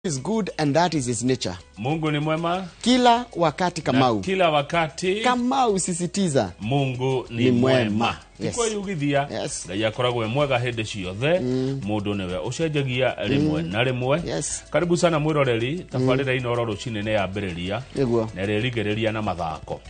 is good and that is his nature. Mungu ni mwema Kila wakati Kamau. na kila wakati Kamau sisitiza Mungu ni mwema. Yes. Kwa yugithia Yes. Ngai akoragwo mwega hende ciothe mundu niwe ucenjagia rimwe na rimwe. Yes. Karibu sana mwiroreri tabarira ino roro cinene ya mbiriria na ririgereria na mathako.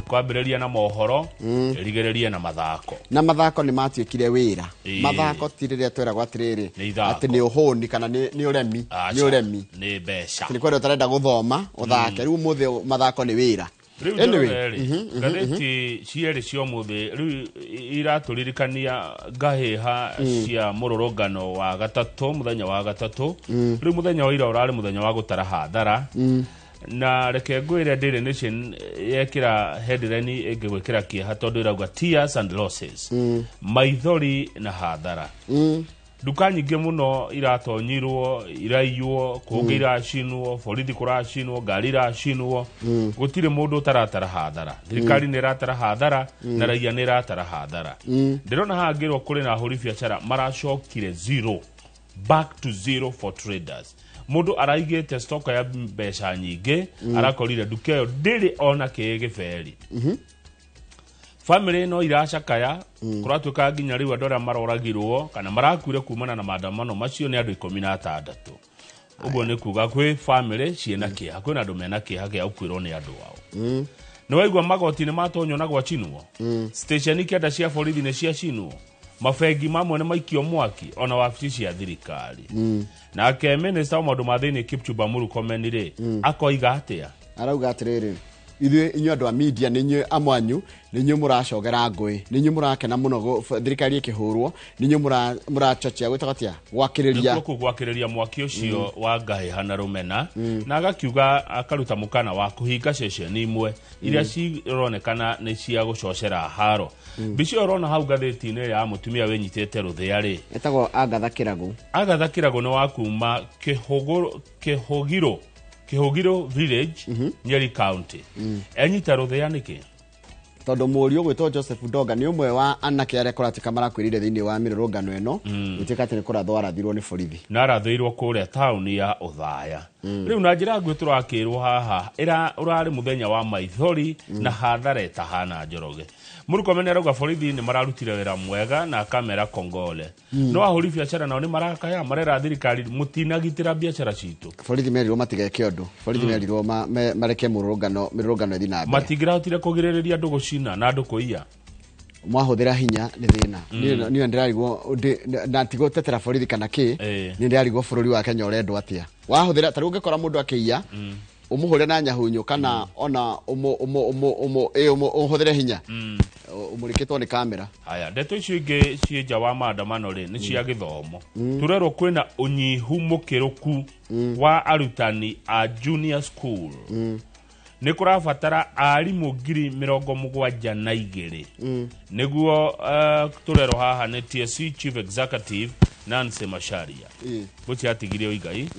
Kwambiriria na mohoro ririgereria na mathako. Na mathako ni matuikire wira. Mathako tirire twera gwatiriri ati ni uhuni kana ni uremi ni uremi ni besha. Ni kwenda utarenda guthoma uthake riu muthe mathako ni wira. Anyway, gatheti cieri cio muthi riu iraturirikania ngahiha cia mururungano wa gatatu muthenya wa gatatu riu muthenya wa ira urari muthenya wa gutara hathara na reke ngwire Daily Nation yekira headline ingigwikira kieha tondu irauga tears and losses maithori na hathara. Duka nyingi muno iratonyirwo iraiywo kungi iracinwo borithi kuracinwo ngari iracinwo gutire mundu utaratara hathara. Thirikari ni ratara hathara na raia ni ratara hathara. Ndirona hangirwo kuri na ahuri biacara maracokire zero, back to zero for traders. Mundu araigite stock ya mbeca nyingi arakorire duka yo ndiri ona kigiferi. Family no iracakaya kuratuka nginya riu andora maroragirwo kana marakuire kumana na maandamano macio ni andu 16. Uguo ni kuga kwi family ciena kieha kwina andu mena kieha kia ukwirwo ni andu wao. No waigwa magoti ni matonyo na gwacinwo. Station kianda cia borithi ni cia cinwo. Mafengi mamwe ni maikio mwaki ona wabici cia thirikari. Nake minister wa maundu ma thiini Kipchumba Murkomen ri akoiga atia Arauga atiriri ithuĩ inyuĩ andũ a media nĩ inyuĩ amwanyu nĩ inyuĩ mũracogera ngũĩ nĩ inyuĩ mũrakena mũno thirikari ĩkĩhũrwo nĩ inyuĩ mũrachochea gwĩtagotia gwakĩrĩria mwaki ũcio wa ngahiha na rũmena na agakiuga akaruta mũkana wa kũhinga session imwe iria cironekana nĩ cia gũcocera haro. Bici orona hau gatheti-inĩ ya mutumia wenyitĩte rũthĩa rĩ etagwo Agatha Kĩrago nĩ wa kuma Kĩhũgiro village Nyeri County. Enyita rũthĩa nĩkĩ? Tondu mũriũ gwĩtwo Joseph Ndonga nĩ ũmwe wa anake arĩa kũratuĩka marakwĩrire thĩinĩ wa mĩrũrũngano ĩno gũtuĩka atĩ nĩ kũrathwo arathirwo nĩ borithi na arathĩirwo kũrĩa taũni ya Othaya. Rĩu na njĩra nguhĩ tũrakĩrwo haha ũrarĩ mũthenya wa maithori na hathara ĩtahana Njoroge. Murkomen arauga borithi nĩ mararutire wĩra mwega na kamera kongole. No ahũri biacara nao nĩ marakaya marera thirikari mutinagitĩra biacara citũ. Borithi merirwo matigeke ũndũ. Borithi merirwo mareke mĩrũrũngano ĩthiĩ na mbere. Matingĩrahotire kũgirĩrĩria andũ gũcina na andũ kũiya. Mwahũthĩra hinya nĩ thĩna. Niĩ ndĩrarigwo na tigo tetera borithi kana kĩ nĩ ndĩrarigwo bũrũri wa Kenya ũrendwo atĩa. Wahũthĩra ta rĩu ũngĩkora mũndũ akĩiya umuhure na nyahunyo kana ona umuhũthĩre hinya umurikitwo ni kamera. Haya ndeto icio ingĩ cienja wa maandamano rĩ nĩ cia gĩthomo. Turerwo kwĩna unyihu mũkĩrũku wa arutani a junior school. Nĩ kũrabatara arimũ 72,000 nĩguo turerwo haha nĩ TSC Chief Executive Nancy Macharia gũti atigirio igai.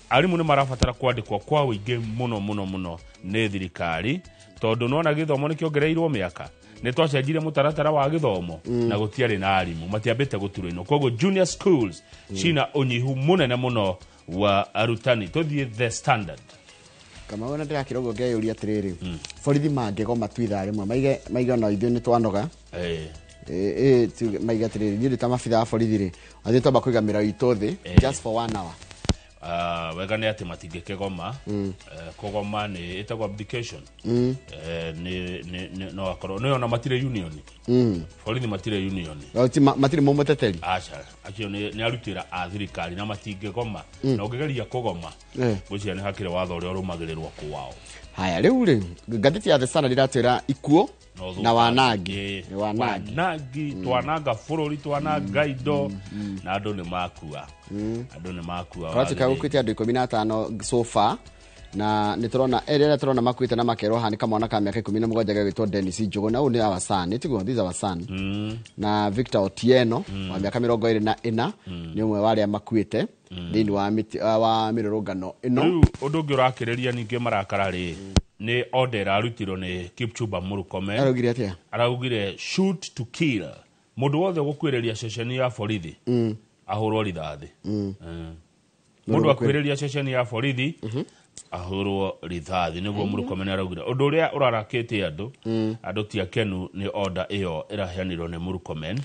Arimũ nĩ marabatara kwandĩkwo kwa wĩingĩ mũno nĩ thirikari tondũ nona gĩthomo nĩ kĩongereirwo mĩaka. Nĩ twacenjire mũtaratara wa gĩthomo na gũtiarĩ na arimũ matiambĩte gũturwo. Koguo junior schools cina unyihu mũnene mũno wa arutani. Tũthiĩ The Standard. Kama wona ndĩrakĩrwo ngeyũria atĩrĩrĩ borithi mangĩgoma tu ithaa rĩmwe maige ona ithuĩ nĩ twanoga maige atĩrĩrĩ niĩ ndĩ ta mabitha wa borithi rĩ athiĩ twamba kũigamĩra witũ thĩ just for 1 hour. Wega nĩ atĩ matingĩkĩgoma. Kũgoma nĩ ĩtagwo abdication. No akorwo nĩ ona matirĩ union. Borithi matirĩ union. Matirĩ mũteteri. Aca acio nĩ arutĩra a thirikari na matingĩgoma. Na ũngĩgeria kũgoma gũcia nĩ hakĩrĩ watho ũrĩa ũrũmagĩrĩrwo kwao. Haya rĩu rĩ ngathĩti ya The Standard iratwĩra ikuũ na wanangi twananga bũrũri twananga indo na andũ nĩ makua. Kũratuĩka gũkuĩte andũ 15 so far na nĩ tũrona makuĩte na makerwo haha nĩ kamwana ka mĩaka 17 gagĩtwo Dennis Njogo na ũyũ nĩ our son nĩtiguo these our son na Victor Otieno wa mĩaka 24 nĩ ũmwe wa arĩa makuĩte thĩinĩ wa mĩrũrũngano ĩno. Rĩu ũndũ ũngĩ ũrakĩrĩria ningĩ marakara rĩ nĩ order arutirwo nĩ Kipchumba Murkomen. Araugire atia? Araugire shoot to kill. Mũndũ wothe gũkuĩrĩria ceceni ya borithi ahũrwo rithathi. mundu akwiriria ceceni ya borithi ahurwo rithathi niguo Murkomen araugire undu uria urarakite andu ti akenu ni order iyo iraheanirwo ni Murkomen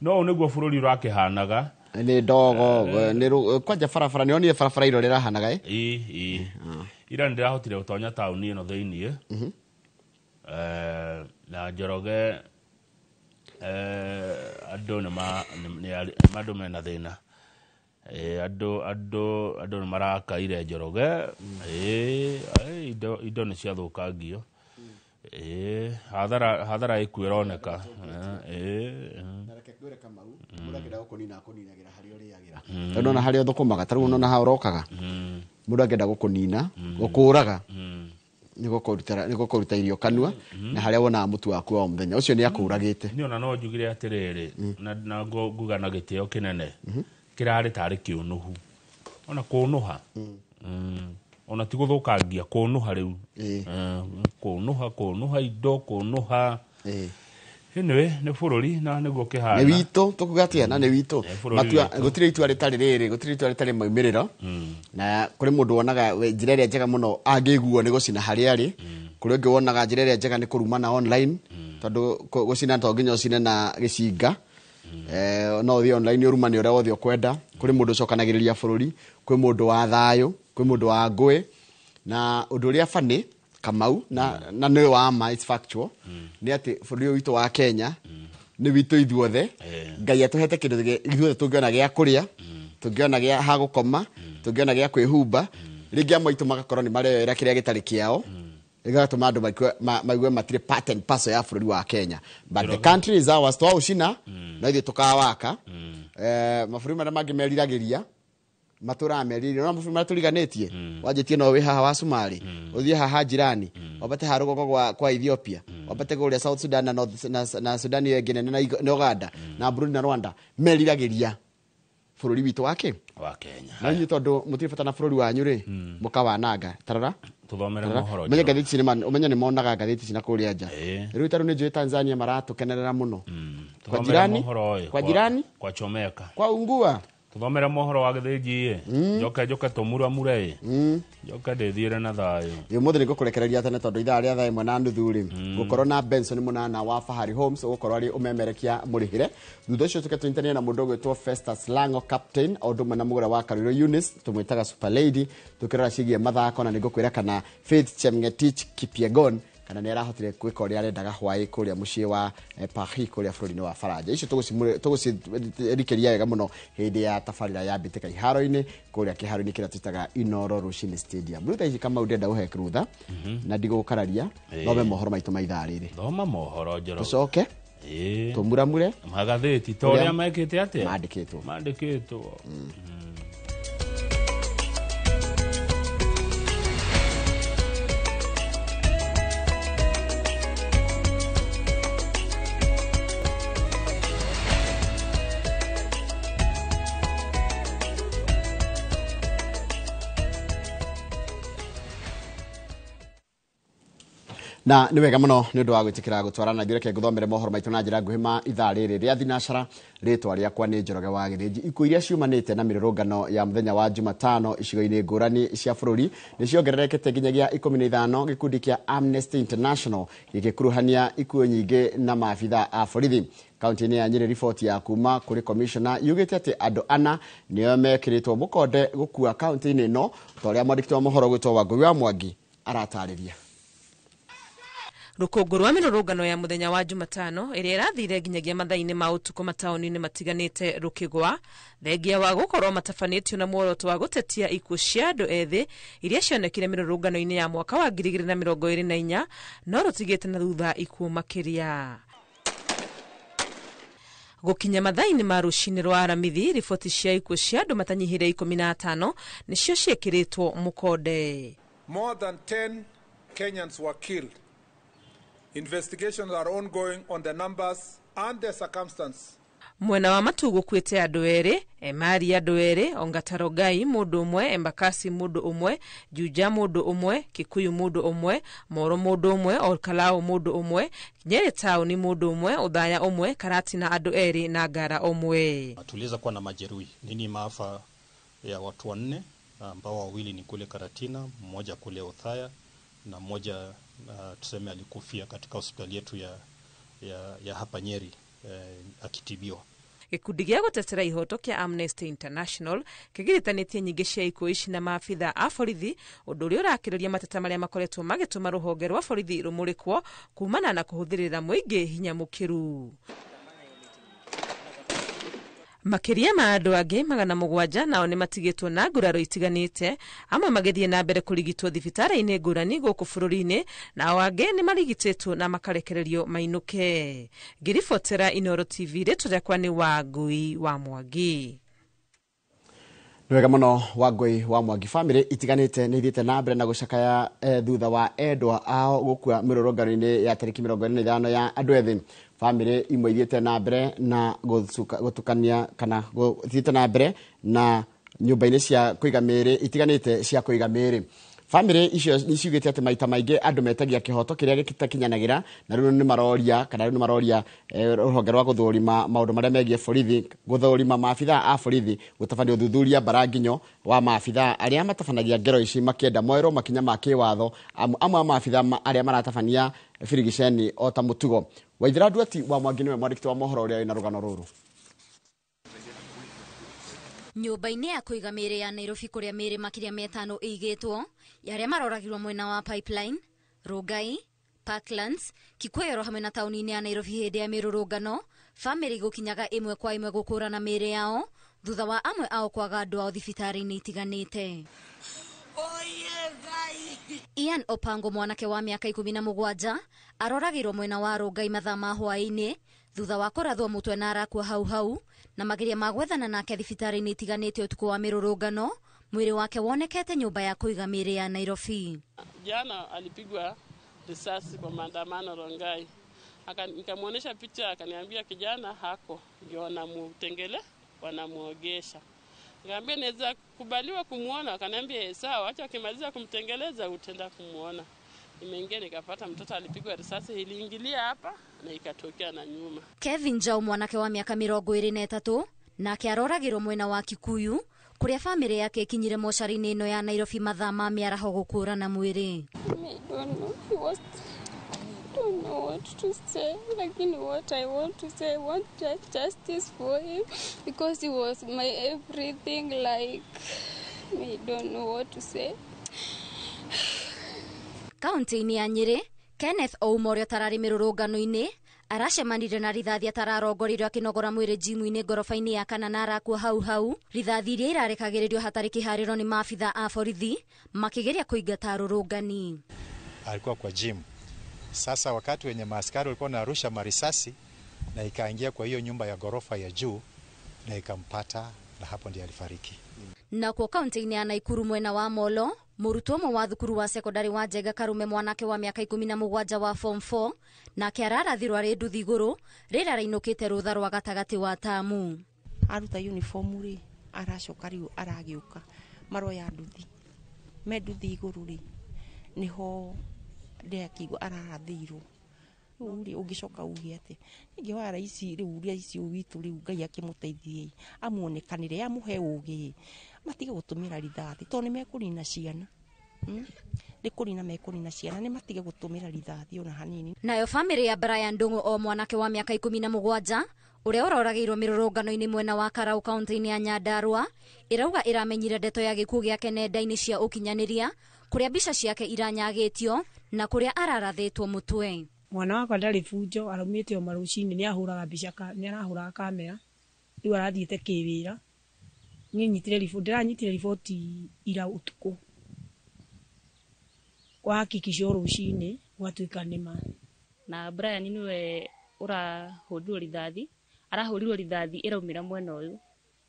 no niguo bururi urakihanaga ni ndogo ni kwanja barabara ni onire barabara iro rirahanaga ira ndirahotire gutonya tauni ino thiini na Njoroge andu ni andu mena thina andu ni marakaire Njoroge indo ni ciathukangio hathara ikwironeka tondu na hari othukumaga taru no na ha urokaga mundu angenda gukunina gukuraga niguo kuruta irio kanua na haria wona mutu waku wa muthenya ucio ni akuragite ni ona no njugire atiriri na nguga na gitio kinene kirari tari kiunuhu ona kunuha ona ti guthukangia kunuha riu kunuha indo kunuha anyway ne bururi na niguo kihana ne wito tukugatia na ne wito matua gutire itua ritari riri gutire itua ritari maumiriro na kuri mundu wonaga njira iria njega muno angiguo ni gucina hari ari kuri ungi wonaga njira iria njega ni kurumana online tondu gucina to nginya ucine na gicinga no thi online urumani uria wothe ukwenda kuri mundu cokanagiriria bururi kuri mundu wa thayo kuri mundu wa ngui na undu uria fani Kamau na ni wa ma it's factual ni ati bururi witu wa Kenya ni witu ithuothe Ngai atuhete kindu ithuothe tungiona gia kuria tungiona gia ha gukoma tungiona gia kwihumba ringi amaitu magakorwo ni mareyera kiria gitari kiao igatuma andu maigwe matire part and parcel ya bururi wa Kenya but the country is ours to ucina na ithu tukawaka mabũrũri marĩa mangĩ meriragĩria matura ameriri no mabũrũri marĩa tũriganĩtie wanjĩtie no wĩ haha wa Somali ũthiĩ haha jirani wabate ha rũgongo kwa Ethiopia wabate kũrĩa South Sudan na Sudan yengine na Uganda na Burundi na Rwanda meriragĩria bũrũri witũ wa Kenya na inyuĩ tondũ mũtirĩ bata na bũrũri wanyu rĩ mũkawananga tarara tuthomere mohoro menye gatheti cinema umenye ni monaga gatheti cina kuria nja riu taru ni njui Tanzania maratukenerera muno kwa jirani kwa Chomeka kwa Ungua tuthomere mohoro wa githĩnji njoke tumuramure njoke ndĩthiĩre na thayũ mũthĩ nĩ ngũkũrekereria tene tondũ ithaa rĩa thaa ĩmwe na nuthu rĩ gũkorwo na Benson Mũnana wa Fahari Homes ũgũkorwo arĩ ũmemerekia mũrĩhĩre thutha ũcio tũke tũnyitanie na mũndũ ũgwĩtwo Festus Lango captain o ũndũ ũmwe na mũgũra wa Karũiro Eunice tũmwĩtaga Super Lady tũkĩrora ciĩgiĩ mathako na nĩ ngũkwĩra kana Faith Chemngetich Kipyegon kana nĩ arahotire gwĩka ũrĩa arendaga hwaĩ kũrĩa mũciĩ wa Paris kũrĩa bũrũri-inĩ wa Faranja icio tũgũcirikĩria wega mũno hĩndĩ ya tabarĩra ya mbĩtĩka iharo-inĩ kũrĩa kĩharo-inĩ kĩrĩa twĩtaga Inooro Rũcinĩ Stadium rĩu thaa ici Kamau ndĩrenda gũhe rũtha na ndigũkararia thome mohoro maitũ ma ithaa rĩrĩ thoma mohoro Njoroge tũcoke tũmuramure magathĩti ta ũrĩa mekĩte atĩa mandĩkĩtwo na ni wega muno ni undu wa gwitikira gutwarana njire ke guthomere mohoro maitu na njira nguhi ma ithaa riri ria thinacara ritwa riakwa ni Njoroge wa Githĩnji ikuũ iria ciumanite na mirurungano ya muthenya wa Jumatano icigo-ini ngũrani cia bururi ni ciongererekete nginyagia 15 gikundi kia Amnesty International gigikuruhania ikuũ nyingi na maabitha a borithi kaunti-inĩ ya Nyeri. Riboti ya kuma kuri commissioner yugite ati andu ana nio mekiritwo mukonde gukua kaunti-inĩ ino toria mwandĩki wa mohoro gwĩtwo Wangũi wa Mwangi aratarĩria. Rũkũngũ rwa mĩrũrũngano ya muthenya wa Jumatano ĩrĩa ĩrathire nginyagia mathaa-inĩ ma ũtukũ mataũni-inĩ matiganĩte rũkĩgwa thengia wa gũkorwo matabanĩtio na muoroto wa gũtetia ikuũ cia andũ ethĩ iria cionekire mĩrũrũngano-inĩ ya mwaka wa 2024 no rũtigĩte na thutha ikuũ makĩria. Gũkinya mathaa-inĩ ma rũcinĩ rwa aramithi riboti cia ikuũ cia andũ matanyihĩire 15 nĩcio ciĩkĩrĩtwo mũkonde. More than 10 Kenyans were killed. Investigations are ongoing on the numbers and the circumstances. Mwena wa matu gũkuĩte andũ erĩ, Emari andũ erĩ, Ongataro Gai mũndũ ũmwe, Embakasi mũndũ ũmwe, Juja mũndũ ũmwe, Kikuyu mũndũ ũmwe, Moro mũndũ ũmwe, Olkalao mũndũ ũmwe, Nyeri Town mũndũ ũmwe, Uthaya ũmwe, Karatina andũ erĩ na Ngara ũmwe. Tuliweza kuwa na majeruhi. Nini maafa ya watu 4 ambao wawili ni kule Karatina, mmoja kule Othaya na mmoja tuseme alikufia katika hospitali yetu ya hapa Nyeri akitibiwa. Gikundi gĩa gũtetera ihoto kĩa Amnesty International kĩgiritanĩtie nyingĩ cia ikuũ ici na maabitha a borithi, ũndũ ũrĩa ũrakĩrĩria mateta marĩa makoretwo magĩtũma rũhonge rwa borithi rũmũrĩkwo kumana na kũhũthĩrĩra mũingĩ hinya mũkĩru. Makiria ma andũ angĩ 700 nao nĩ matigĩtwo na nguraro itiganĩte, amwe magĩthiĩ na mbere kũrigitwo thibitarĩ-inĩ ngũrani gũkũ bũrũri-inĩ, nao angĩ nĩ marigitĩtwo na makarekererio mainũke. Ngiribotera Inooro TV rĩtwa rĩakwa nĩ Wangui wa Mwangi. Nwega mũno Wangui wa Mwangi. Family itiganĩte nĩ ithiĩte na mbere na gũcakaya thutha wa endwa ao gũkua mĩrũrũngano-inĩ ya tarĩki 25 ya andũ ethĩ. Family imwe ithiĩte na mbere na gũtukania kana gũthiĩte na mbere na nyũmba-inĩ cia kũiga mĩĩrĩ itiganĩte cia kũiga mĩĩrĩ. Family icio niciugĩte atĩ maita maingĩ andũ metagia kĩhoto kĩrĩa gĩtakinyanagĩra, na rĩu nĩ maroria rũhonge rwa gũthũrima maũndũ marĩa megiĩ borithi, gũthũrima maabithaa a borithi gũtabania ũthuthuria baranginyo wa maabithaa arĩa matabanagia ngero ici makĩenda moerwo makinya ma kĩwatho, amwe maabithaa arĩa maratabania birigiceni o ta mũtugo. Waithira Nduati wa Mwangi nĩwe mwandĩkĩti wa mohoro ũrĩa wĩna rũgano rũrũ. Nyũmba-inĩ ya kũiga mĩĩrĩ ya Nairobi kũrĩa mĩĩrĩ makĩria 500 ĩigĩtwo, yarĩa maroragirwo mwena wa Pipeline, Rongai, Parklands, Kikuyu hamwe na taũni-inĩ ya Nairobi hĩndĩ ya mĩrũrũngano, family gũkinyaga ĩmwe kwa ĩmwe gũkũrana mĩĩrĩ yao thutha wa amwe ao kwaga andũ ao thibitarĩ-inĩ itiganĩte. Ian Opango, mwanake wa mĩaka 17, aroragirwo mwena wa Rongai mathaa ma hwaĩ-inĩ thutha wa kũrathwo mũtwe na arakua hau na mageria ma gwethana nake thibitarĩ-inĩ itiganĩte ũtukũ wa mĩrũrũngano. Mwĩrĩ wake wonekete nyũmba ya kũiga mĩĩrĩ ya Nairobi. Jana alipigwa risasi kwa maandamano Rongai. Nikamwonyesha picha, akaniambia kijana hako ndio wanamuogesha. Nikamwambia naweza kubaliwa kumuona, akaniambia sawa, acha akimaliza kumtengeleza utenda kumuona. Nimeingia nikapata mtoto alipigwa risasi, iliingilia hapa na ikatokea na nyuma. Kevin Jau, mwanake wa miaka 23, nake aroragirwo mwena wa Kikuyu kuria family yake ikinyire mochari-inĩ ĩno ya Nairobi mathaa ma mĩaraho gũkũrana mwĩrĩ. Don't know what to say, lakini what I want to say, I want justice for him because he was my everything. Like, I don't know what to say. Kaunti-inĩ ya Nyeri, Kenneth Oumorio tarari mĩrũrũngano-inĩ aracemanire na rithathi atararongoririo akinogora mwĩrĩ jimu-inĩ ngorofa-inĩ ya kana na arakua hau rithathi iria irarekagĩrĩrio hatarĩ kĩharĩro nĩ maabitha a borithi makĩgeria kũingata arũrũngani. Alikuwa kwa gym. Sasa wakati wenye maaskari walikuwa wanarusha marisasi na ikaingia kwa hiyo nyumba ya gorofa ya juu na ikampata, na hapo ndiye alifariki. Na kwa kaunti-inĩ ya Naikuru mwena wa Molo, mũrutwo ũmwe wa thukuru wa sekondari wa Njenga Karume, mwanake wa mĩaka 17 wa form 4, nake ararathirwo arĩ nduthi igũrũ rĩrĩa rainũkĩte rũtha rwa gatagatĩ wa tamu. Aruta uniform ri aracoka riu aragĩũka maroya nduthi me nduthi igũrũ ri niho ndekigwo ararathirwo uri ũngĩcoka uge ati ngi wara ici riu uria ici witu riu Ngai akĩmũteithie amuonekanire amuhe ũgĩ matige gũtũmĩra rithathi to nĩ mekũrina ciana nĩ kũrina mekũrina ciana nĩ matige gũtũmĩra rithathi ona hanini. Nayo family ya Brian Ndung'u o mwanake wa mĩaka 17 ũrĩa ũroragĩirwo mĩrũrũngano-inĩ mwena wa Karau kaunti-inĩ ya Nyandarua irauga iramenyire ndeto ya gĩkuũ gĩake nenda-inĩ cia ũkinyanĩria kũrĩa mbica ciake iranyagĩtio na kũrĩa ararathĩtwo mũtwe. Mwana wakwa ndarĩ bunjo, araumĩte o maruci-inĩ nĩ ahũraga mbica, nĩ arahũraga kamera, rĩu arathiĩte kĩwĩra. Ndĩranyitire riboti ira ũtukũ wahakikisha rũci-inĩ gwatuĩka nĩma. Na Brian niwe ũrahũrirwo rithathi, arahũrirwo rithathi ĩraumĩra mwena ũyũ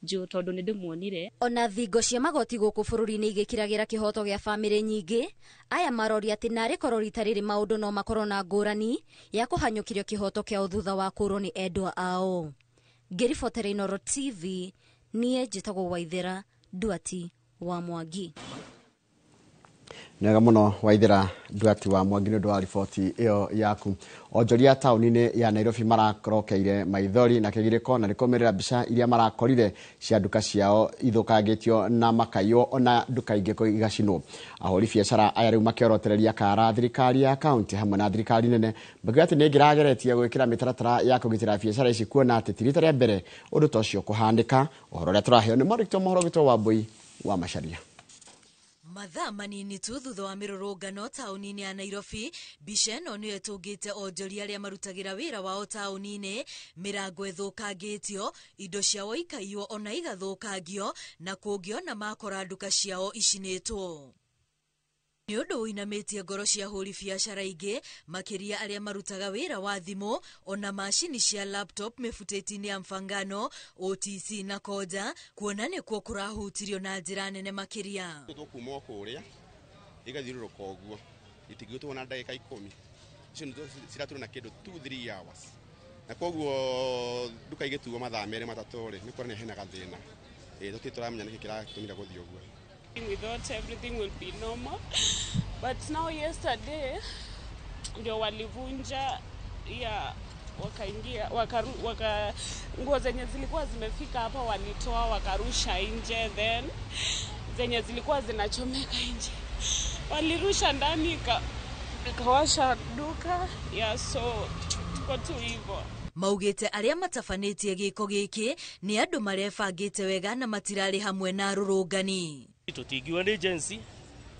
juu tondũ nĩ ndĩmuonire. Ona thingo cia magoti gũkũ bũrũri-inĩ igĩkĩragĩra kĩhoto gĩa family nyingĩ, aya maroria atĩ narĩ korwo rita rĩrĩ maũndũ no makorwo na ngũrani ya kũhanyũkirio kĩhoto kĩa thutha wa kũrwo nĩ endwa ao. Ngiribotera Inooro TV, niĩ njĩtagwo Waithira Nduati wa Mwangi. Nega muno Waithira Ndwati wa Mwangi nĩ wa riboti ĩyo yaku. Onjoria taũni-inĩ ya Nairobi marakorokeire maithori na kĩgirĩko na nĩkomerera mbica iria marakorire cia nduka ciao ithũkangĩtio na makaiyo ona nduka ingĩ igacinwo. Ahũri biacara aya rĩu makĩorotereria kara thirikari ya kaunti hamwe na thirikari nene bakiuga atĩ nĩ ĩngĩrageretie gwĩkĩra mĩtaratara ya kũgitĩra biacara ici kuona atĩ ti rita rĩa mbere ũndũ ta ũcio kũhandĩka. Ũhoro ũrĩa tũraheo nĩ Mũrĩtũ Mũhoro Wambui wa Macharia. Mathaa manini tu thutha wa mĩrũrũngano taũni-inĩ ya Nairobi, mbica ĩno nĩyo ĩtũngĩte onjoria arĩa marutagĩra wĩra wao taũni-inĩ, mĩrango ĩthũkangĩtio, indo ciao ikaiywo ona igathũkangio, na kũngĩona makora nduka ciao icinĩtwo. Nĩ ũndũ ũinamĩtie ngoro cia ahũri biacara ingĩ, makĩria arĩa marutaga wĩra wa thimũ, ona macini cia laptop mĩbutĩti-inĩ ya Mfangano, OTC na Koja, kuona nĩkuo kũrahutirio na njĩra nene makĩria. Kuma kũrĩa igathiũrũrũka ũguo itingĩtwo na ndagĩka 10 icio ciratũra na kĩndũ 2-3 hours na koguo nduka igĩtuo mathaa merĩ matatũ rĩ nĩ kuona hena gathĩna tũtiramenya nĩkĩ kĩratũmira gũthiĩ ũguo. We thought everything will be normal, but now yesterday ndio walivunja ya wakaingia nguo zenye zilikuwa zimefika hapa walitoa wakarusha nje, then zenye zilikuwa zinachomeka nje walirusha ndani ikawasha duka ya so tuko tu hivyo. Maugĩte arĩa matafanĩtie gĩko gĩkĩ nĩ andũ marebangĩte wega na matirarĩ hamwe na rũrũngani. Tũtingiwa nĩ agency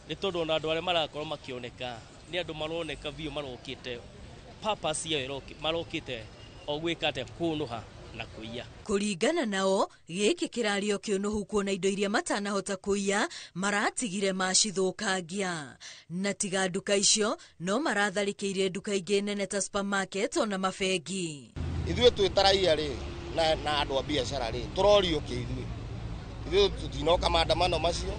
nĩ tondũ ona andũ arĩa marakorwo makĩoneka nĩ andũ maroneka biũ marokĩte purpose yao marokĩte o gwĩka atĩ kũnũha na kũiya. Kũringana nao, gĩkĩ kĩrario kĩũnũhu kuona indo iria matanahota kũiya maratigire macithũkangia. Na tiga nduka icio, no maratharĩkĩire nduka ingĩ nene ta supermarket ona mabengi. Ithuĩ twĩtaraia rĩ na andũ a biacara rĩ tũrorio kĩithuĩ. Ithuĩ tũtinoka maandamano macio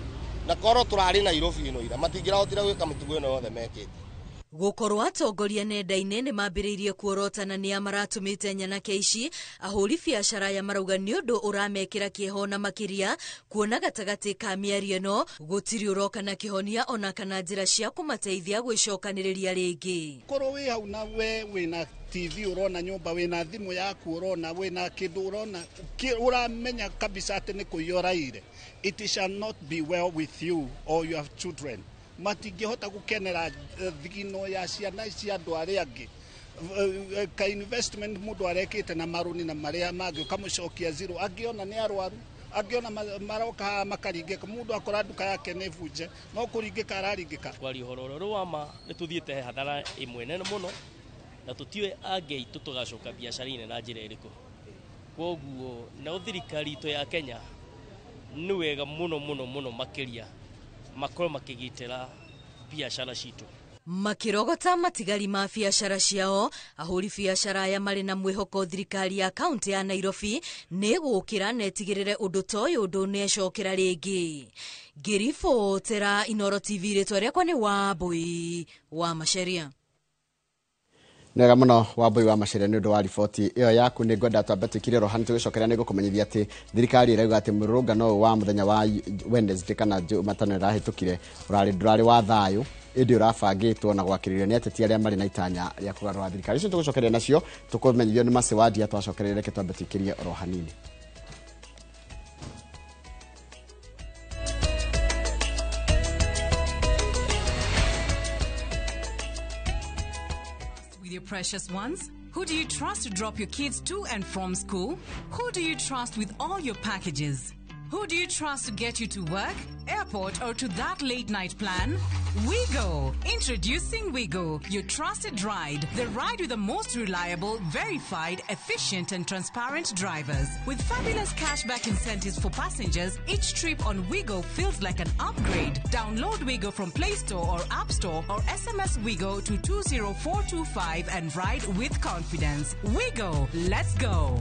na korwo tũrarĩ Nairobi ĩno ira matingĩrahotire gwĩka mĩtugo ĩno yothe mekĩte. Gũkorwo atongoria nenda-inĩ nĩ mambĩrĩirie kuorotana nĩa maratũmĩte nyanake ici, ahũri biacara ya marauga nĩ ũndũ ũramekĩra kĩeho na makĩria, kuona gatagatĩ ka mĩario ĩno gũtirĩ ũroka na kĩhonia ona kana njĩra cia kũmateithia gwĩcokanĩrĩria rĩngĩ. Korwo wĩ hau na we wĩna TV urona nyumba wĩna thimũ yaku urona wĩna kĩndũ urona uramenya kabisa atĩ nĩ kũiyũraire. It shall not be well with you or your children. Matingĩhota gukenera thigino ya ciana cia andũ arĩa angĩ. Ka investment mũndũ arekĩte na maruni na marĩa mangĩ ukamũcokia zero, angĩona nĩ arwaru, angĩona maroka makaringĩka, mũndũ akora nduka yake nĩ bunje, no kũringĩka araringĩka. Kwari ũhoro rũrũ wama nĩ tũthiĩte hathara ĩmwe nene mũno na tũtiũĩ angĩ itũ tũgacoka biacara-inĩ na njĩra ĩrĩkũ. Koguo na thirikari itũ ya Kenya nĩ wega mũno makĩria makorwo makĩgitĩra biacara citũ. Makĩrogota matigari ma biacara ciao, ahũri biacara aya marĩ na mwĩhoko thirikari ya kaunti ya Nairobi nĩ gũkĩra na ĩtigĩrĩre ũndũ ta ũyũ ndũnecokera rĩngĩ. Ngĩribotera Inooro TV, rĩtwa rĩakwa nĩ Wambui wa Macharia. Nega muno Wambui wa Macharia nĩ ũndũ wa riboti ĩyo yaku. Nĩ ngwenda twambatĩkire rohani tũgĩcokeria nĩ gũkũmenyithia atĩ thirikari ĩrauga atĩ mũrũrũngano wa mũthenya wa Wednesday kana Jumatano ĩrahĩtũkire ndũrarĩ wa thayũ, ĩndĩ ũrabangĩtwo na gwakĩrĩrio nĩ ateti arĩa marĩ na itanya rĩa kũgarũra thirikari. Icio tũgũcokeria nacio tũkũmenyithio nĩ Mercy Wadia, twacokeria reke twambatĩkĩrie oro hanini. Your precious ones? Who do you trust to drop your kids to and from school? Who do you trust with all your packages? Who do you trust to get you to work, airport, or to that late night plan? Wigo. Introducing Wigo, your trusted ride. The ride with the most reliable, verified, efficient, and transparent drivers. With fabulous cashback incentives for passengers, each trip on Wigo feels like an upgrade. Download Wigo from Play Store or App Store or SMS Wigo to 20425 and ride with confidence. Wigo, let's go.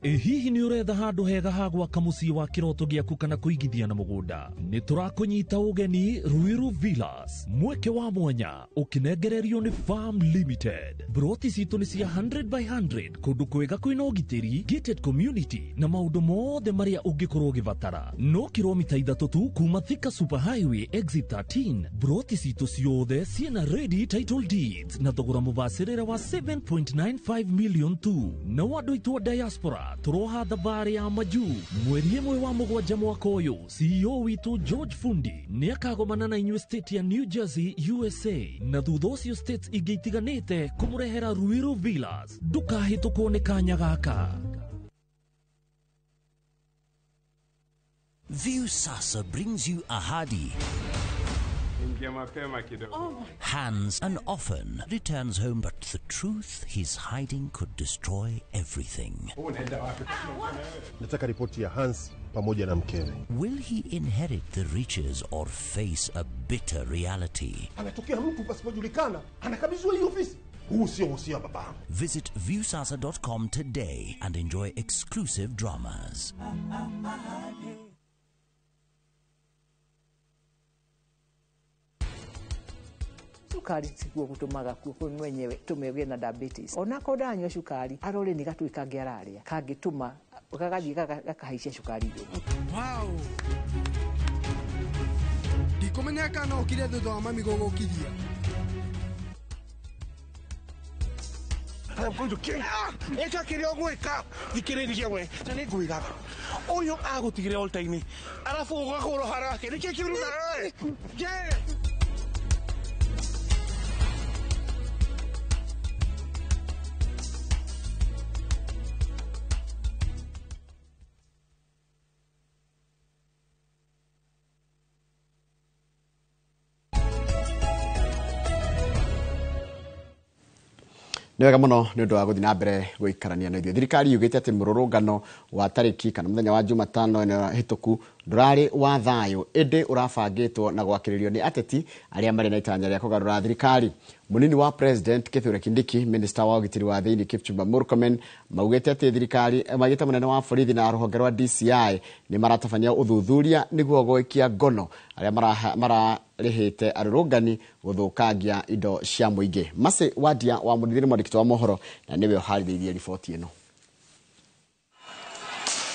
hihi ni uretha handu hega ha gwaka mucii wa kiroto giaku kana kuigithia na mugunda? Ni turakunyita ugeni Ruiru Villas, mweke wa mwanya ukinengererio ni Farm Limited. Broti citu ni cia 100 by 100 kundu kwega kwina ugitiri, gated community na maundu mothe maria ungikorwo ugivatara. No kilomita 3 tu kuma Thika Super Highway exit 13. Broti citu ciothe ciena ready title deeds na thogora mubacirira wa 7.95 million tu. Na wandu itwa diaspora turoha thabari ya maju mweri 1 wa mugwanja mwaka uyu. CEO witu George Fundi ni akagomana na inyuĩ state ya New Jersey USA na thutha ucio states ingĩ itiganĩte kumurehera Ruiru Villas. Ndukahĩtũkwo nĩ kanya gaka. Viusasa brings you Ahadi. Hans and often returns home, but the truth he's hiding could destroy everything. Nataka ripoti ya Hans pamoja na mkewe. Will he inherit the riches or face a bitter reality? Anatokea mtu pasipojulikana, anakabidhiwa hiyo ofisi. Huu sio usia baba. Visit viusasa.com today and enjoy exclusive dramas. Sukari sikuwa kutumaga kuo mwenyewe tumegea na diabetes. Onako danywa sukari arole ni gatu ikangeraria kagituma ukagathi gakahaisha sukari hiyo. Wow. Dikomenyaka no kire thutha mami gogokiria. I'm going to kill you. Eka kirio gweka thikiriria we tani ngwiga uyu agutigire all time arafu ugakoro harake niki kiruda je. Nĩ wega mũno nĩ ũndũ wa gũthiĩ na mbere gũikarania na ithuĩ. Thirikari yugĩte atĩ mũrũrũngano wa tarĩki kana mũthenya wa Jumatano ĩno hĩtũku ndũrarĩ wa thayũ, ĩndĩ ũrabangĩtwo na gwakĩrĩrio nĩ ateti arĩa marĩ na itanya rĩa kũgarũra thirikari. Mũnini wa President Kithure Kindiki, Minister wa ũgitĩri wa thĩinĩ Kipchumba Murkomen maugĩte atĩ thirikari maigĩte mũnene wa borithi na rũhonge rwa DCI nĩ maratabania ũthuthuria nĩguo gũikia ngono arĩa mararĩhĩte arũrũngani gũthũkangia indo cia mũingĩ. Mase Wadia wa mũthithiri mwandĩki wa mohoro na nĩwe ũharĩrĩirie riboti ĩno.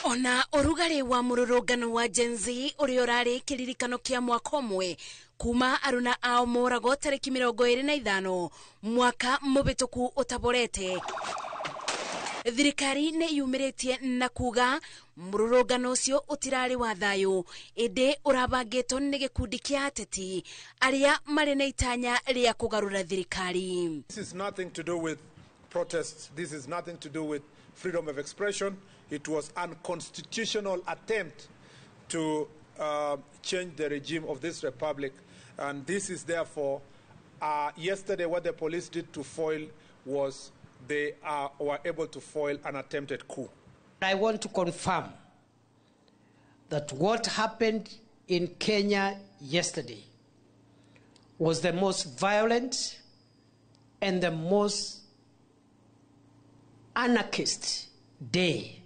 Ona urugari wa mururungano wa Gen Z uri urari kiririkano kia mwaka umwe kuma aruna ao morago tariki 25 mwaka mubituku utaborete. Thirikari nĩ yumĩrĩtie na kuga mururungano ucio utirari wa thayu, ĩndĩ ũrabangĩtwo nĩ gĩkundi kĩa ateti arĩa marĩ na itanya rĩa kũgarũra thirikari. This is nothing to do with protests. This is nothing to do with freedom of expression. It was an unconstitutional attempt to change the regime of this republic. And this is therefore, yesterday what the police did to foil was they were able to foil an attempted coup. I want to confirm that what happened in Kenya yesterday was the most violent and the most anarchist day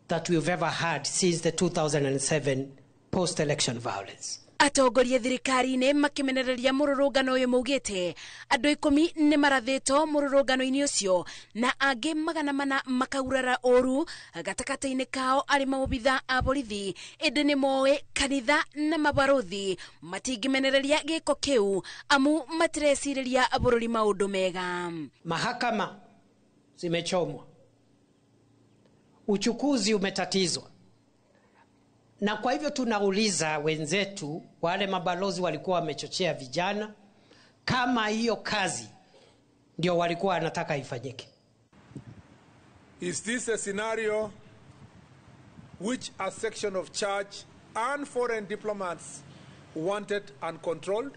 that we've ever had since the 2007 post-election violence. Atongoria thirikari-inĩ makimenereria mururungano uyu maugite andu 10 nĩ marathĩtwo mururungano-inĩ ucio na angĩ 400 makaurara ũru gatagatĩ-inĩ kao arĩ maobitha a borithi, ĩndĩ nĩ moĩ kanitha na mabarothi matingĩmenereria gĩko kĩu amu matireciria bũrũri maũndũ mega. Mahakama zimechomwa, uchukuzi umetatizwa. Na kwa hivyo tunauliza wenzetu wale mabalozi walikuwa wamechochea vijana kama hiyo kazi ndio walikuwa wanataka ifanyike. Is this a scenario which a section of church and foreign diplomats wanted and controlled?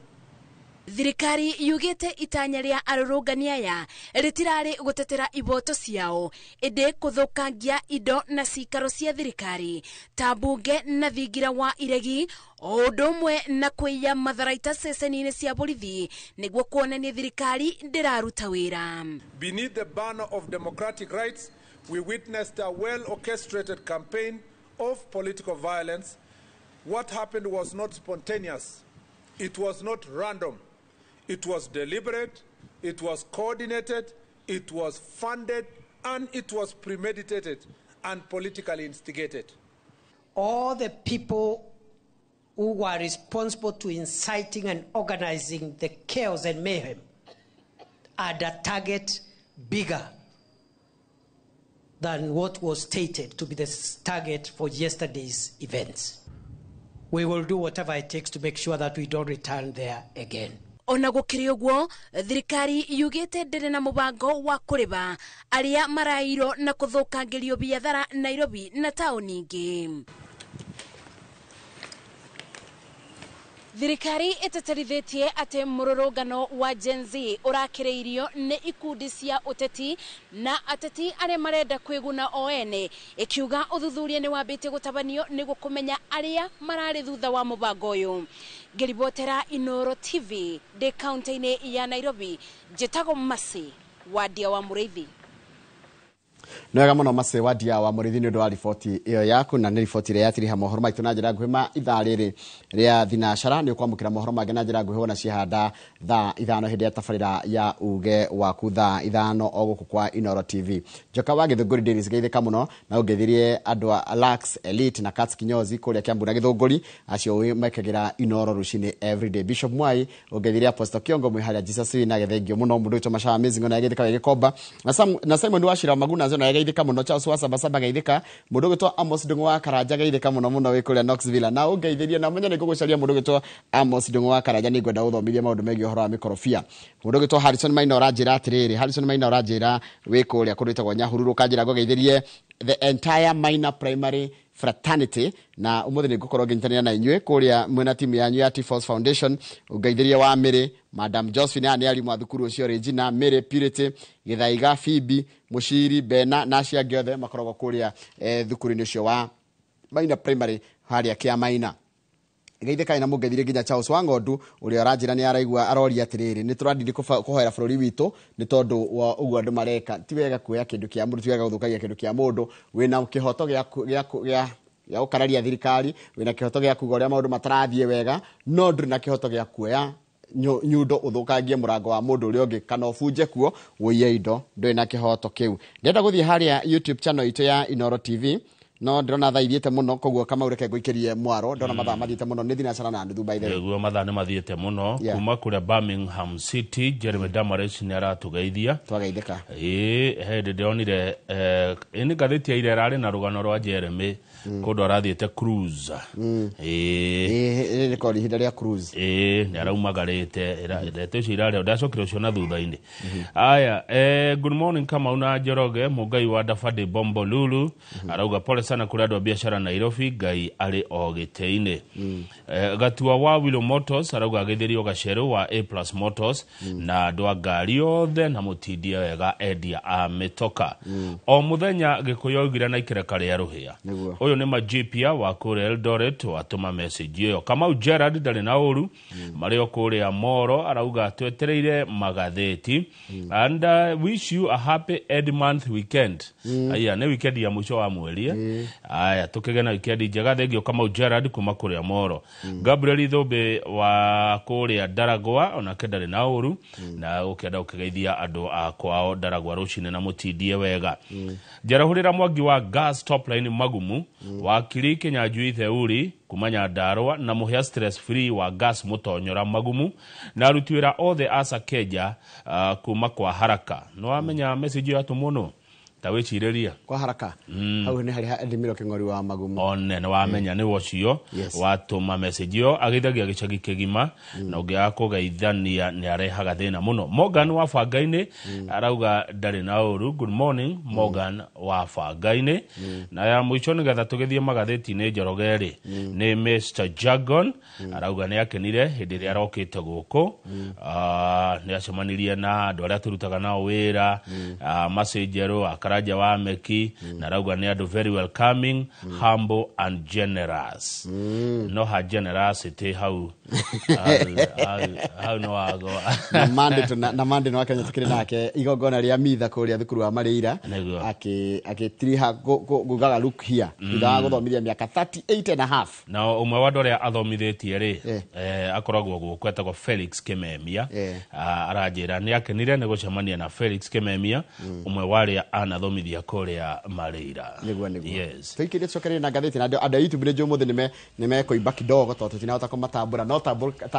Thirikari yugite itanya ria arurungania aya ritirari gutetera iboto ciao, ĩndĩ kuthukangia indo na cikaro cia thirikari ta bunge na thingira wa iregi o ũndũ ũmwe na kũiya matharaita ceceni-inĩ cia borithi nĩguo kuonania thirikari ndĩraruta wĩra. Beneath the banner of democratic rights, We witnessed a well-orchestrated campaign of political violence. What happened was not spontaneous. It was not random. It was deliberate, it was coordinated, it was funded, and it was premeditated and politically instigated. All the people who were responsible to inciting and organizing the chaos and mayhem had a target bigger than what was stated to be the target for yesterday's events. We will do whatever it takes to make sure that we don't return there again. Ona gukiri uguo thirikari yugite ndire na mubango wa kuriba aria marairo na kuthukangirio biathara Nairobi na tauni ingi. Thirikari iteterithitie ati mururungano wa Gen Z urakiriirio ni ikundi cia uteti na ateti aria marenda kwiguna oene ikiuga uthuthuria ni wambite gutabanio niguo kumenya aria marari thutha wa mubango uyu. Ngiribotera Inoro TV de county-ini ya Nairobi, Jetago Masi wadia wa Muriithi. Nwega muno Masi wadia wa Muriithi ni undu wa riboti iyo yaku na ni riboti ria yatiriha mohoro maitu na njira nguhima ithaa riri ria thinacara ni ukwamukira mohoro mage na njira nguhona cihanda thaa ithano hindi ya tabarira ya uge waku thaa ithano oguku kwa Inoro TV. Joka wa Githunguri Dailies geithika muno na ugeithirie andu a Lax Elite na Cats Kinyozi kuria Kiambu na Githunguri acio mekagira Inoro rucini everyday. Bishop Mwai ugeithirie Apostle Kiongo Mwiharia Jesus na gethengio muno mundu witwa Mashaa Amazing na geithika Gikomba na Simon Wachira Maguna na geithika muno Charles Wasaba geithika mundu witwa Amos Ndungu wa Karanja geithika muno wikuria Knoxville na ugeithirie na munya nigugucaria mundu witwa Amos Ndungu wa Karanja ni ngwenda uthomithie maundu megi uhoro wa mikorofia. Mundu witwa Harrison Maina urajira atiriri Harrison Maina urajira wikuria kurutagwo Nyahururu kanjira ngogeithirie the entire minor primary fraternity na umuthi ni gukorwo nginyitania na inywe kuria mwena timu yanyu ya T-Force Foundation ugeithirie wa Miri Madam Josephine ani ali mwathukuru ucio Regina Miri Purity Githaiga Phoebe Mushiri Bena na cia giothe makoragwo kuria thukuru-ini ucio wa minor primary haria kia Maina. Geithika ina mugeithire nginya Charles Wangondu uria arajira ni araigua arori atiriri ni turandiri kuhoera bururi witu ni tondu wa uguo andu mareka ti wega kuoya kindu kia mundu ti wega guthukagia kindu kia mundu wina kihoto ya ukararia thirikari wina kihoto gia kuga uria maundu matarathie wega no nduri na kihoto gia kuoya nyundo uthukangie murango wa mundu uria ungi kana ubunje kuo wuiye indo ndui na kihoto kiu. Ndenda guthie haria YouTube channel itu ya Inoro TV no ndona thaa ithiete muno koguo kama ureke guikirie mwaro ndona mathaa mathiete muno ni thinacara na nduthu by the way. Guo mathaa ni mathiete muno kuma kuria Birmingham City Jeremy Damaris ni aratugeithia twageithika hende ndionire ini gatheti ya ire rari na rugano rwa Jeremy kodo arathiete cruise ni ko ihinda ria cruise ni araumagarite ndete cio irare ndacokire cio na thutha-ini. Aya good morning kama una Njoroge mugai wa Dafadi Bombo Lulu arauga pole sana kuri andu a biashara Nairobi Ngai ari o gite-ini. Gatua wa Willow Motors arauga ageithirio Gaceru wa A+ Motors na andu a ngari othe na mutindie wega endia a mitoka o muthenya Gikuyu oigire na ikereka ria Ruhia. Uyu ni Majipia wa kure Eldoret watuma message iyo. Kamau Gerard ndari na uru mario kure Moro arauga twetereire magatheti and wish you a happy end month weekend. Aya ni weekend ya mwisho wa mweri. Aya tukigena weekend njega thengio Kamau Gerard kuma kure Moro. Gabriel Ithobe wa kure Daragwa ona kendari na uru na ukenda ukigeithia andu a kwao Daragwa rucine na mutindie wega. Jarahurira Mwangi wa Gas Top Line Magumu wakiri Kinyanjui Theuri kumanya Ndarwa na muhia stress free wa Gas Mutonyora Magumu na arutwira othe asa Keja kuma kwa haraka no amenya message yatu muno tawechiriria kwa haraka hau ni hari ndimiro kingori wa Magumu one no wamenya ni wocio watuma message yo agithagia gicagi kigima na ungia kugeithania ni arehaga thina muno. Morgan wa Fangaini arauga ndari na uru good morning Morgan wa Fangaini na ya mwicho ni gatha tugithie magatheti ni Njorogeri ni Mr Jagon arauga ni akenire hindi ria arokite guku ni acemanirie na andu aria turutaga nao wira messenger Karaja wa Ameki na rauga ni andu very welcoming, humble and generous. No ha generosity how no ago. Na mande no akanya tukire nake igongona ria mitha kuria thukuru wa Marĩira akitiriha gugaga look here thutha guthomithia miaka 38 and a half. Na umwe wa andu aria athomithetie ri akoragwo gwetagwo Felix Kimemia. Aranjira ni akenire ni gucemania na Felix Kimemia umwe wa aria anathomithia kuria Marĩira. Yes. Tukire cokere na gatheti na andu YouTube ni jumuthi nime koimba kidogo to tutinahota kumatambura no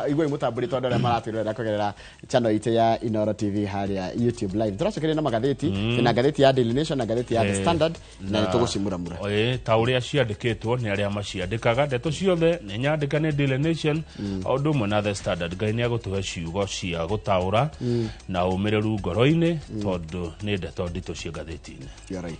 igwe mutamburi to andu aria maratwirira kugerera channel ite ya Inoro TV haria YouTube live. Turacokere na magatheti na gatheti ya Daily Nation na gatheti ya The Standard na nitugucimuramura. Ta uria ciandikitwo ni aria maciandikaga ndeto ciothe ni nyandika ni Daily Nation odu mo na The Standard Ngai ni agutuhe ciugo cia gutaura na umireru ngoro-ini tondu ni ndeto ndito cia gatheti-ini. You're right.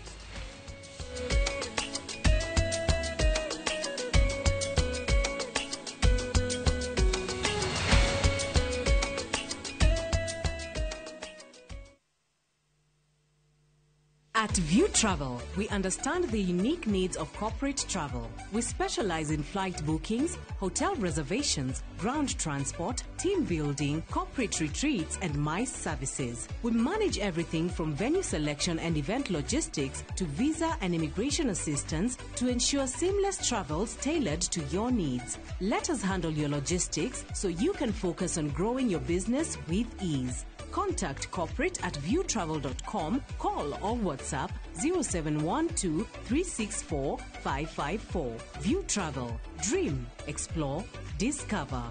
At View Travel, we understand the unique needs of corporate travel. We specialize in flight bookings, hotel reservations, ground transport, team building, corporate retreats, and MICE services. We manage everything from venue selection and event logistics to visa and immigration assistance to ensure seamless travels tailored to your needs. Let us handle your logistics so you can focus on growing your business with ease. Contact corporate at viewtravel.com, call or WhatsApp 0712 364 554. View Travel. Dream, explore, discover.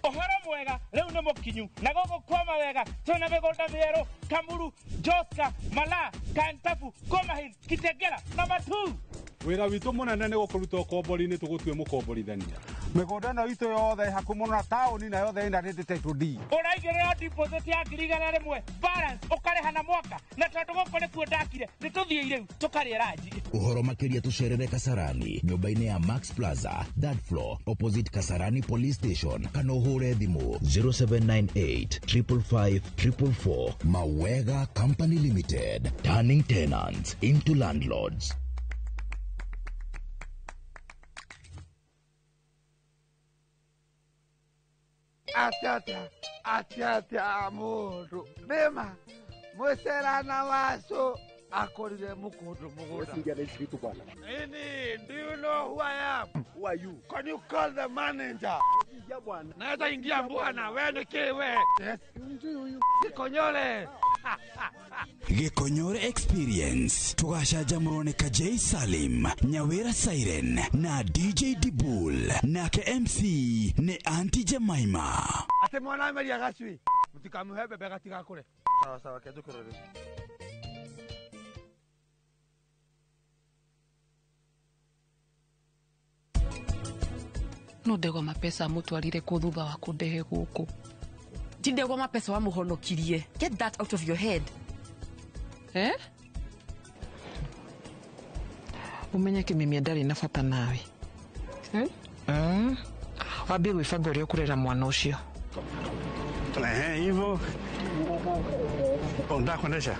Ohoro mwega leo ni mukinyu na gogo kwama wega tuna begolda bero Kamuru Joska Mala Kantafu Komahin Kitegera number 2 wira witu munene ni gukuruta ukombori-ini tugutue mukomborithania migunda no itu yothe hakumuno na tauni na yothe ina title deed uraigerera deposit ya ngirigana rimwe balance ukareha na mwaka na tondu guko ni kuo ndakire ni tuthie iriu tukarie ranji uhoro makiria tucerere Kasarani nyumba-ini ya Max Plaza third floor opposite Kasarani police station kana uhure thimu 0798 555 444. Mawega Company Limited, turning tenants into landlords. Atiatia mundu nema mweserana waso akorire mukundu muguda. Do you know who I am? Who are you? Can you call the manager? Naweza ingia bwana, wewe ni kiwe. Yes. Gikonyore. Gikonyore Experience. Tugashanjamurwo ni Kajay Salim, Nyawira Siren na DJ Dibul na KMC ni Auntie Jemima. Ate mwana meri agacwi. Mutikamuhe bebe gatiga kure. Sawa sawa kedukurore. No ndego mapesa mutwarire ku thutha wa kundehe guku ndego mapesa wa muhonokirie. Get that out of your head. Umenye Kimemia ndari na bata nawe. Wambie gwibanga uria ukurera mwana ucio. Hivyo unataka kuendesha?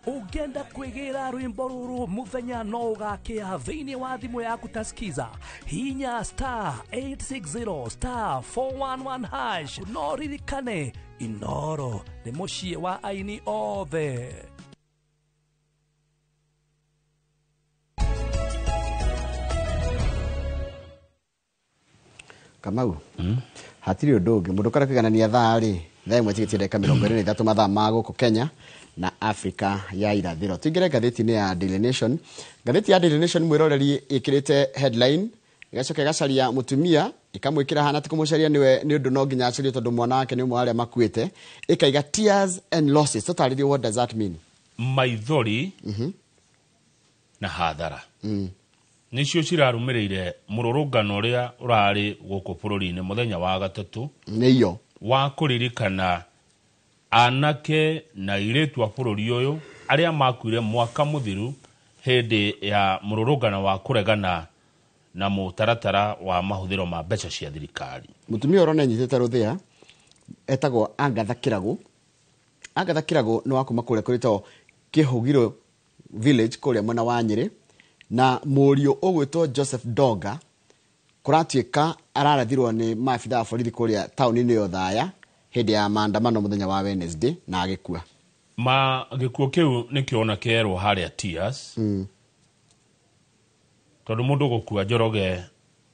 Ugenda kwegera rwimbo ruru muthenya no ugakia thiini wa thimu yaku taskiza hinya *860 *411 hash no ririkane Inoro ni mucie wa aini othe. Kamau hatiri undu ungi mundu karakiganania thari imwe tigitie ndeka 23 mathaa ma guku Kenya na Africa ya irathiro. Tingire gatheti-ini ya Daily Nation. Gatheti ya Daily Nation mwiroreri ikirite headline igacoka gacaria mutumia ikamwikira hana tikumucaria niwe ni undu no nginya acirio tondu mwana wake ni umwe aria makuite ikaiga tears and losses totally what does that mean maithori na hathara nicio cirarumireire mururungano uria urari guku bururi-ini muthenya wa gatatu niyo wa kuririkana anake na iretu a bururi uyu aria makuire mwaka muthiru hindi ya mururungano wa kuregana na mutaratara wa mahuthiro ma mbeca cia thirikari. Mutumia urone nyitete ruthia etagwo Agatha Kiragu. Agatha Kiragu no akuma kuria kurito Kihugiro village kuria mwena wa Nyeri na murio ugwitwo Joseph Doga kuratuika ararathirwo ni maabitha a borithi kuria tauni-ini yo Thaya hindi ya maandamano muthenya wa Wednesday na agikua. Gikuo kiu nikiona kerwo haria tears. Tondu mundu gukua Njoroge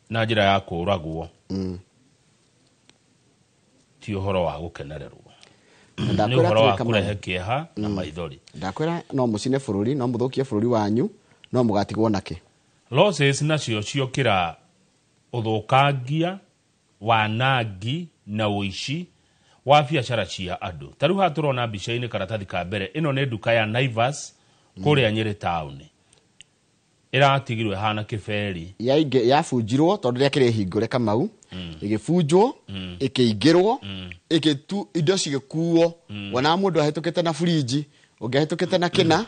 na njira ya kuragwo ti uhoro wa gukenererwo ni uhoro wa kurehe kieha na maithori. Ndakwira no mucine bururi no muthukie bururi wanyu no mugatigwo nake. Losses nacio ciokira uthukangia wanangi na uici wa biacara cia andu. Taru haturona mbica-ini karatathi ka mbere ino ni nduka ya Naivas kuria Nyeri town. Iratigirwe hana kiberi yabunjirwo tondu ria kire hingure Kamau igibunjwo ikiingirwo ikitu indo cigikuo wana mundu ahetukite na fridge ungihetukite na kina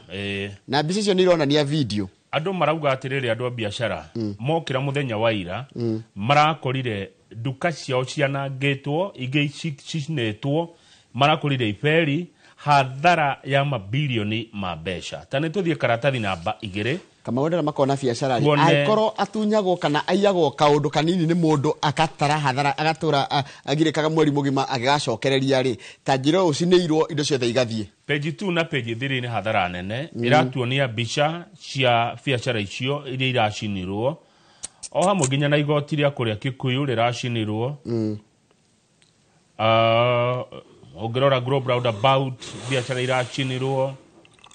na mbica icio ni ironania video. Andu marauga atiriri andu a biacara mokira muthenya wa ira marakorire nduka ciao cianangitwo ingi cicinetwo marakorire iberi hathara ya mabilioni ma mbeca. Tani tuthie karatathi namba 2 kama wendera makona biacara aikoro atunyagwo kana aiyagwo kaundu kanini ni mundu akatara hathara agatura agirikaga mweri mugima agacokereria ri tajiro ucineirwo indo ciothe igathie. Page 2 na page 3 ni hathara nene iratuonia bica cia biacara icio iria iracinirwo o hamwe nginya na igoti ria kuria Kikuyu riracinirwo. Ongirora Global Roundabout biacara iracinirwo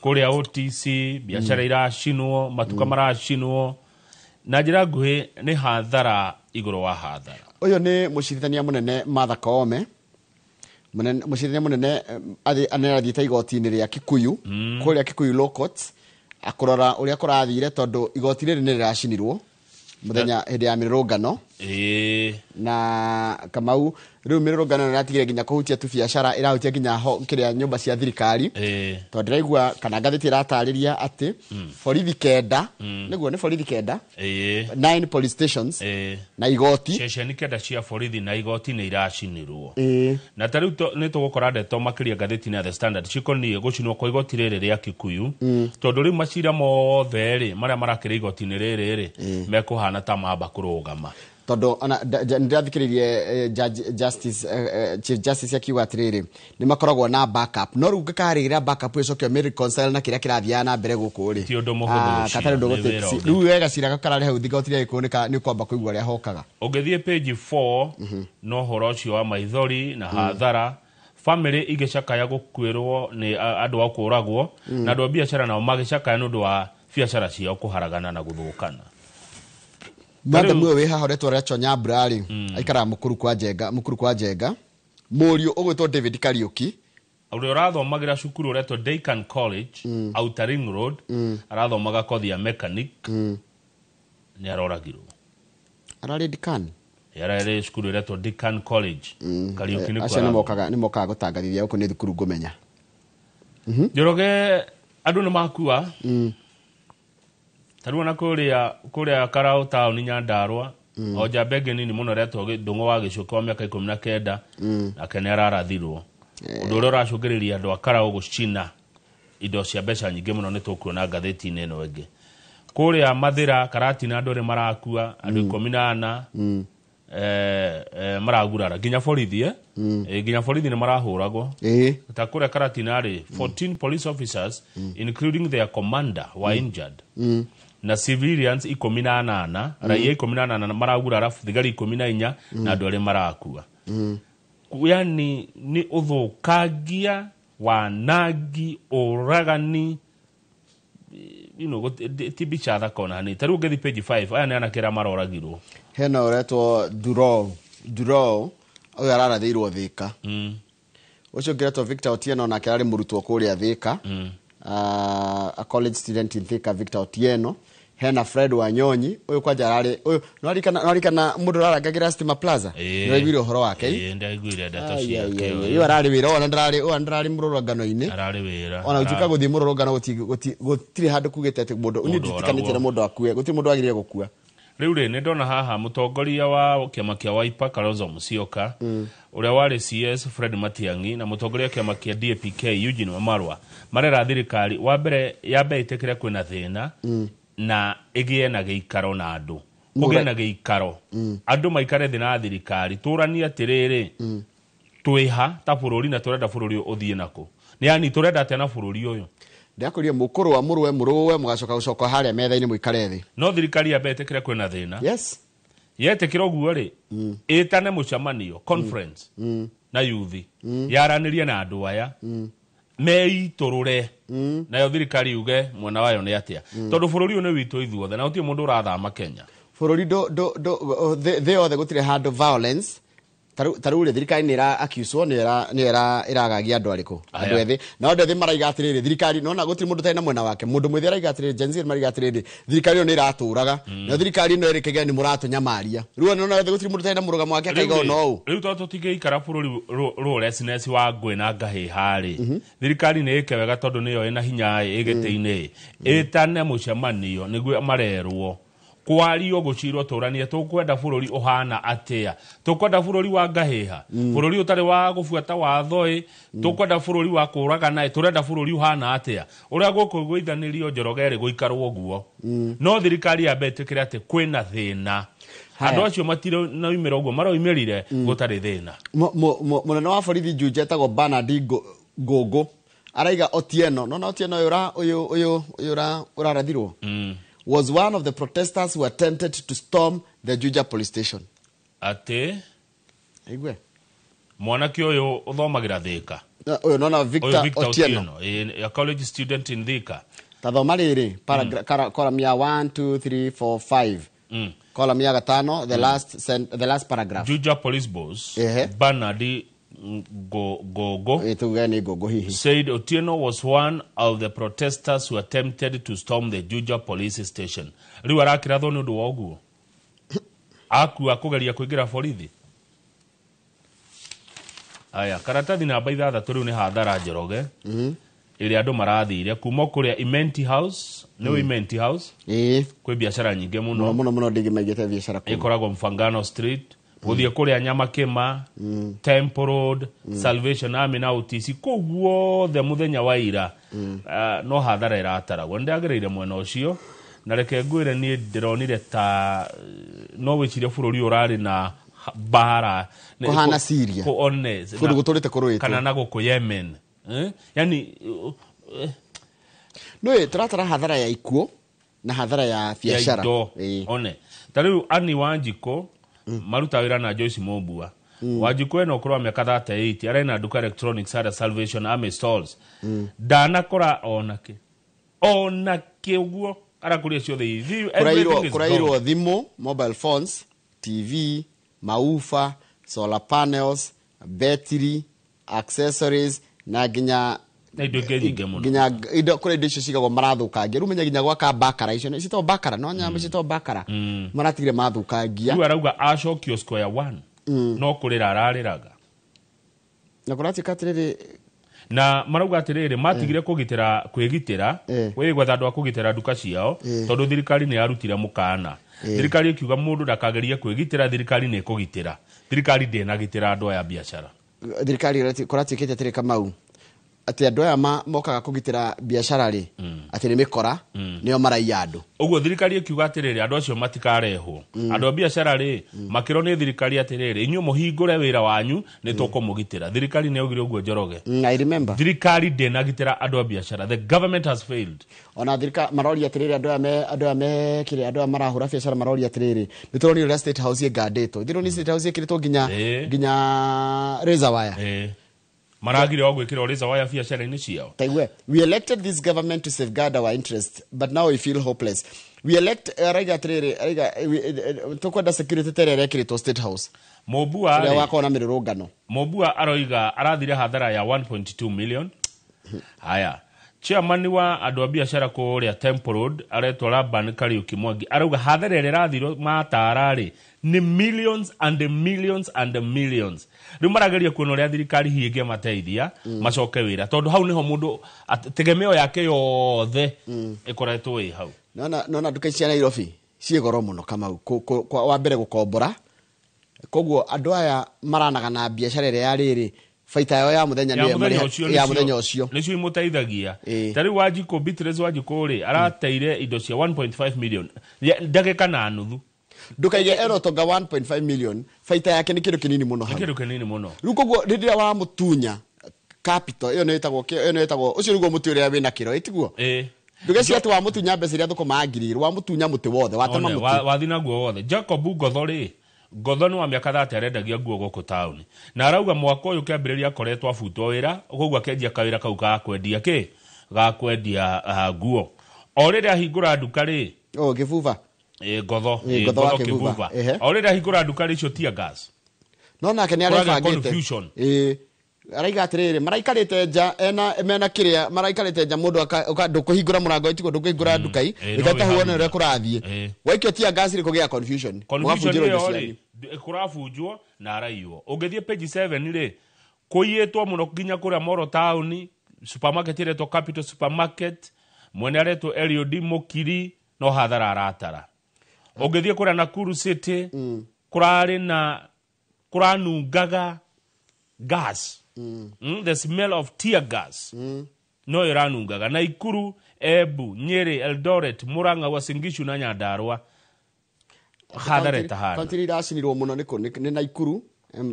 kuria OTC biacara iracinwo matuka maracinwo na njira nguhi ni hathara iguru wa hathara. Uyu ni mucirithania munene Martha Koome mucirithania munene anerathita igoti-ini ria Kikuyu kuria Kikuyu Law Court akurora uria kurathire tondu igoti riri ni riracinirwo muthenya hindi ya mirungano na Kamau riu mirungano ratigire nginya kuhutia tu biacara irahutia nginya kiria nyumba cia thirikari tondu ndiraigua kana ngathiti iratariria ati borithi kenda niguo ni borithi kenda 9 police stations na igoti station kenda cia borithi na igoti ni iracinirwo na tariu ni tugukora ndeto makiria ngathiti na The Standard cikoni gucinwo kwa igoti riri ria Kikuyu tondu riu macira mothe ri maria marakira igoti-ini riri mekuhana ta mamba kurugama tondu ndirathikiririe Chief Justice akiuga atiriri ni makoragwo na backup no ruga karigira backup icokio reconcile na kiria kirathia na mbere guku ri ti undu muhuthu katari undu gutisi riu wega cira karari hau thigoti ria ikunika ni kwamba kuigwa ria hokaga ugithie page 4 no horo ucio wa maithori na hathara family igicakaya gukwirwo ni andu a kuragwo na andu a biacara nao magicakaya nundu wa biacara ciao kuharagana na guthukana. Madam we haha retwa recho Nyabrari aikara mukuru kwa Njenga murio ugwitwo David Kariuki uri urathomagira cukuru retwa Deakin College Outer Ring Road arathomaga kothi ya mechanic ni aroragirwo arari Deakin yarare cukuru retwa Deakin College Kariuki ni kwa ni mokaga gutangathithia huko ni thukuru ngumenya Njoroge andu ni makua taruona kuria Karau town Nyandarua o jabege nini muno retwo Ndungu wa Gicuka wa miaka 19 na kene ararathirwo undu uri uracungiriria andu a Karau gucina indo cia mbeca nyingi muno ni tukuona ngatheti-ini ino ingi kuria Mathira Karatina andu ri marakua andu 14 maragurara ginya borithi ginya borithi ni marahuragwo ta kuria Karatina ri 14 police officers including their commander were injured na civilians 18 raia 18 maragura alafu thigari 14 na andu ari marakua yani ni uthukangia wanangi uragani you know ti bicha thakona ni taru ngethi page 5 aya ni anakera maroragirwo hena uretwo Duro uyu ararathirwo Thika ucio ngeretwo Victor Otieno na kerari murutwo kuria Thika a college student in Thika Victor Otieno hena Fred Wanyonyi uyu kwanja arari uyu norikana mundu raragagira Stima Plaza no ibiro horo wake ndagwire data ciake uyu arari wira ona ndarari mururungano-ini arari wira ona utuka guthi mururungano gutiri handu kugite ati mundu unitikanite na mundu akue gutiri mundu agirire gukua riu ni ndona haha mutongoria wa kiama kia Wiper Kalonzo Musyoka uria wari CS Fred Matiang'i na mutongoria kiama kia DAP-K Eugene Wamalwa marera thirikari wa mbere yambe itekire kwina thina na igie na giikaro na andu kugie na giikaro andu maikare thina thirikari turania atiriri twiha ta bururi na turenda bururi uthie nako ni yani turenda atena bururi uyu ndakuria mukuru wa muruwe mugacoka gucoka haria metha-ini muikare thi no thirikari ya betekire kwina thina yes yetekire guo ri itane mucamanio conference na yuthi yaranirie na andu aya meiturure nayo thirikari yuge mwena wayo ni atia tondu bururi ni witu ithuothe na utie mundu urathama Kenya bururi they othe gutire handu violence tarure thirikari ni ra accuse ni iragagia andu ariku andu ethi na andu ethi maraiga atiriri thirikari nona gutire mundu tena mwena wake mundu mwithira araiga atiriri Gen maraiga atiriri thirikari ni iraturaga na thirikari no irikege ni muratu nyamaria ruo nona ethi gutire mundu tena murugamo wake akaiga no riu toto tigeikara bururi ruressness wa ngwe na ngahi hari thirikari ni ikewega tondu niyo ina hinya igite-ini itane mucemanio niguo marerwo kwario gucirwo turania tukwenda bururi uhana atia tukwenda bururi wa ngahiha bururi utari wa gufuata watho tukwenda bururi wa kuraga nae turenda bururi uhana atia uria gukuiguithanirio Njoroge guikarwo guo no thirikari ya betekire ati kwina thina andu acio matiro na imero guo maroimerire gutari thina munene wa borithi Junje etagwo Bernard Gogo araiga Otieno nona Otieno uyu urarathirwo was one of the protesters who attempted to storm the Juja police station. Ate? Igwe. Mwanake uyu uthomagira Thika. Uyu nona Victor Otieno. A college student in Thika. Tathoma riri column ya 1 2 3 4 5. Column ya 5 the last paragraph. Juja police boss Bernard Gogo said Otieno was one of the protesters who attempted to storm the Juja police station. Riu arakira thoni undu wa uguo aku akugeria kuingira borithi aya karatathi namba 6 riu ni hathara Njoroge iri andu marathire kuma kuria Imenti House no Imenti House kwi biashara nyingi muno ndigimegete biashara kwa ikoragwo Mfangano Street guthie kuria Nyamakima Temple Road Salvation Army na UTC koguo the muthenya wa ira no hathara irataragwo ndiagereire mwena ucio na reke ngwire ni ndironire ta no wicirie bururi urari na bara kuhana Syria kundu guturite kuruite kana na guku Yemen yani no turatara hathara ya ikuo na hathara ya biashara one tariu Ani Wanjiko maruta wira na Joyce Mobua Wanjiko eno kurwa miaka 38 arena duka electronics at Salvation Army stalls dana kora onake uguo arakuria ciothe kurairwo thimu mobile phones TV maufa solar panels battery accessories na ginya indo kure indo cigagwo marathukangia ru menya ginya gwaka bakara icio cito bakara no nyama cito bakara maratigire mathukangia ru arauga acokio square 1 no kurira arariraga na kuratika atiriri na marauga atiriri matigire kwigitira wigwa thandu akugitira duka ciao tondu thirikari ni yarutire mukana thirikari ikiuga mundu ndakagerie kwigitira thirikari ni kugitira thirikari ndenagitira andu aya biashara thirikari kuratikite atiri Kamau ati andu aya mokaga kugitira biashara ri ati ni mikora nio maraiya andu uguo thirikari ikiuga atiriri andu acio matikarehwo andu biashara ri makiro ni thirikari atiriri inyu muhingure wira wanyu ni tukumugitira thirikari ni augire uguo Njoroge I remember thirikari ndenagitira andu biashara the government has failed ona thirikari marori atiriri andu ame kire andu marahura biashara marori atiriri nituroni real estate house ye gadeto thironi state house ye kiritwo ginya razor wire maragire ogwikira oriza waya biacara-ini ciao. Taigwe, we elected this government to safeguard our interests, but now we feel hopeless. We elect tukwenda security terere kirito State House. Mobua ari wako na mirurungano. Mobua aroiga arathire hadhara ya 1.2 million. Haya. Chairman wa andu a biacara kuria Temple Road aretwo Laban Kariuki Mwangi arauga hadhara ire rathiro matarari ni millions and millions and millions. Riu marageria kuona uria thirikari hiinge mateithia macoke wira tondu hau niho mundu tegemeo yake yothe ikoretwo wi hau. Nona duka cia Nairobi cie goro muno kama wa mbere gukombora koguo andu aya maranaga na biacara ire ya riri faita yao ya muthenya ni ya muthenya ucio nicio imuteithagia tari Wanjiku Beatrice Wanjiku ri arateire indo cia 1.5 million ndagika na nuthu ndukaige ero tonga 1.5 million faita yake ni kindu kinini muno ha kindu kinini muno riu koguo rindia wa mutunya capital iyo netagwo ucio niguo mutu uria wina kiro itiguo nduge cia wa mutunya mbeca iria thukuma ngiri wa mutunya muti wothe watema muti wathina guo wothe Jacob Ngotho ri Ngotho ni wa miaka 30 arendagia nguo guku town na arauga mwaka uyu kiambiriria akoretwo abutwo wira koguo akenjia kawira kau ga kwendia nguo orire ahingura nduka ri Kivuva Ngotho Kivuva orire ahingura nduka ri cio tia gas no nake ni arefangite araiga atiriri maraikarite nja mena kiria maraikarite nja mundu ndukuhingura murango itiko ndukuhingura ndukai ikata huona ure kurathie waikio tia gas ri kugia confusion kurabunjwo na araiyo ungithie page 7 ri kuyitwo muno ginya kuria Moro town supermarket iretwo Capital Supermarket mwene aretwo Eliud Mukiri no hathara aratara ungithie kuria Nakuru City kurari na kuranungaga gas the smell of tear gas no iranungaga na Ikuru Embu Nyeri Eldoret Murang'a Uasin Gishu na Nyandarua hadhara tahara kontiri racinirwo muno ni Nakuru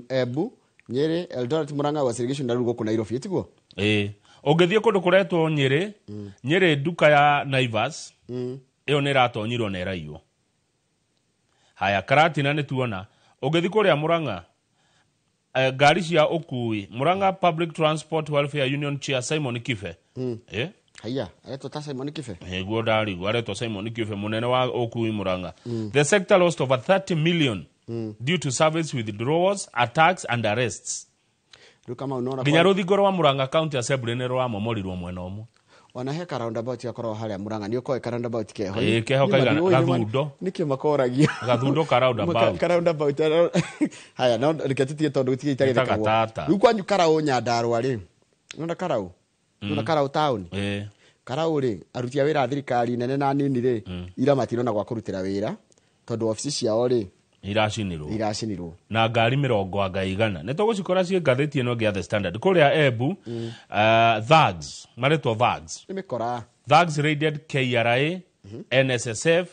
Embu Nyeri Eldoret Murang'a Uasin Gishu na rugo ku Nairobi itiguo ungithie kundu kuretwo Nyeri duka ya Naivas iyo ni ratonyirwo na iraiyo haya Karatina ni tuona ungithie kuria Murang'a gari cia ukui Murang'a Public Transport Welfare Union Chair Simon Kife haya areto ta Simon Kife guo ndari areto Simon Kife munene wa ukui Murang'a the sector lost over 30 million due to service withdrawals attacks and arrests kama unaona ginya ruthingo rwa Murang'a County Assembly ne rwa momorirwo mwena umwe ona heka roundabout yakorwo haria Murang'a ni uko eka roundabout keho keho kaiga gathundo niki makoragio gathundo ka roundabout haya no riketitie tondu tiye itagethekagwo riu kwanyu Karau Nyandarua ri nona Karau nona Karau town Karau ri arutia wira thirikari nene na nini ri ira matirona gwa kurutira wira tondu ofisi ciao ri iracinirwo na ngari 100 nitugucikora cie ngatheti ino gia The Standard kuria Embu thugs maretwo thugs nimekora thugs raided KRA NSSF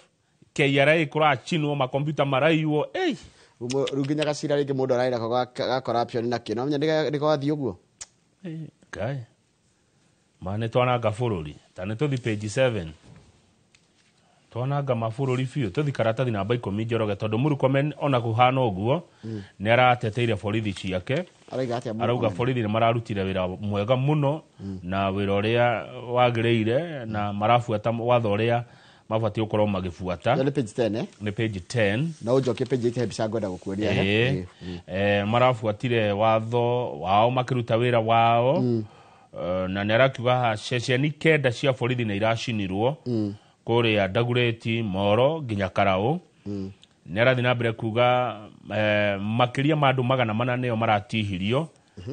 KRA kura chinwo makompyuta maraiwo ruginya gacira ringi mundu araira ga corruption na kino nya ndikawathi uguo kai mane twananga bururi tane tuthi page 7 twananga mabururi biu tuthi karatathi namba 10 Njoroge tondu Murkomen ona kuhana uguo ni arateteire borithi ciake arauga borithi ni mararutire wira mwega muno na wira uria wagireire na marafuata watho uria mabati ukorwo magifuata ni page 10 ni page 10 na ujoke page 8 hebisa ngoda gukuria marafuatire watho wao makiruta wira wao na nerakiuga ceceni kenda cia borithi ni iracinirwo kuria Dagureti Moro ginya Karau nerathi na mbere kuga makiria mandu 400 neo maratihirio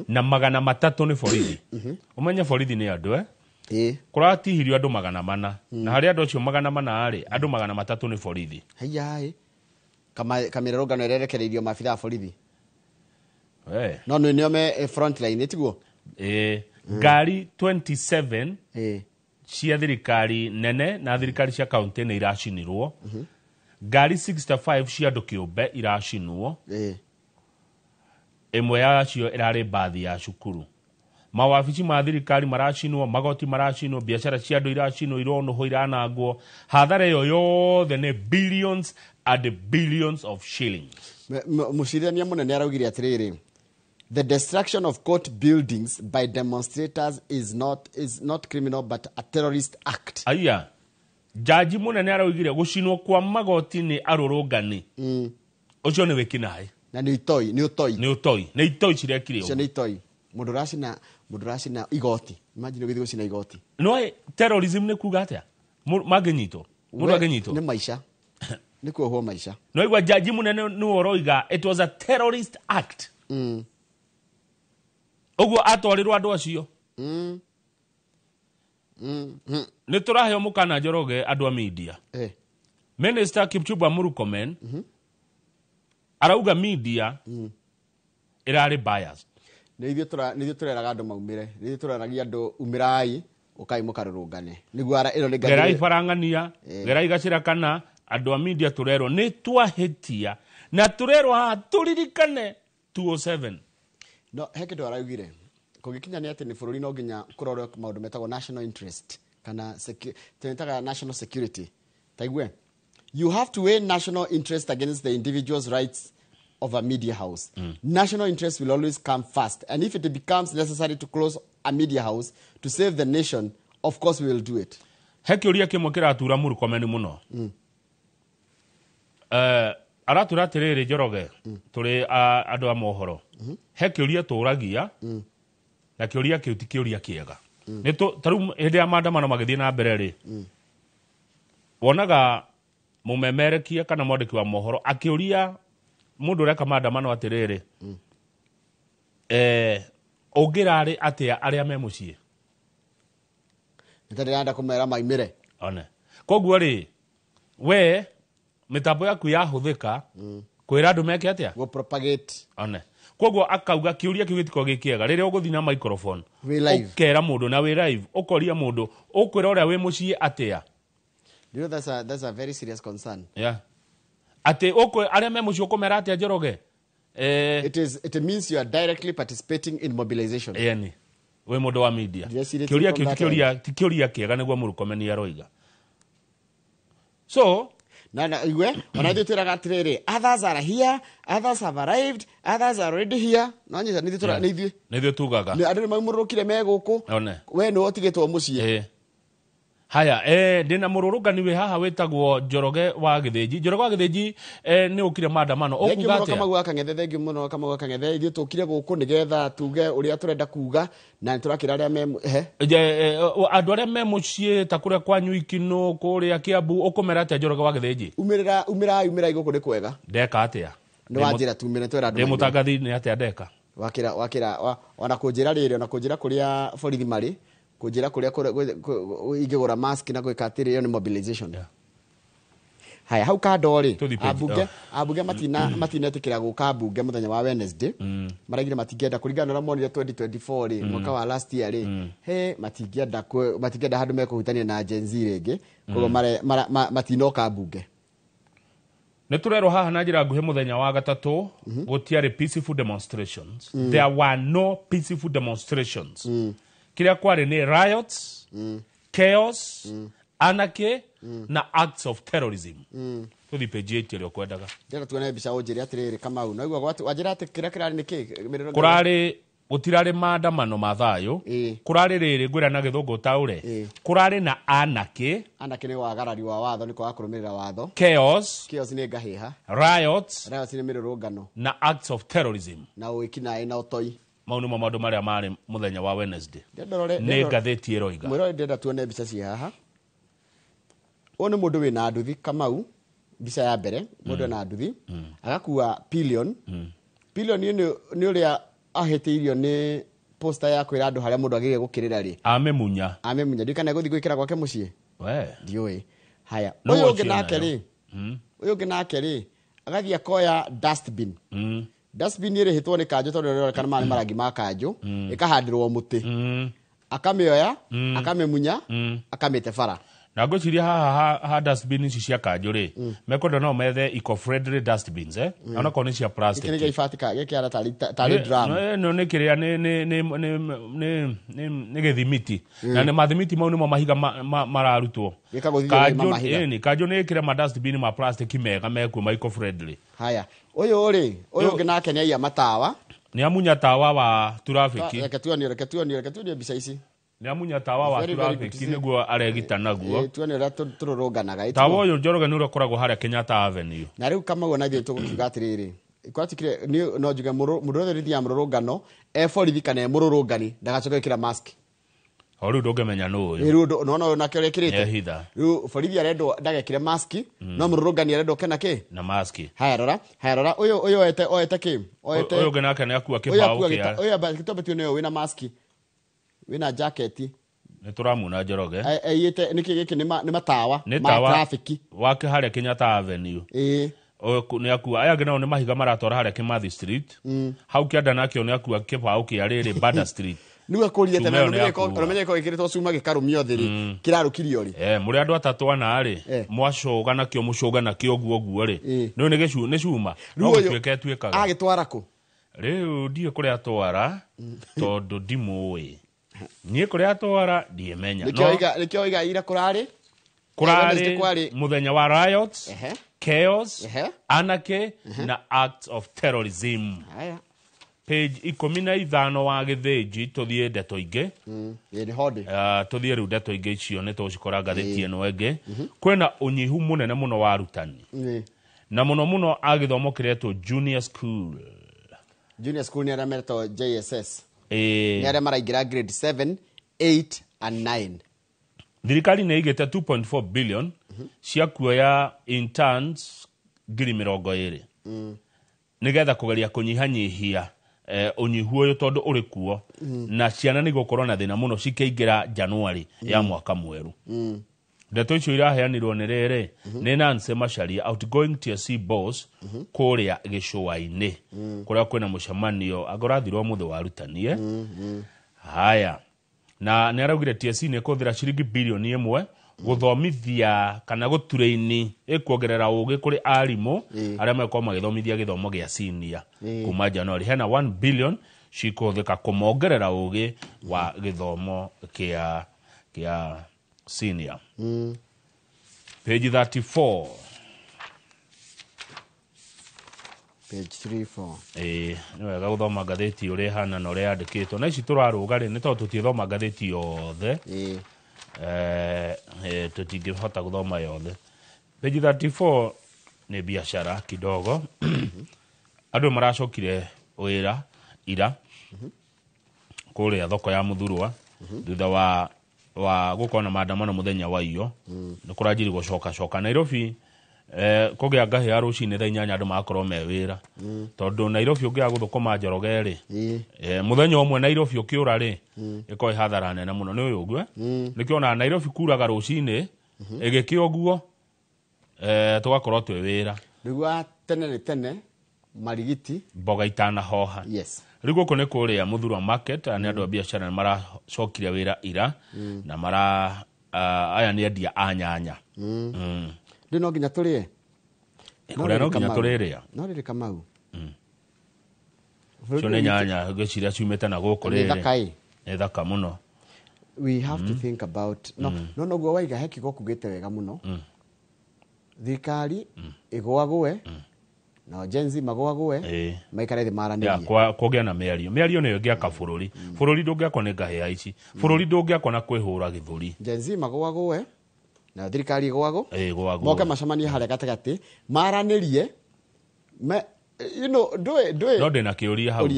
na 300 ni borithi umenye borithi ni andu kuratihirio andu 400 na hari andu acio 400 ari andu 300 ni borithi haya kamirorogano ererekereirio mafitha borithi no nio me front line itiguo ngari 27 cia thirikari nene na thirikari cia kaunti ni iracinirwo ngari 65 cia andu kiumbe iracinwo imwe yacio irari bathi ya cukuru mawabici ma thirikari maracinwo magoti maracinwo biacara cia andu iracinwo irono iranangwo hathara iyo yothe ni billions and billions of shillings mucirithania munene araugire atiriri the destruction of court buildings by demonstrators is not criminal but a terrorist act. Aya. Jaji munene araugire gucinwo kwa magoti ni arurungani. Ucio ni wikinae. Na ni itoi. Ni itoi cirekire. Cio ni itoi. Mudurasi na igoti. Imagine githio cina igoti. No terrorism ni kuga atia? Magenyito. Mundu agenyito. Ni maisha. Ni kuohwo maisha. No igwa jaji munene ni oroiga it was a terrorist act. Oguo atwarirwo andu acio. Ni turaheo mukana Njoroge andu a media. Minister Kipchumba Murkomen arauga media irari biased. Ni ithuĩ tũreraga andũ maumĩre. Ni ithuĩ tũreragia andũ umirai ukai mukarurungane. Niguo ĩno nĩ gerai farangania, gerai gacira kana andũ a media turerwo ni twahitia na turerwo haha turirikane 207. No he kĩndũ araugire. Kũngĩkinya nĩ atĩ nĩ bũrũri no nginya kũrorwo maũndũ metagwo national interest kana tũnetaga national security. Taigwe. You have to weigh national interest against the individual's rights of a media house. National interest will always come first. And if it becomes necessary to close a media house to save the nation, of course we will do it. Heki uria kimwe kiratura Murkomen muno. Aratura tiriri Njoroge turi andu a mohoro. Heki uria turagia na kiuria kiu ti kiuria kiega. Ni taru hende ya maandamano magithie na mbere ri. Wonaga mumemerekia kana mwandiki wa mohoro akiuria mundu reka maandamano atiriri ungirari atia aria me mucie ndirenda kumera maimire one koguo ri we mitambo yaku yahuthika kwira andu meke atia go propagate one koguo akauga kiuria kiu gitiko gikiega riria uguthi na microphone ukera mundu na we live ukoria mundu ukwira uria we mucie atia. You know that's a very serious concern. Yeah. Ate okwe aria me mucio komera atia Njoroge. It means you are directly participating in mobilization. Yani. We mundu wa media. Kiuria kiega niguo Murkomen aroiga. So, na iwe wanathi twiraga atiriri others are here, others have arrived, others are already here. No nyisa nithi tura nithio tugaga. Ni andu maumurukire me guku. We no otigitwo mucie. Haya, ndina mururungani we haha wetagwo Njoroge wa Githinji. Njoroge wa Githinji ni ukire maandamano. Okuga atia? Kama gwa kang'ethe thengi muno kama gwa kang'ethe ithuĩ tukire guku nigetha tuge uria turenda kuga na turakira aria me andu aria me mucie ta kuria kwanyu Ikino kuria Kiambu ukumera atia Njoroge wa Githinji? Umira iguku ni kwega. Ndeka atia? Ni wanjira tumire twera andu. Ndi mutangathi ni atia ndeka? Wakira ona kunjira riri ona kunjira kuria borithi mari. Kujira kuria igigura mask na gwika atiri yo ni mobilization. Haya hau kadori abuge matinetikira guka bunge muthenya wa Wednesday maragire matingenda kuringana na monire 2024 ri mwaka wa last year ri matingenda handu mekuhutania na Gen Z ringi kogo matinoka bunge. Ne turero haha na njira nguhe muthenya wa gatatu gutiari peaceful demonstrations. There were no peaceful demonstrations. Kiria kwari ni riots, chaos, anarchy na acts of terrorism. Tuthi page 8 rio kwendaga. Ndera tuone bica unjiri atiriri kama u. Naigwa gwati wajira ati kiria kirari ni ki? Kurari gutirari maandamano ma thayo. Kurari riri ngwira na githungu taure. Kurari na anarchy. Anarchy ni wagarari wa watho ni kwa kurumirira watho. Chaos ni ngahiha. Riots ni mirurungano. Na acts of terrorism. Na wikina ina utoi. Maunu maundu maria mari muthenya wa Wednesday. Ni ngatheti eroiga. Mwiro ndenda tuone bica cia haha. One mundu wina nduthi Kamau bica ya mbere mundu na nduthi agakuwa pillion. Pillion ni uria ahetiirio ni poster ya kwira andu haria mundu agire gukirira ri. Amemunya ndikana guthi gwikira gwake mucie. We ndiwe. Haya uyu ungi nake ri agathi akoya dustbin. Dustbin ire hitwo ni kanjo tondu rero kana mari marangi ma kanjo ikahandirwo muti akamioya akamemunya akamete fara na ngociria ha dustbin ici cia kanjo ri mekondo no methe eco-friendly dustbins ona ko ni cia plastic kile gifatika gikiara tali drum no ni kiria ni githimiti na ni mathimiti mau ni mo mahiga mararutwo kanjo ni kire ma dustbin ma plastic mega meku ma eco-friendly. Haya uyu ngi nake ni aiya matawa Ni amunya tawa wa trafiki. Reke tuonio mbica ici. Ni amunya tawa wa trafiki niguo aregita naguo. Tuonio ra tururunganaga. Tawa uyu Njoroge ni ukoragwo haria Kenyatta Avenue. Na riu Kamau na ithuĩ tũgũkiuga atĩrĩrĩ. Kwatikire no njuge mũrũthĩrithia mũrũrũngano borithi kana mũrũrũngani ndagacoke gwĩkĩra mask. Riu ndũngĩmenya nũ ũyũ. Riu no nake ũrekĩrĩte. Ehitha. Riu borithi arendwo ndagekĩre mask no mũrũrũngani arendwo kena kĩ? Na mask. Haya rora ũyũ oyete kĩ? Oyete. Ũyũ nake nĩ akua kĩbaũ kĩa. Ũyũ gĩtombetio nĩyo wĩna mask. Wĩna jacket. Nĩ tũramuna Njoroge. Aiyĩte nĩkĩ gĩkĩ nĩ matawa ma traffic. Wake harĩa Kenyatta Avenue. Ni akua aya nao ni mahiga maratwara haria Kimathi Street. Hau kĩanda nakĩo ni akua kĩbaũ kĩa rĩrĩ Bada Street. Niũ akũrire tena ũramenyeko gĩkĩrĩtwo cuma gĩkarũmio thĩ rĩ kĩrarũkirio rĩ. Mũrĩ andũ atatũ ana rĩ mwacoga nakĩo mũcoga nakĩo ũguo rĩ. Nĩũ nĩ cuma. No gũtuĩka tuĩkaga. Agĩtwara kũ? Rĩu ndiĩ kũrĩa atwara tondũ ndimũĩ. Niĩ kũrĩa atwara ndiemenya. Nĩkĩo oiga ira kũrarĩ mũthenya wa riots, chaos, anarchy na acts of terrorism. Page 15 wa Gĩthĩnji tũthiĩ ndeto ingĩ. Tũthiĩ rĩu ndeto ingĩ icio nĩ tũcikora ngathĩti ĩno ĩngĩ. Kwĩna ũnyihu mũnene mũno wa arutani. Na mũno agĩthomo kĩretwo junior school. Junior school nĩ arĩa metwo JSS. Nĩ arĩa maraingĩra grade 7, 8 and 9. Thirikari nĩ ĩigĩte 2.4 billion cia kuoya interns 20,000 nĩgetha kũgeria kũnyihanyihia ũnyihu ũyũ tondũ ũrĩ kuo na ciana nĩ gũkorwo na thĩna mũno cikĩingĩra Januari ya mwaka mwerũ. Ndeto icio iraheanirwo nĩ rĩrĩ nĩ Nancy Macharia, outgoing TSC boss kũrĩa Gĩcũa-inĩ kũrĩa kwĩna mũcemanio agorathirwo mũthĩ wa arutani. Haya na nĩ araugire TSC nĩ kũhũthĩra ciringi bilioni 1 gũthomithia kana gũturaini ĩkuongerera ũgĩ kũrĩ arimũ arĩa makorwo magĩthomithia gĩthomo gĩa senior kuma Januari. Hena 1 billion cikũhũthĩka kũmongerera ũgĩ wa gĩthomo kĩa senior. Page 34. Page 34. Nĩ wega gũthoma ngathĩti ũrĩa hana na ũrĩa yandĩkĩtwo. Na ici tũrarũga rĩ nĩ tondũ tũtiĩthoma ngathĩti yothe. Tũtingĩhota gũthoma yothe. Page 34 nĩ biashara kidogo. Andũ maracokire wĩra ira kũrĩa thoko ya Mũthurwa thutha wa gũkorwo na maandamano mũthenya wa iyo. Nĩ kũranjiri gũcoka Nairobi. Kũgĩa ngahĩ ya rũcinĩ thaa 8 andũ magakorwo me wĩra tondũ Nairobi ũngĩaga gũthũkũma Njoroge rĩ mũthenya ũmwe Nairobi ũkĩũra rĩ ĩkorwo hathara nene mũno. Nĩ ũyũ ũguo nĩkĩona Nairobi kuraga rũcinĩ ĩgĩkĩ ũguo tũgakorwo twĩ wĩra. Rĩu tene marigiti mboga itanahoha. Rĩu gũkũ nĩ kũrĩa Mũthurwa market nĩ andũ a biacara maracokire wĩra ira na aya nĩ endia a nyanya. Ndĩ no nginya tũrĩe. Kũrĩa no nginya tũrĩrĩa. No rĩrĩ Kamau. Cio nĩ nyanya gĩciria ciumĩte na gũkũ rĩrĩ. Nĩ thaka mũno. We have to think about no guo waiga he kigo kugĩte wega mũno. Thirikari ĩgwagwe na Gen Z magwagwe maikare thĩ maranĩrie. Kũgĩa na mĩario nĩyo ĩngĩaka bũrũri ndũngĩakwo nĩ ngahĩ ici. Bũrũri ndũngĩakwo na kwĩhũra gĩthũri. Gen Z magwagwe na thirikari igwagwo moke macemanie harĩa gatagatĩ maranĩrie no ndĩ na kĩũria hau.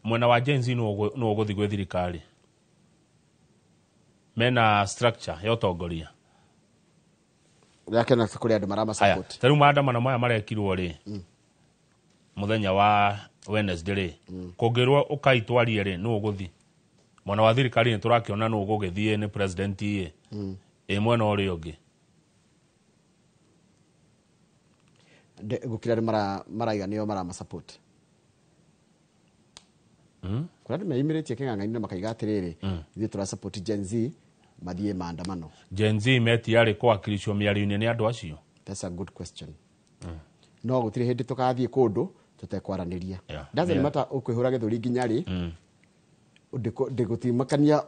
Mwena wa Gen Z no ũgũthi gwĩ thirikari mena structure ya ũtongoria yakena kũrĩ andũ marama-support. Tarĩu maandamano maya marekirwo rĩ mũthenya wa Wednesday rĩ kũngĩrwo ũkaitwarie rĩ no ũgũthi. Mwena wa thirikari nĩ tũrakĩona no ũgũgĩthiĩ nĩ president mwena ũrĩa ũngĩ. Gũkĩra andũ maraiga nĩo marama-support. Kũrĩa andũ meimĩrĩtie kĩng'ang'ainĩ makaiga atĩrĩrĩ ithuĩ tũra-support Gen Z mathiĩ maandamano. Gen Z metiarĩ kũwakilishwo mĩario-inĩ nĩ andũ acio. That's a good question. No gũtirĩ hĩndĩ tũgathiĩ kũndũ tũtekwaranĩria. Doesn't matter ũkwĩhũra gĩthũri nginya rĩ ndigutimakania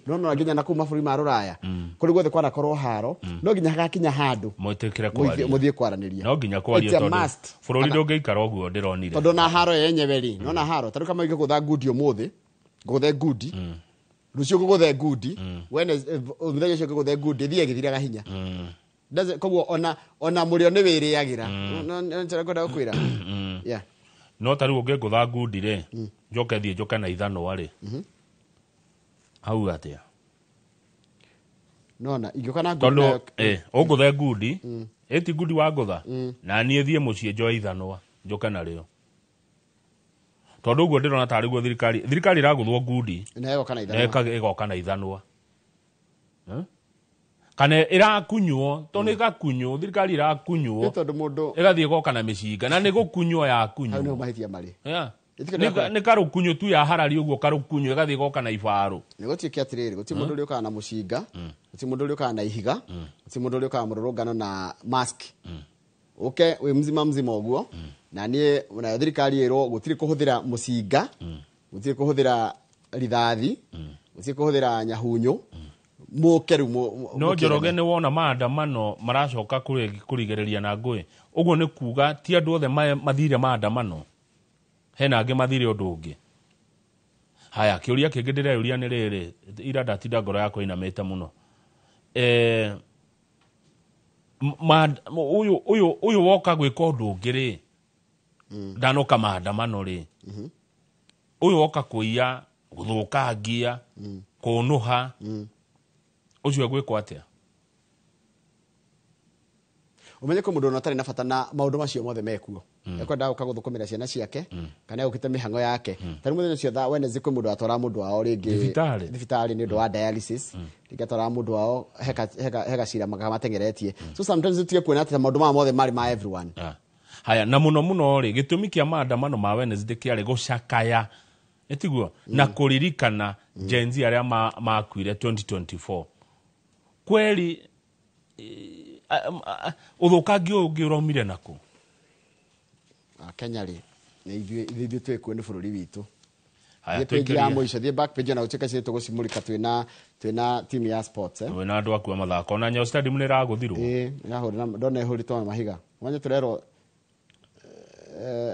no nginya na kuma bũrũri ma rũraya kũrĩ guothe kwara korwo haro no nginya hagakinya handũ mũthiĩ kwaranĩria no nginya kwaria tondũ bũrũri ndũngĩikara ũguo ndĩronire tondũ na haro yenyewe rĩ no na haro tarĩ kama ingĩgũtha ngundi ũmũthĩ ngũgũthe ngundi rũciũ ngũgũthe ngundi wene mũthenya ũcio ngũgũthe ngundi thiĩ gĩthiraga hinya koguo ona mũrĩo nĩ wĩrĩagĩra no ngwenda gũkwĩra yeah no tarĩ ũngĩgũtha ngundi rĩ njoke thiĩ njoke na ithanwa rĩ hau atĩa nona ingĩoka na ngundi ũngũthe ngundi ĩti ngundi wa ngũtha na niĩ thiĩ mũciĩ njoe ithanwa njoke narĩo tondũ ũguo ndĩrona tarĩ guo thirikari ĩragũthwo ngundi na ĩgoka na ithanwa kana ĩrakunywo tondũ ĩgakunywo thirikari ĩrakunywo ĩgathiĩ ĩgoka na mĩcinga na nĩ gũkunywo yakunywo nĩ mahĩtia marĩ nĩ karũkunyũ tu ya harari ũguo karũkunyũ ĩgathiĩ ĩgoka na ibarũ nĩ gũtuĩke atĩrĩrĩ gũtirĩ mũndũ ũrĩa ũkaga na mũcinga gũtirĩ mũndũ ũrĩa ũkaga na ihiga gũtirĩ mũndũ ũrĩa ũkaga mũrũrũngano na mask ũke wĩ mzima ũguo na niĩ nayo thirikari ĩrwo gũtirĩ kũhũthĩra mũcinga gũtirĩ kũhũthĩra rithathi gũtirĩ kũhũthĩra nyahunyo mũkeru no Njoroge nĩ wona maandamano maracoka kũrigĩrĩria na ngũĩ ũguo nĩ kuga ti andũ othe mathire maandamano hena angĩ mathire ũndũ ũngĩ haya kĩũria kĩngĩ ndĩreyũria nĩ rĩrĩ ira ndatinda ngoro yakwa inamĩte mũno ũyũ woka gwĩka ũndũ ũngĩ rĩ ndanoka maandamano rĩ ũyũ woka kũiya gũthũkangia kũnũha ũcio gwĩkwo atĩa umenye ko mũndũ ũtarĩ na bata na maũndũ macio mothe mekuo ekwenda gũka gũthũkũmĩra ciana ciake kana gũkĩte mĩhango yake tarĩ mũthenya ũcio tha Wednesday kwĩ mũndũ atwara mũndũ wao rĩngĩ thibitarĩ nĩ ũndũ wa dialysis rĩngĩ atwara mũndũ wao heka cira makamateng'eretie so sometimes tutige kuona atĩ maũndũ maya mothe marĩ ma everyone haya na mũno rĩ gĩtũmi kĩa maandamano ma Wednesday kĩarĩ gũcakaya etiguo na kũririkana Gen Z arĩa makuire 2024 kweli ũthũkangia ũngĩ ũraumire nakũ Kenya rĩ nĩ ithuĩ twĩkuo nĩ bũrũri witũ page ya mũico thiĩ back page na ũtuĩka ciĩ tũgũcimũrĩka twĩna team ya sports wĩna andũ akua mathako na Nyayo Stadium nĩ ĩragũthirwo ndona ĩhũrĩtwo na mahiga mwanya tũrerwo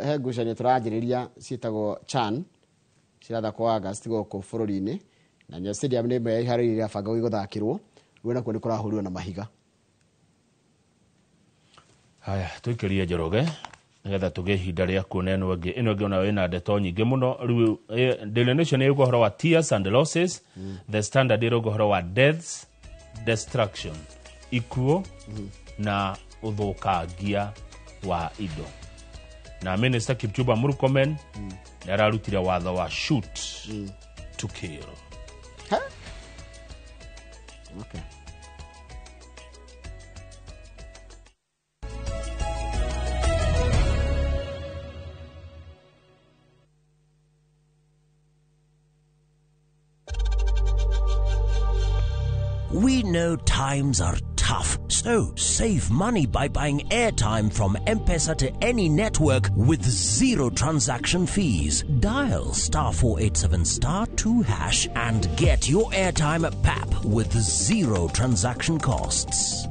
he ngucanio tũranjĩrĩria ciĩtagwo CHAN cirathakwo August gũkũ bũrũri-inĩ na Nyayo Stadium nĩ ĩmwe iharĩrĩire abanga gũthakĩrwo wĩna kuo nĩ kũrahũrirwo na mahiga haya tũikĩrie Njoroge nĩgetha tũgĩe ihinda rĩa kuona ĩno ĩngĩ ona wĩna ndeto nyingĩ mũno rĩu Daily Nation nĩ ũhoro wa tears and losses The Standard nĩ ũhoro wa deaths destruction ikuũ na ũthũkangia wa indo na Minister Kipchumba Murkomen nĩ ararutire watho wa shoot to kill okay We know times are tough, so save money by buying airtime from M-Pesa to any network with zero transaction fees. Dial *487*2# and get your airtime PAP with zero transaction costs.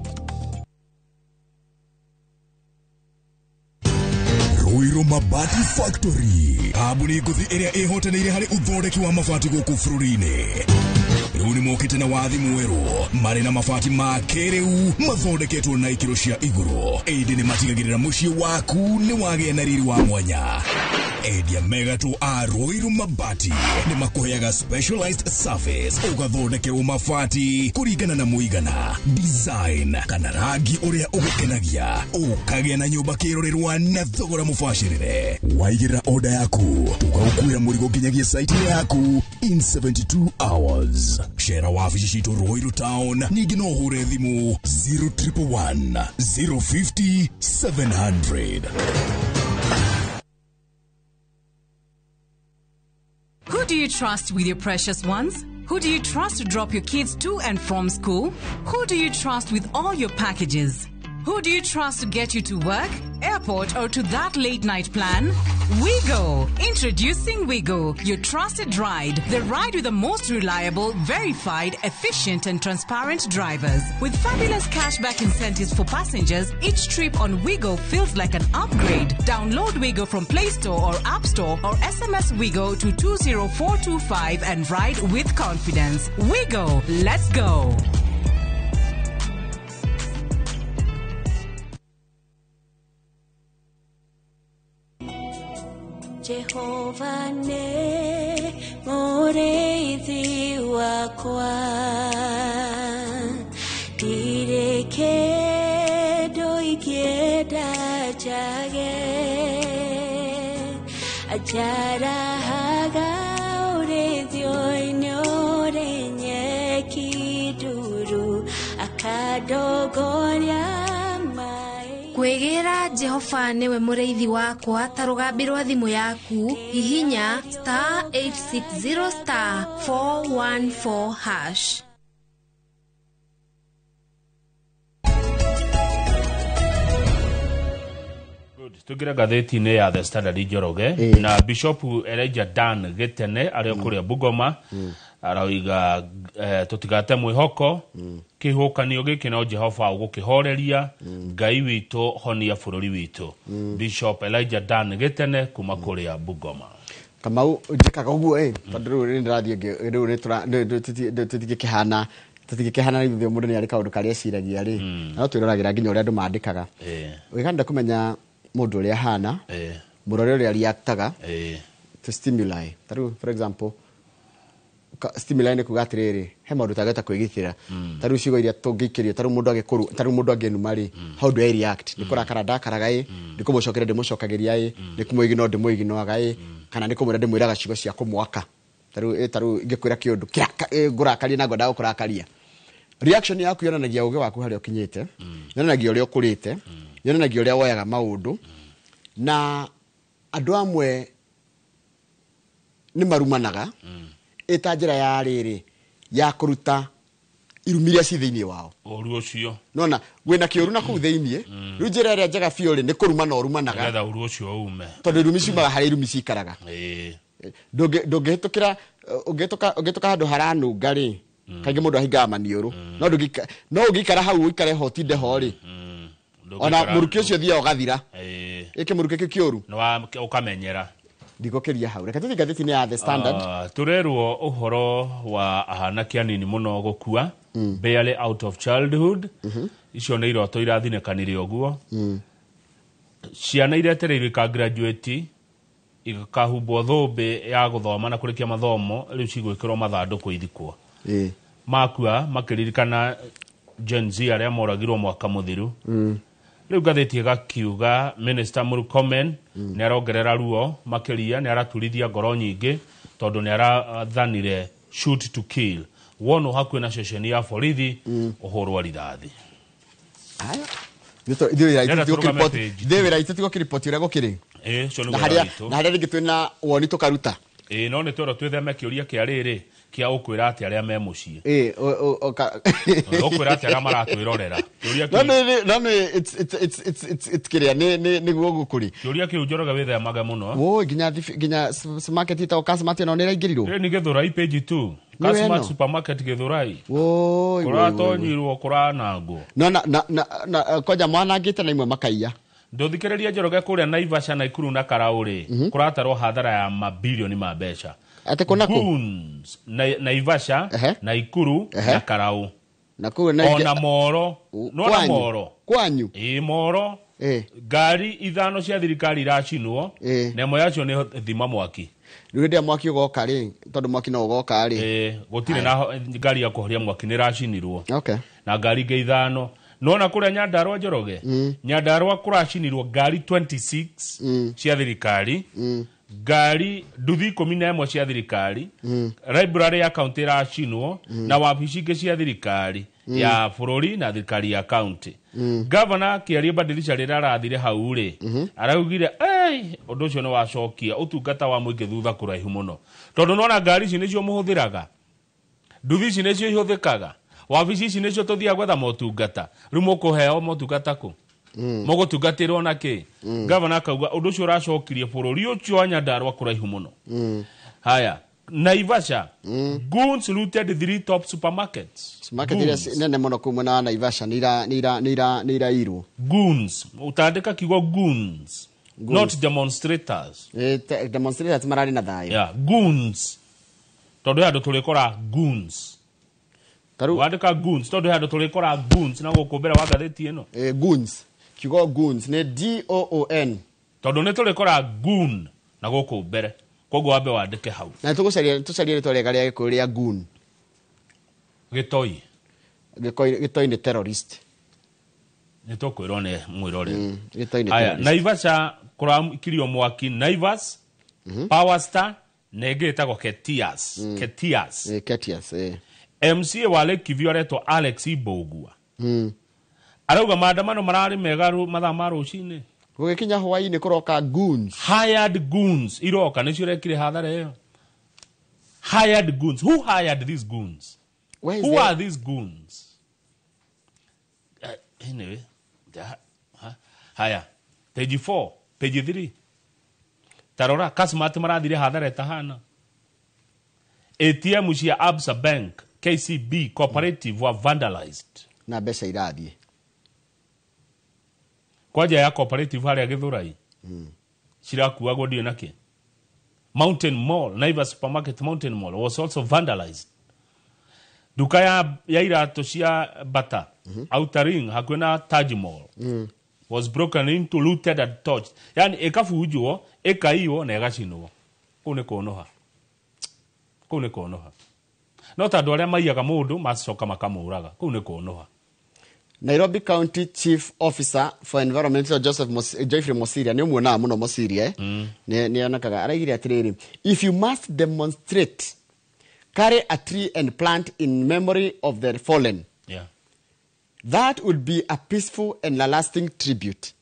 Ruiru Mabati Factory, kambuni nguthi ĩrĩa ĩhotanĩire harĩ ũthondeki wa mabati gũkũ bũrũri-inĩ. Rĩu nĩ mokĩte na wathi mwerũ marĩ na mabati ma kĩrĩu mathondeketwo na ikĩro cia igũrũ. Ĩndĩ nĩ matigagĩrĩra mũciĩ waku nĩ wagĩa na riri wa mwanya. Endia megatũ a Ruiru Mabati nĩ makũheaga specialized service ũgathondekerwo mabati kũringana na mũigana, design kana rangi ũrĩa ũgũkenagia, ũkagĩa na nyũmba kĩrorerwa na thogora mũbacĩrĩre. Waigĩrĩra order yaku tũgagũkuĩra mũrigo nginyagia site yaku in 72 hours. Shera wabici citũ Ruiru Town, ningĩ no ũhũre thimũ 0111 050 700. Who do you trust with your precious ones? Who do you trust to drop your kids to and from school? Who do you trust with all your packages? Who do you trust to get you to work, airport, or to that late night plan? Wigo. Introducing Wigo, your trusted ride. The ride with the most reliable, verified, efficient and transparent drivers. With fabulous cashback incentives for passengers, each trip on Wigo feels like an upgrade. Download Wigo from Play Store or App Store or SMS Wigo to 20425 and ride with confidence. Wigo, let's go. Jehovah ne moreithi wakwa direke doikeda jage ajara haga ureithi oinyore nyekiduru akadogoria Kwegera Jehova niwe mureithi wakwa tarugambirwa thimu yaku hihinya *860 *414#. Tugira gatheti-inĩ ya The Standard Njoroge na Bishop Elijah Dan Gitene arĩa kũrĩa Bungoma arauga tutigate mwĩhoko kĩhukanio gĩkĩ no Jehova ũgũkĩhoreria Ngai witũ honia bũrũri witũ. Bishop Elijah Dan Gitene kuma kũrĩa Bungoma. Kamau njikaga ũguo tondũ rĩu nĩ ndĩrathiĩ rĩu tutigĩkĩhana ithuĩ mũndũ nĩ arĩ kaũndũ karĩa eciragia rĩ no twĩroragĩra nginya ũrĩa andũ mandĩkaga wĩkanda kũmenya mũndũ ũrĩa hana mũrore ũrĩa reactaga to stimuli tarĩu for example stimuli nĩ kuga atĩrĩrĩ he maũndũ tageta kwĩgitĩra tarĩu ciugo iria tũngĩikĩrio tarĩu mũndũ agĩkũrũ tarĩu mũndũ angĩnuma rĩ how do I react nĩ kũrakara ndakaraga nĩ kũmũcokera ndĩmũcokagĩria nĩ kũmũigino ndĩmũiginoaga kana nĩ kũmwĩra ndĩmwĩraga ciugo cia kũmwaka tarĩu ingĩkwĩra kĩũndũ ngũrakaria na ngwenda gũkũrakaria reaction yaku yonanagia ũgĩ waku harĩa ũkinyĩte yonanagia ũrĩa ũkũrĩte yonanagia ũrĩa woyaga maũndũ na andũ amwe nĩ marumanaga ĩta njĩra ya rĩrĩ ya kũruta irumiria ci thĩinĩ wao ũru ũcio nona wĩna kĩũru na kũu thĩinĩ rĩu njĩra ĩrĩa njega biũ rĩ nĩ kũrumana ũrumanaga nĩgetha ũru ũcio ume tondũ irumi ciumaga harĩa irumi cikaraga ndũngĩhĩtũkĩra ũngĩhĩtũka handũ haranunga rĩ kaingĩ mũndũ ahingaga maniũrũ no ũngĩikara hau ũikare ho tinde ho rĩ ona mũrukĩ ũcio thia ũgathira ĩkĩ mũrukĩ kĩũru ũkamenyera ndikũkĩria hau reke tũthiĩ ngathĩti-inĩ ya The Standard tũrerwo ũhoro wa ahanaki anini mũno gũkua barely out of childhood icio nĩ iroto irathinĩkanire ũguo ciana iretereirwo ikagraduate ikahumbwo thũmbĩ ya gũthoma na kũrĩkia mathomo rĩu cigwĩkĩrwo mathandũkũ ithikwo makua makĩririkana Gen Z arĩa moragirwo mwaka mũthiru rĩu ngathĩti ĩgakiuga Minister Murkomen nĩ arongerera ruo makĩria nĩ araturithia ngoro nyingĩ tondũ nĩ arathanire shoot to kill wono hakuhĩ na ceceni ya borithi ũhũrwo rithathi ndĩwĩra itũ tigũkĩripoti ũrĩa gũkĩrĩ na harĩa rĩngĩ twĩna woni tũkaruta no nĩ twĩro twĩtheme kĩũria kĩa rĩrĩ kia ũkwĩra atĩ arĩa me mũciĩ ũkwĩra atĩ arĩa maratwĩrorera kĩrĩa nĩguo gũkũrĩ kĩũria kĩu Njoroge wĩthemaga mũno nginya supermarket itagwo Kasmart ĩno nĩ ĩraingĩrirwo nĩ Gĩthũrai page 2 Kasmart supermarket Gĩthũrai kũratonyirwo kũranangwo koja mwanangĩte na imwe makaiya ndũthikĩrĩria Njoroge kũrĩa Naivasha Naikuru na Karaũrĩ kũratarwo hathara ya mabilioni ma mbeca Goons Naivasha Naikuru na Karaũ ona Moro no Moro kwanyu Moro ngari ithano cia thirikari iracinwo na ĩmwe yacio nĩ thima mwaki rĩu ndĩa mwaki ũgoka rĩ tondũ mwaki no ũgoka rĩ gũtirĩ na ngari ya kũhoria mwaki nĩ iracinirwo na ngari ingĩ ithano nona kũrĩa Nyandarũa Njoroge Nyandarũa kũracinirwo ngari 26 cia thirikari ngari nduthi 11 cia thirikari library ya county iracinwo na wabici ingĩ cia thirikari ya bũrũri na thirikari ya county governor Kĩarie Badilisha rĩrĩa arathire hau rĩ araugire ũndũ ũcio nĩ wacokia ũtungata wa mũingĩ thutha kũraihu mũno tondũ nona ngari ici nĩcio mũhũthĩraga nduthi ici nĩcio ihũthĩkaga wabici ici nĩcio tũthiaga gwetha motungata rĩu mũkũheo motungata kũ mugutungatirwo naki governor akauga undu ucio uracokirie bururi ucio wa Nyandarua kuraihu muno. Haya, Naivasha, goons looted 3 top supermarkets. Supermarket ile nene muno kuma na Naivasha nira iru. Goons, utandika kigo goons. Not demonstrators. Demonstrators marari na thayo. Yeah, goons. Tondu andu tulikora goons. Wandika goons, tondu andu tulikora goons na gukumbira wa gatheti ino. Goons. Kigo goons ne GOON. Tondu ne tulikora goon na gukumbira. Kogo wabe wandike hau. Na tucaria ritwa riega ria gikuria goon. Gitoi. Gitoi ni terrorist. Nitokwirwo ne mwirore. Gitoi ni Aya, terrorist. Naivasha kuram kirio mwaki Naivas, Power Star, nege itago Ketias. Ketias. Ketias, MCA wale kivioreto Alex Ibogua. Arauga maandamano marari megaru mathaa ma rucini. Gugikinya Hawaii ni kuroka goons. Hired goons. Iroka nicio rekire hathara iyo. Hired goons. Who hired these goons? Who are these goons? Anyway, haya. Page 4, page 3. Tarora Kasmat marathire hathara tahana. ATM cia Absa Bank, KCB Cooperative were vandalized. Na mbeca irathie. Kwaja ya Cooperative haria Githurai. Cirakuagwo ndio naki. Mountain Mall, Naivas Supermarket Mountain Mall was also vandalized. Duka ya irato cia Bata, Outer Ring, hakwena Taj Mall. Was broken into, looted and touched. Yani ekafujuo, ekaiyo na egacinwo. Kune konoha. Kune konoha. No ta dole maiyaga mundu macoka makamuraga. Kune konoha. Nairobi County Chief Officer for Environmental Geoffrey Mosiria ni muona muno Mosiria ni anakaga araigire atiriri, if you must demonstrate, carry a tree and plant in memory of the fallen. Yeah. That would be a peaceful and a lasting tribute.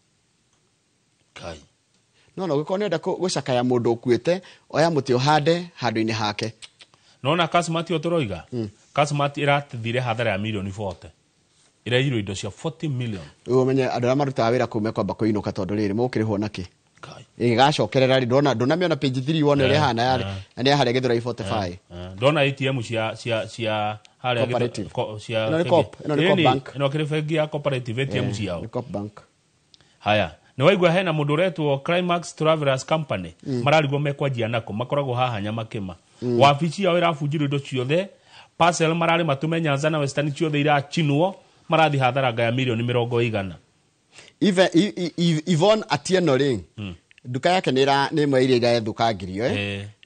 Kai. No gukone nda gucakaya mundu ukuite oya muti uhande handu-ini hake. Nona Kasmati otoroiga. Kasmati irathire hathara ya milioni 40. Ira hiro indo cia 40 million. Umenye andu ara maruta wira kume kwamba kuinuka tondu riri mukirihwo naki. Kai. Igacokerera ri ndona miona page 3 wona ri hana yari ani haria Githurai 45. Ndona ATM cia haria Cooperative. Cia no Coop Bank. No kire bengi ya Cooperative ATM ciao. Ni Coop Bank. Haya. Ni waigua hena mundu retwo Climax Travelers Company. Mararigwo mekwanjia nako makoragwo haha Nyamakima. Wabici yao irabunjirwo indo ciothe. Parcel marari matume Nyanza na Western ciothe irachinwo. Marathi hathara ya milioni 100. Even Yvonne Atieno ring. Duka yake ni mwaire ira thukangirio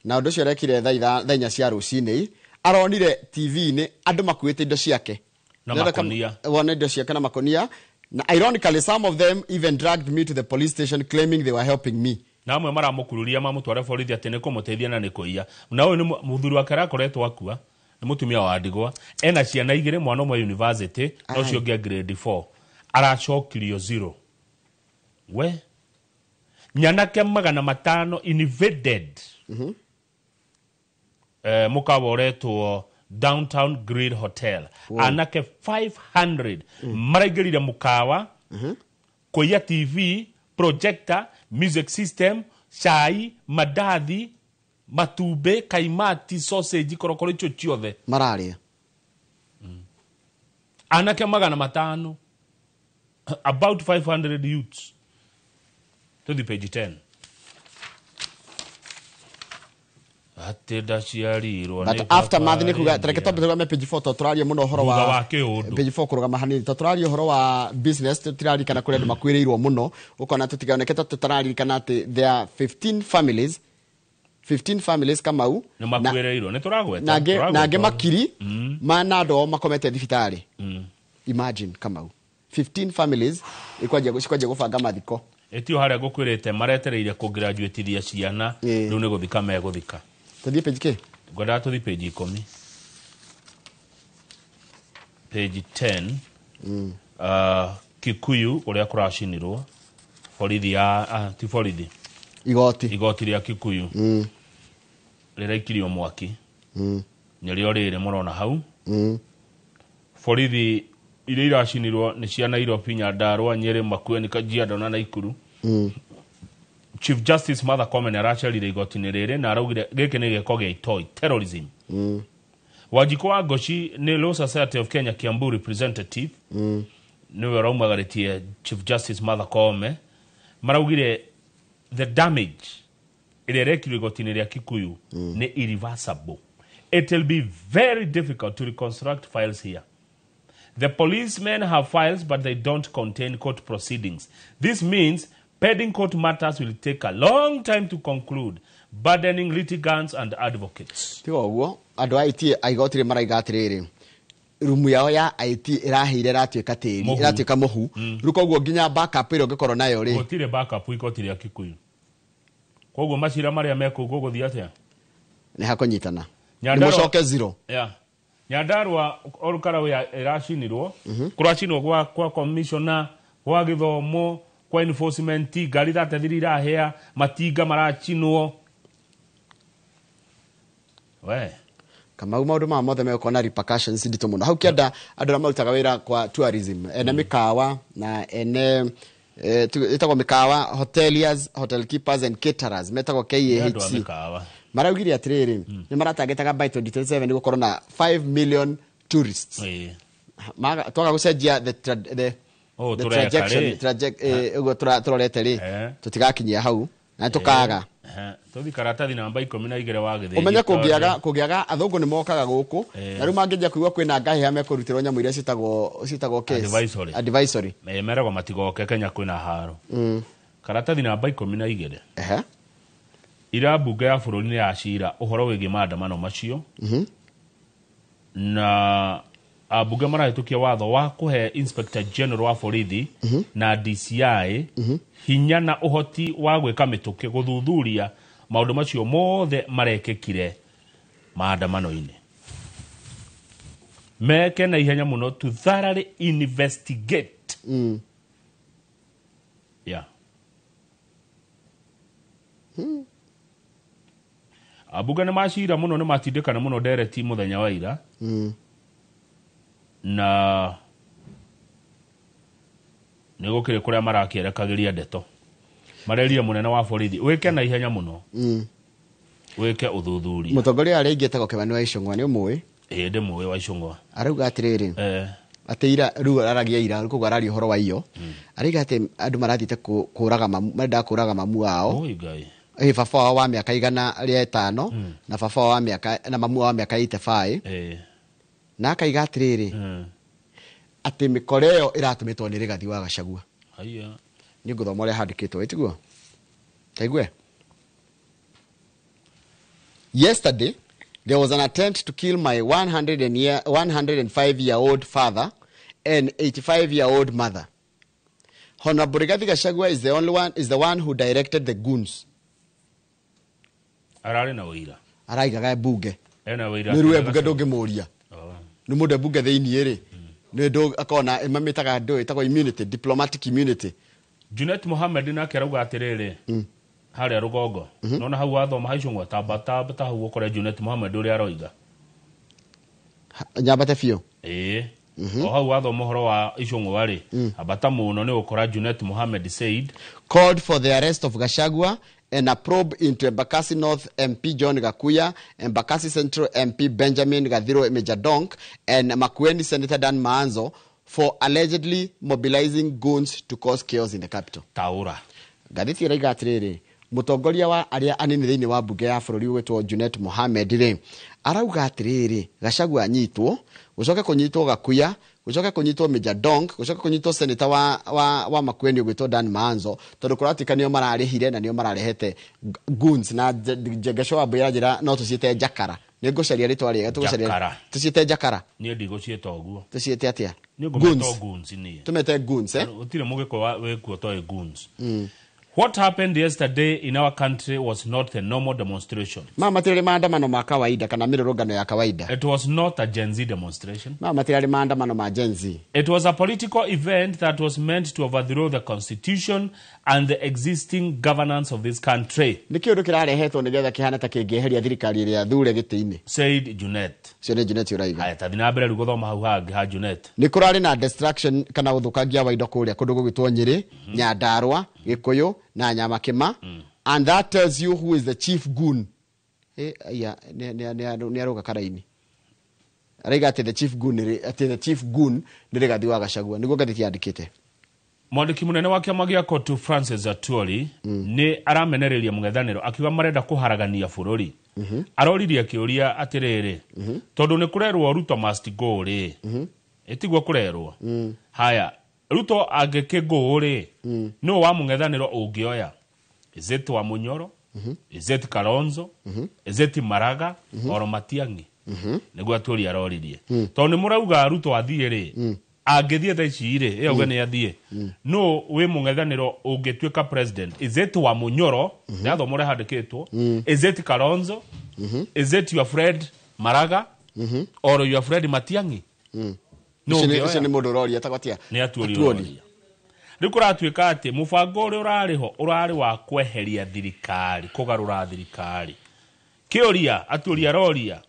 na undu cio rekire thaa inya cia rucini aronire TV ni andu makuite indo ciake na makonia wona indo ciake na makonia na ironically some of them even dragged me to the police station claiming they were helping me. Na amwe maramukururia mamutware borithi ati ni kumuteithia na ni kuiya. Na uyu ni muthuri wake arakoretwo akua ni mutumia wa ndigwa ena ciana igire mwana umwe university no cio ngia grade 4 aracokirio 0. We nyanake 500 invaded mukawa uretwo Downtown Grill Hotel. Anake 500 maraigirire mukawa kuiya TV, projector, music system, chai, madathi, matube, kaimati, sausage, korokoro icho ciothe mararia. Anake 500, about 500 youths. To the page 10. But after mathini kuga tareke topic me page 4 toturaria muno horo wa page 4 kurugama hanini toturaria horo wa business tutirari kana kure ndu makwireirwo muno ukona tutigaoneketa tutarari kana ati there are 15 families kamau na makwireirwo ni turagweta nage makiri mana ndo makomete thibitari. Imagine kamau 15 families ikwaje gubanga mathiko etio haria gukwirite maretereire ku graduate thia ciana riu ni guthika meguthika. Tuthie page ke gwada tuthie page 10 page 10 Kikuyu uria kuracinirwo borithi ya ti borithi igoti ria Kikuyu riraikirio mwaki nĩrĩo rĩrĩ mũrona hau borithi iria iracinirwo ni cia Nairobi, Nyandarua, Nyeri, Makueni, Kajiado na Naikuru. Chief Justice Martha Koome nĩ aracerire igoti-inĩ rĩrĩ na araugire gĩkĩ nĩ gĩko gĩa itoi, terrorism. Wanjikũ wa Ngoci nĩ Law Society of Kenya Kiambu representative niwe raumagaritie Chief Justice Martha Koome, maraugire the damage ĩrĩa ĩrekirwo igoti-inĩ rĩa Kikuyu nĩ irreversible. It will be very difficult to reconstruct files here. The policemen have files, but they don't contain court proceedings. This means pending court matters will take a long time to conclude, burdening litigants and advocates. Tigo uguo, andu IT aigotire maraiga atiriri. Rumu yao ya IT iraheire ratuika tiri, iratuika muhu. Ruko uguo nginya backup iro ngikorwo nayo ri. Gotire backup igotire Kikuyu. Koguo macira maria meko guguthia atia? Ni hakonyitana. Mucoke zero. Yeah. Nyandarua orukara we iracinirwo, kuracinwo kwa commissioner, kwa githomo, kwa enforcement, ngari thatethiri irahea, matinga maracinwo. We. Kama maundu ma mothe meko na repercussions ndito muno. Hau kianda andu na marutaga wira kwa tourism. Ene mikawa na ene itagwo mikawa, hoteliers, hotel keepers and caterers metagwo KAHC. Maraugire atiriri ni maratagetaga by 2027 ni gukorwo na 5 million tourists. Maga twaga gucenjia the turorete ri tutigakinyia hau na tukaga tuthi karatathi namba 12 wa githiri. Umenya kugiaga athungu ni mokaga guku na riu mangejia kuigwa kwina ngahi ya mekurutirwo nyamu iria citagwo case advisory meragwo matigoke Kenya kwina haro. Karatathi namba 12 ira bunge ya bururi ni yacira uhoro wigi maandamano macio na abunge marahitukia watho wa kuhe Inspector General wa borithi na DCI hinya na uhoti wa gwika mituki guthuthuria maundu macio mothe marekekire maandamano-ini. Meke na ihenya muno to thoroughly investigate. Yeah. Abunge ni macira muno ni matindikana muno dereti muthenya wa ira. Na nigukire kuria marakierekagiria ndeto mareria munene wa borithi wike na ihenya muno wike uthuthuria. Mutongoria ari ingetagwo Kimani wa Icung'wa ni umwe ndi muwe wa Icung'wa arauga atiriri ateira ru aragia ira kuko arari horo wa iyo ariga ati andu marathite kuraga mamu marenda kuraga mamu wao baba wa miaka igana ria 5 na baba wa miaka na mamu wa miaka 85 na akaiga atiriri ati mikoreo iratumitwo ni Rigathi wa Gachagua. Haya ni guthoma ria handikitwo itiguo taigwe. Yesterday there was an attempt to kill my 105-year-old father and 85-year-old mother. Honorable Rigathi Gachagua is the one who directed the goons. Arari na wira araigaga bunge ena wira ni ruwe bunge ndungimuria ni munde bunge theini ri ni ndo akona imamitaga ndo itagwo immunity, diplomatic immunity. Junet Mohammed na kerauga atiriri haria rugongo nona hau athoma haicungwa tabata hau ukore Junet Mohammed uri aroiga nyambate fio o hau athoma horo wa Icung'wa ri abata muno ni ukora Junet Mohammed said called for the arrest of Gachagua and a probe into Embakasi North MP John Gakuya, Embakasi Central MP Benjamin Gadhiro Mejadonk, and Makueni Senator Dan Maanzo for allegedly mobilizing goons to cause chaos in the capital. Taura. Gathiti raiga atiriri mutongoria wa aria anini thiini wa bunge ya bururi wetwo Junet Mohammed ri arauga atiriri Gachagua anyitwo gucoke kunyitwo Gakuya gucoke kunyitwo Mejadonk gucoke kunyitwo senator wa Makueni gwitwo Dan Maanzo tondu kuratikania mararihire na nio mararehete goons na Gachagua mbira njira no tuciite jakara ni ngucaria ritwa riega tuciite jakara ni ndigociete oguo tuciite atia ni goons ni tumete goons utire mugiko wekuo toy goons What happened yesterday in our country was not a normal demonstration. Matirali maandamano ma kawaida kana mirorogano ya kawaida. It was not a Gen Z demonstration. Matirali maandamano ma Gen Z. It was a political event that was meant to overthrow the constitution and the existing governance of this country. Nikiundu kirarehetwo nigetha kihana ta kingeheria thirikari iria thure gitiini. Said Junet. Sio Junet uraiga. Aya tathina mbere rugothoma hau hangi ha Junet. Nikurari na destruction kana uthukangia wa indo kuria kundu gugitwo Nyeri, Nyandarua, Gikuyu na Nyamakima. And that tells you who is the chief goon. Ni aroga karaini. Araiga ati the chief goon ni Rigathi wa Gachagua. Niguo gathiti yandikite. Mwandiki munene wa kiama gia Kotu Francis Atwoli ni aramenereria mung'ethaniro akiuga marenda kuharagania bururi. Aroririe akiuria atiriri tondu ni kurerwo Ruto must go ri etigwo kurerwo haya Ruto agekego ri no wa mung'ethaniro ungioya is it wa Munyoro is it Kalonzo is it Maraga or Matiang'i niguo Atwoli aroririe tondu ni murauga Ruto athie ri agethie thecire e ogene athie no we mung'ethaniro ungituika president is it wa Munyoro natho mure handikitwo is it Kalonzo is it your friend Maraga or your friend Matiang'i no ni mundu roria tagwatia ni Atwoli rikuratuika ati mubango uri urariho urari wa kweheria thirikari kugarura thirikari kioria Atwoli aroria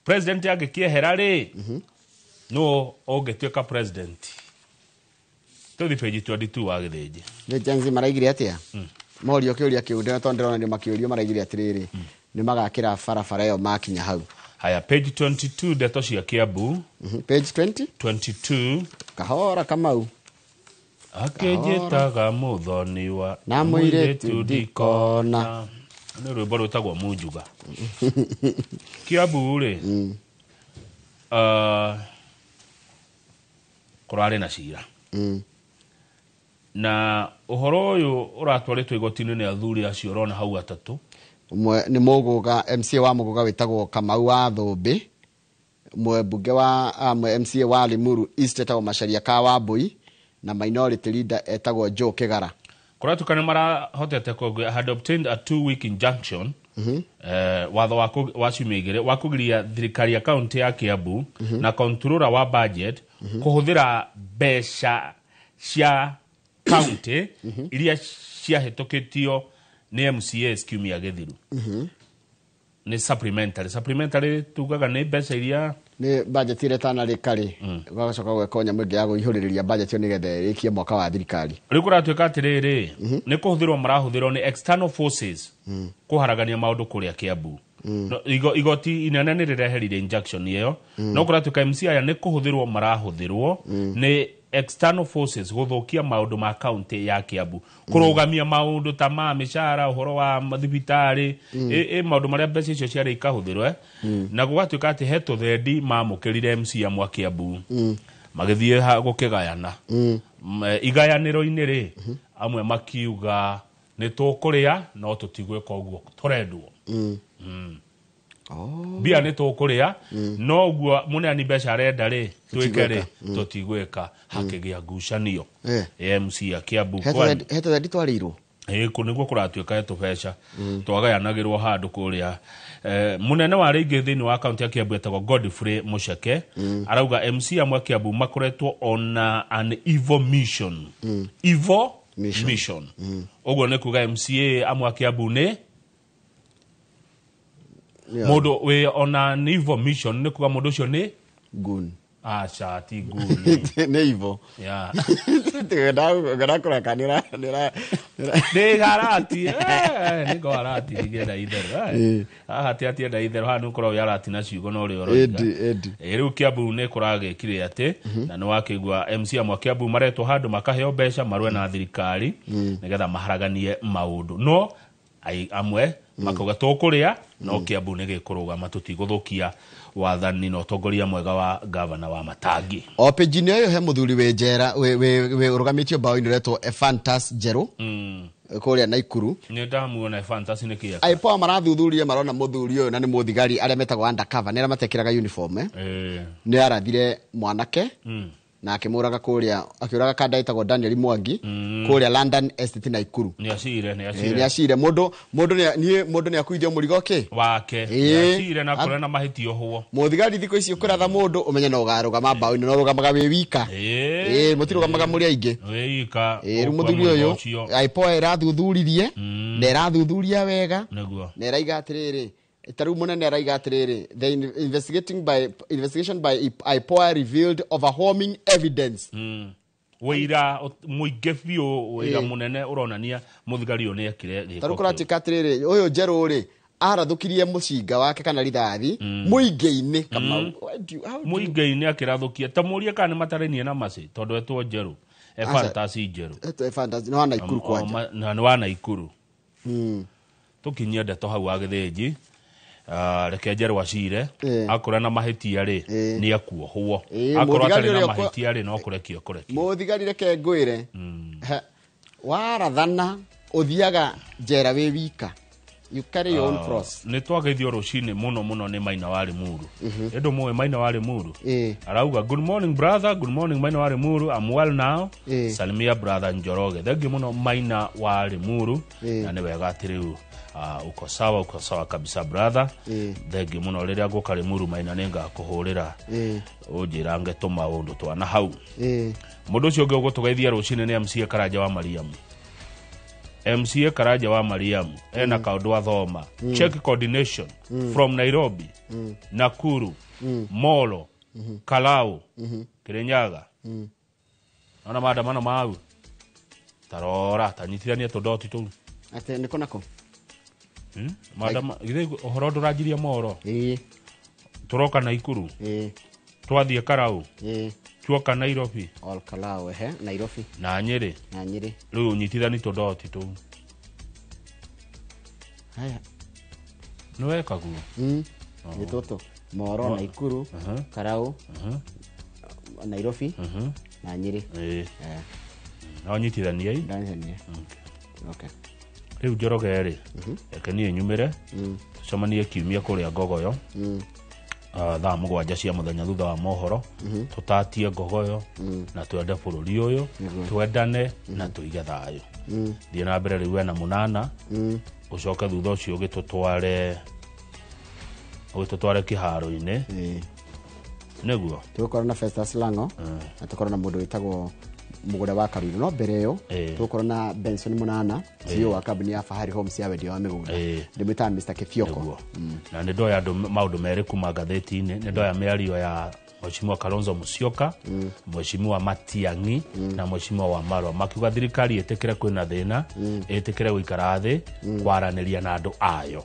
president yake kiehera ri no ogetuika president tuthi page 22 wa githinji ni Gen Z maraigire atia morio kiuria kiunde tondero ni makiurio maraigire atiriri ni magakira barabara yo makinya hau haya page 22 deto cia Kiambu page 22 kahora kamau akejetaga muthoni wa na muire tudikona ni rwimbo rutagwo Munjuga Kiambu ri kurare na cira na uhoro uyu uratwaritwo igotini ni athuri acio rona hau atatu ni muguga MCA wa muguga witagwo Kamau wa Thumbi mbunge wa MCA wa Limuru East etagwo Macharia ka wa Mbui na minority leader etagwo Joe Kigara kuratukana mara hotete ko had obtained a 2-week injunction watho wa cimigire wa kugiria thirikari ya county ya Kiambu na controller wa budget kuhuthira besha cia county iria cia hetoketio ni MCA kiumia githiru ni supplementary tugaga ni besha iria ni budget ile tana rikari gagacoka gwekonya mwingi ya guihuririria budget yo nigethe rikie mwaka wa thirikari rikuratuika atiriri ni kuhuthirwo marahuthirwo ni external forces kuharagania maundu kuria Kiambu igoti inene ni rireherire injunction iyo no kuratuika MCA aya ni kuhuthirwo marahuthirwo ni external forces guthukia maundu ma county ya Kiambu kurugamia maundu ta ma mishara uhoro wa mathibitari maundu maria mbeca icio ciari ikahuthirwe na gugatuika ati heto thendi mamukirire MCA mwa Kiambu magithie gukigayana igayaniro-ini ri amwe makiuga ni tukuria no tutigweka uguo turendwo bia ni tukuria no uguo munani mbeca arenda ri twike ri tutigweka hakigia ngucanio MCA Kiambu heto thendi twarirwo kuniguo kuratuika heto mbeca twagayanagirwo handu kuria munene wa ringi thini wa county ya Kiambu etagwo Godfrey Mucheke arauga MCA amwe Kiambu makoretwo on an evil mission mission uguo ni kuga MCA amwe Kiambu ni modo we on an evil mission ni kuga modo cio ni goon ti goon ni evil gada kura kanira de garati ni garati nigenda ither hati atienda ither hanu koro yarati na ciugo no ri oro riu Kiambu ni kurage kire ati na ni wakigwa MCA amwe Kiambu maretwo handu makaheo mbeca marwe na thirikari nigetha maharaganie maundu no amwe makauga tukuria no Kiambu ni gikurugama tutiguthukia wathani no tongoria mwega wa governor wa Matangi o pejini yo he muthuri we njera we urugamitio bao indiretwo Fantas Jero kuria Naikuru ni ndamuona Fantas ni kia aipo marathuthuria marona muthuri uyu na ni muthigari aria metagwo undercover ni ara matekiraga uniform ni arathire mwanake na akimuraga kuria akiuraga kada itagwo Daniel Mwangi kuria London Estate Naikuru ni acire mundu ni akuithio murigo wake ni acire na kura na mahitio huo muthigari thiko icio kuratha mundu umenye no garuga mbao no rugamaga wi wika mutirugamaga muri aingi wika muthuri uyu aipoa irathuthuuririe na irathuthuria wega na iraiga atiriri taru munene araiga atiriri the investigation by IPOA revealed overwhelming evidence wira muingi biu wira munene uronania muthigari one ekire giko taru kuratika atiriri uyu Njeru ri arathukirie mucinga wake kana rithathi muingi-ini kama muingi-ini akirathukia tamuria kana matarenie na masi tondu etwo Njeru fantasy Njeru fantasy no ana ikuru kwanja na wana ikuru tukinyia ndeto hau agithinji reke Njeru acire akora na mahitia ri ni akuohwo akora atari na mahitia ri no kurekio muthigari reke ngwire warathana uthiaga njera wi wika you carry your own cross ni twageithio rucini muno ni Maina wa Limuru endo moe Maina wa Limuru arauga good morning brother, good morning Maina wa Limuru, I'm well now salimia brother Njoroge thegi muno Maina wa Limuru na ni wega atiriu uko sawa kabisa brother thegi muno riria guka Limuru Maina nenga kuhurira ujira ngetuma undu twana hau mundu ucio ungi ugutugeithia rucini ni MCA Karaja wa Mariam MCA Karaja wa Mariam ena kaundu athoma check coordination from Nairobi Nakuru Molo Kalau Kirinyaga ona maandamano mau tarora tanyitithania tudoti tu ate niko nako madama githe uhoro ndurajiria Moro turoka Naikuru twathie Kalau tuoka Nairobi all Kalau Nairobi na Nyeri riu nyitithani tudoti tu haya no ekagu ni toto Moro Naikuru Kalau Nairobi na Nyeri no nyitithani ai okay riu Njoroge ri ekenie nyumire tucemanie kiumia kuria Ngogoyo thaa mugwanja cia muthenya thutha wa mohoro tutatie Ngogoyo na twende bururi uyu twendane na tuige thayo thie na mbere riu na munana ucoke thutha ucio gitutware kiharo-ini niguo tukorwo na Festus Lango na tukorwo na mundu witagwo mugure wa Karuiru no mbere yo tukorwo na Benson Munana CEO wa kambuni ya Fahari Homes ya wendia wa migunda ndimita Mr. Kifioko na ni ndoya maundu mere kuma gatheti-ini ni ndoya miario ya Mheshimiwa Kalonzo Musyoka Mheshimiwa Matiang'i na Mheshimiwa Wamalwa makiuga thirikari etekere kwina thina etekere guikara thi kwaraniria na andu ayo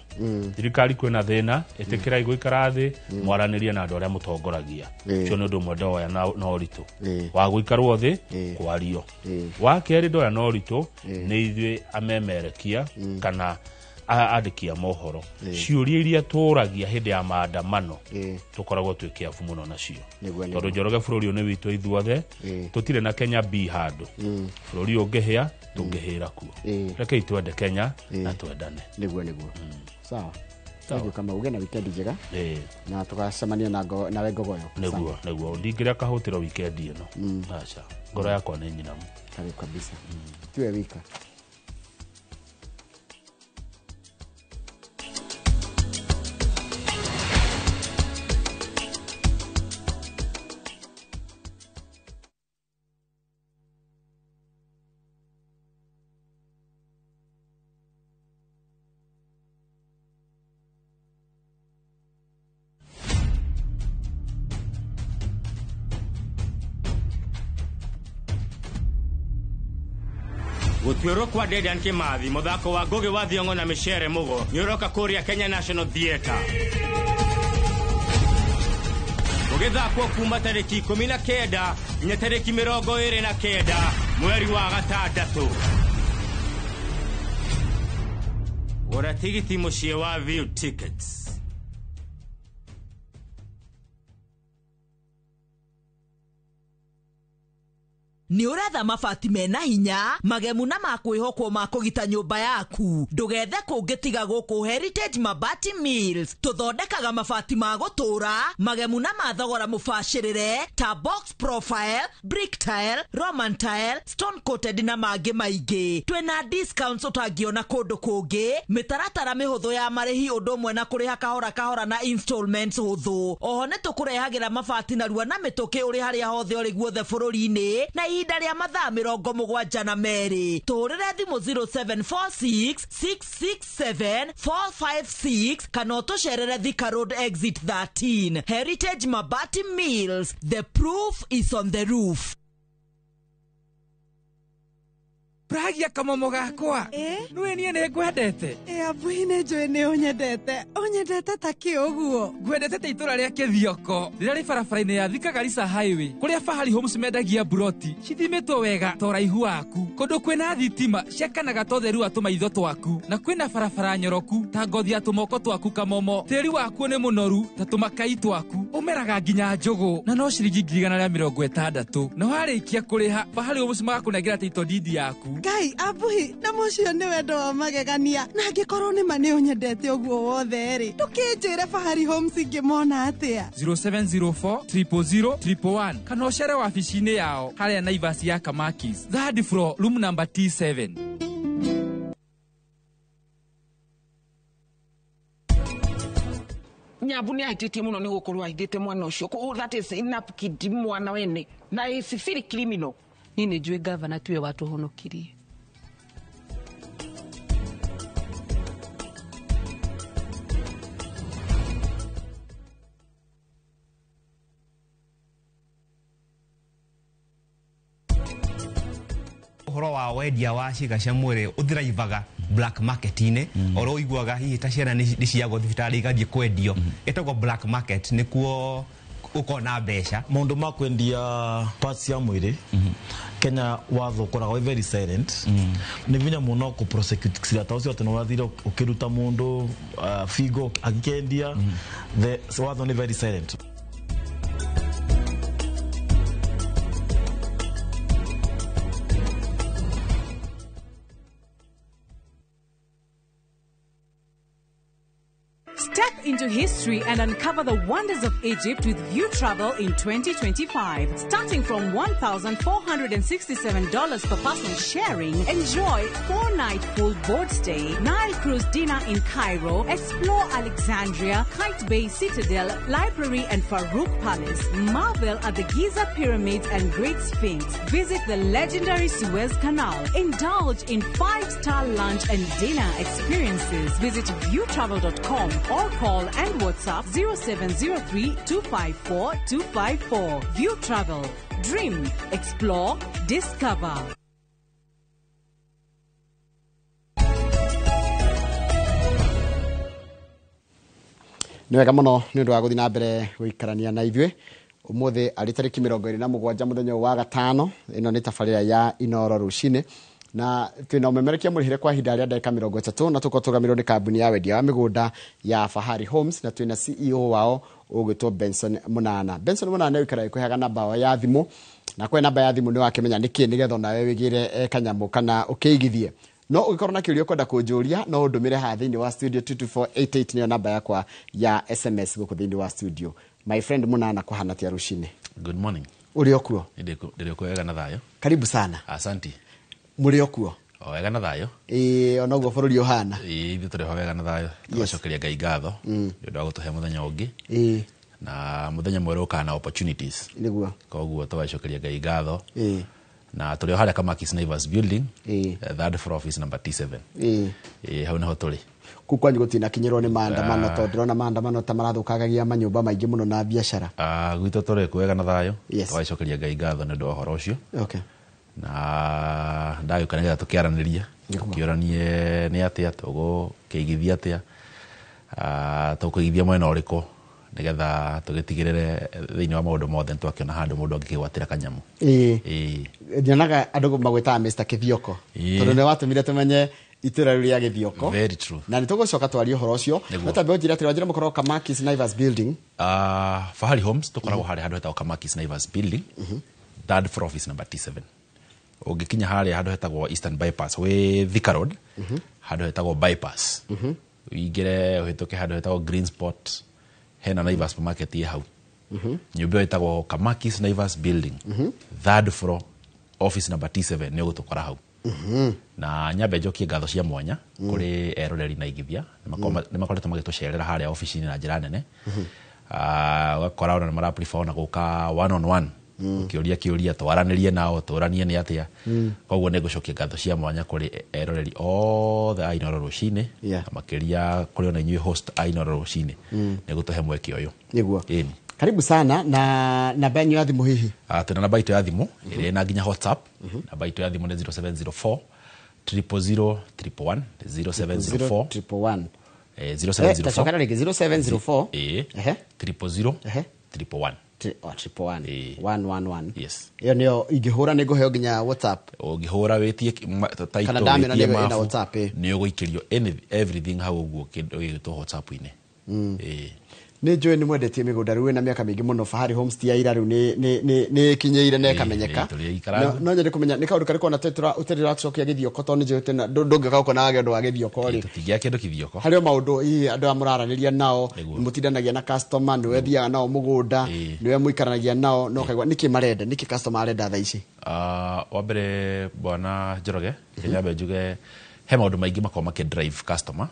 thirikari kwina thina etekere guikara thi mwaraniria na andu aria mutongoragia cio ni ndu mwendo oya no ritu wa guikarwo thi kwario wa keri ndoya no ritu ni ithwe amemerekia kana adikia mohoro ciuria iria turagia hindi ya maandamano tukoragwo twikiafu muno nacio tondu Njoroge bururi uyu ni witu ithuothe tutire na Kenya B handu bururi ungihia tungihira kuo rekei twende Kenya na twendane niguo sawa niguo kama uge na weekend njega na tukacemania na Ngogoyo niguo ndingiria kahutiro weekend ino acha ngoro yakwa ni nyinamu karibu kabisa tuwe wika Gutwiro kwa Dedan Kimathi muthako wa Ngugi wa Thiong'o na Michere Mugo nyoroka kuria Kenya National Theatre ugithakwo kuma tariki 19 nginya tariki 29 mweri wa gatandatu ora tigiti mucie wa View Tickets Ni uretha mabati mena hinya, magemu na makwihokwo ma kugita nyumba yaku. Ndugethe kungitiga guku Heritage Mabati Mills. Tuthondekaga mabati ma gutura, magemu na mathogora mubashirire ta box profile, brick tile, roman tile, stone coated na mangi maingi. Twina discounts utangiona kundu kungi, mitaratara mihuthu ya marihi undu mwe na kuriha kahora na installments huthu. Oho ne tukurehagira mabati na ruwa na mituki uri haria hothe uri guothe bururi-ini na ihinda ria mathaa 72. Tuhurire thimu 0746 667 456 kana utucerere Thika Road exit 13. Heritage Mabati Mills, the proof is on the roof. Pragia kamomo gakwa. Nwe nie ne gwendete. Abuine njui ni unyendete. Unyendete ta kiuguo. Gwendete ta itura ria Kithioko. Rira ri barabara-ini ya Thika Garissa Highway. Kuria Fahari Homes mendagia buroti. Cithimitwo wega ta uraihu waku. Kundu kwina thitima ciakanaga ta utheru wa tumaitho twaku. Na kwina barabara nyoroku ta ngothi ya tumoko twaku kamomo. Tiri waku ni munoru ta tumakai twaku. Umeraga nginya njugu. Na no ciringi 160. Na warikia kuriha Fahari Homes magakunengera title deed yaku. Ngai abuhi na mucio ni wendo wa magegania na angikorwo ni mani unyendete uguo wothe ri tukinjire Fahari Homes ngimona atia 0704 000 111 kana ucere wabici-ini yao haria Naivas ya Kamakis third floor room number T7. Nyabuni aitete muno ni gukorwo aithite mwana ucio that is enough kid mwana wene na isifiri criminal. Nini njui gavana tuwe watu honokirie. Horo wa wendia wa ciĩga cia mwĩrĩ ũthiraivaga black market-inĩ oro iguaga hihi ta ciana nĩ ciagwo thibitarĩ igathiĩ kwendio ĩtagwo black market nĩkuo ukona mbeca maundu ma kwendia parts ya mwĩrĩ Kenya watho ũkoragwo very silent nĩ vinya mũno ku prosecute kira ta ũcio atĩ wathire ũkiruta mũndũ figo agĩkendia the watho nĩ very silent. Step into history and uncover the wonders of Egypt with View Travel in 2025. Starting from $1,467 per person sharing, enjoy 4-night full board stay, Nile cruise dinner in Cairo, explore Alexandria, Kite Bay Citadel, Library and Farouk Palace, marvel at the Giza Pyramids and Great Sphinx, visit the legendary Suez Canal, indulge in 5-star lunch and dinner experiences. Visit viewtravel.com or call and WhatsApp 0703-254-254. View Travel. Dream, explore, discover. Nĩ wega mũno nĩ ũndũ wa gũthiĩ na mbere gũikarania na ithuĩ ũmũthĩ arĩ tarĩki 27 mũthenya wa gatano. Ĩno nĩ tabarĩra ya Inooro Rũcinĩ na twina umemerekia mũrĩhĩre kwa ihinda rĩa ndagĩka 30 na tũkorwo tũgamirwo nĩ kambuni ya wendia wa mĩgũnda ya Fahari Homes na twina CEO wao ũgwĩtwo Benson Mũnana. Benson Mũnana ũikara ĩkũheaga namba ya thimũ na kwa namba ya thimũ nĩ wakĩmenya nĩkĩ nĩgetha nawe wĩgĩre kanyamũ kana ũkĩigithie. No ũgĩkorwo na kĩũria ũkwenda kũnjũria no ũndũmĩre haha thĩinĩ wa studio 22488 nĩyo namba yakwa ya SMS gũkũ thĩinĩ wa studio. My friend Mũnana kũhana tia Rũcinĩ. Good morning. Uri okuo? Ndĩrĩ wega na thayũ. Karibu sana. Asante. Muri okuo? Wega na thayũ. Ona ũguo bũrũri ũhana. Ithuĩ tũrĩ wega na thayũ. Tũgacokeria Ngai ngatho nĩ ũndũ wa gũtũhe mũthenya ũngĩ. Na mũthenya mwerũ ũkana opportunities. Nĩguo. Koguo tũgacokeria Ngai ngatho. Na tũrĩ harĩa Kamakis Naivas building, third floor office number T7. Hau nĩho tũrĩ. Kukwanyu gũtinakinyĩrwo nĩ maandamano tondũ ndĩrona maandamano ta marathũkagagia manyũmba maingĩ mũno na biacara. Gwitũ tũrĩ kwega na thayũ. Tũgacokeria Ngai ngatho nĩ ũndũ wa ũhoro ũcio. Na ndagĩũka nĩgetha tũkĩaranĩrie tũkĩũranie nĩ atĩa tũgũkĩigithia atĩa tũkũigithia mwena ũrĩkũ nĩgetha tũgĩtigĩrĩre thĩinĩ wa maũndũ mothe nĩtwakĩona handũ mũndũ angĩkĩgwatĩra kanyamũ. Nyonaga andũ magwĩtaga Mr. Kithioko tondũ nĩ watũmire tũmenye itũra rĩu rĩa Gĩthioko. Very true. Na nĩtũgũcoka twarie ũhoro ũcio. Natambe ũnjĩre atĩ wanjĩra mũkorwo Kamakis Naivas building. Fahari Homes tũkoragwo harĩa handũ hetagwo Kamakis Naivas building, third floor office number T7. Ũngĩkinya harĩa handũ hetagwo Eastern Bypass we Thika Road handũ hetagwo bypass uingire uhituke handũ hetagwo Green Spot hena Naivas supermarket ye hau nyumba hetagwo Kamakis Naivas building third floor office number T7 nĩ ũgũtũkora hau na nyambe njokie ngatho cia mwanya kuri eroreri na igithia nĩ makoretwo magĩtũcerera harĩa office-inĩ na njĩra nene wakora ona mara prefer na gũka one on one kĩũria twaranĩrie nao tũranie nĩ atĩa koguo nĩ ngũcokia ngatho cia mwanya kuri eroreri othe a Inooro Rũcinĩ makĩria kuri ona inyuĩ host a Inooro Rũcinĩ nĩ gũtũhe mweke ũyũ nĩguo karibu sana na namba yanyu ya thimũ hihi tena namba itu ya thimũ ĩrĩ na nginya WhatsApp namba itu ya thimũ nĩ 0704 000 111 0704 111 0704 tacokana rĩngĩ 0704 000 111 111 yes iyo nĩyo ingĩhũra nĩ ngũheo nginya WhatsApp ũngĩhũra wĩtie title kana ndamena nĩ WhatsApp nĩ ũgũikĩrio everything hau ũguo kĩndũ gĩgĩtwo WhatsApp-inĩ nĩ njũĩ nĩ mwendetie mĩgũnda rĩu na mĩaka mĩingĩ mũno Fahari Homes ti ya ira rĩu nĩ kinyĩire na ĩkamenyeka no nyende kũmenya nĩ kaũndũ karĩkũ ona ũterera gũcokia gĩthioko tondũ nĩ njũĩ tena ndũngĩka gũkona wage ũndũ wa gĩthioko rĩ tũtingĩa kĩndũ gĩthioko harĩ maũndũ hihi andũ a mũraranĩria nao mũtindanagia na customer nĩ wethiaga nao mũgũnda nĩ we mũikaranagia nao no kaigua nĩkĩ marenda nĩkĩ customer arenda thaa ici wa mbere bwana Njoroge nyambe njuge he maũndũ maingĩ makorwo makĩdrive customer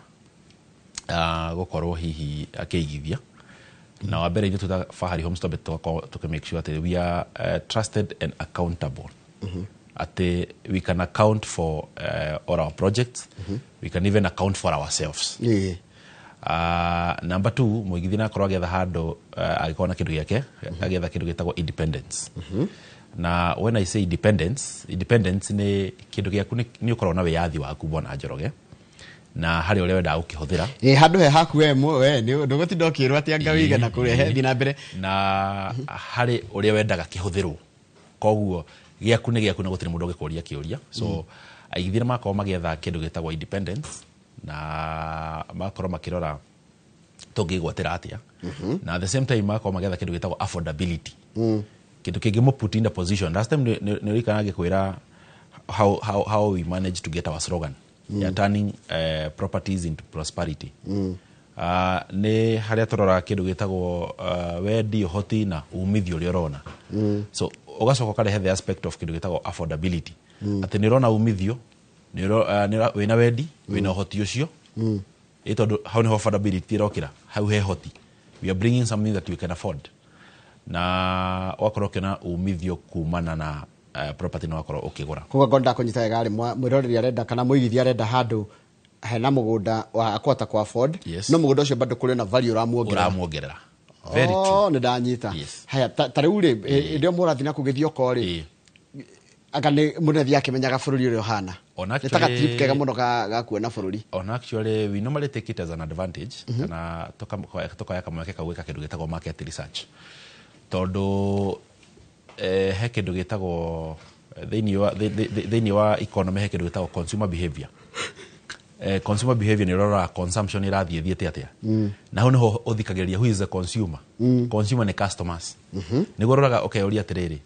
gũkorwo hihi akĩigithia na wa mbere tuta Fahari Homes to make sure that we are trusted and accountable at we can account for all our projects we can even account for ourselves number 2 muigithina akorwo agetha handũ agĩkorwo na kĩndũ gĩake agetha kĩndũ gĩtagwo independence na when I say independence nĩ kĩndũ gĩaku nĩ ũkorwo na wĩyathi waku bwana Njoroge na harĩ ũrĩa wenda gũkĩhũthĩra handũ he haku we nĩ ndũgũtinda ũkĩrwo atĩ anga wĩiga na kũrehe thiĩ na mbere na harĩ ũrĩa wendaga kĩhũthĩrwo koguo gĩaku nĩ gĩaku na gũtirĩ mũndũ ũgĩkũria kĩũria so aigithia makorwo magĩetha kĩndũ gĩtagwo independence na makorwo makĩrora tũngĩgwatĩra atĩa na at the same time makorwo magĩetha kĩndũ gĩtagwo affordability kĩndũ kĩngĩ mo put in the position last time nĩ rikana ngĩkwĩra how we manage to get our slogan turning properties into prosperity nĩ harĩa tũrora kĩndũ gĩtagwo wendi ũhoti na umithio ũrĩa ũrona so ũgacoka ũkarehe the aspect of kĩndũ gĩtagwo affordability atĩ nĩ ũrona umithio wĩna wendi wĩna ũhoti ũcio tondũ hau nĩho affordability ĩrokĩra hau he hoti we are bringing something that we can afford na wakorwo kĩna umithio kumana na property no akorwo ukigura kuga gonda kũnyita wega rĩ mwĩroreri arenda kana mũigithia arenda handũ hena mũgũnda wa akota kwa afford no mũgũnda ũcio bado kũrĩ na value ũramuongerera very true nĩ ndanyita haya ta rĩu rĩ ndio mũrathi na kũgĩthioko rĩ aka nĩ mũnethi akĩmenyaga bũrũri ũrĩa ũhana nĩ taka trip kega mũno ga kuona bũrũri on actually we normally take it as an advantage kana toka kamweke kagwĩka kĩndũ gĩtagwo market research tondũ he kĩndũ gĩtagwo thĩinĩ wa economy he kĩndũ gĩtagwo consumer behavior consumer behavior nĩ rora consumption irathiĩ thiĩte atĩa na hau nĩho ũthikagĩrĩria who is the consumer consumer nĩ customers nĩguo roraga ũkeũria atĩrĩrĩ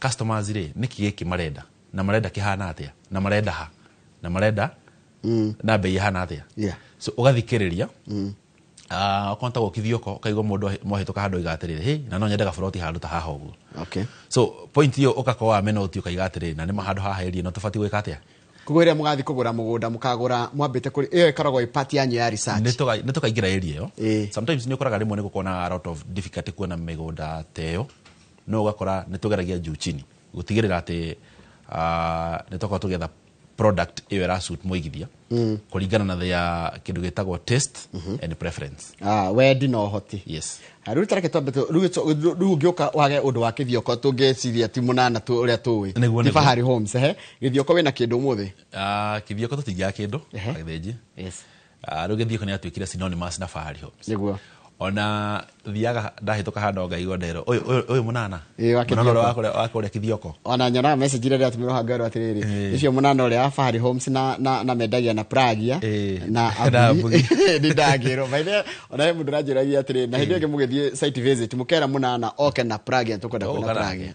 customers rĩ nĩkĩ gĩkĩ marenda na marenda kĩhana atĩa na marenda ha na marenda na bei ihana atĩa so ũgathikĩrĩria konta gũkithioko kaigwa mũndũ mohĩtũka handũ igatĩrĩre hey na no nyendaga buroti handũ ta haha ũguo so point hiyo ũkakorwa amenoti ũkaigatĩrĩre na nĩ mahandũ haha erie no tũbati gwĩka atĩa kugwĩra mũgathi kũgũra mũgũnda mũkagũra mwambĩte kũrĩ ĩyo ĩkoragwo ĩpati yanyu ya research nĩ tũkaingĩra area ĩyo sometimes nĩ ũkoraga rĩmwe nĩ gũkorwo a lot of difficulty kuona mĩgũnda teyo no ũgakora nĩ tũgeragia juu chini gũtigĩrĩra atĩ nĩ tũkorwo tũgetha product ĩyo ĩrasuit mũigithia kũringana na ya kĩndũ gĩtagwo taste and preference wendi na ũhoti yes rĩu tareke twambe rĩu ũngĩũka wage ũndũ wa kĩthioko tũngĩciria ti mũnana ũrĩa tũĩ ti Fahari Homes gĩthioko wĩna kĩndũ ũmũthĩ kĩthioko tũtingĩaga kĩndũ agĩthĩnji rĩu gĩthioko nĩ atuĩkire synonymous na Fahari Homes nĩguo ona thiaga ndahitoka hando ngaigo ndero uyu munana wakore kithioko ona nyona message ile atumirwo hangaro atiriri icio munana ule wa Fahari Homes na mendagia na Pragia na abugi ndagiro baide ona mundu rajiragia atiriri na hindi ngimugithie site visit mukera munana oke na Pragia tukwenda kuna Pragia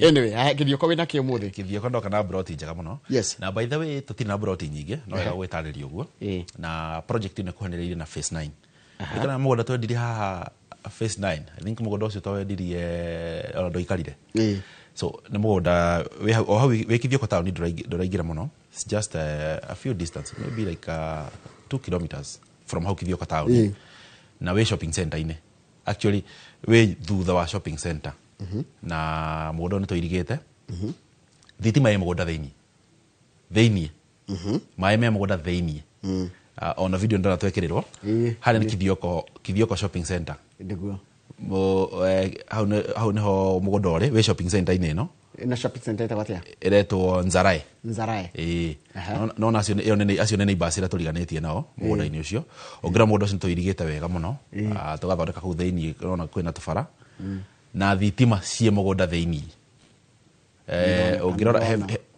anyway kithioko wina ki umuthi kithioko ndoka na broti njega muno na by the way tutina na broti nyingi no ya gwetariria uguo na project ine kuhaniriire na phase 9 kana mugunda twendiri haha phase 9 I think mugunda ucio twendirie ona ndoikarire so ni mugunda o hau wikithio town nduraingira muno it's just a few distance maybe like 2 kilometers from hau kithio town na we shopping center ine actually we thutha wa shopping center na mugunda ni toirigite thitima ya mugunda theini mai me mugunda theini on a video ndona twekerirwo hari ni kithioko shopping center ndiguo hau neho mugondore we shopping center ine no ina shopping center itawatia iretwo Nzarae no na acio nene ibasira turiganetie nao mugunda ine ucio ongira mugunda ucio toirigite wega muno tugathondeka ku theini rona kwina tufara na thitima cie mugunda theini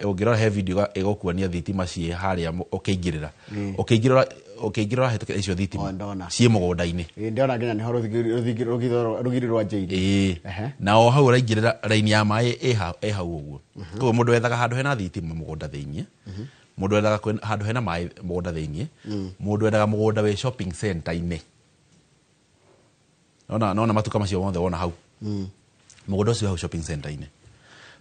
ongirora he video egokuania thitima cie haria ukiingirira hetũkĩra icio thitima cie mũgũnda-inĩ ndona nginya niho rũgiri rwa Jairi na o hau ũraingĩrĩra raini ya maĩ ĩ hau ũguo koguo mũndũ wethaga handũ hena thitima mũgũnda thĩiniĩ mũndũ wethaga handũ hena maĩ mũgũnda thĩiniĩ mũndũ wendaga mũgũnda wĩ shopping center-inĩ nona matuka macio mothe wona hau mũgũnda ũcio hau shopping center-inĩ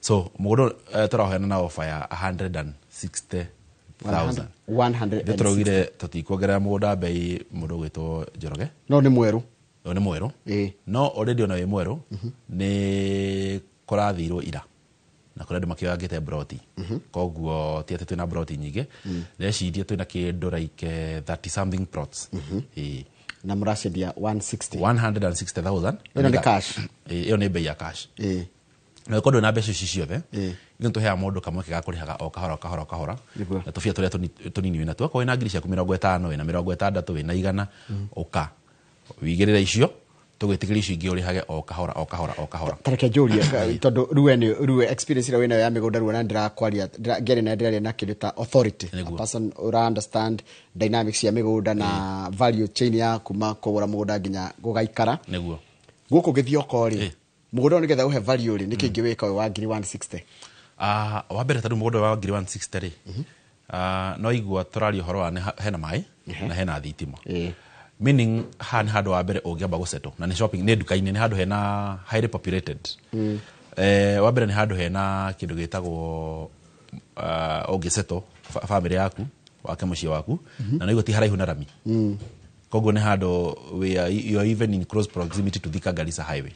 so mũgũnda tũraheana na offer ya 160,000 Ndetorogire tutikuongerera mũgũnda bei mũndũ gwĩtwo Njoroge no nĩ mweru no already ona wĩ mweru nĩ kũrathirwo ira na kũrĩa andũ makĩoyangĩte broti koguo ti atĩ twĩna broti nyingĩ ndĩreciria twĩna kĩndũ like 30 something plots na mũracendia 160,000 ĩno nĩ cash ĩyo nĩ bei ya cash na kondo na mbeca ici ciothe ithu tuheaga mundu kamwe gakurihaga o kahora na tufia turia tunini wina tu ko ina ngiri ciaku 50 wina 60 wina 100 uka wigirira icio tugwitigira icio ingi urihage o kahora tareke juria tondu ruwe experience ira wina ya migunda ruona ndirakwaria ngere na ndiraria na kindu ta authority a person ura understand dynamics ya migunda na value chain ya kuma kugura mugunda nginya gugaikara niguo guku githioko ri mugunda ni getha uhe value ri niki ngiwika wa ngiri 160 wa mbere tadu mugunda wa ngiri 160 ri no igua turari horo wa hena mai na hena thitima meaning han hado wa mbere ungiamba guseto na ni shopping ni duka-ini ni hado hena highly populated wa mbere ni hado hena kindu gitagwo ungiseto family yaku wake muciĩ waku na no igoti haraihu na rami koguo ni hado where you are even in close proximity to Thika Garissa highway.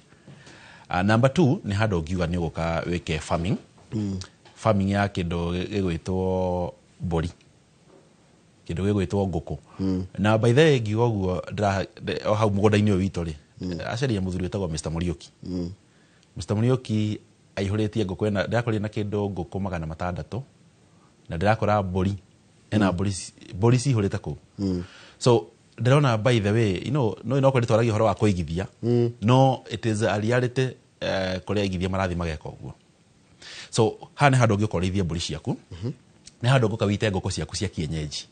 Number 2 ni hado ngiuga ni guka weke farming farming ya kindu gigwitwo mburi kindu gigwitwo nguku na by the way ngiuga guo o hau mugunda-ini witũ ri acaria muthuri wetagwo Mr. Muriuki Mr. Muriuki aihuritie nguku ena ndakorire na kindu nguku 600 na ndirakora mburi ena mburi cihurite ku so ndirona by the way no ino twaragia horo wa kuigithia no it is a reality kuria igithia marathi mageka uguo so hane hado ngikorithia mburi ciaku ni hado ngukawite ngoko ciaku cia kienyeji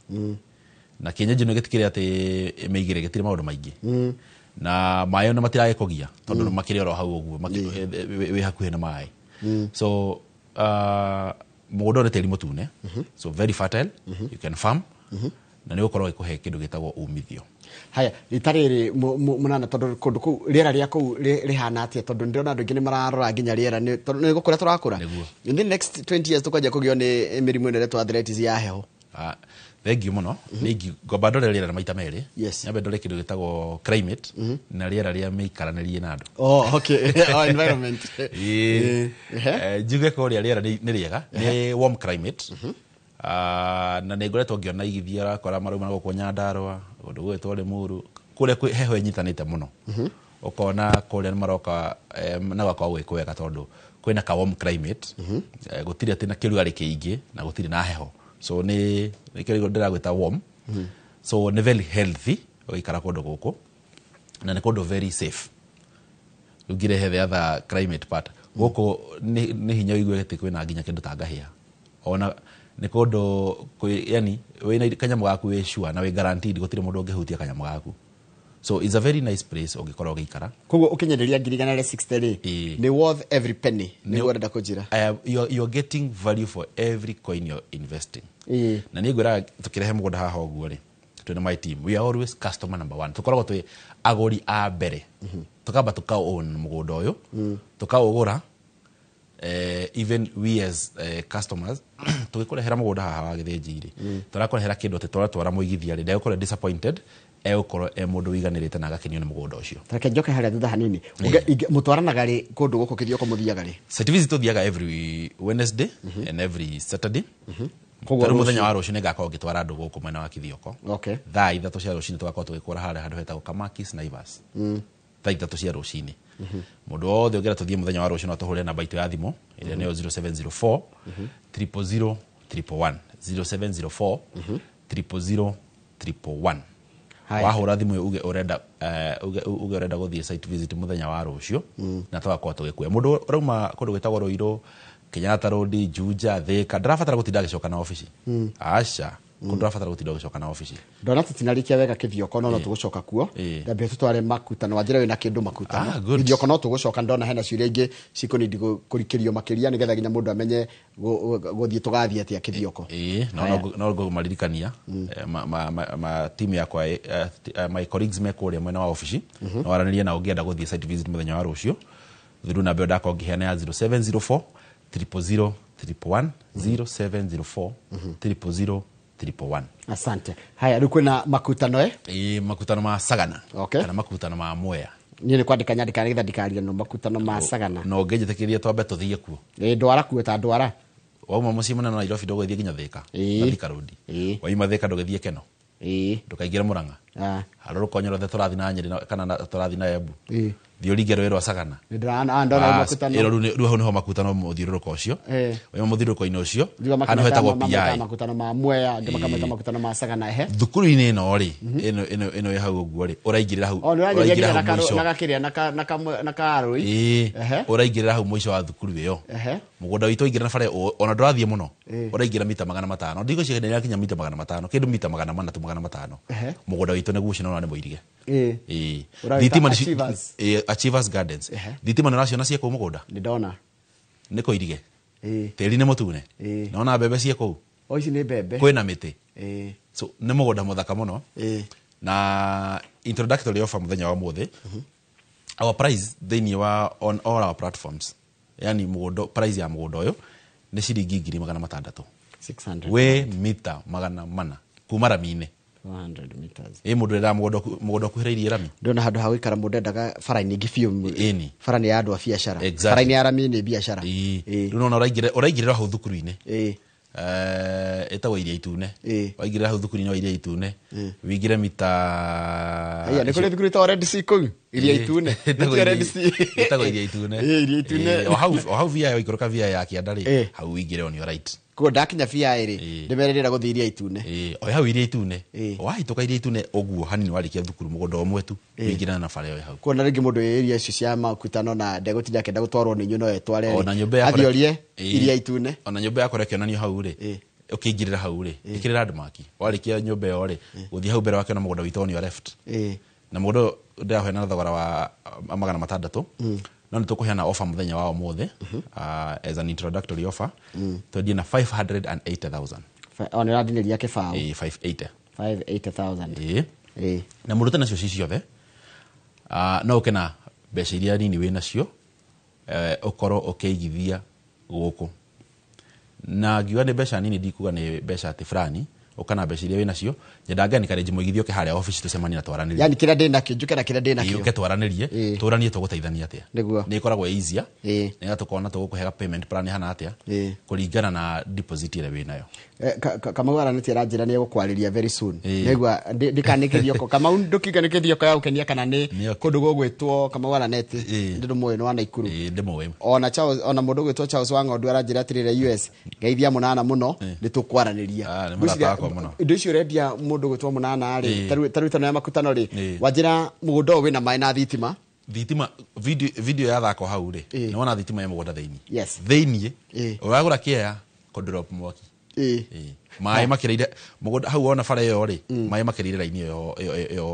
na kienyeji no gitikire ati meigire gitire maundu maingi na mayo na matiraye kugia tondu makire ro hau uguo we hakuhe na mai so mugunda ni teri mutune so very fertile you can farm na ni ukorwo ikuhe kindu gitagwo umithio haya ritariri munana tondu kundu ku riera ria ku rihana atia tondu ndirona andu ngini mararora nginya riera ni gukura turakura in the next 20 years tukaja kugio ni mirimu ene retwa arthritis ya heho thengi muno ningi ngomba ndore riera maita meri nyambe ndore kindu gitagwo climate na riera ria meikaranirie na andu okay environment juge ko riera ni riega ni warm climate na nengoretwo ngiona igithia rakora maruma gukwo Nyandarua undu gwetwo Limuru kuria heho enyitanite muno ukona kuria ni maroka na gwakwa gwikwega tondu kwina ka warm climate gutiri ati na kirugari kiingi na gutiri na heho so ni kirigo ndiragwita warm so ni very healthy uikara kundu guku na nä kå very safe rä u ngä the other climate part gå kå nä hinya å igue tä kwä na nginya kä ndå tangahä ona nä kå ndå yani wä na kanyamå gaku wä sure na wä guaranteed gå tirä må ndå å ngä hutia kanyamå gaku so it's a very nice place å ngä korwo å gä ikara koguo å kinyanä 60 nä worth every penny nä guo renda kå njä ra you're getting value for every coin you're investing na nä ngwä raga tå kä rehe må gå nda haha å guo rä twina my team we are always customer number 1 tukoragwo twi aguri a mbere tukamba tuka own mugunda uyu tuka ugura even we as customers tugikurehera mugunda haha wa githinjiri turakurehera kindu twara muigithia ri ndego kore disappointed ukorwo mundu wiganirite na agakenio ni mugunda ucio take njoke haria thutha hanini mutwaranaga ri kundu guku kithioko muthiaga ri site visit tuthiaga every Wednesday and every Saturday Koguo muthenya wa rucio ningakorwo ngitwara andu guku mwena wa Kithioko. Thaa 3 cia rucini tugakorwo tugikora haria handu hetagwo Kamakis Naivas. Thaa 3 cia rucini. Mundu wothe ungera tuthie muthenya wa rucio no tuhure namba itu ya thimu iria ni 0704 000 111 0704 000 111. Wahura thimu uge urenda guthie site visit muthenya wa rucio na tugakorwo tugikuya mundu rauma kundu gwitagwo Ruiru Kenyatta Road Juja Thika ndarabatara gutinda gicoka na office aca ndarabatara gutinda gicoka na office ndona tutinarikia wega Kithioko no tugucoka kuo ndambe tutware makutano wanjira wina kindu makutano Kithioko no tugucoka ndona hena ciuria ingi cikoni kurikirio makiria nigetha ginya mundu amenye guthie tugathie atia Kithioko no go maririkania ma team yakwa my colleagues mekuria mwena wa office no waranirie na ungienda guthie site visit muthenya wa rucio thiru na mbeo ndako ngiheana ya 0704 000 111 0704 000 111. Asante. Haya riku na makutano makutano ma Sagana kana makutano ma Mwea ni kwandika nyandika ngetha ndikaria no makutano ma Sagana no ngejithekiria twambe tuthie kuo ndwara kuo ta ndwara wauma mucii munene na Nairobi ndogo ithie ginya Thika na Thika Road waima Thika ndogethie Keno ndukaingira Murang'a haruru konyoro the turathi na Nyeri kana turathi na Embu thio rigero rwa Sagana ndirana ndona makutano ru hau niho makutano muthiururuko ucio waima muthiururuko ino ucio hano hetagwo PI makutano ma Mwea ndimakameta makutano ma Sagana thukuru-ini ino ri ino ya hau guo ri uraingirira hau nagakiria na karui uraingirira hau mwisho wa thukuru iyo mugunda witu ingirira bare ona ndurathie muno uraingira mita 500 ndigo cigenera kinya mita 500 kindu mita 400 tu 500 mugunda witu neguo cino na muirige thitima Achievers Gardens thitima nacio na cia ku mugunda ni ndona ni ko irige teri ni mutune naona bebe cia ku ici ni bebe kwina miti so ni mugunda muthaka muno na introductory offer muthenya wa muthi our price thini wa on all our platforms yani mugunda price ya mugunda uyu ni ciringi 600 we mita 400 kuma Ramine 100 meters mundu enda mugunda kuhirairie Rami ndona handu ha gwikara mundu endaga faraini ingi fiu farani ya andu a biashara faraini ya Rami ni biashara riu nona uraingirira hau thukuru-ini etagwo Iria Itune waingirira hau thukuru-ini wa Iria Itune wingire mita ni kuri thukuru ta Red Sea kuu Iria Itune etagwo Iria Itune Iria Itune o hau via ya ikuruka via ya Kiandari hau wingire on your right ko ndakinya via iri ndimererera guthi Iria Itune o hau Iria Itune wahituka Iria Itune oguo hanini warikia thukuru mugunda omwe tu wingirana na bare hau ko na ringi mundu area icio cia makutano na ndego tinda kenda gutwarwo ni nyuno etware ona nyumba ya athiorie Iria Itune ona nyumba ya kurekionanio hau ri ukingirira hau ri ikirira ndumaki warikia nyumba yo ri guthi hau mbere wake na mugunda witoni wa left na mugunda ndaho na thogora wa 600 no nitukuheana offer muthenya wa umuthi as an introductory offer twendie na 580,000 ona radiniria kibao 580,000 na murute nacio ciothe no ukena mbeca iria nini wina cio ukorwo ukiigithia guku na ngiuga ni mbeca nini ndikuga ni mbeca ati fulani ukana mbeca iria wina cio nyendaga ni kareji muigithio ke haria office tucemania na twaranirie yani kira ndina kinjuke na kira ndina kio ke twaranirie turanie tuguteithania atia ni ikoragwo easier ni gatukona tugukuhega payment plan hana atia kuringana na deposit ile winayo kama wala neti ranjira ni gukwariria very soon negwa ndikanikirio ko kama ndukiganikirio ko ya ukenia kana ni kundu gugwitwo kama wala neti ndu moyo wa Naikuru ndimo ona Charles ona mundu gwitwo Charles Wango ndu aranjira atirire US ngeithia munana muno ni tukwaraniria indo icio rendia mundu gwitwo munana ri taru tano ya makutano ri wajira mugunda we na mai na thitima video ya thako hau ri ni wona thitima ya mugunda theini yes theini uragura kia ko drop mwaki mai makirire mugunda hau ona fara yo ri mai makirire raini yo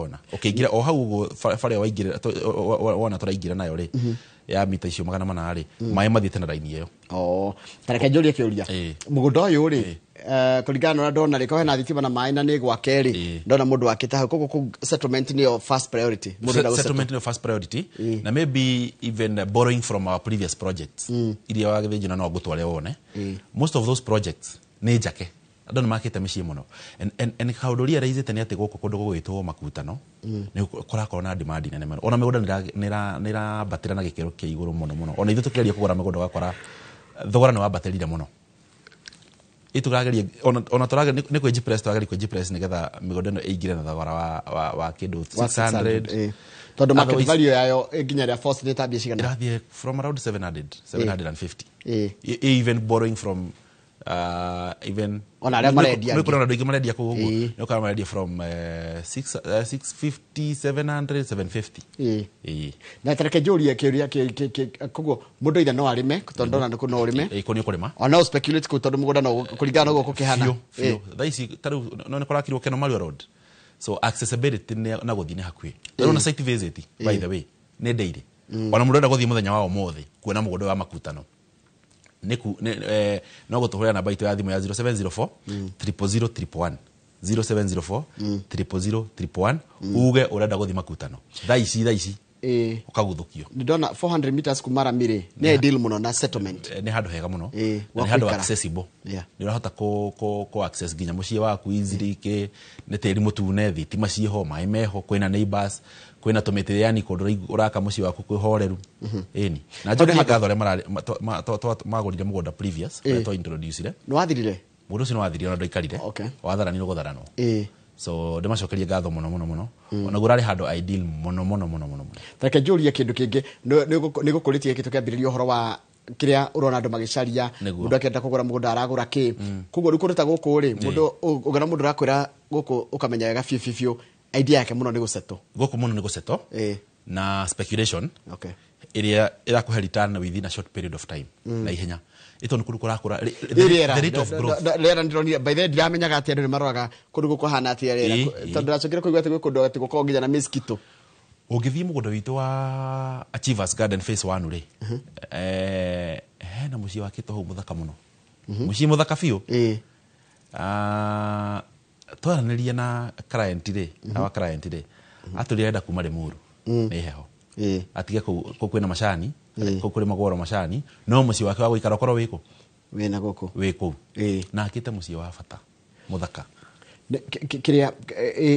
ona ukiingira o hau fara yo ingira wona turaingira nayo ri ya mita icio 800 ri mai mathiete na raini yo tareke njuria kiuria mugunda uyu ri kuringana na ndona riko hena thitima na mai na ni gwa keri ndona mundu akita hau koko settlement ni your first priority settlement ni your first priority na maybe even borrowing from our previous projects iria wagithijina no gutware wone most of those projects ni jake andå nä makite mĩciĩ mũno and kaũndũ ria raizĩte nĩ atĩ gũkũ kũndũ gũgwĩtwo makutano nĩ kũrakorwo na demand nene mũno ona mĩgũnda nĩ ĩrabatĩra na gĩkĩro kĩa igũrũ mũno mũno ona ithuĩ tũkĩgeria kũgũra mĩgũnda ũgakora thogora nĩ wambatĩrire mũno itũrageria ona tũrageria nĩ kwĩ Gpress tũrageria kwĩ Gpress nĩgetha mĩgũnda ĩno ĩingĩre na thogora wa kĩndũ 600 tondũ market value yayo nginya rĩa force nĩ tambia cigana ĩrathiĩ from around 750 even borrowing from even ona arĩa marendia nĩ kuna andũ aingĩ marendia kũu ũguo nĩ ũkara marendia from 650 750 na tareke njũrie kĩũria koguo mũndũ ithe no arĩme tondũ ndona nĩ no ũrĩme ĩko nĩ ũkũrĩma ona no speculate kũu tondũ mũgũnda no kũringana na ũguo kũkĩhana thaa ici tarĩu no nĩ kũrakirwo Keno Mario Road so accessibility na gũthiĩ nĩ hakuhĩ na site visit by the way nĩ daily ona mũndũ enda gũthiĩ mũthenya wa ũmũthĩ kuona mũgũnda wa makutano no gũtũhũrĩra namba itũ ya thimũ ya 0704 000 0704 000 uge ũrenda gũthiĩ makutano thaa ici ũkaguthũkio nĩ ndona 400 meters kumara mire nĩ deal mũno na settlement nĩ handũ hega mũno nĩ handũ accessible nĩ ũrahota ko access nginya mũciĩ waku easily nĩ tĩri mũtune thitima ciĩho maĩ meho kwĩna neighbors kwĩna tũmĩtĩ yani kũndũ ũraka mũciĩ waku kwĩhoreru ĩni na njũkĩ ngatho arĩa magũrire mũgũnda previous to introduce nĩ wathirire mũndũ ũcio nĩ wathirire ona ndaikarire watharanirwo gũtharanwo so ndĩmacokerie ngatho mũno ona gũrarĩ handũ ideal mũno tareke njũrie kĩndũ kĩngĩ nĩ gũkũrĩtie gĩkĩ tũkĩambĩrĩria ũhoro wa kiria urona andu magicaria mundu akenda kugura mugunda aragura ki kugo riko ta guku ri mundu ugana mundu rakwira guku ukamenya wega fiu idea yake muno ni guseto guku muno ni guseto na speculation iria irakuhe return within a short period of time na ihenya ito ni kurakura the rate of growth lera ndironia by the ndiramenyaga ati andu ni maroraga kundu guku hana ati lera tondu racokire kuigwa ati kundu ati guko nginya na mosquito ũngĩthiĩ mũgũnda witũ wa Achievers Garden phase 1 ri hena mũciĩ wakĩtwo hau mũthaka mũno mũciĩ mũthaka biũ twaranĩria na client ri na client ri atũrĩenda kuma Limuru nĩ heho atige kũu kwĩna macani kũu kũrĩ magoro macani no mũciĩ wake wa gũikara ũkorwo wĩkũ wĩna gũkũ wĩkũ na akĩte mũciĩ wa bata mũthaka kiria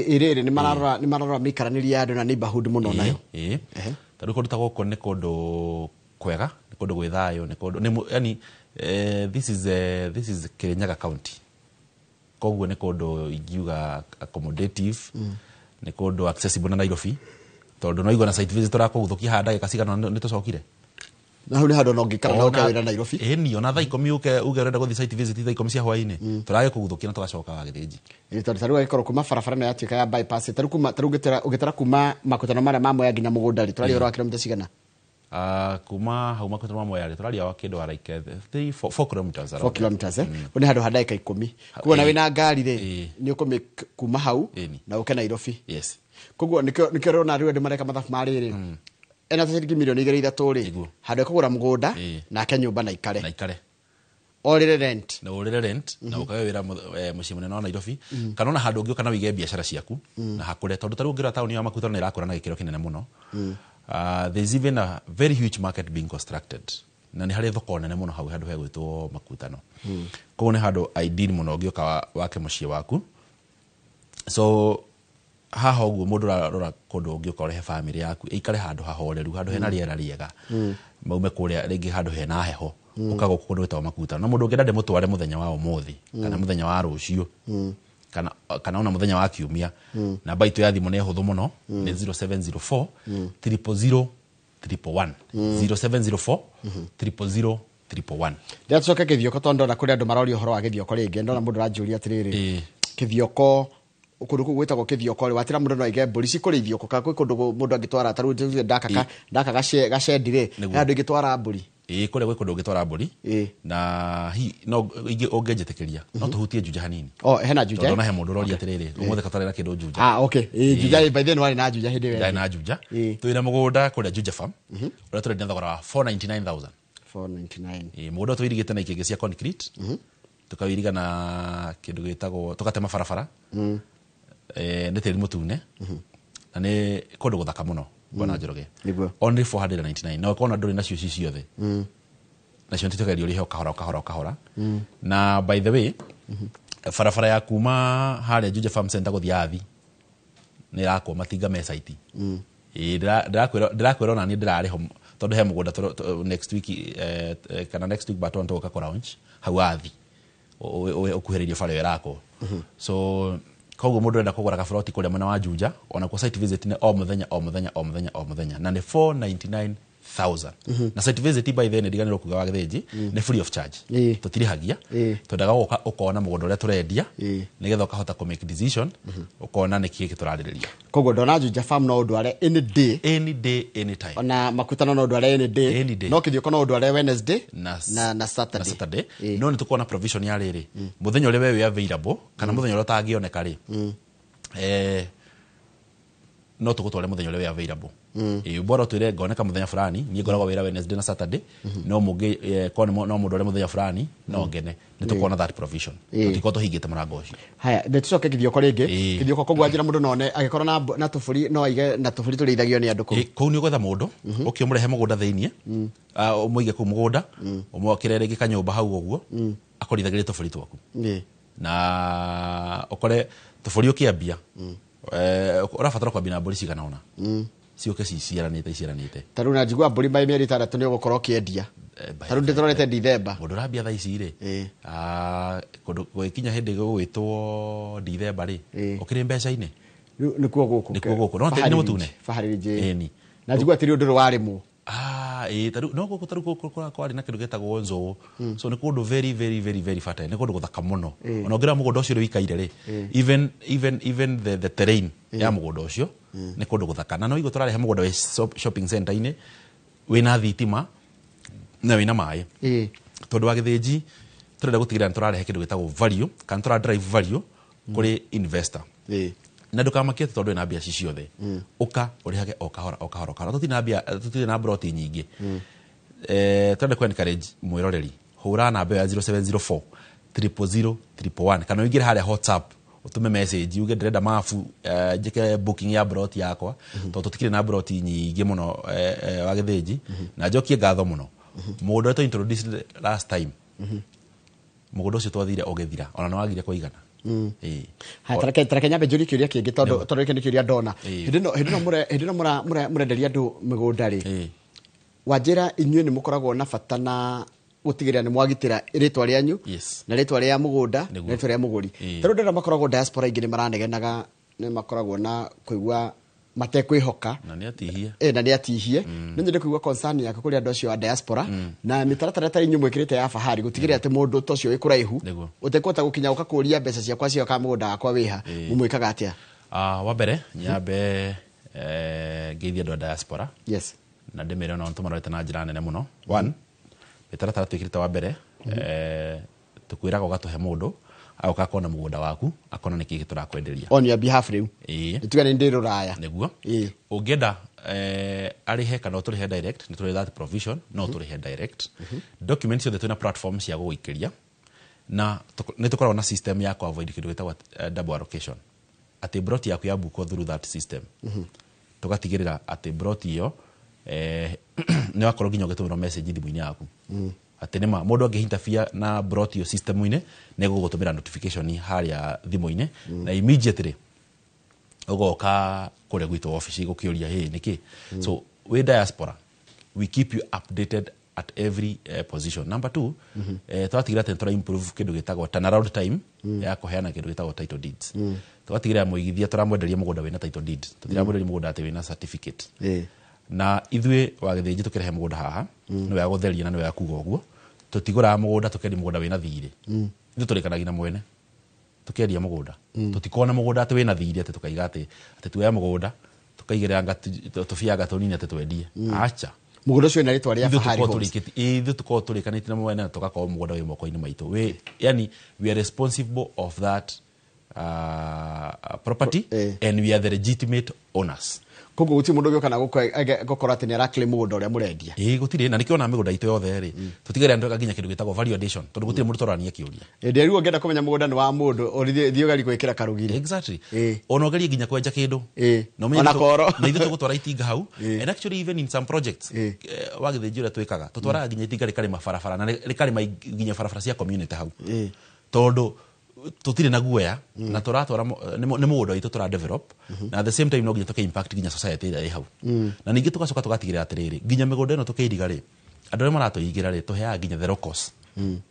irere ni mararora mikaranĩria andũ na neighborhood muno nayo tondũ kũndũ ta gũkũ nĩ kũndũ kwega nĩ kũndũ gwĩ thayũ nĩ kũndũ yani this is Kirinyaga County koguo nĩ kũndũ ingiuga accommodative nĩ kũndũ accessible na Nairobi tondũ no igona site visit tũrakũgũthũkia handa ndagĩka cigana nĩ tũcokire na hau nĩ handũ no ngĩkara no kawĩra Nairobi ĩni ona thaa 10 uge ũrenda gũthiĩ site visit thaa 10 cia hwaĩ-inĩ tũrage kũgũthũkia na tũgacoka wa gĩthĩnji tondũ tarĩu agĩkorwo kuma barabara na yatuĩka ya bypass tarĩu ũgĩtara kuma makutano marĩa ma Mwea nginya mũgũnda-rĩ tũraria wa kilomita cigana kuma hau makutano ma Mwea-rĩ tũraria wa kĩndũ wa like 4 kilometers 4 kilometers nĩ handũ ha ndagĩka 10 kuona wĩna ngari-rĩ nĩ ũkũmĩ kuma hau na ũke Nairobi koguo nĩkĩo rona rĩu andũ mareka mathabu marĩrĩ ena ciringi milioni 3 handũ kũgũra mũgũnda nake nyũmba na ikare orire rent na ukawe wĩra mũciĩ mũnene wa Nairobi kana ona handũ ũngĩũka na wĩige biacara ciaku na hakũre tondũ tarĩu ũngĩrora taũni ya makutano nĩ ĩrakũra na gĩkĩro kĩnene mũno there's even a very huge market being constructed na nĩ harĩ thoko nene mũno hau handũ hegwĩtwo makutano koguo nĩ handũ ideal mũno ũngĩũka wake mũciĩ waku so haha ũguo mũndũ ararora kũndũ ũngĩũka ũrehe family yaku ĩikare handũ hahoreru handũ hena rĩera rĩega maume kũrĩa rĩngĩ handũ hena heho ũkaga kũndũ gwĩtagwo makutano na mũndũ ũngĩenda ndĩmũtware mũthenya wa ũmũthĩ kana mũthenya wa rũciũ kana ona mũthenya wa kiumia namba itũ ya thimũ nĩ hũthũ mũno nĩ 0704 000 111 0704 000 111 ndatũcoke gĩthioko tondũ ndona kũrĩ andũ maroria ũhoro wa gĩthioko rĩngĩ ndona mũndũ aranjũria atĩrĩrĩ kithioko kundu gwitagwo kithioko ri watira mundu no aige mburi cikuri ithioko ka kundu mundu angitwara taru ndaka gacendire andu ingitwara mburi kule kundu ungitwara mburi na hi no ungenjitikiria no tuhutie Juja hanini hena Juja ndona he mundu roria atiriri umuthe katarira kindu Juja okay Juja by then wari na Juja hindi we na Juja tuina mugunda kule Juja farm ura turi na thogora 499,000 mugunda tuirigite na ikenge cia concrete tukawiriga na kindu gitagwo tukatema barabara nä tä ri må tune na nä kå ndå gå thaka må no bwana Njoroge only 499 na kona ndå rä nacio ci ciothe nacio nä tågerio rä he kahora na by the way barabara ya kuma harä Juja farm center gå thia athi nä rakwo matinga me site ndä rakwä rona nä ndä rarä ho tondå he må gå nda next week kana next week baton tågoka kå raunch hau athi å kuhä rä irie bara ä yo ĩrakwo so koguo mundu enda kugura kaburoti kuria mwena wa Juja ona ku site visit ne o muthenya na ni 499,000 na site visit by then ndiganiro kuga wa githinji ni free of charge tutirihagia twendaga guka ukona mugondo uria turendia nigetha ukahota ku make decision ukona ni kiki turaririria koguo ndona Juja farm no ndware any day anytime ona makutano no ndware any day no kithioko no ndware Wednesday na Saturday no ni tukona provision ya riri muthenya uri we available kana muthenya uri utangioneka ri no tugutware muthenya uri we available bora twire ngoneka muthenya fulani ni ngoragwo wira Wednesday na Saturday no mugi kono no mundu uri muthenya fulani no ngene ni tukona that provision tutiko higite murango ucio haya ndetucoke kithioko ringi kithioko kogwa njira mundu none agikora na tufuri no aige na tufuri turithagio ni andu kou ni gwetha mundu ukiomurehe mugunda thiini umuige ku mugunda umwakire ringi kanyumba hau uguo akorithagirie tufuri twaku na ukore tufuri ukiambia urabatara kwambia na mburi cigana ona ciuke ciciaranite taru na njigua mburi mai mieri 3 ni ugukorwo kiendia taru nditorete December mundu rabia tha ici ri gwikinya hindi gwitwo December ri ukiri mbeca ine nikuo guku no te ni mutune fahari je na njigua tiri undu warimwo taru no guku kwari na kindu getagwo nzo so ni kundu very fertile ni kundu guthaka muno ona ngira mugunda ucio wikaire ri even the terrain ya mugunda ucio ni kundu guthaka na no igo turarehe mugunda we shopping center ine wina thitima na wina mai tondu wa githinji turenda gutigira turarehe kindu getagwo value kana tura drive value kuri investor na ndukamakie tondu na bia ciothe uka urihage o kahora tutina na broti nyingi turenda ku encourage mwiroreri hura namba ya 0704 000 kana uingire haria WhatsApp utume message uge ndĩrenda mafu njike booking ya broti yakwa tondu tutikire na broti nyingi muno wa githinji na njokie ngatho muno mũgũnda to introduce last time mũgũnda ũcio twathire ũgethira ona no wagire kũigana tareke nyambe njũrie kĩũria kĩngĩ tondu gĩkĩ nĩ kĩũria ndona hĩndĩ ĩno mũrenderia andũ mĩgũnda rĩ wanjĩra inyuĩ nĩ mũkoragwo na bata na gutigirira ni mwagitira ritwa rianyu na ritwa ria mugunda na ritwa ria muguri taru ndana makoragwo diaspora ingĩ nĩ maranegenaga nĩ makoragwo na kuigua matekwihoka na nĩ atihie na nĩ atihie nĩ nyende kuigua concern yake kuri andu acio a diaspora na mitaratara ta inyu mwikirite ya fahari gutigirira ati mundu tocio wi kuraihu utekota gukinya ukakuria mbeca ciakwa cio ka mugunda akwa wiha mumwikaga atia wa mbere nyambe ngeithia andu a diaspora na ndimire ona ntumarite na njira nene muno one itaratara twikirite wa mbere tukwiraga ugatuhe mundu agoka kona mugunda waku akona niki giturakwenderia on your behalf riu nitugane ndi ruraya niguo ungienda arihe kana uturihe direct nituri that provision no turihe direct documents yo tuna platforms ya guikiria na nitukorwo na system ya ku avoid kindu gitagwa double allocation ati broti yaku ya buko through that system tugatigirira ati broti yo ni wakorwo nginya ugitumira message thimu-ini yaku ati nima mundu angihintabia na broti yo system-ini ne gugutumira notification haria thimu-ini na immediately ugoka kure gwitu office gukiuria hey niki so we diaspora we keep you updated at every position. Number 2 twatigira tena improve kindu gitagwo turnaround time ya kuheana kindu gitagwo title deeds twatigira muigithia turamwenderia mugunda wina title deed tutiramwenderia mugunda ati wina certificate na ithwe wa githinji tukirehe mugunda haha no ya gutheria na no ya kuga uguo tutigura mugunda tukendi mugunda wina thiri ithu turikanagia na mwene tukendia mugunda tutikona mugunda ati wina thiri ati tukaiga ati tuoya mugunda tukaigera ngati tufiaga tunini ati twendie acha mugunda ucio ina ritwa ria Fahari Homes ithu tuko tulikanite na mwena tukakao mugunda wi moko-ini maitu we yani we are responsible of that property and we are the legitimate owners. Kogo guti mundu gukana gukora ati ni arakle mugunda uria murendia gutire na nikiona migunda itu yothe ri tutigere andu gakinya kindu gitagwo value addition tondu gutire mundu torania kiuria nderu ngenda kumenya mugunda ni wa mundu thio gari gwikira karugire exactly ono gari ginya kwenja kindu no me koro na ithu tugutwara itinga hau and actually even in some projects wagithinjira twikaga tutwara ginya itinga rikari mabarabara na rikari ginya barabara cia community hau tondu tutire na guoya na turatwara ni mugunda witu tura develop na at the same time no ginya tuke impact ginya society ira hau na ningi tugacoka tugatigirira atiriri ginya migunda ino tukeidiga ri andu aria maratuigira ri tuheaga ginya the locals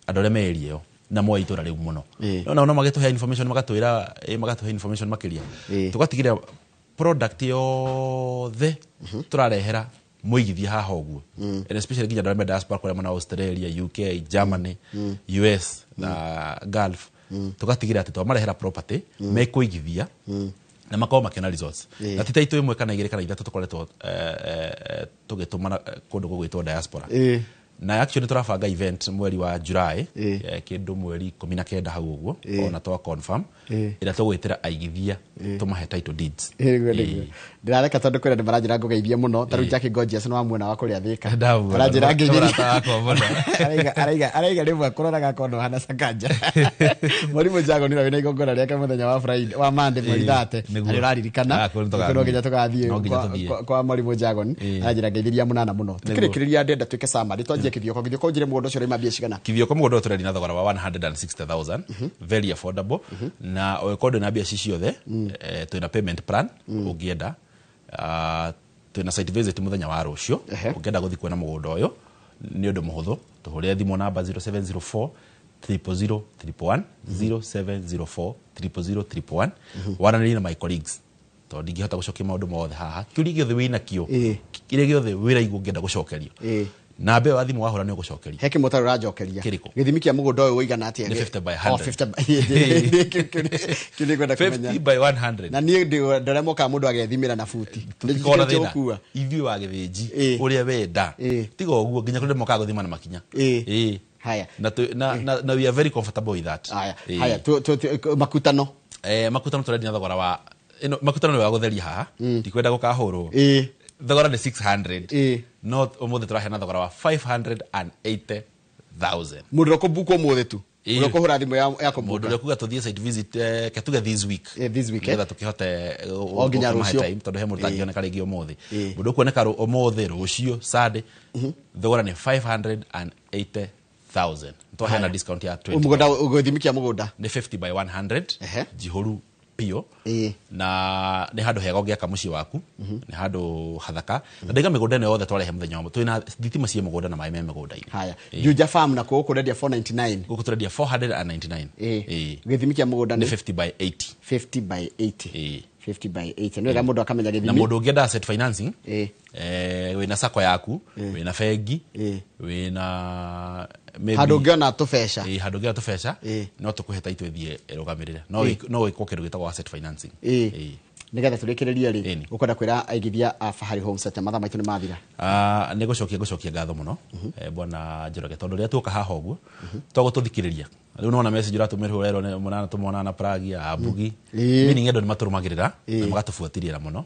andu aria meerie yo na moya itura riu muno no magituhe information magatuhe information makiria tugatigirira product yothe turarehera muigithia haha uguo and especially ginya andu aria diaspora kuria mana Australia, UK, Germany, US na Gulf tukatigira ati twamarehera property mekuigithia na makao makena resorts na titaitu imwe kana igire kana ithatu tukoretwo tugitumana kundu gugwitwo diaspora na actually turabanga event mweri wa July kindu mweri 19 hau uguo ona twa confirm ira tugwitira aigithia tumahe title deeds ndirareka tondu kwira ndimaranjira ngugeithia muno taru Jackie Gorgeous no amwena wa kuria thika aranjira ngeithia araiga rimwe kuroraga kono hana sakanja Mwalimu Jago nira wina igongona riake muthenya wa Friday wa Monday mweri 30 ari raririkana kuno ginya tugathie kwa Mwalimu Jago aranjira ngeithia munana muno tukirikiria ndenda twike summary twanjie kithioko njire mugondo cio rima biashara kana kithioko mugondo turi na thogora wa 160,000 very affordable na okodo na biashara ciothe twina payment plan ugienda twina site visit muthenya wa rucio ugienda guthi kuona mugondo uyu ni undu muhuthu tuhurire thimu namba 0704 000 111 0704 000 111 waranĩrie na my colleagues to ndingĩhota gucokia maundu mothe haha kiuria giothe wina kio kiria giothe wira igũ ngenda gucokerio na mbe wa thimu wahura ni ugucokeria heke motaro rajokeria githimi kia mugondo uyu uigana atia 50 by 100 kile kwenda kumenya 50 by 100 na nie ndore moka mundu agethimira na futi ndikona thina ithui wa githinji uria wenda tiga uguo nginya kuri moka guthima na makinya haya na we are very comfortable with that haya makutano makutano turedia thogora wa makutano ni wa gutheria haha ndikwenda gukahurwo thogora ni 600 no umuthe turahena thogora wa 580,000 mundu kubuko muthe tu mundu kuhura thimu yako mundu kuga tuthie site visit ketuga this week ngetha tukihote oginya rucio time tondu he mundu tangioneka ringi umuthi mundu kuoneka umuthi rucio Sunday thogora ni 580,000 tuhena discount ya 20 mugunda ugothimikia mugunda ni 50 by 100 jihuru pio na ni handu hega ngiaka muci waku ni handu hathaka na ndiga migunda ne yothe twarehe muthenya wa twina thitima cie mugunda na mai me migunda-ini haya Juja Farm na kuo kurendia 499 guku turendia 499 githimikia mugunda ni 50 by 80 50 by 80 50 by 80 no mundu akamenya githimi na mundu ungienda asset financing wina sako yaku wina fegi wina maybe handu ngiona tubesha handu ngiona tubesha no tukuhe title thie rugamirire no wiko kindu gitagwo asset financing nigetha turikiriria ri ukwenda kwira aigithia Fahari Homes ati matha maitu ni mathira ni gucokia ngatho muno bwana Njoroge tondu ria tuka haha uguo twago tuthikiriria riu nona message ratumirwo rero ne munana tumona na Prague Abugi mini ngendo ni maturumagirira na magatufuatiria muno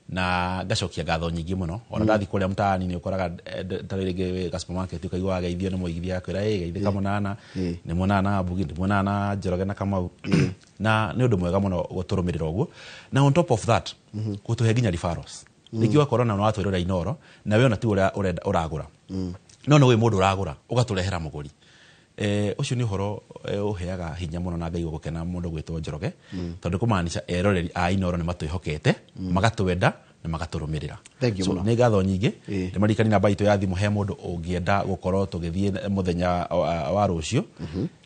na gacokia ngatho nyingi muno ona ndathi kuria mtaani ni ukoraga taririge ga supermarket ukaigwa geithio ni muigithia kwira geithika munana ni munana Abugi ni munana Njoroge na Kamau na ni undu mwega muno guturumirira uguo na on top of that gutuhe ginya referrals nikiwa corona no watwirira inoro na we ona ti uragura no we mundu uragura ugaturehera muguri ucio ni horo uheaga hinya muno na ngai gukena mundu gwitwo Njoroge tondu kumaanisha eroreri a inoro ni matwihokete magatwenda na magaturumirira so ni ngatho nyingi ni marikani na baito ya thimu he mundu ungienda gukorwo tugithie muthenya wa rucio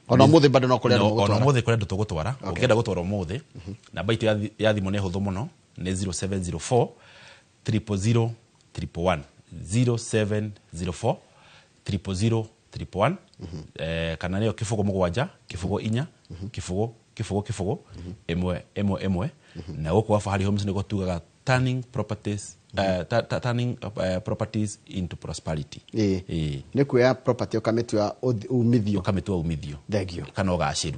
ona muthi bado no kuria ona muthi kuria tugutwara ungienda gutwara muthi na baito ya thimu ni huthu muno ni 0704 000 111 0704 000 111 kana nĩyo kĩbũgũ mũgwanja kĩbũgũ inya kĩbũgũ ĩmwe na gũkũ Fahari Homes nĩguo tugaga turning properties into prosperity. Nĩ kuoya property ũkamĩtua umithio. Thengio. Kana ũgacĩru.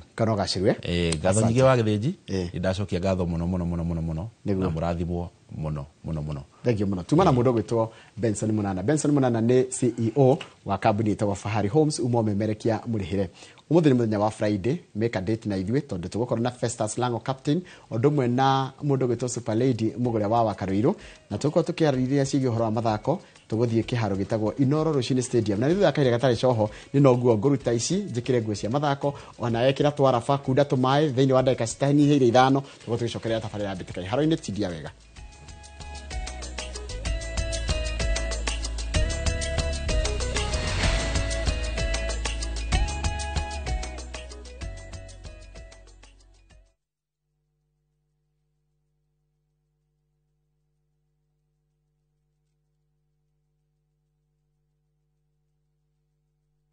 Ngatho nyingĩ wa Gĩthĩnji ndacokia ngatho mũno na mũrathimwo mũno. Thengio mũno. Tuma na mũndũ gwĩtwo Benson Munana. Benson Munana nĩ CEO wa kambuni ĩtagwo Fahari Homes, umemerekia mũrĩhĩre. Ũmũthĩ nĩ mũthenya wa Friday, make a date na ithuĩ tondũ tũgũkorwo na Festus Lango captain, ũndũ ũmwe na mũndũ gwĩtwo Super Lady mũgũrĩa wa Wakarũirũ, na tũgũkorwo tũkĩarĩrĩria ciĩgiĩ ũhoro wa mathako, tũgũthiĩ kĩharo gĩtagwo Inoro Rũcinĩ Stadium. Na nĩthuya kaire gatarĩ coho nĩ no nguo ngũruta ici njĩkĩre nguo cia mathako, ona ekĩra twarafa kunda tũmaĩ thĩinĩ wa ndagĩka citanyihĩire 5, tũgũkorwo tũgĩcokereria tabarĩra ya mbĩtĩka iharo-inĩ tindia wega.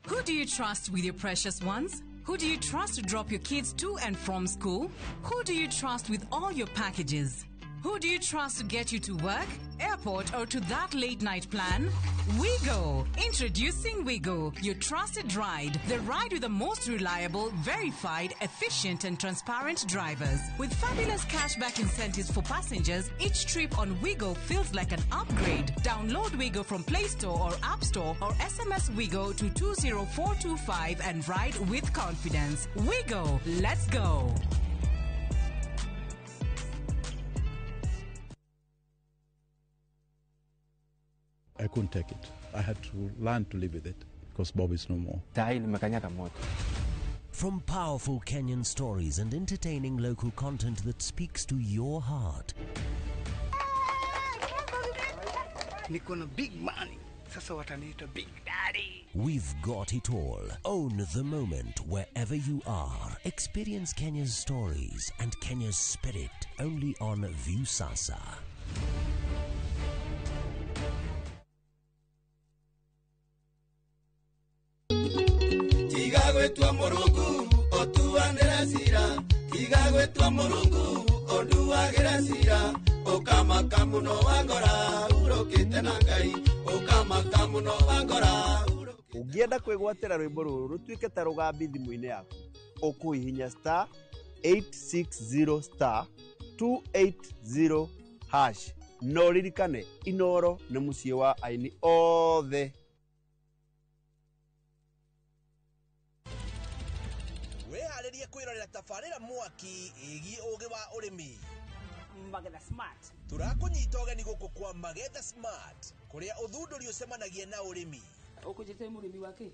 Who do you trust with your precious ones? Who do you trust to drop your kids to and from school? Who do you trust with all your packages? Who do you trust to get you to work, airport, or to that late night plan? Wigo. Introducing Wigo, your trusted ride. The ride with the most reliable, verified, efficient, and transparent drivers. With fabulous cashback incentives for passengers, each trip on Wigo feels like an upgrade. Download Wigo from Play Store or App Store or SMS Wigo to 20425 and ride with confidence. Wigo. Let's go. I couldn't take it. I had to learn to live with it because Bob is no more. From powerful Kenyan stories and entertaining local content that speaks to your heart. Niko na big money. Sasa wataniita Big Daddy. We've got it all. Own the moment wherever you are. Experience Kenya's stories and Kenya's spirit only on Viusasa. Tigagwetwa Murungu otuanira sira. Tigagwetwa Murungu oduagira sira. Okamaka muno wagora urokite na Ngai. Okamaka muno wagora. Ũngĩenda kwĩgwatĩra rwĩmbo rũrũ rũtuĩke ta rũgambi thimũ-inĩ yaku, ũkũhihinya star 860 star 280 hash. No ririkane Inoro nĩ mũciĩ wa aini othe. Wĩharĩrie kwĩrorera tabarĩra mwaki ĩgiĩ ũgĩ wa ũrĩmi. Magetha Smart. Tũrakũnyita ũgeni gũkũ kwa Magetha Smart, kũrĩa ũthundũri ũcemanagia na ũrĩmi. Ũkũnjĩte mũrĩmi wake?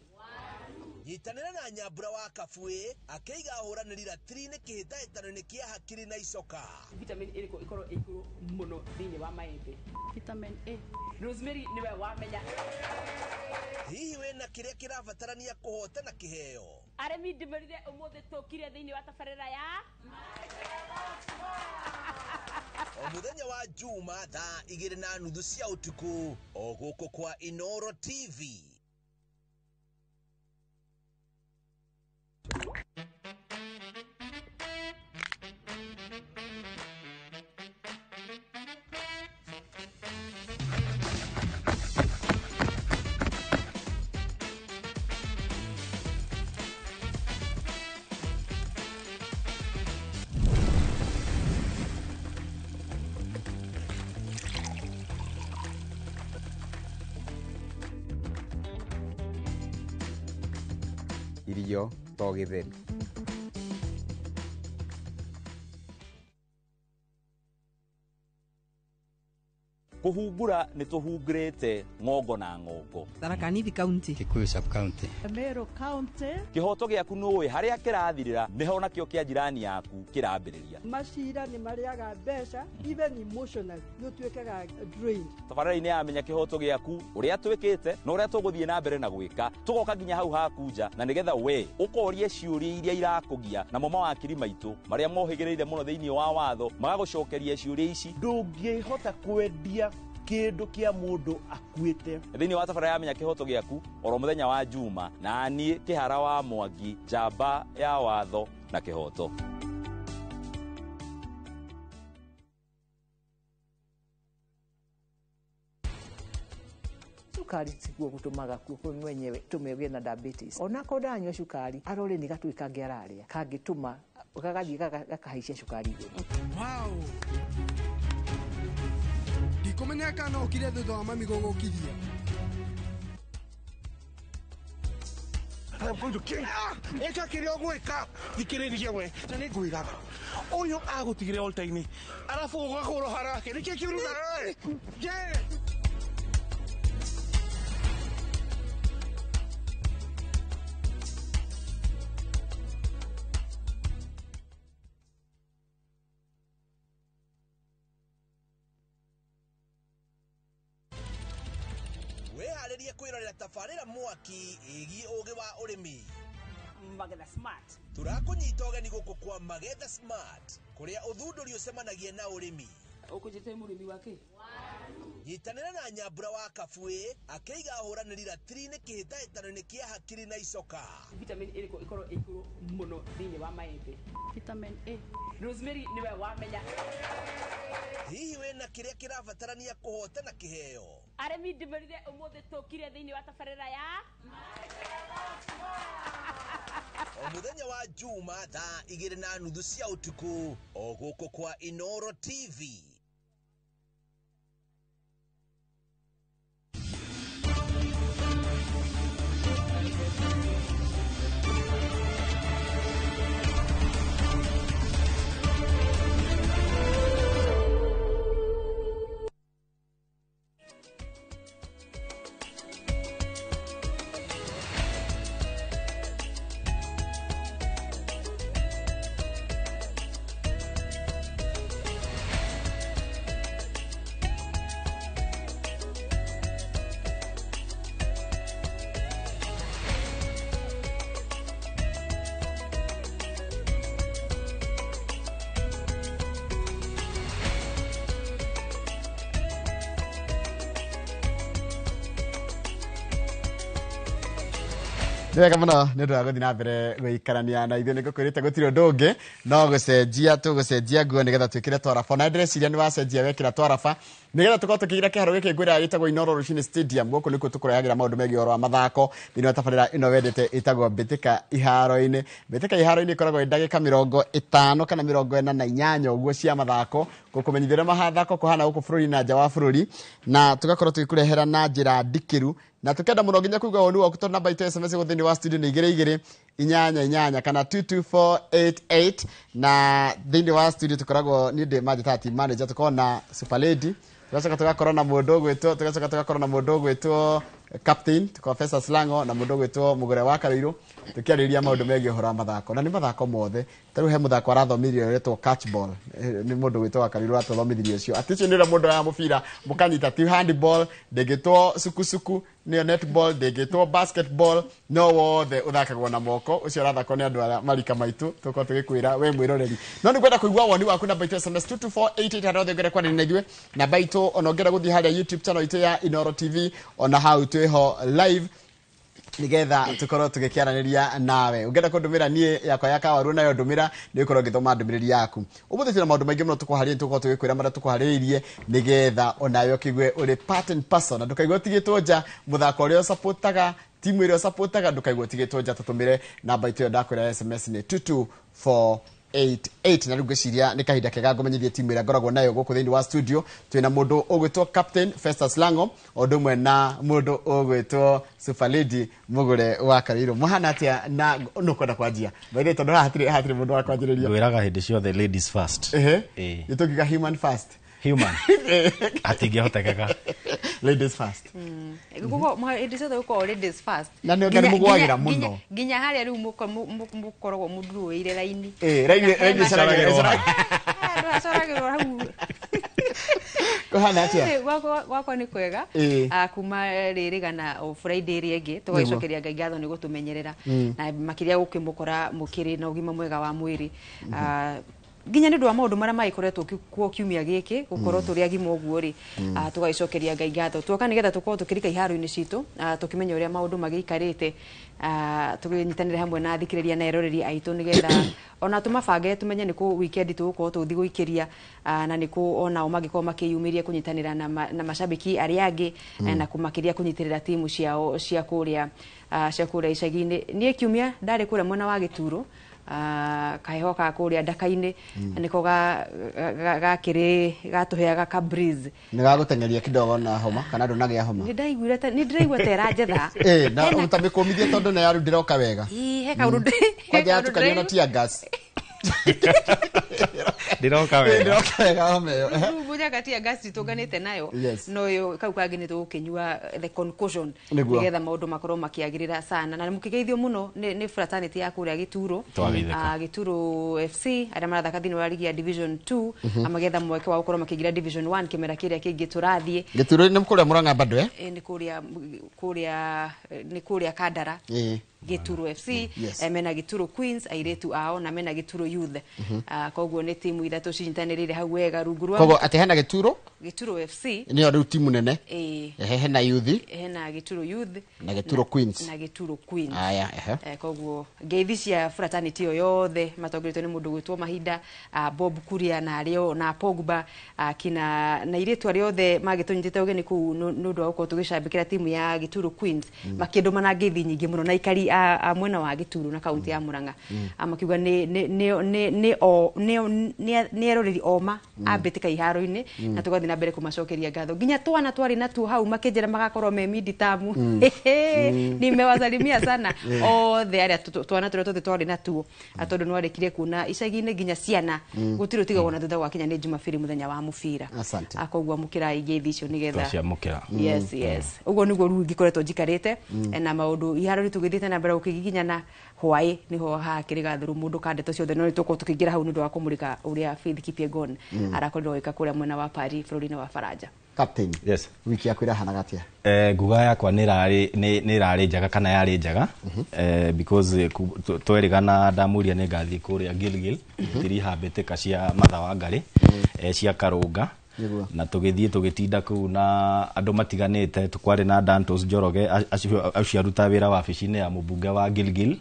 Nyitanĩra na Nyambura wa Kabuĩ akĩiga ahũranĩri ratiri-inĩ kĩhĩtahĩtano-inĩ kĩa hakiri na icoka. Vitamin A ĩkorwo ĩigũrũ mũno thĩinĩ wa maembe. Vitamin A. Rosemary nĩwe wamenya. Hihi wĩna kĩrĩa kĩrabatarania kũhotana kĩheo? Arĩmi ndĩmerire ũmũthĩ tũkire thĩinĩ wa tabarĩra ya o mũthenya wa Juma thaa 2:30 cia ũtukũ o gũkũ kwa Inoro TV. Irio to gĩtheri. Kuhungura nĩ tũhungurĩte ng'ongo na ng'ongo. Tharaka Nithi County. Kikuyu Sub County. Meru County. Kĩhoto gĩaku nĩũĩ harĩa kĩrathirĩra nĩho nakĩo kĩa jirani yaku kĩrambĩrĩria. Macira nĩ marĩaga mbeca, even emotional, nĩ ũtuĩkaga drained. Tabarĩra-inĩ ya menya kĩhoto gĩaku ũrĩa twĩkĩte na ũrĩa tũgũthiĩ na mbere na gwĩka, tũgoka nginya hau hakunja na nĩgetha we ũkorie ciũria iria irakũgia namo mawakiri maitũ marĩa mohĩgĩrĩire mũno thĩinĩ wa watho magagũcokeria ciũria ici. Ndũngĩhota kwendia kindu kia mundu akuite thiini wa tabara ya menya kihoto giaku oro muthenya wa juma na nie kihara wa Mwangi jamba ya watho na kihoto. Sukari tiguo gutumaga kuo mwenyewe tumeugĩa na diabetes ona ko ndanyua cukari arore ni gatuika ngĩararia kangĩtũma gagathii gakahaicia cukari igũrũ. Wow, ndikumenya kana ukire thutha wa mami gũgũkiria. I'm going to kill you. Eka kiri ogweka thikiriria we na ni ngwigaga uyu agutigire oltaini arafu ugakoro harake niki kiruga je weharirie kwirorera tabarĩra mwaki ĩgiĩ ũgĩ wa ũrĩmi Magetha Smart. Tũrakũnyita ũgeni gũkũ kwa Magetha Smart kũrĩa ũthundũri ũcemanagia na ũrĩmi. Ũkũnjĩte mũrĩmi wake? Nyitanĩra na Nyambura wa Kabuĩ akĩiga ahũranĩri ratiri-inĩ kĩhĩtahĩtano-inĩ kĩa hakiri na icoka. Vitamin A ĩkorwo ĩigũrũ mũno thĩinĩ wa maembe. Vitamin A. Rosemary nĩwe wamenya. Hihi wĩna kĩrĩa kĩrabatarania kũhotana kĩheo? Arĩmi ndĩmerire ũmũthĩ tũkire thĩinĩ wa tabarĩra ya o muthenya wa Juma thaa 2:30 cia ũtukũ o gũkũ kwa Inoro TV. Wega muno nĩ ũndũ wa gũthiĩ na mbere gũikarania na ithuĩ nĩ ngũkwĩrĩte gũtirĩ ũndũ ũngĩ no gũcenjia tũgũcenjia nguo nĩgetha twĩkĩre twaraba na ndĩreciria nĩ wacenjia wekĩra twaraba nĩgetha tũkorwo tũkĩgira kĩharo gĩkĩ ngwĩra gĩtagwo Inoro Rushine Stadium gũkũ nĩkuo tũkũrehagĩra maũndũ megiĩ ũhoro wa mathako thĩinĩ wa tabarĩra ĩno wendete ĩtagwo mbĩtĩka iharo-inĩ. Mbĩtĩka iharo-inĩ ĩkoragwo ĩ ndagĩka 50 kana 48 ũguo cia mathako gũkũmenyithia ũrĩa mathako kũhana gũkũ bũrũri na nja wa bũrũri na tũgakorwo tũgĩkũrehera na njĩra ndikĩru na tukenda muno nginya kuga woni waku tondu namba itu SMS guthini wa studio ni 22 kana 22488 na thini wa studio tukoragwo ni ndi majita team manager tukorwo na super lady tugacoka tugakorwo na mundu gwitwo captain tukorwo Professor Slango na mundu gwitwo Mugure wa Karuiru tukiarĩria maundu megiĩ ũhoro wa mathako na ni mathako mothe tarĩu he muthako arathomithirio wetwo catch ball ni mundu gwitwo wa Karuiru athomithirio cio aticio nĩ mundu wa mubira mukanyita ti handball ndegitwo sukusuku nĩyo netball ndegitwo basketball no wothe uthakagwo na moko ucio rathako ni andu arĩa marika maitu tuko tugikwira we mwiroreri no ni kwenda kuigua woni waku namba itu SMS 22488 harĩa thengere kwa nĩ ithuĩ namba itu ona ũngĩenda gũthiĩ harĩa YouTube channel itu ya Inoro TV ona hau twĩho live nigetha tukorwo tugikiaranĩria nawe ũngĩenda kũndũmĩra niĩ yakwa ya kawaru nayo ndũmĩra nĩ ũkorwo ngĩthoma ndũmĩrĩri yaku ũmũthĩ twĩna maũndũ maingĩ mũno tũkũharĩrĩirie tũkorwo tũgĩkwĩra marĩa tũkũharĩrĩirie nigetha onawe ũkĩgue ũrĩ part and parcel na ndũkaigua ũtigĩtwo nja mũthako ũrĩa ũsupportaga timu ĩrĩa ũsupportaga ndũkaigua ũtigĩtwo nja tũtũmĩre namba itu ĩyo ndakwĩra SMS nĩ 22488 na rĩu ngĩciria nĩ kahinda kega ngũmenyithie timu ĩrĩa ngoragwo nayo gũkũ thĩinĩ wa studio twĩna mũndũ ũgwĩtwo captain Festus Lango o ũndũ ũmwe na mũndũ ũgwĩtwo super lady Mugure wa Karuiru mũhana atĩa na nũkwenda kwanjia baithe tondũ hatirĩ mũndũ wa kwanjĩrĩria wĩraga hĩndĩ ciothe ladies first nĩtũkiuga human first human atingĩhotekeka ladies first guko hĩndĩ ciothe gũkorwo ladies first na nĩ ngari mũgwagĩra mũno nginya harĩa rĩu mũkoragwo mũndũrũĩire raini raini coragĩrwo hau kuhana atĩa gwakwa nĩ kwega kuma rĩrĩgana o Friday ĩrĩa ĩngĩ tũgĩcokeria Ngai ngatho nĩ gũtũmenyerera na makĩria gũkĩmũkora mũkĩrĩ na ũgima mwega wa mwĩrĩ nginya nĩ ũndũ wa maũndũ marĩa magĩkoretwo kuo kiumia gĩkĩ gũkorwo tũrĩ agima ũguo rĩ tũgagĩcokeria Ngai ngatho tuoka nĩgetha tũkorwo tũkĩrika iharo-inĩ citũ tũkĩmenya ũrĩa maũndũ magĩikarĩte tũgĩnyitanĩre hamwe na athikĩrĩria na eroreri aitũ nĩgetha ona tũmabange tumenye nĩ kũ weekend tũgũkorwo tũgĩthiĩ gũikĩria na nĩ kũ onao magĩkorwo makĩyumĩria kũnyitanĩra na macambĩki arĩa angĩ na kũmakĩria kũnyitĩrĩra timu ciao cia kũrĩa icagi-inĩ. Niĩ kiumia ndarĩ kũrĩa mwena wa Gĩturo kaheho ka kũrĩa ndaka-inĩ nĩko gakĩrĩ gatũheaga ka breeze nĩ gagũtengeria kidogo na homa kana ndũnagĩa homa. Nĩ ndĩraigua ta ĩranjetha na ũtamĩkũmithie tondũ na yaru ndĩroka wega he kaũndũ kwanja yatukanio na tear gas ndiroka wega homa ĩyo muja kati ya gas tũnganĩte nayo no yo kau kangĩ nĩ tũgũkĩnyua the concussion nĩgetha maũndũ makorwo makĩagĩrĩra sana na mũkĩgeithio mũno nĩ fraternity ya kũrĩa Gĩturo Gĩturo FC arĩa marathaka thĩinĩ wa ligi ya division 2 amagetha mweke wa gũkorwo makĩingĩra division 1 kĩmera kĩrĩa kĩngĩ tũrathiĩ Gĩturo nĩ kũrĩa Mũrang'a bado nĩ kũrĩa Kandara Gĩturo FC mena Gĩturo Queens airĩtu ao na mena Gĩturo Youth koguo nĩ timu ithatũ cinyitanĩrĩire hau wega rungu rwa koguo atĩ hena Gĩturo FC nĩyo rĩu timu nene hena Youth hena Gĩturo Youth na Gĩturo Queens na Gĩturo Queens koguo ngeithi cia fraternity yo yothe matongoretio nĩ mũndũ gwĩtwo Mahinda Bob Kuria na arĩo na Pogba kina na irĩtu arĩa othe magĩtũnyitĩte ũgeni kũu nĩ ũndũ wa gũkorwo tũgĩcambĩkĩra timu ya Gĩturo Queens makĩndũmana ngeithi nyingĩ mũno na ikari a mwena wa Gĩturo na kaunti ya Mũrang'a makiuga nĩ eroreri oma ambĩtĩka iharo-inĩ na tũgathiĩ na mbere kũmacokeria ngatho nginya twana twarĩ natuo hau makĩnjĩra magakorwo me miditamu nimewasalimia sana othe arĩa twana tũrĩa tũthe twarĩ natuo tondũ nĩ warĩkire kuona icagi-inĩ nginya ciana gũtirĩ ũtigagwo na thutha gwakinya nĩ Jumapili mũthenya wa mũbira koguo amũkĩrai ngeithi icio nĩgetha ũguo nĩguo rĩu ngĩkoretwo njikarĩte na maũndũ iharo-inĩ tũgĩthiĩte na mbere gũkĩgiginyana hwaĩ niho hakĩrĩ gathiru mũndũ ka ndeto ciothe no nĩtũkorwo tũkĩingĩra hau nĩ ũndũ wa kũmũrĩka ũrĩa Faith Kipyegon arakorirwo gwĩka kũrĩa mwena wa Paris bũrũri-inĩ wa Faranja. Captain, wiki yaku ĩrahana atĩa? Nguga yakwa nĩ ĩrarĩ njega kana yarĩ njega because twerĩgana ndamũria nĩ ngathiĩ kũrĩa Gilgil tiriha mbĩtĩka cia matha wa Ngarĩ cia Karũnga na tũgĩthiĩ tũgĩtinda kũu na andũ matiganĩte tũkwarĩ na Dantos Njoroge acio aruta wĩra wabici-inĩ ya mũmbunge wa Gilgil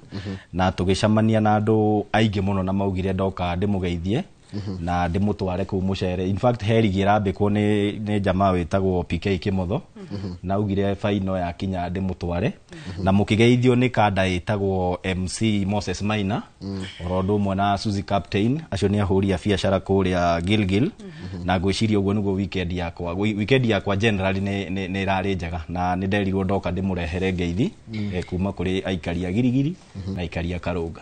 na tũgĩcemania na andũ aingĩ mũno na maugire ndoka ndĩmũgeithie na ndĩmũtware kũu mũcere. In fact herigi ĩrambĩkwo nĩ jamaa wĩtagwo PK Kĩmotho na augire faino ya kinya ndĩmũtware na mũkĩgeithio nĩ kanda ĩtagwo MC Moses Maina oro ũndũ ũmwe na Suzy Captain acio nĩ ahũri a biacara kũrĩa Gilgil na ngwĩciria ũguo nĩguo weekend yakwa generally nĩ ĩrarĩ njega na nĩ nderirwo ndoka ndĩmũrehere ngeithi kuma kũrĩ aikari a Girigiri na aikari a Karũnga.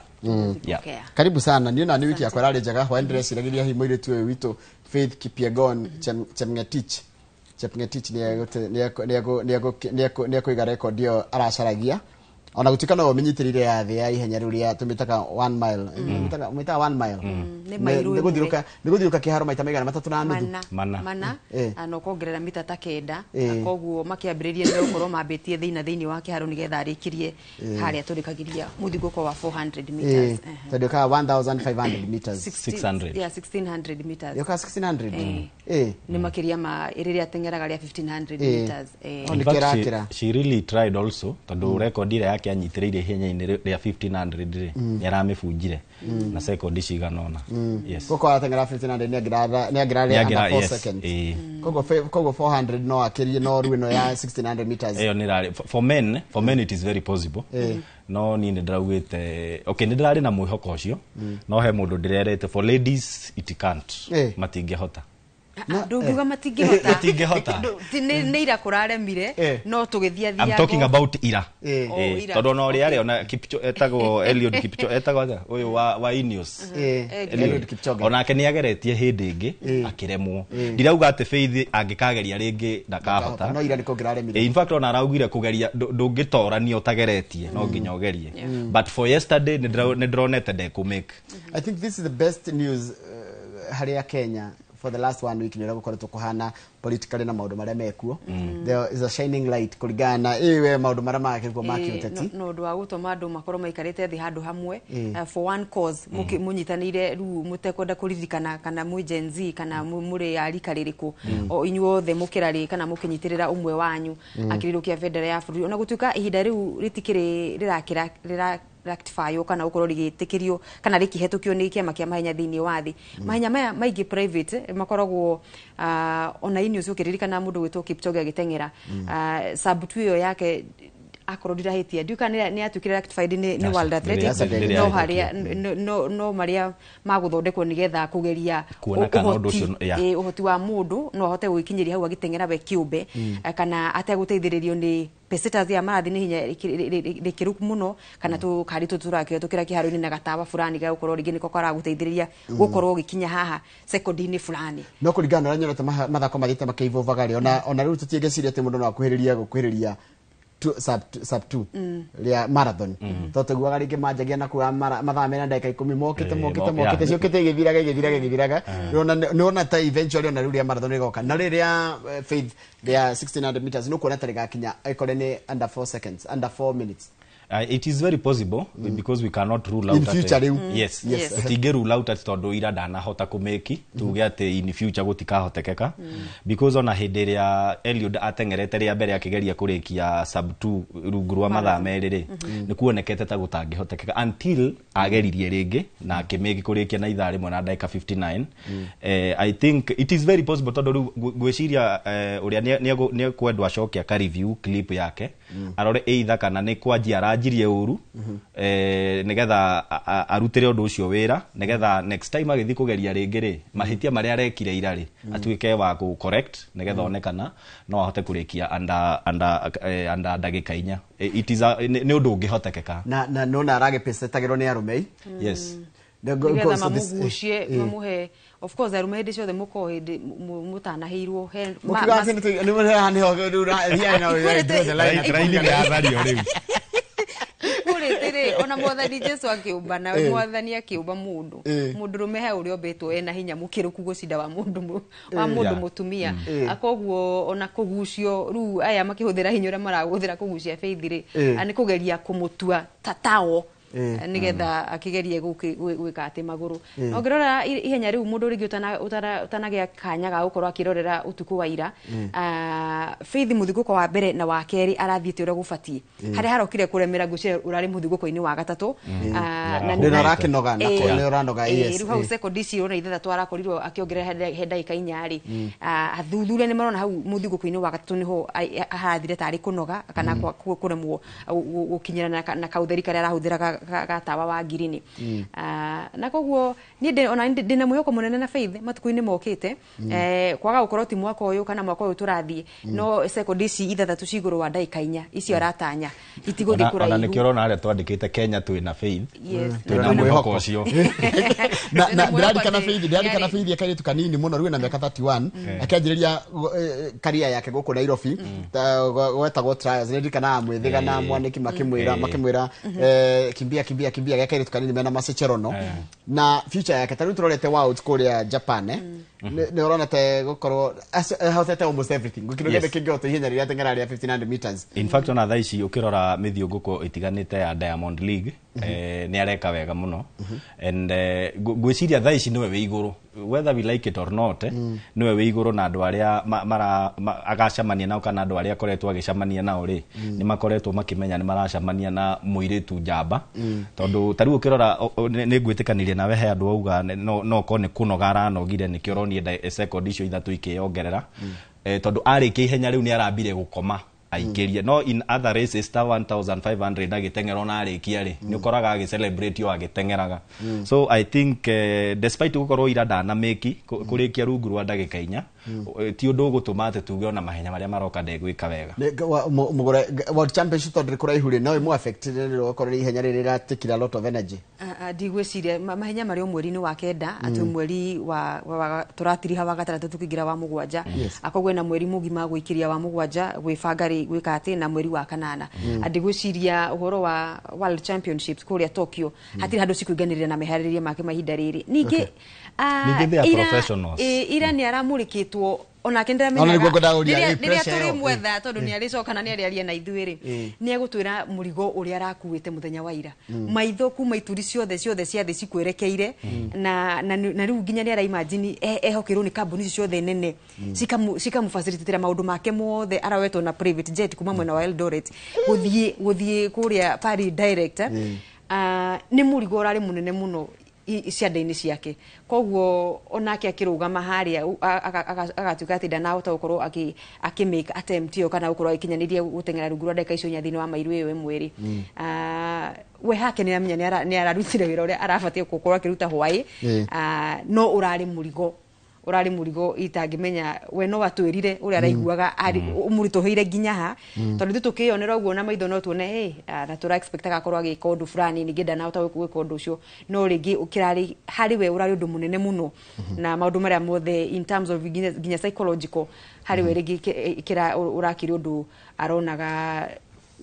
Karibu sana. Niona ni wiki yakwa ĩrarĩ njega hwa ndĩreciragia hihi mũirĩtu ũyũ witũ Faith Kipyegon Chepngetich nĩ ekũiga rekondi ĩyo aracaragia ona gũtuĩka no ũmenyitĩrĩire ya thĩ ya ihenya rĩu rĩa tũmĩtaga 1 mile ũmĩtaga 1 mile nĩ gũthiũrũka kĩharo maita maigana matatũ na nuthu mana na ũkongerera mita ta 9 koguo makĩambĩrĩria nĩ gũkorwo mambĩtie thĩinĩ wa kĩharo nĩgetha arĩkirie harĩa tũrĩkagĩria mũthingũko wa 400 meters tondũ ka 1500 meters 1600 meters yoka 1600 nĩ makĩria ma rĩrĩa ateng'eraga rĩa 1500 meters she really tried also tondũ rekondi ĩrĩa yake anyitĩrĩire ihenya-inĩ rĩa 1500 nĩ aramĩbunjire na sekondi cigana ũna. Koko arateng'era 1500 nĩ angĩrarĩ under 4 seconds koguo 400 no akĩrie no rĩu ĩno ya 1600 meters ĩyo nĩ rarĩ for men it is very possible no niĩ nĩ ndĩraugĩte okay nĩ ndĩrarĩ na mwĩhoko ũcio no he mũndũ ndĩrerete for ladies it can't matingĩhota ndũngiuga matingĩhota nĩ ira kũraremire no tũgĩthiathiaga I'm talking about ira tondũ no ũrĩa arĩona etagwo Eliud Kipchoge etagwo ũyũ wa Ineos Eliud Kipchoge onake nĩ ageretie hĩndĩ ĩngĩ akĩremwo ndirauga atĩ Faith angĩkageria rĩngĩ ndakahota no ira nĩ kũngĩraremire in fact ona araugire kũgeria ndũngĩtorania ũtageretie no nginya ũgerie but for yesterday nĩ ndĩronete ndekũmake. I think this is the best news harĩa Kenya for the last 1 week nä gå kuhana politically na maundu maria mekuo there is a shining light kuringana iwe maundu maria makekuo makiuteti no ndo agutoma andu makorwo maikarite thi handu hamwe for one cause munyitanire ru mutekwenda kuririkana kana mu Gen Z kana muri arika ririku o inyuothe mukirari kana mukinyitirira umwe wanyu akirirukia federal ya bũrũri ona gutuika ihinda riu ritikiri rirakira rectify kana ukorwo rigitikirio kana rikihetukio ni kiama kia mahenya thini wa thi mahenya maya maingi private makoragwo ona ini ucukiriririkana mundu gwitwo Kipchoge agitengera sub tuyo yake akorwo ndirahitia nduka ni atukire rectified ni World Athletics no haria no maria maguthondekwo nigetha kugeria uhoti wa mundu no ahote gwikinyiria hau agitengera we kiumbe kana ateguteithiririo ni peseta ya marathi ni hinya rikiruku muno kana tu kari tuturakio tukira kiharo-ini na gatawa fulani ga ukorwo ringi niko kwara guteithiriria gukorwo gikinya haha sekondi-ini fulani no kuringana na nyonete mathako mathite makeivovaga ri ona riu tutiegeciria ati mundu no akuhiriria sub 2 ria marathon toto guaga ringi manjagia na kuwa mathaa mena ndagika 10 mokite ciokite igithiraga nona ta eventually ona ria marathon rigoka na riria Faith ria 1600 meters no kuona tariga kinya ikore ni under 4 seconds under 4 minutes. It is very possible because we cannot rule out in future yes utinge rule out at tondu ira ndanahota kumeki tuge ati in future gutikahotekeka because ona hindi ria Eliud atengerete ria mbere akigeria kurikia sub 2 rungu rwa mathaa meriri ni kuonekete ta gutangihotekeka until ageririe ringi na akimeki kurikia na ithaa rimwe na dakika 59 I think it is very possible tondu gwiciria uria ni kwendwa acokia ka review clip yake arore either kana ni kwanjia aranjirie uru nigetha arutire undu ucio wira nigetha next time agithi kugeria ringi ri mahitia maria arekire irari atuike wa ku correct nigetha onekana no ahote kurikia anda ndagika 4 it is ni undu ungihotekeka na nona aragepesetagirwo ni arumei yes nigetha mamugucie mamuhe of course arume hindi ciothe muko hindi mutanahirwo he ni murehane ho ria na line ya thario riu kuritire ona mwathani Jesu akiumba na mwathani akiumba mundu rume he uria ombetwo ena hinya mukiruku gucinda wa mundu mutumia akoguo ona kugucio ru aya makihuthira hinya uria maraguthira kugucia Faith ri ani kugeria kumutua tatao nigetha akigerie gwika ati maguru ongirora ihenya riu mundu ringi utanagia kanya ga gukorwo akirorera utuku wa ira Faith muthiguko wa mbere na wa keri arathiite uria gubatie hari harokire kuremera gucia urari muthiguko-ini wa gatatu na ni rakinoga na ko uranoga riu hau sekondi ci ona ithatatu arakorirwo akiongerera he ndagika 4 ri athuthuria ni marona hau muthiguko-ini wa gatatu niho harathire tari kunoga kana kuremwo gukinyira na kautheri karia arahuthiraga gatawa wa ngirini na koguo ni ona ndina mwihoko munene na Faith matuku-ini mokite kwaga gukorwo ti mwaka uyu kana mwaka uyu turathie no sekondi ci ithathatu ciguru wa ndagika 4 icio aratanya itiguthi kuraihu ona nikirona aria twandikite Kenya twina Faith twina mwihoko ucio na ndirikana Faith akaritu kanini muno riu na miaka 31 akianjiriria career yake guku Nairobi gwetagwo trials ndirikana mwithiga na mwaniki makimwira kimbia gakari tukanini mena masecherono na future yake tariu turorete World kuria Japan ni urona te gukorwo hotete almost everything gukirogete kingoto ihenya riria tengera ria 1500 meters in fact ona thaici ukirora mithiunguko itiganite ya Diamond League ni areka wega muno and gwiciria thaici niwe we iguru whether we like it or not niwe we iguru na andu aria agacamania nao kana andu aria akoretwo agicamania nao ri ni makoretwo makimenya ni maracamania na muiritu njamba tondu tariu ukirora ni ngwitikanirie nawe he andu auga no ko ni kunoga aranogire ni kioronie second icio ithatu ikiongerera tondu arikia ihenya riu ni arambire gukoma aikirie no in other races star 1500 agitengera na arikia ri ni ukoraga agicelebrate yo agitengeraga so I think despite gukorwo ira ndana meki kurikia rungu rwa ndagika 4 ti undu gutuma ate tuge ona mahenya maria maroka ndegwika wega mugore World Championship tondu kuraihu ri no imu affect ri gukorwo ihenya riri ratikira lot of energy ndigwiciria mahenya marĩ o mweri-inĩ wa kenda atĩ mweri wa tũratiriha wa gatatũ tũkĩingira wa mũgwanja akogwe na mweri mũgima gwĩkiria wa mũgwanja gwĩbanga gwĩka atĩ na mweri wa kanana ndigwiciria ũhoro wa World Championships kũrĩa Tokyo hatirĩ handũ cikũinganĩrĩra na meharĩrĩria make mahinda rĩrĩ ningĩ ira nĩ aramũrĩkĩtwo ona kendera rĩrĩa tũrĩ mwetha tondũ nĩ arĩcoka na nĩ arĩaria na ithuĩ-rĩ nĩ egũtwĩra mũrigo ũrĩa arakuĩte mũthenya wa ira maitho kuma ituri ciothe cia thĩ cikwerekeire na rĩu nginya nĩ araimagine ehokerwo nĩ kambuni ciothe nene cikamũfacilitatĩra maũndũ make mothe arawetwo na private jet kuma mwena wa Eldoret gũthiĩ kũrĩa Paris direct nĩ mũrigo ũrarĩ mũnene mũno cianda-inĩ ciake koguo onake akĩrũgama harĩa agatuĩka atĩ ndanahota gũkorwo akĩ-make attempt ĩyo kana gũkorwo agĩkinyanĩria gũteng'era rungu rwa ndagĩka icio nya thĩinĩ wa mairũ ĩyo ĩmwe-rĩ we hake nĩ amenya nĩ ararutire wĩra ũrĩa arabatiĩ gũkorwo akĩruta hwaĩ no ũrarĩ mũrigo itangĩmenya we no watwĩrire ũrĩa araiguaga ũmũritũhĩire nginya ha tondũ ithuĩ tũkĩyonera ũguo na maitho no tuone na tũra expect agakorwo agĩka ũndũ fulani ningĩ ndanahota gwĩka ũndũ ũcio no rĩngĩ ũkĩrarĩ harĩ we ũrarĩ ũndũ mũnene mũno na maũndũ marĩa mothe in terms of nginya psychological harĩ we rĩngĩ ũrakĩrĩ ũndũ aronaga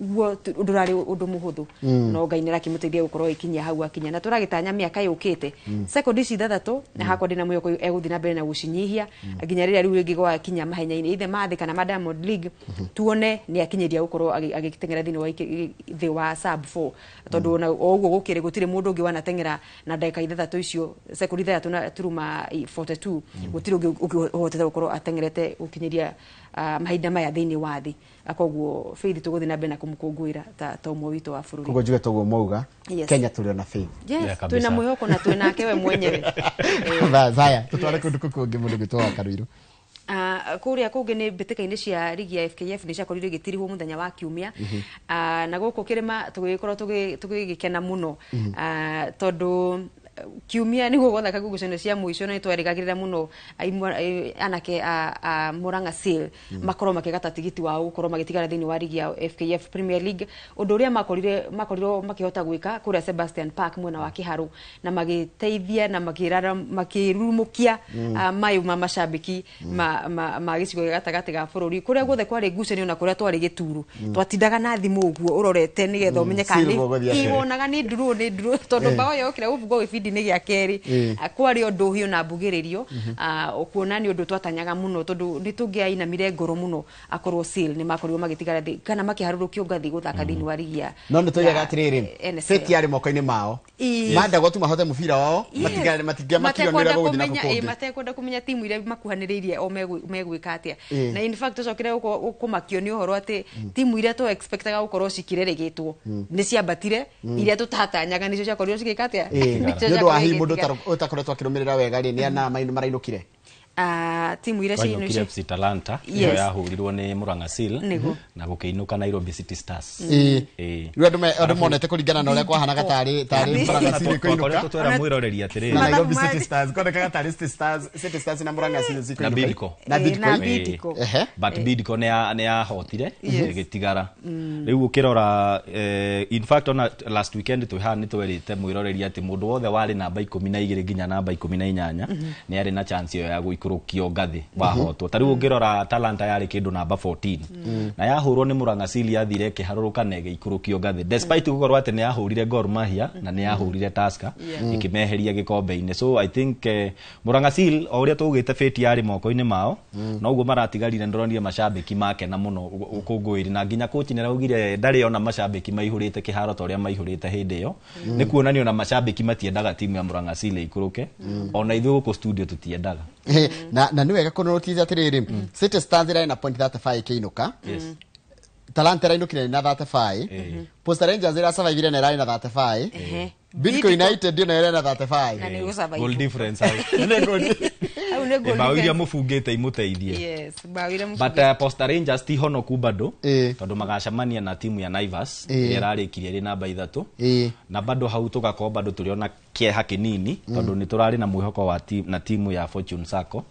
guo ndurari undu muhuthu no Ngai nĩ rakĩmũteithia gũkorwo ikinya hau akinya na tũragĩtanya mĩaka yũkĩte sekondi ici 3 na hakwa ndĩna mwĩhoko egũthiĩ na mbere na gũcinyihia nginya rĩrĩa rĩu rĩngĩ gwakinya mahenya-inĩ ithe mathĩ kana ma Diamond League tuone nĩ akinyeria gũkorwo agĩteng'era thĩinĩ wa thĩ wa sub 4 tondũ ona ũguo gũkĩrĩ gũtirĩ mũndũ ũngĩ wanateng'era na ndagĩka 3 icio sekondi 3 na turuma 42 gũtirĩ ũngĩ ũhotete gũkorwo ateng'erete gũkinyeria mahinda maya thĩinĩ wa thĩ akoguo Faith tũgũthiĩ na mbere na kũmũkũngũĩra ta ũmwe witũ wa bũrũri koguo njuge toguo mauga Kenya tũrĩ na Faith twĩna mwĩhoko na twĩnake we mwenyewe Zaya tũtware kũndũ kũngĩ mũndũ gĩtwa Karuiro kũrĩa kũngĩ nĩ mbĩtĩka-inĩ cia ligi ya FKF nĩ ciakorirwo igĩtirihwo mũthenya wa kiumia na gũkũ kĩrĩma tũgĩkorwo tũgĩgĩkena mũno tondũ kiumia nĩguo gwathaka ngucanio cia mũico na nĩtwarĩgagĩrĩra mũno anake a Murang'a Seal makorwo makĩgata tigiti wao gũkorwo magĩtigara thĩinĩ wa ligi ya FKF Premier League ũndũ ũrĩa makorirwo makĩhota gwĩka kũrĩa Sebastian Park mwena wa Kĩharũ na magĩteithia na makĩrurumũkia mayu ma macambĩki ma gĩcigo gĩa gatagatĩ ga bũrũri kũrĩa guothe kwarĩ ngucanio na kũrĩa twarĩ gĩturu twatindaga na thimũ ũguo ũrorete nĩgetha ũmenye kana wonaga nĩ nduru tondũ bao yokire ũbugwo gĩbindi-inĩ gĩa kerĩ kwarĩ ũndũ ũhiũ na mbugĩrĩrio kuona nĩ ũndũ twatanyaga mũno tondũ nĩ tũngĩainamire ngoro mũno akorwo Seal nĩ makorirwo magĩtigara kana makĩharũrũkio ngathĩ gũthaka thĩinĩ wa ligi ya no nĩ tũigaga atĩrĩrĩ Faith yarĩ moko-inĩ mao mandagwo tu mahote mũbira wao matingĩamakĩonera gũthiĩ na gũkũndĩ matekwenda kũmenya timu iria makuhanĩrĩirie o megwĩka atĩa na in fact tũcokire kũmakio nĩ ũhoro atĩ timu iria tũ expectaga gũkorwo cikĩrerĩgĩtwo nĩ ciambatire iria tũtatanyaga nĩcio ciakorirwo cigĩka atĩa wa hi mũndũ utakoretwo akĩrũmĩrĩra wega rĩ nĩ ana marainũkire timu iria ciinũkire FC Talanta iyo yahurirwo nĩ Murang'a Seal na gũkĩinũka Nairobi City Stars rĩu andũ monete kũringana na ũrĩa kwahanaga tarĩ Murang'a Seal ĩkũinũka twera mwĩroreria atĩrĩrĩ na Nairobi City Stars konekaga tarĩ City Stars na Murang'a Seal cikũinũka na Bidco but Bidco nĩ yahotire ĩgĩtigara rĩu ũkĩrora in fact on last weekend nĩ twerĩte mwĩroreria atĩ mũndũ wothe warĩ namba 12 nginya namba 18 nĩ arĩ na chance ĩyo ya gũikũrũkio ngathĩ wahotwo tarĩu ũngĩrora Talanta yarĩ kĩndũ namba 14 na yahũrwo nĩ Murang'a Seal yathire ĩkĩharũrũka na ĩgĩikũrũkio ngathĩ despite gũkorwo atĩ nĩ yahũrire Gor Mahia na nĩ yahũrire Tusker ĩkĩmeheria gĩkombe-inĩ so I think Murang'a Seal o ũrĩa tũgĩte Faith yarĩ moko-inĩ mao no ũguo maratigarire ndĩronire macambĩki make na mũno gũkũngũĩri na nginya coach nĩ araugire ndarĩ ona macambĩki maihũrĩte kĩharo ta ũrĩa maihũrĩte hĩndĩ ĩyo nĩ kuonania ona macambĩki matiendaga timu ya Murang'a Seal ĩikũrũke ona ithuĩ gũkũ studio tutiendaga na nĩ wega kũnũrũtithia atĩrĩrĩ City Stars ĩrarĩ na point 35 ĩkĩinũka Talanta ĩrainũkire na 35 Posta Rangers ĩrasurvivire na ĩrarĩ na 35 Bidco United ndio ĩrarĩ na 35 goal difference Au ne goal bao iria mufungite imuteithie. Yes, bao iria but Posta Rangers ti honoku bado tondu magacamania na timu ya Naivas irarikirie ri namba 3 na bado hau tugakorwo bado tuliona kieha kinini tondu ni turari na mwihoko wa timu ya Fortune Sacco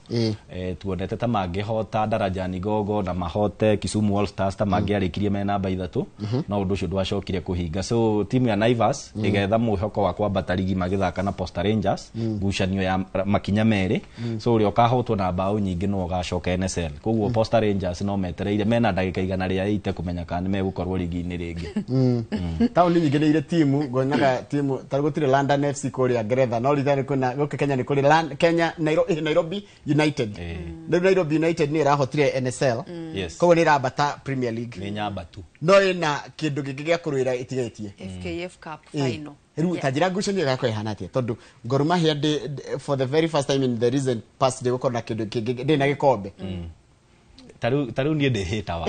tuonete ta mangihota daraja Nigogo na mahote Kisumu All Stars ta mangiarikirie me namba 3 na undu ucio ndwacokire kuhinga. So timu ya Naivas igetha mwihoko wa kwambata ligi magithaka na Posta Rangers ngucanio ya makinya meri so uri okahotwo na bao nyingi no gacoka NSL koguo Posta Rangers no metereire mena ndagika igana ria 8 kumenya kana megukorwo ligi-ini ringi. Tauni nyingi ni ile timu gonaga timu tarugutire London FC kuria Ngeretha no ritani kuna goke Kenya ni kuri Kenya Nairobi United. Nairobi United ni irahotire NSL koguo ni rabata Premier League ni nyamba tu no ina kindu kingi gia kuruira itigetie FKF Cup final. Riu tajira ngucanio gakwa ihana atia tondu Gor Mahia for the very first time in the recent past de gukora kindu kingi ndina gikombe taru ni de hita wa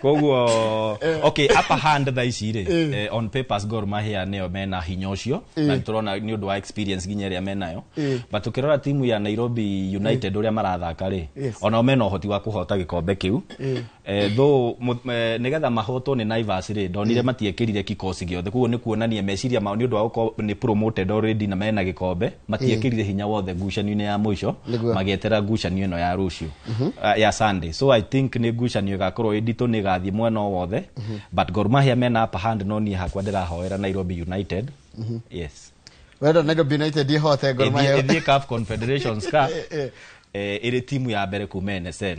koguo okay upper hand tha ici ri on papers Gor Mahia neo mena hinya ucio na turona ni undu wa experience ginya ria menayo but ukirora timu ya Nairobi United uria marathaka ri ona mena uhoti wa kuhota gikombe kiu though nigetha mahotwo ni Naivas ri ndonire matiekirire kikosi giothe koguo ni kuonania meciria mao ni undu wa ni promoted already na mena gikombe matiekirire hinya wothe ngucanio-ini ya mwisho magietera ngucanio ino ya rucio ya Sunday. So I think ni ngucanio gakorwo edito ni gathie mwena wothe but Gor Mahia mena upper hand no ni hakwa ndirahoera Nairobi United. Yes, whether Nairobi United ihote Gor Mahia the Cup Confederations Cup ire timu ya mbere kuma NSL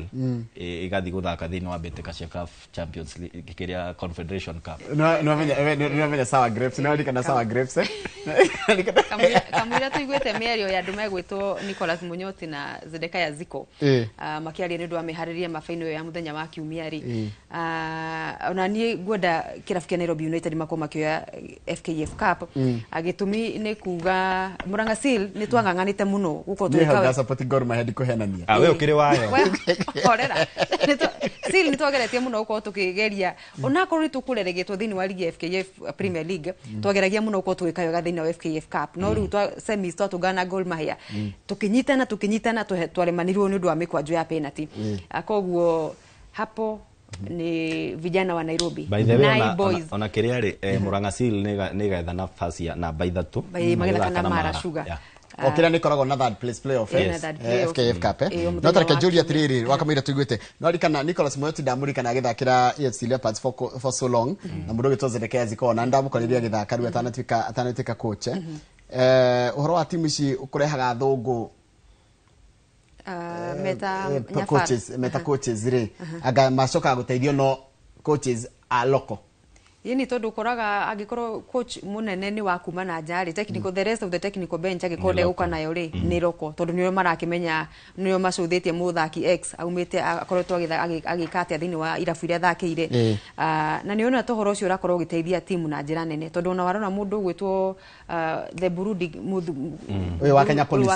igathi guthaka thini wa mbeteka cia CAF Champions League kiria Confederation Cup no menya sawa grapes no ndikana sawa grapes kamwira tuigwete mĩario ya andu megwitwo Nicholas Munyoti na Zedekaya Ziko makiaria ni ndu wa mihariria mafaino ya muthenya wa kiumia ri ona nie ngwenda kirabu kia Nairobi United makoma makioya FKF Cup agitumi ni kuga Murang'a Seal ni twang'ang'anite muno guko tuikawe support Gor Mahia kuhenania we ukiri wayo orera Seal ni twageretie muno guko tukigeria ona korwo tukureregetwo thini wa ligi FKF Premier League twageragia muno guko tuikayo thini wa FKF Cup no riu twa semis tugana Gor Mahia tukinyitana twaremanirwo ni ndu wa mikwanjo ya penalty akoguo hapo ni vijana wa Nairobi na boys ona kiria ri Murang'a Seal ni gaetha nafasi ya namba 3 magetha kana Mara Sugar okira ni koragwo na third place playoff FKF Cup no tareke Julia Triri wakamira tuigwete no rikana Nicholas Moyoti ndamurika na githakira AFC Leopards for so long na mundu gitoze Zedekaya Ziko na ndamukoriria githaka riu atanatika coach uhoro wa timu ici ukurehaga thungu meta coaches ri aga macoka guteithio no coaches a local yini tondu koraga agikorwo coach munene ni wa kuma na njari technical the rest of the technical bench agikode uka nayo ri ni roko tondu niyo marakimenya niyo macuthitie muthaki X aumite akoretwo agikate thini wa irabu iria thakire na niyo na tohoro ucio urakorwo giteithia timu na njira nene tondu na warona mundu gwitwo the Burundi wa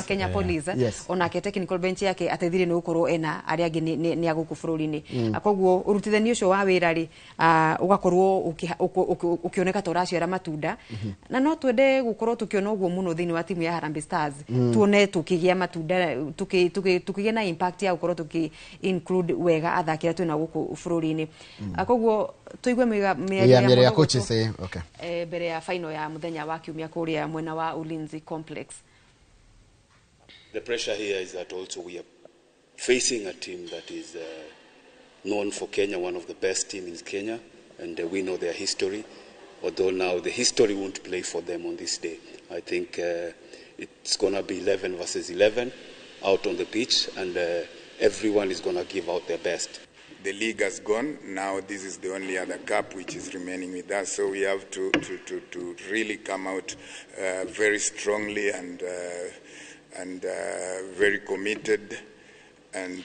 Kenya Police ona ke technical bench yake ateithire ni gukorwo ena ari angi ni aguku bururi-ini akoguo urutithania ucio wa wira ri ugakorwo ukioneka toraciara matunda na no twende gukorwo tukiona uguo muno thini wa timu ya Harambee Stars tuone tukigia matunda tukigia na impact ya gukorwo tuki include wega athakira twina guku bururi-ini akoguo tuigue mĩario ya coaches mbere ya final ya muthenya wa kiumia kuria mwena wa Ulinzi Complex. The pressure here is that also we are facing a team that is known for Kenya, one of the best teams in Kenya. And we know their history, although now the history won't play for them on this day. I think it's going to be 11 versus 11 out on the pitch, and everyone is going to give out their best. The league has gone. Now this is the only other cup which is remaining with us. So we have to really come out very strongly and very committed, and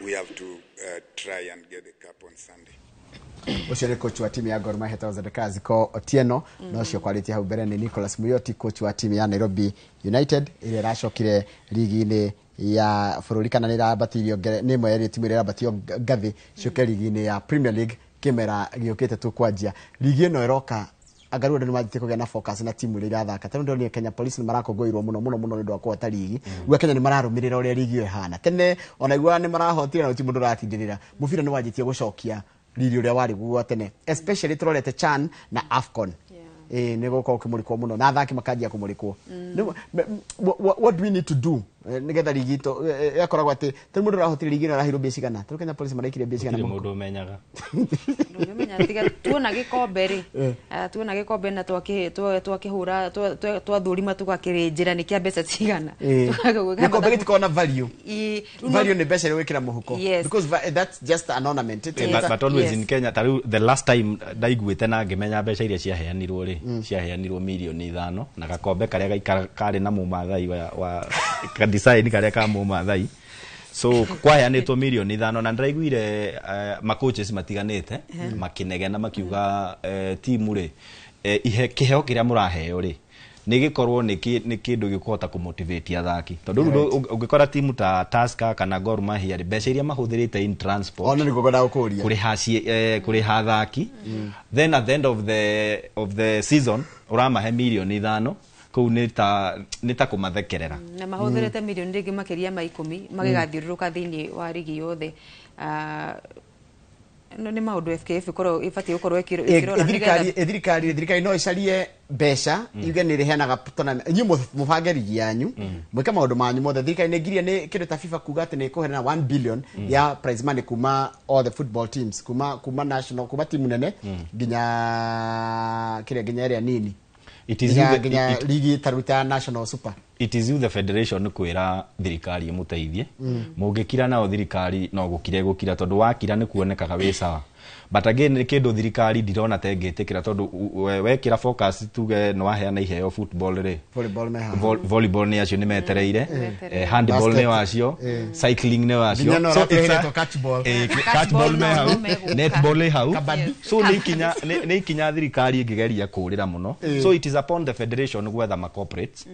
we have to try and get the cup on Sunday. Ucio coach wa timu ya Gor Mahia Zedekaya Ziko Otieno no cio kwaritie hau mbere ni Nicholas Muyoti coach wa timu ya Nairobi United ile racokire ligi-ini ya bururi kana ni rabatirio ni mwe ya timu ile rabatio ngathi coke ligi-ini ya Premier League kimera giukite tu kwanjia ligi ino iroka angaru ndio mathite kugea na focus na timu ile irathaka tano ndio ni Kenya Police ni marakongoirwo muno ndio akwa ta ligi gwa Kenya ni mararumirira uria ligi yo ihana tene ona igwa ni marahotira na timu nduratindirira mubira ni wajitie gucokia ligi uria wari gwa tene especially turorete CHAN na AFCON nego kwa kumurikwo muno na athaki makajia kumurikwo what do we need to do nigetha ligi to yakoragwo ati tari mundu rahotire ligi na rahiro besi kana tari Kenya Police maraikire besi kana mundu menyaga menya tiga tuona gikombe ri tuona gikombe na twakihura twathurima tugakirinjira ni kia mbeca cigana gikombe gitikona value ni mbeca ri wikira muhuko because that's just an ornament but always in Kenya tari the last time ndaiguite na ngimenya mbeca iria ciaheanirwo ri ciaheanirwo milioni 5 na gakombe karia gaikara kari na mumathai wa design karia ka mumathai so kwaheanitwo milioni 5 na ndiraiguire macoaches matiganite makinegena makiuga timu ri ihe kiheo kiria muraheo ri nigikorwo ni kindu gikuhota kumotivate athaki tondu ungikora timu ta Tusker kana Gor Mahia ri mbeca iria mahuthirite in transport ona ni gogoda ukuria kuriha athaki then at the end of the season uramahe milioni 5 kou nita kumathekerera na mahuthirite milioni ringi makiria ma 10 magigathiururuka thiini wa ligi yothe no ni maundu FKF ikoro ifati ukoro ikirora thirikari no icarie mbeca yuge ni riheanaga tournament nyi mubange ligi yanyu mwika maundu manyu mothe thirikari ni ngiria ni kindu ta FIFA kuga ati ni kuherana 1 billion ya prize money kuma all the football teams kuma national kuma timu nene ginya area nini it is ligi taruta national super it is you the federation kwira thirikari imuteithie mungikira nao thirikari no gukira tondu wakira ni kuonekaga wi sawa but again ni kindu thirikari ndirona tengitikira tondu wekira focus tuge no waheana iheo football ri volleyball ni acio ni metereire handball ni wacio cycling ni wacio so it's catch ball me hau netball ni hau so ni ikinya thirikari ingigeria kurira muno so it is upon the federation gwetha ma corporates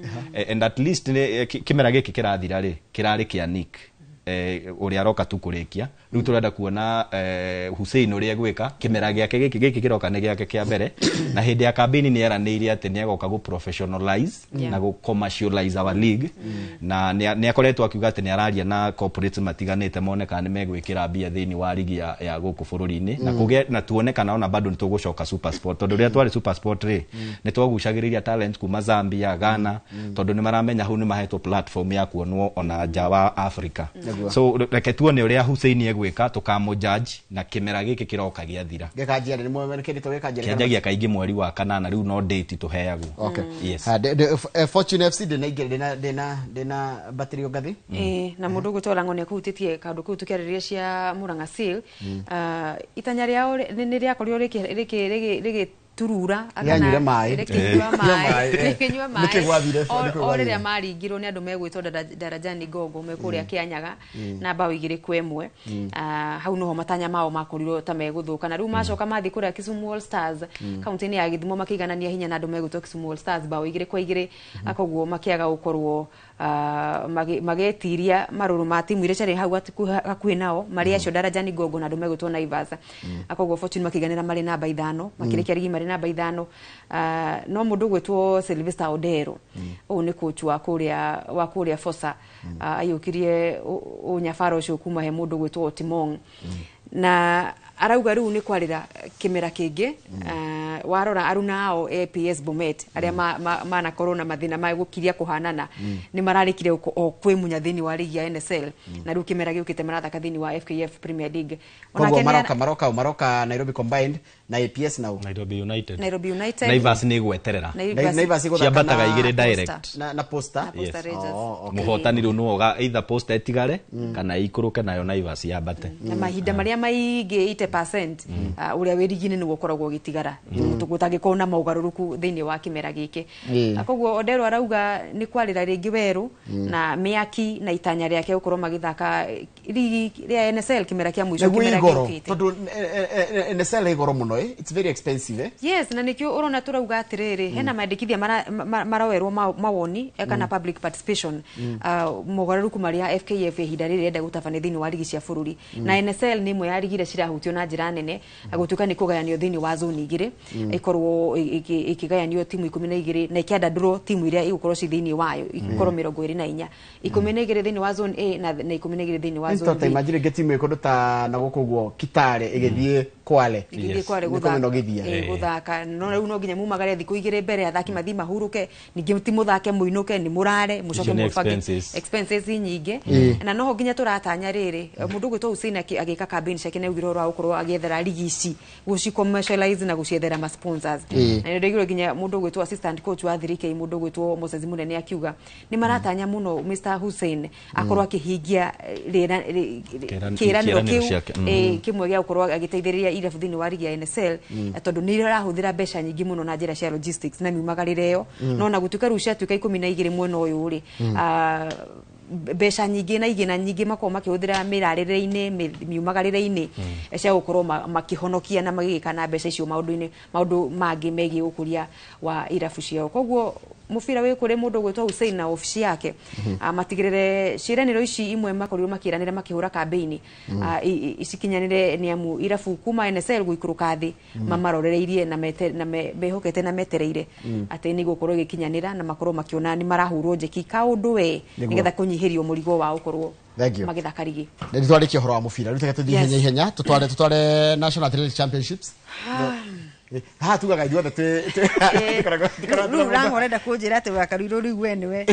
and at least kimera giki kirathira ri kirari kia Nick uria roka tu kurikia riu turenda kuona Hussein uria gwika kimera giake giki kiroka ni giake kia mbere na hindi ya campaign ni eraniire ati ni agoka go professionalize na go commercialize our league na ni akoretwo akiuga ati ni araria na corporates matiganite moneka ni megwikira bia thini wa ligi ya guku bururi-ini na kuge na tuonekana ona bado nitugucoka super sport tondu ria twari super sport ri ni twagucagiriria talent kuma Zambia Ghana tondu ni maramenya hu ni mahetwo platform ya kuonwo ona Java Africa so reke tuone uria Hussein egwika tukamo judge na kimera giki kiroka giathira gikajia ni mwe kindi to gikajia kianjagia kaingi mweri wa kanana riu no date tuheagwo okay yes Fortune FC dena battery ngathi na mundu gutora ngone kuutitie kandu ku tukiriria cia Murang'a Seal itanya riao ni riakorio riki turura akana mai ore maringirwo ni andu megwitwo Darajani Gogo mekuria Kianyaga na bao 2-1 hau no matanya mao makorirwo ta meguthuka na riu macoka mathi kuria Kisumu All Stars kaunti ni ya Githumo makiganania hinya na andu megwitwo Kisumu All Stars bao 2-2 akoguo makiaga gukorwo magetiria maruru ma timu iria cari hau hakuhi nao mari acio Darajani Gogo na andu megwitwo Naivasha akoguo Fortune makiganira mari namba 5 makirikia ligi mari namba 5 no mundu gwitwo Sylvester Odero u ni coach wa kuria Fosa ayukirie unyafaro ucio kuma he mundu gwitwo Timong na arauga riu ni kwarira kimera kingi warora aruna ao APS Bomet aria mana corona mathina ma gukiria kuhanana ni mararikire o kwimunya thini wa ligi ya NSL na riu kimera giukite marathaka thini wa FKF Premier League ona Maroka Nairobi Combined na APS now Nairobi United Naivas ni gweterera Naivas ciambataga igire direct na Posta muhotani riu no either Posta etigare kana ikuruke nayo Naivas yambate na mahinda maria maingi 80% uria wirigine ni gukoragwo gitigara tugutangikona maugaruruku thiini wa kimera giki akoguo Odero arauga ni kwarira ringi weru na miaki na itanya riake gukorwo magithaka ligi ya NSL kimera kia mwisho kimera giki tondu NSL igoro muno muno it's very expensive Yes, na nikio urona turauga atiriri hena mandikithia marawerwo mawoni kana public participation mogaruku maria FKF ihinda riri enda gutabania thini wa ligi cia bururi na NSL ni imwe ya ligi iria cirahutio na njira nene gutuka ni kugayanio thini wa zone igire ikorwo ikigayanio timu 12 na ikianda draw timu iria igukorwo ci thini wayo ikorwo 24 12 thini wa zone A na 12 thini wa zone B. Nto imagine getimu ikoruta na gukuguo Kitale igithie Kwale Kwale guthaka no riu no nginya mumagare thiku igire mbere athaki mathi mahuruke ningi timu thake muinuke ni murare mucoke mufage expenses nyingi na noho nginya turatanya riri mundu gwitwo Hussein agika campaign ciake ne ugiro rwa ukorwo agiethera ligi ici guci commercialize na guciethera ma sponsors na ndigiro nginya mundu gwitwo assistant coach wa 3K mundu gwitwo Moses Munene akiuga ni maratanya muno Mr Hussein akorwo akihingia kiraniro kiu kimwe gya ukorwo agiteithĩrĩria irabu thini wa ligi ya NSL tondu ni irahuthira mbeca nyingi muno na njira cia logistics na miumagarire yo no na gutuka rucia tuika 12 mwena uyu ri mbeca nyingi na nyingi makoma makihuthira mirarire-ini miumagarire-ini cia gukorwo makihonokia na magika na mbeca icio maundu mangi megi ukuria wa irabu ciao koguo mufira we kure mundu gwitwa Hussein na ofisi yake matigirire ciraniro ici imwe makorirwo makiranira makihura campaign isikinyanire ni amu irabu kuma NSL guikuruka thi mamarorereirie na behokete na metereire ati ni gukorwo gikinyanira na makorwo makiona ni marahurwo njeki kaundu we nigetha kunyihirio murigo wa ukorwo magithaka ligi ndi twariki horo wa mufira rutaka tuthihenya ihenya tutware National Athletics Championships tugaga ithuothe rangorenda kunjira ati wakaruirwo riu we niwe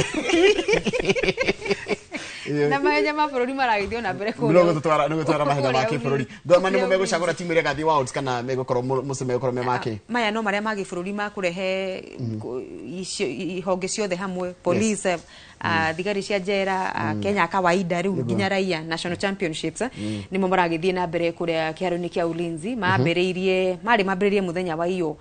na mahenya ma bururi maragithio na mbere ko no gutwara mahenya ma kibururi ngoma ni megucagura timu ire gathi Worlds kana megukorwo mucime gukorwo memake maya no maria magi bururi ma kurehe ihonge ciothe hamwe police thigari cia njera Kenya kawaida riu nginya raia National Championships nimo maragithie na mbere kuria kiaro-ini kia ulinzi mambiririe muthenya wa iyo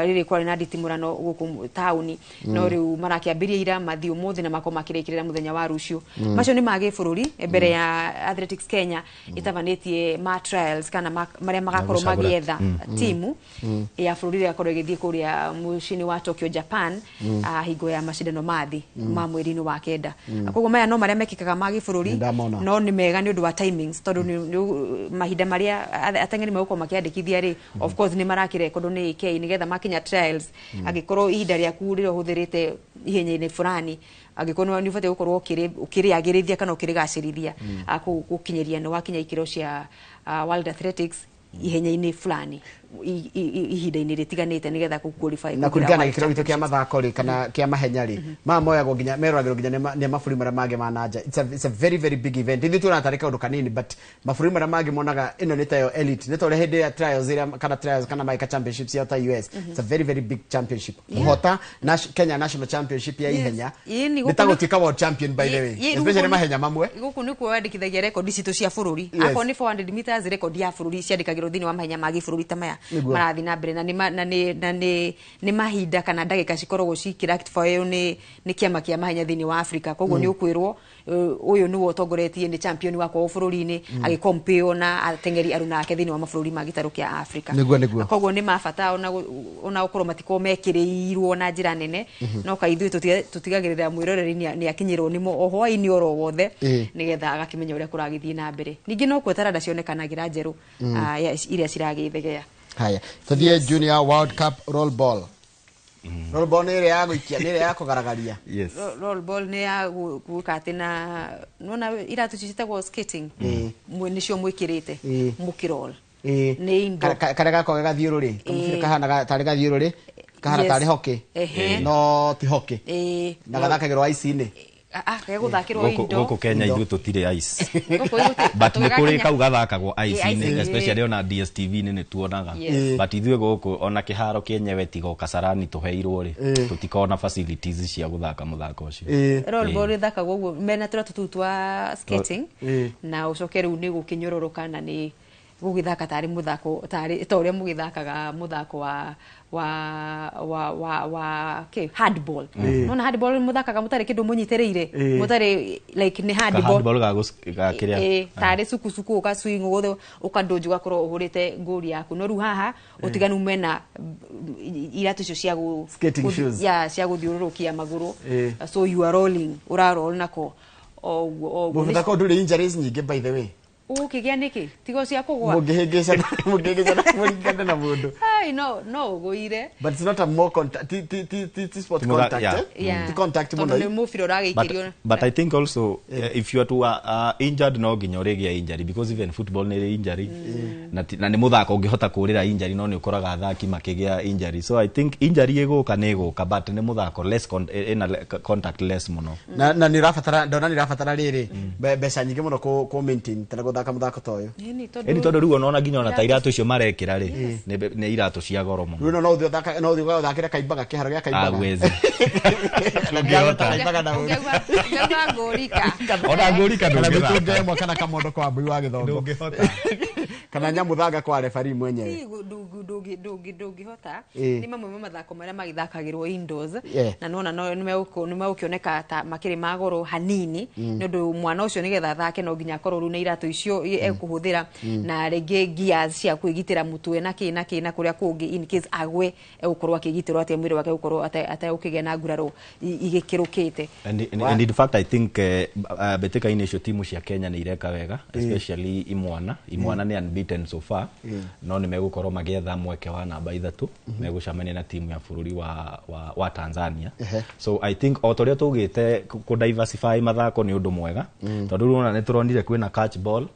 riri kwari na nditimurano guku tauni no riu marakiambiria ira mathi umuthi na makoma kirekirira muthenya wa rucio macio ni magi bururi mbere ya Athletics Kenya itabanetie ma trials kana maria magakorwo magietha timu ya bururi ya korwo igithie kuria mucini wa Tokyo Japan hingo ya mashindano mathi ma mweri-ini wa kenda koguo maya no maria mekikaga magi bururi no ni mega ni undu wa timings tondu ni mahinda maria ateng'eri magukwo makiandikithia ri of course ni marakirekondo ni AK nigetha makinya trials agikorwo ihinda riaku riro huthirite ihenya-ini fulani agikorwo ni ubatie gukorwo ukiriagirithia kana ukirigacirithia gukinyeria no wakinya ikiro cia World Athletics ihenya-ini fulani ihinda-ini ritiganite nigetha ku qualify na kuringana gikiro gitu kia mathako ri kana kia mahenya ri moyagwo nginya meragiro nginya ni maburi maria mage mananja it's a very very big event ithi tunatarika undu kanini but maburi maria mage monaga ino ni tayo elite ni tore hindi ya trials iria kana Maika Championships ya US it's a very very big championship hota Kenya National Championship ya ihenya nitagutika world champion by the way especially mahenya mamwe guku ni kuandikithagia record citu cia bururi ako ni 400 meters record ya bururi ciandikagirwo thini wa mahenya magi bururi ta maya marathi na mbere na ni mahinda kana ndagika cikoragwo cikiract for yo ni kiama kia mahenya thini wa Africa koguo ni ukwirwo uyu ni wotongoretie ni champion wa kwa bururi-ini agikompeo na ateng'eri aruna ake thini wa mabururi ma gitaru kia Africa koguo ni mabata ona ukorwo matiko mekiriirwo na njira nene no kaithu tutigagirira mwiroreri ni akinyirwo nimo ohwa-ini oro wothe nigetha agakimenya uria kuragithie na mbere ningi no kwetaranda cionekanagira njeru iria ciragithegea haya tuthie Junior World Cup roll ball roll ball ni ire ya guikia ni ire ya kugaragaria roll ball ni ya gukate na nona iratu cicitagwo skating nicio mwikirite mukirol ni indo kare gako gathiururi kamufira kahana tari gathiururi kahana tari hockey no ti hockey na gathakagirwo ice-ini guthakirwo indo guku Kenya ithu tutire ice but ni kuri kau gathakagwo ice-ini especially ona DSTV ni tuonaga but ithuĩ guku ona kiharo kienyewe tigo Kasarani tuheirwo ri tutikona facilities cia guthaka muthako ucio roll ball thakagwo guo mena twa skating na ucoke riu ni gukinyororoka na ni gugithaka tari muthako tari toria mugithakaga muthako wa handball nona handball muthakaga mutari kindu munyitereire mutari like ni handball ga kiria tari suku uka swing gothe ukandonju gakoro uhurite nguri yaku no ru haha utiganu mena iratu cio cia skating shoes cia guthiururukia maguru so you are rolling roll nako muthako nduri injuries nyingi by the way ukigia niki tigo cia kugwa mugihingica muringana na mundu no guire but it's not a more contact sport contact the contact muno ni mufiro ragikirio but I think also if you are to injured no nginya urigia injury because even football ni injury na ni muthako ungihota kurira injury no ni ukoraga athaki makigia injury so I think injury iguka ni iguka but ni muthako less contact less muno na ni rafatara ndona ni rafatara riri mbeca nyingi muno ku maintain thaka muthako toyo eni tondu riu ona nginya ona tairatu cio marekira ri ni iratu cia goro muno riu no uthio thaka no uthio thakira kaimbaga kiharo gia kaimbaga awezi kaimbaga na wewe ona ngurika ndungihota mwa kana kamondo kwa mbui wa githongo ndungihota kana nyamuthanga kwa referee mwenyewe ndungihota ni mamwe mathako maria magithakagirwo indoors na nona no nimeukioneka ta makiri magoro hanini nondu mwana ucio nigetha thake no nginya korwo ru ni iratu icio ekuhuthira na rege gears cia kwigitira mutwe na kina kuria kungi in case agwe egukorwo akigitirwo atia mwiri wake gukorwo ataukigia na nguraro igikirukite and in fact I think betika icio timu cia Kenya ni ireka wega especially imwana ni unbeaten so far no ni megukorwo magietha mweke wa namba 3 megucamania na timu ya bururi wa Tanzania so I think otoria tugite ku diversify mathako ni undu mwega tondu runa ni turonire kwina catch ball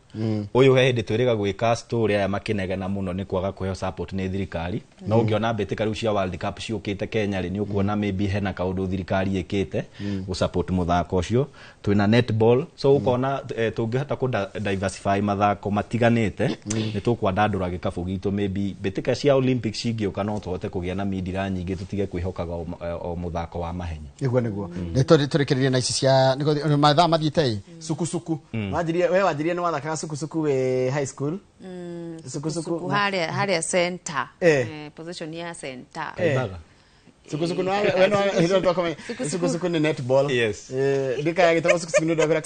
uyu he hindi twiriga gwika story aya makinegena muno ni kwaga kuheo support ni thirikari no ungiona betika riu cia World Cup ciukite Kenya ri ni ukuona maybe hena kaundu thirikari ikite gu support muthako ucio twina netball so ukona tungihota ku diversify mathako matiganite ni tukwandandura gikabu gitu maybe betika cia Olympics cingiuka no tuhote kugia na midira nyingi tutige kwihokaga o muthako wa mahenya niguo ni turikiririe na ici cia mathaa mathiite suku wajirie we wajirie ni wathakaga suku we high school suku haria center position ya center suku no we no suku ni netball yes dika ya gitabo suku no dogora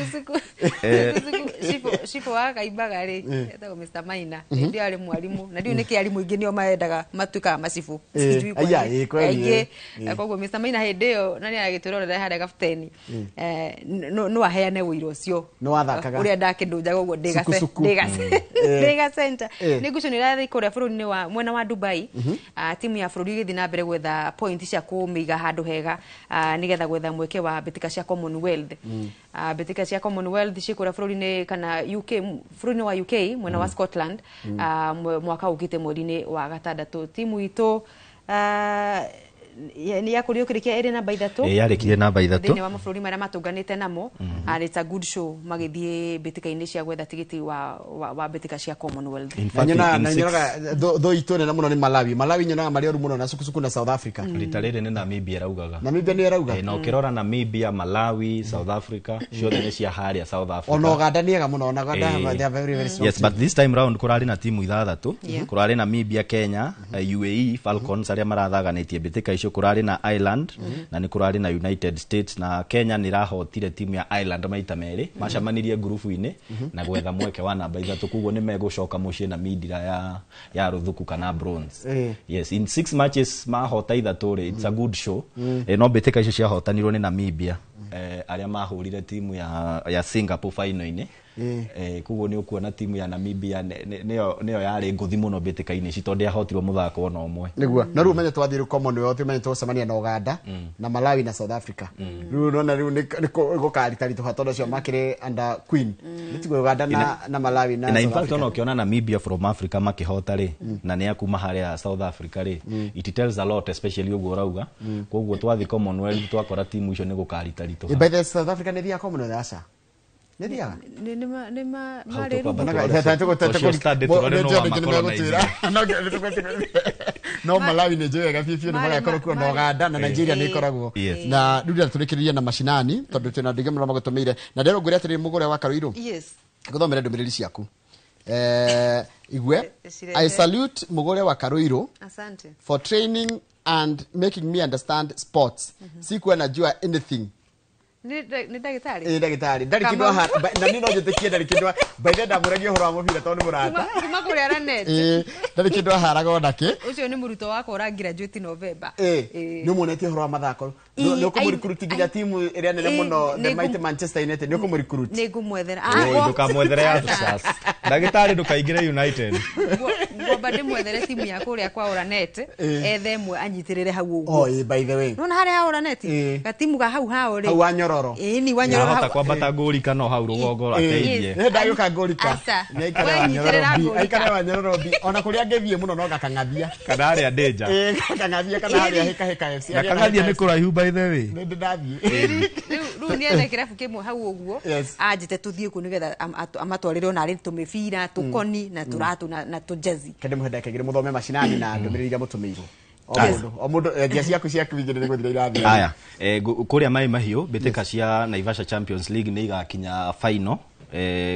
suku shipo waka ibaga ri eta Mr Maina ndio ali mwalimu na ndio niki ali mwingi nio maendaga matuka masifu sijui kwa nini kwa Mr Maina hideo nani agiturora hada kapteni no aheane wiro ucio no athakaga uria ndakindunja gogo ndiga center nigucio ni rathi kuria bururi-ini wa mwena wa Dubai timu ya bururi githi na mbere gwetha point cia kumiga handu hega nigetha gwetha mweke wa betika cia Commonwealth betika cia Commonwealth cikura bururi-ini kana UK bururi-ini wa UK mwena wa Scotland mwaka ukite mweri-ini wa gatandatu timu itu ni yakuriukirikia eri namba 3 yarikire namba 3 thini wa mabũrũri maria matunganite namo and it's a good show magithie betika-ini cia gwetha tigiti wa betika cia Commonwealth na nyonaga tho itone na muno ni Malawi nyonaga mari oru muno na suku na South Africa ritarire ni Namibia raugaga Namibia ni rauga na ukirora Namibia Malawi South Africa ciothe ni cia haria South Africa ono Uganda ni ega muno ona Uganda they are very strong yes but this time round kurari na timu 6 kurari Namibia Kenya UAE Falcons aria marathaganitie betika icio kurari na Ireland na ni kurari na United States na Kenya ni rahotire timu ya Ireland maita meri macamanirie grupu-ini na gwetha mweke wa namba 3 kuguo ni megucoka mucie na midira ya ruthuku kana bronze yes in 6 matches mahota 3 it's a good show no betika icio cia hotanirwo ni Namibia aria mahurire timu ya Singapore final-ini kuguo ni ukuona timu ya Namibia neo yari nguthi muno betika-ini ci tondu yahotirwo muthako ona umwe niguo no riu menye twathiru Commonwealth menye twacemania na Uganda na Malawi na South Africa riu nona riu ni gukaritari tuhatonda cio makire under Queen nitigo Uganda na Malawi na South Africa in fact ona ukiona Namibia from Africa makihota ri na ni akuma haria South Africa ri it tells a lot especially uguo rauga koguo twathi Commonwealth twakora timu icio ni gukaritari tu by the South Africa ni thia Commonwealth asa Nedia. Nima no Malawi ni njega fifi no magakora ku no Uganda na Nigeria ni koragwo na nduria turikiriria na mashinani tondu twina ndige muno magotumire na ndero ngure atiri mugure wa Karuiru yes Guthomera ndumiriri ciaku. Igwe, I salute Mugore wa Karuiro. Asante. For training and making me understand sports. Sikuwa najua anything. Ni ndagitari. Ndagitari. Ndari kindu ha na nino njetikie ndari kindu baide ndamuragia horo wa mubira tondu murata. Kuma kuri aranet. Ndari kindu haraga onake. Ucio ni muruto wako ora graduate November. Ni munetie horo wa mathako. Ni ukumuricruit nginya timu iria nene muno the mighty Manchester United ni ukumuricruit. Ni ngumwethera. Ndukamwethera ya sasa. Ndagitari ndukaingire United. Ngomba ndimwethere timu ya kuria kwa Oranet ethe mwe anyitirire hau uguo. By the way. Nona hari ha Oranet. Gatimu ga hau hao ri. Hau wanyororo. Ni wanyororo. Hata kwambata ngori kana hau rugongo ateithie. Ndagioka ngori ka. Ni aikara wanyororo bi. Ona kuria ngethie muno no gakangathia. Kana ari a danger. Gakangathia kana ari heka FC. Gakangathia ni kuraihu by the way. Ni ndathie. Riu ni ene kirabu kimwe hau uguo. Anjite tuthie ku nigetha amatwarire ona ari tumibira tukoni na turatu na tujezi. Kende muhenda kagire muthome macinani na ndumiriri ga mutumirwo. Omundu njia ciaku cia kwigirira guthira irathi. Aya, kuria mai mahiu bitika cia Naivasha Champions League ni igakinya final.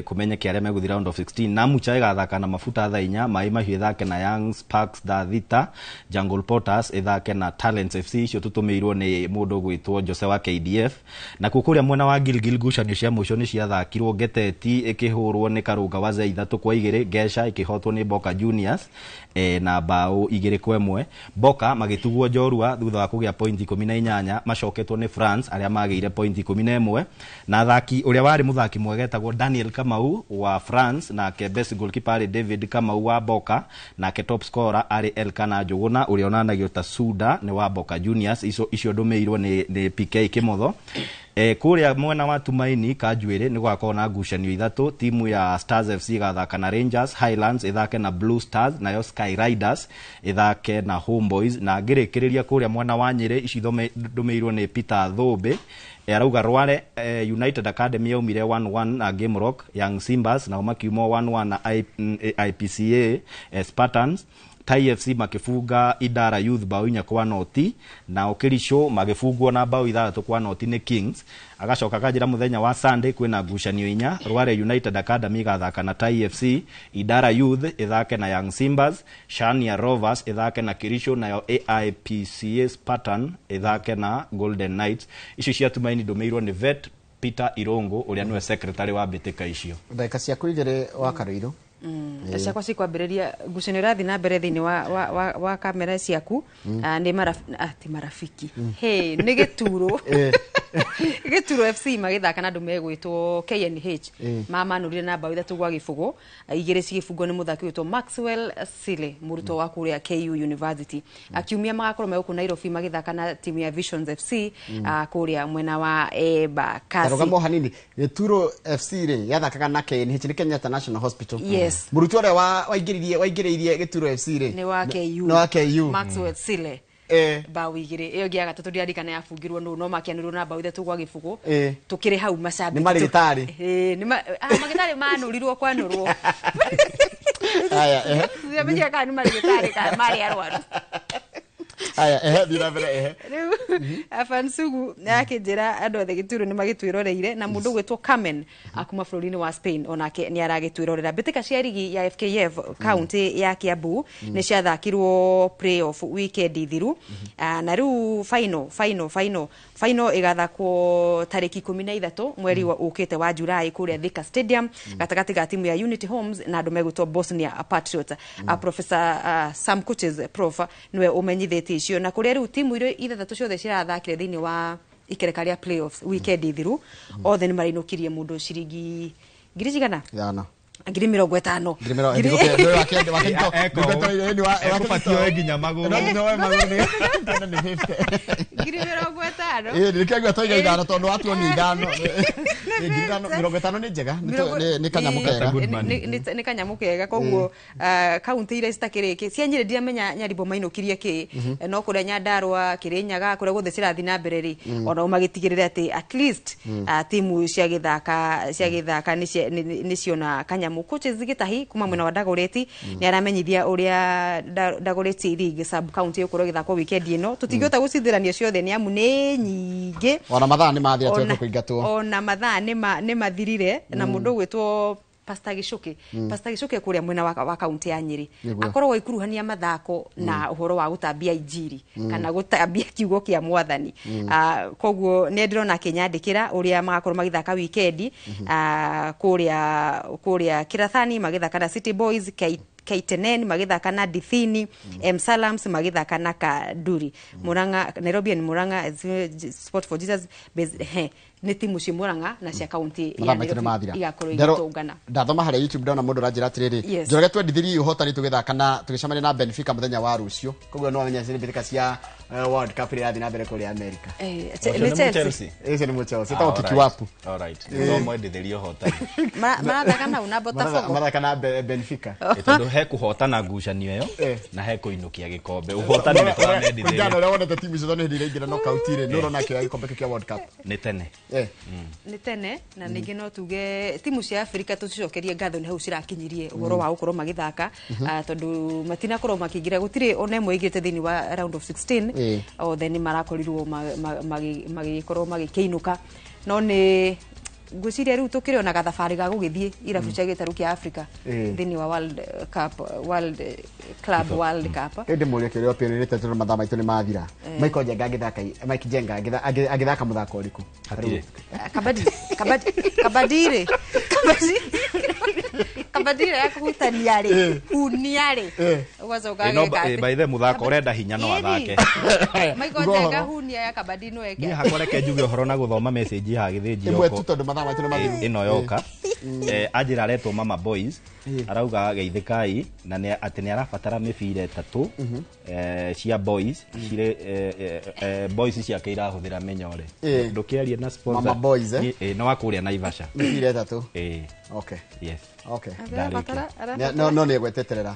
Kumenyeke aria meguthira round of 16 na Mucha igathaka na Mafuta thaa 4 mai mahiu ithake na Young Sparks thaa 6 Jungle Potters ithake na Talents FC icio tutumirwo ni mundu gwitwo Jose wa KDF na kukuria mwena wa Gilgil gucanio cia muico ni ciathakirwo Geteti ikihurwo ni Karunga wa Zai 3-2 Gesha ikihotwo ni Boca Juniors na bao 2-1 Boca magitugwo Njorua thutha wa kugia point 18 macoketwo ni France aria magire point 11 na athaki uria wari muthaki mwegetagwo Daniel Kamau wa France na ke best goalkeeper David Kamau wa Boca na ke top scorer ari Elkana Njuguna uria onanagio ta Suda ni wa Boca Juniors icio ndumirwo ni PK Kimotho. Kuria mwena wa Tumaini Kanjuire ni gwakona na ngucanio ithatu timu ya Stars FC gathaka na Rangers, Highlands ithake na Blue Stars na Sky Riders ithake na Homeboys na ngirikiriria kuria mwena wa Nyeri ici ndumirwo ni Peter Thobe arauga Rware United Academy yaumire 1-1 na Game Rock, Young Simbas na makiumo 1-1 na IPCA Spartans, Tai FC makifunga Idara Youth bao 4 kwa noti na Okirisho magifungwo na bao 3 kwa noti ni Kings. Agacoka kajira muthenya wa Sunday kwina ngucanio 4 Rware United Academy gathaka na Tai FC, Idara Youth ithake na Young Simbas, Shania Rovers ithake na Kirisho na AIPCA Spartan ithake na Golden Knights. Icio cia Tumaini ndumirwo ni Vet Peter Irongo uria niwe secretary wa bitika icio. Ndaka cia kuigire wa Karuiro. Ciakwa cikwambĩrĩria ngucanio irathi na mbere thĩinĩ wa kamera ciaku nĩ marafiki nĩ Gĩturo Gĩturo FC magĩthaka na andũ megwĩtwo KNH mamanũrire na bao 3 gwa gĩbũgũ, igĩrĩ cigĩbungwo nĩ mũthaki wĩtwo Maxwell Sile mũrutwo wa kũrĩa KU University. Akiumia magakorwo megũkũ Nairobi magĩthaka na timu ya Visions FC kũrĩa mwena wa Embakasi. Tarogamo hanini Gĩturo FC rĩ yathakaga na KNH ni Kenyatta National Hospital. Yes. Murutu ore waingiririe Gĩturo FC rĩ ni wa KU. No wa KU. Maxwell Sile. Bao igire iyo gia gatatu ndiarikana yafungirwo no makianirwo na bao 3 gwa gĩbũgũ tukire hau macambiki ni marigitari ni magitari manurirwo kwanurwo aya yamenye kana ni marigitari kana mari arwaru aya thira mbere Afansugu akijira andu othe Gĩturo ni magitwiroreire na mundu gwitwo Carmen akuma bũrũri-inĩ wa Spain onake ni aragitwirorera mbitika cia ligi ya FKF county ya Kiambu ni ciathakirwo playoff weekend thiru na riu final igathakwo tariki 13 mweri wa ukite wa Julai kuria Thika Stadium gatagati ga timu ya Unity Homes na andu megwitwo Bosnia Patriots. Professor Sam Kuches prof niwe umenyithĩtie icio na kuria riu timu irio ithathatu ciothe cirathakire thiini wa ikereka ria playoffs weekend thiru othe ni marinukirie mundu ciringi ngiri cigana yana ngiri 50 ekubatio nginya maguru ngiri 50 ndikagwa toiga ithano tondu watu ni ithano ngiri 50 ni njega ni ni kanyamu kega koguo county ire citakiriki cia Nyeri ndiamenya Nyaribo mainukirie ki no kuria Nyandarua Kirinyaga kuria gothe cirathi na mbere ri ona magitigirira ati at least timu cia githaka ni ciona kanyamu Coaches Gitahi kuma mwena wa Dagoretti ni aramenyithia uria Dagoretti League sub county ukorwo githako weekend ino tutingihota gucithirania ciothe ni amu ni nyingi ona mathaa ni mathia twa kuingatwo ona mathaa ni mathirire na mundu gwitwo Pastor Gicuki kuria mwena wa kaunti ya Nyeri akorwo ikuruhania mathako na uhoro wa gutambia injiri kana gutambia kiugo kia mwathani koguo ne ndirona kinyandikira uria magakorwo magithaka weekend kuria Kirathani magithaka na City Boys Kaitenen magithaka na Dithini Salams magithaka na Kaduri Muranga Nairobi ni Muranga Sport for Jesus ni timu cia Muranga na cia kaunti ya Nairobi igakorwo igitungana. Ndathoma harĩa YouTube ndona mũndũ ranjira atiriri Njoroge twendithirie ũhotani tugithaka na tugicemania na Benfica muthenya wa rucio koguo no amenye ciri Benfica cia World Cup irathi na mbere kũrĩa America. Chelsea ese ni Chelsea ta utiki wapu. All right no mwendithirie ũhotani marathaka na una Botafogo marathaka na Benfica tondu he kuhotana ngucanio iyo na he kuinukia gikombe ũhotani nĩ tũramendithirie. Njano leo wonete timu icio nĩ ndiraingĩra knockout ire no rona kĩoya gikombe kia World Cup nĩ tene ni tene na ningi no tuge timu cia Afrika tucicokerie ngatho ni hau cirakinyirie uhoro wa gukorwo magithaka tondu matina korwo makingira gutire ona imwe igite thini wa round of 16 o then marakorirwo magikorwo magikiinuka no ni ngwiciria riu tukiriona gathabari ga gugithie irabu cia gitaru kia Afrika thini wa World Cup ende muria kirio pirite turu mathama itu ni mathira Michael Jenga agithaka Mike Jenga agithaka muthako uriku kabadire yakutania ri unia ri ugacoka no by the muthako urenda hinya no athake Michael Jenga hunia ya kabadi no eke ni hakoreke njuge horo na guthoma message ha githinji yoko tondu mathama itu ni mathira ino yoka ajira retwo Mama Boys arauga geithikai na ne ati ne arabatara mibira 3 cia boys cire boys cia keira huthira menyore ndukiaria na sponsor Mama Boys no akuria na Ivasha mibira 3 okay yes okay no ne gweteterera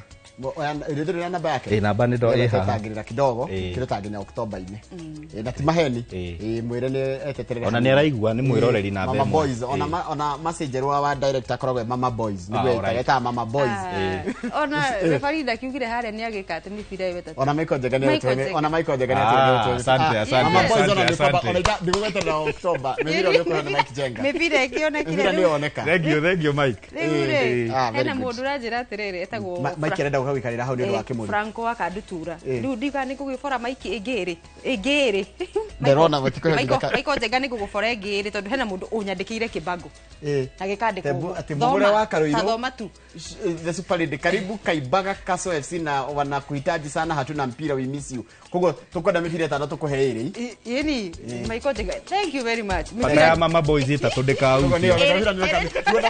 ndio namba yake namba ni ndo tangirira kidogo kirotanginya Oktoba ine na timaheni mwire ni eteterera ona ni araigua ni mwiroreri na Mama Boys ona message wa director korogwe Mama Boys ni gweta Mama Boys ona referee ndakiugire haria ni agikate mibira iwe tatu ona Michael Jenga ni ona Michael Jenga ni asante Mama Boys ona ni gweta Oktoba mibira ni kwa Mike Jenga mibira ikionekire ni oneka thank you Mike ena mundu ranjira atiriri etagwo Mike renda ukawikarira hau ni ndo wake mundu Franco akadutura riu ndiga ni kugifora Mike igiri nderona gutiko Michael Jenga ni kugufora igiri tondu hena mundu unyandikiire kibango na gikandikwo ati mbugure wa Karuiro thoma tu the Super League karibu Kaibaga Kaso FC na wanakuhitaji sana hatuna mpira we miss you kogo tukwenda mipira 5 tukuhe iri yeni Michael Jenga thank you very much pata Mama Boys itatundika au ndio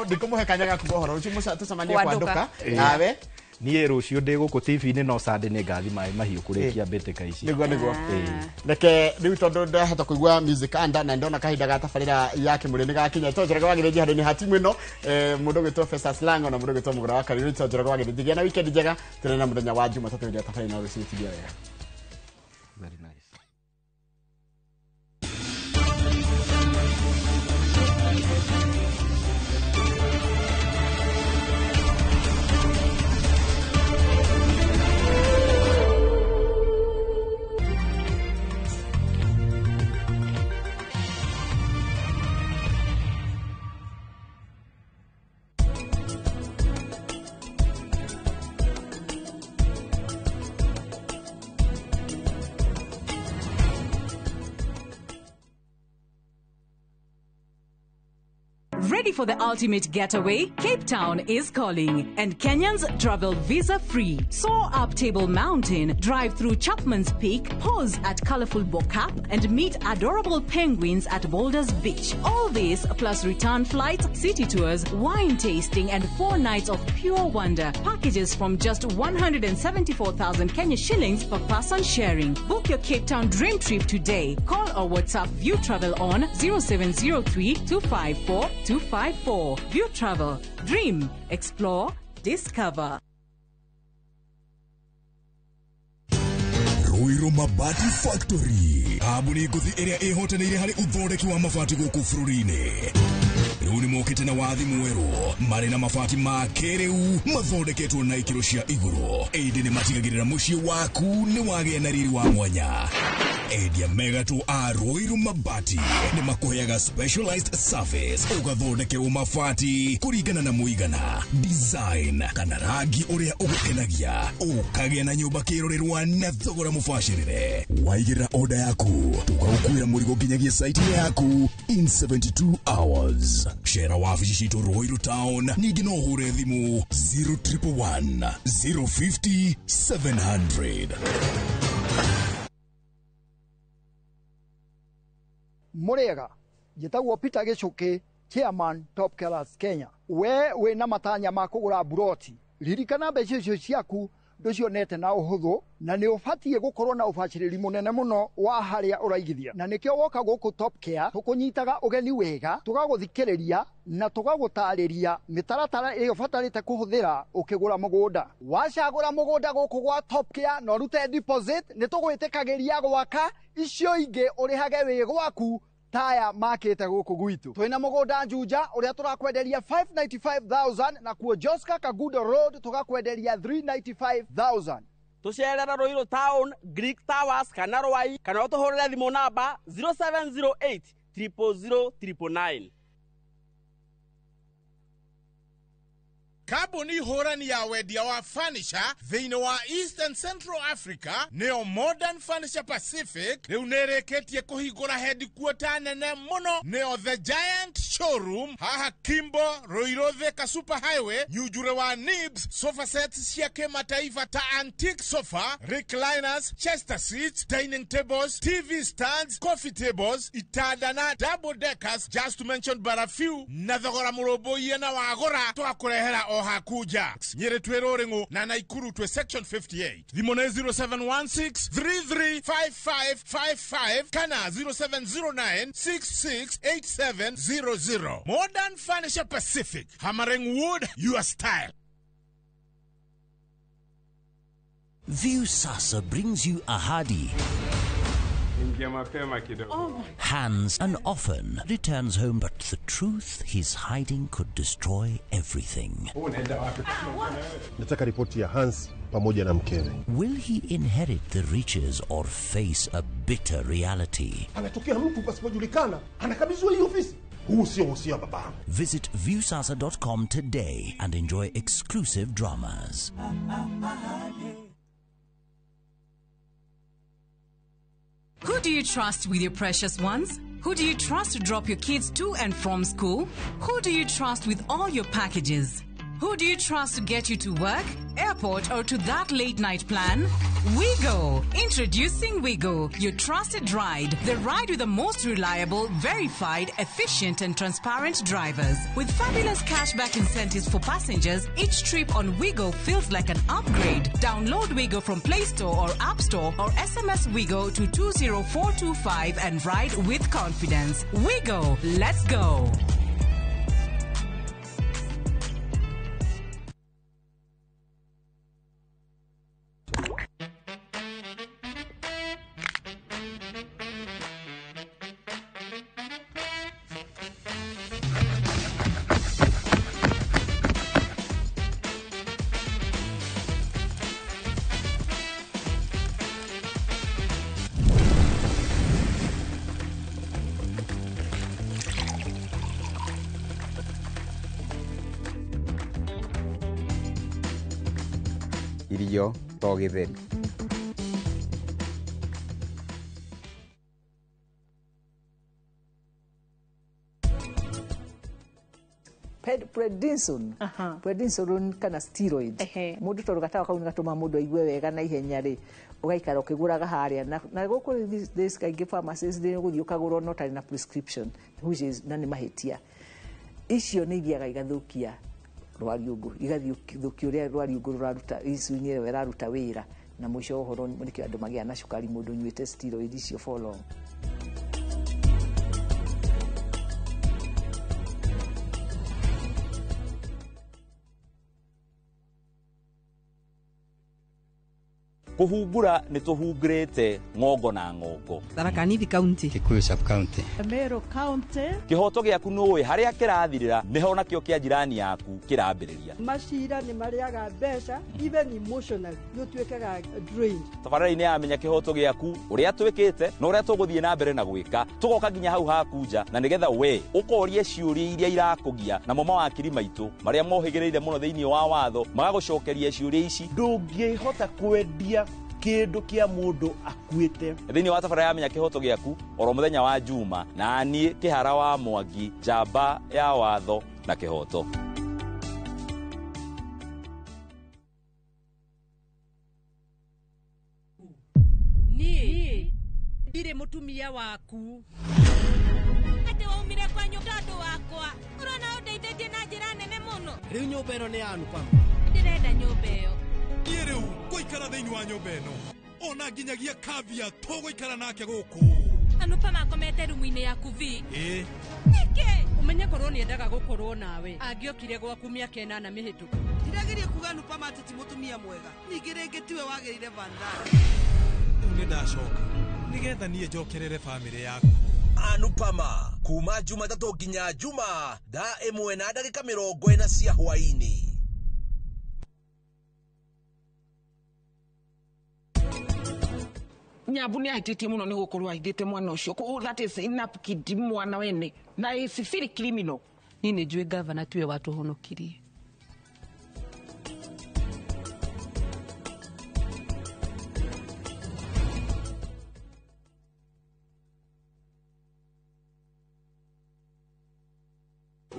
ndikumuhe kanyaga kubohora ucimuca tucamanie kwa nduka nawe niä rå cio ndä gå kå TV-inä no sande nä ngathi maä mahiå kå rä kia mbä ka ici niguo reke rä u tondå ndahota kå igua music anda na ndona kahinda ga tabarä ya kä må rä nä gakinya tonjorega wagä rä handå-inä ha timu ä no må ndå gä two Festus Lango na må ndå gä two må gå ra wa karä tonjorega wagä rä na wikendi njega tå na må thenya wa Jumatatũ hĩndĩ ya tabarä na rå ciĩtiria wega. Very nice. Ready for the ultimate getaway? Cape Town is calling, and Kenyans travel visa-free. Soar up Table Mountain, drive through Chapman's Peak, pause at colorful Bokap, and meet adorable penguins at Boulders Beach. All this plus return flights, city tours, wine tasting, and 4 nights of pure wonder. Packages from just 174,000 Kenya shillings per person sharing. Book your Cape Town dream trip today. Call or WhatsApp View Travel on 0703 254 254. View Travel. Dream. Explore. Discover. Ruiru Mabati Factory. Kambuni nguthi iria ihotanĩire harĩ uthondeki wa mabati gũkũ bũrũri-inĩ. Rĩu nĩ mokĩte na wathi mwerũ marĩ na mabati ma kĩrĩu mathondeketwo na ikĩro cia igũrũ. Ĩndĩ nĩ matigagĩrĩra mũciĩ waku nĩ wagĩa na riri wa mwanya. endia megatu a Ruiru Mabati nĩ makuheaga specialized service ũgathondekerwo mabati kũringana na mũigana, design kana rangi ũrĩa ũgũkenagia, ũkagĩa na nyũmba kĩrorerwa na thogora mũbacĩrĩre. Waigĩrĩra order yaku tũgagũkuĩra mũrigo nginyagia site yaku in 72 hours. Cera wabici citũ Ruiru Town, ningĩ no ũhũre thimũ 0111 050 700. Murega njĩtagwo Peter Gichuki, chairman Top Killers Kenya. We wĩna matanya ma kũgũra buroti, ririkana mbeca icio ciaku ndũcionete na ũhũthũ, na nĩ ũbatiĩ gũkorwo na ũbacĩrĩri mũnene mũno wa harĩa ũraigithia. Na nĩkĩo woka gũkũ Top Care tũkũnyitaga ũgeni wega, tũgagũthikĩrĩria na tũgagũtarĩria mĩtaratara ĩyo ũbatarĩte kũhũthĩra ũkĩgũra mũgũnda. Wacagũra mũgũnda gũkũ gwa Top Care na ũrute deposit, nĩ tũgwĩtĩkagĩria gwaka, icio ingĩ ũrĩhage wĩ gwaku taya makĩte gũkũ gwitũ. Twĩna mũgũnda Njunja ũrĩa tũrakwenderia 595,000 na kuo Joska Kagudo Road tũgakwenderia 395,000. Tucerera Ruiru Town, Greek Towers kana Rwai, kana ũtũhũrĩre thimũ namba 0708 000 999. Kambuni hũrani ya wendia wa furniture thĩinĩ wa East and Central Africa nĩyo Modern Furniture Pacific rĩu nĩrĩkĩtie kũhingũra headquarter nene mũno nĩyo The Giant Showroom haha Kimbo, Ruiru Thika Super Highway, nyujure wa Nibs. Sofa sets cia kĩmataifa ta antique sofa, recliners, chester seats, dining tables, TV stands, coffee tables, itanda na double deckers, just to mention but a few. Na thogora mũrũmbũiye na wagũra twakũrehera hakuja Nyeri Twerorengo na Naikuru twe section 58. Thimone 0716 335555 kana 0709 668700. Modern Furniture Pacific, hammering wood, your style. Viusasa brings you Ahadi. Hans, and often returns home, but the truth he's hiding could destroy everything. Nataka ripoti ya Hans pamoja na mkewe. Will he inherit the riches or face a bitter reality? Anatokea mtu pasipojulikana, anakabidhiwa hii ofisi. Huu sio usia baba. Visit viusasa.com today and enjoy exclusive dramas. Who do you trust with your precious ones? Who do you trust to drop your kids to and from school? Who do you trust with all your packages? Who do you trust to get you to work, airport, or to that late night plan? Wigo. Introducing Wigo, your trusted ride. The ride with the most reliable, verified, efficient, and transparent drivers. With fabulous cashback incentives for passengers, each trip on Wigo feels like an upgrade. Download Wigo from Play Store or App Store or SMS Wigo to 20425 and ride with confidence. Wigo, let's go. Irio to gĩtheri. Prednisone kana steroid mundu to gatawa kau ngatuma mundu aigue wega na ihenya ri ugaikara ukiguraga haria na guku this kaingĩ pharmacies nĩ gũthiĩ ukagũra no tari na prescription which is nani mahitia icio nĩ ithiaga igathukia rwariũngũ igathiũkia ũrĩa rwariũngũ rũraruta icio-inĩ ĩyo ĩraruta wĩra na mũico ũhoro nĩkĩo andũ magĩa na cukari mũndũ nyuĩte steroid icio for long. kuhungura ni tuhungurite ngongo na ngongo. Tharaka Nithi County, Kikuyu sub county, Meru County. Kihoto giaku nuwe haria kirathirira niho nakio kia jirani yaku kirambiriria. Macira ni mariaga mbeca even emotionally you twekaga drained. Tabarĩra-inĩ ya menya kihoto giaku uria twikite na uria tuguthie na mbere na gwika tugoka nginya hau hakunja na nigetha we ukorie ciuria iria irakugia na mama wakiri maitu maria mohigireire muno thiini wa watho magagucokeria ciuria ici. Ndungihota kwendia kindu kia mundu akuite thiini wa tabarĩra ya menya kihoto giaku oro muthenya wa Juma na nie Kihara wa Mwangi, njamba ya watho na kihoto. Ni ndire mutumia waku ati waumire kwa nyumba wakwa urona undeithĩtie na njĩra nene mũno. Riu nyumba ĩno nĩ yanu Pam? Ndirenda nyumba ĩyo. Niĩ rĩu ngũikara thĩinĩ wa nyũmba ĩno ona nginyagia Kavia tũgũikara nake gũkũ. Anupa makomete rumu-inĩ yaku vi. Nĩkĩ umenye korwo nĩendaga gũkorwo nawe angĩokire gwaku mĩaka 8 mĩhĩtũku. Ndirageria kuga Anupa mateti mutumia mwega ningĩ rĩngĩ tiwe wagĩrĩire Vandana. Rĩu nĩndacoka nĩgetha niĩ njokerere bamĩrĩ yaku. Anupama kuma Jumatatu nginya Juma thaa 1:40 cia hwaini. Nyabu ni ahititie muno ni gukorwo ahithite mwana ucio ko that is enough kid mwana wene na is very criminal. Ni ni njui governor tiwe watuhonokirie.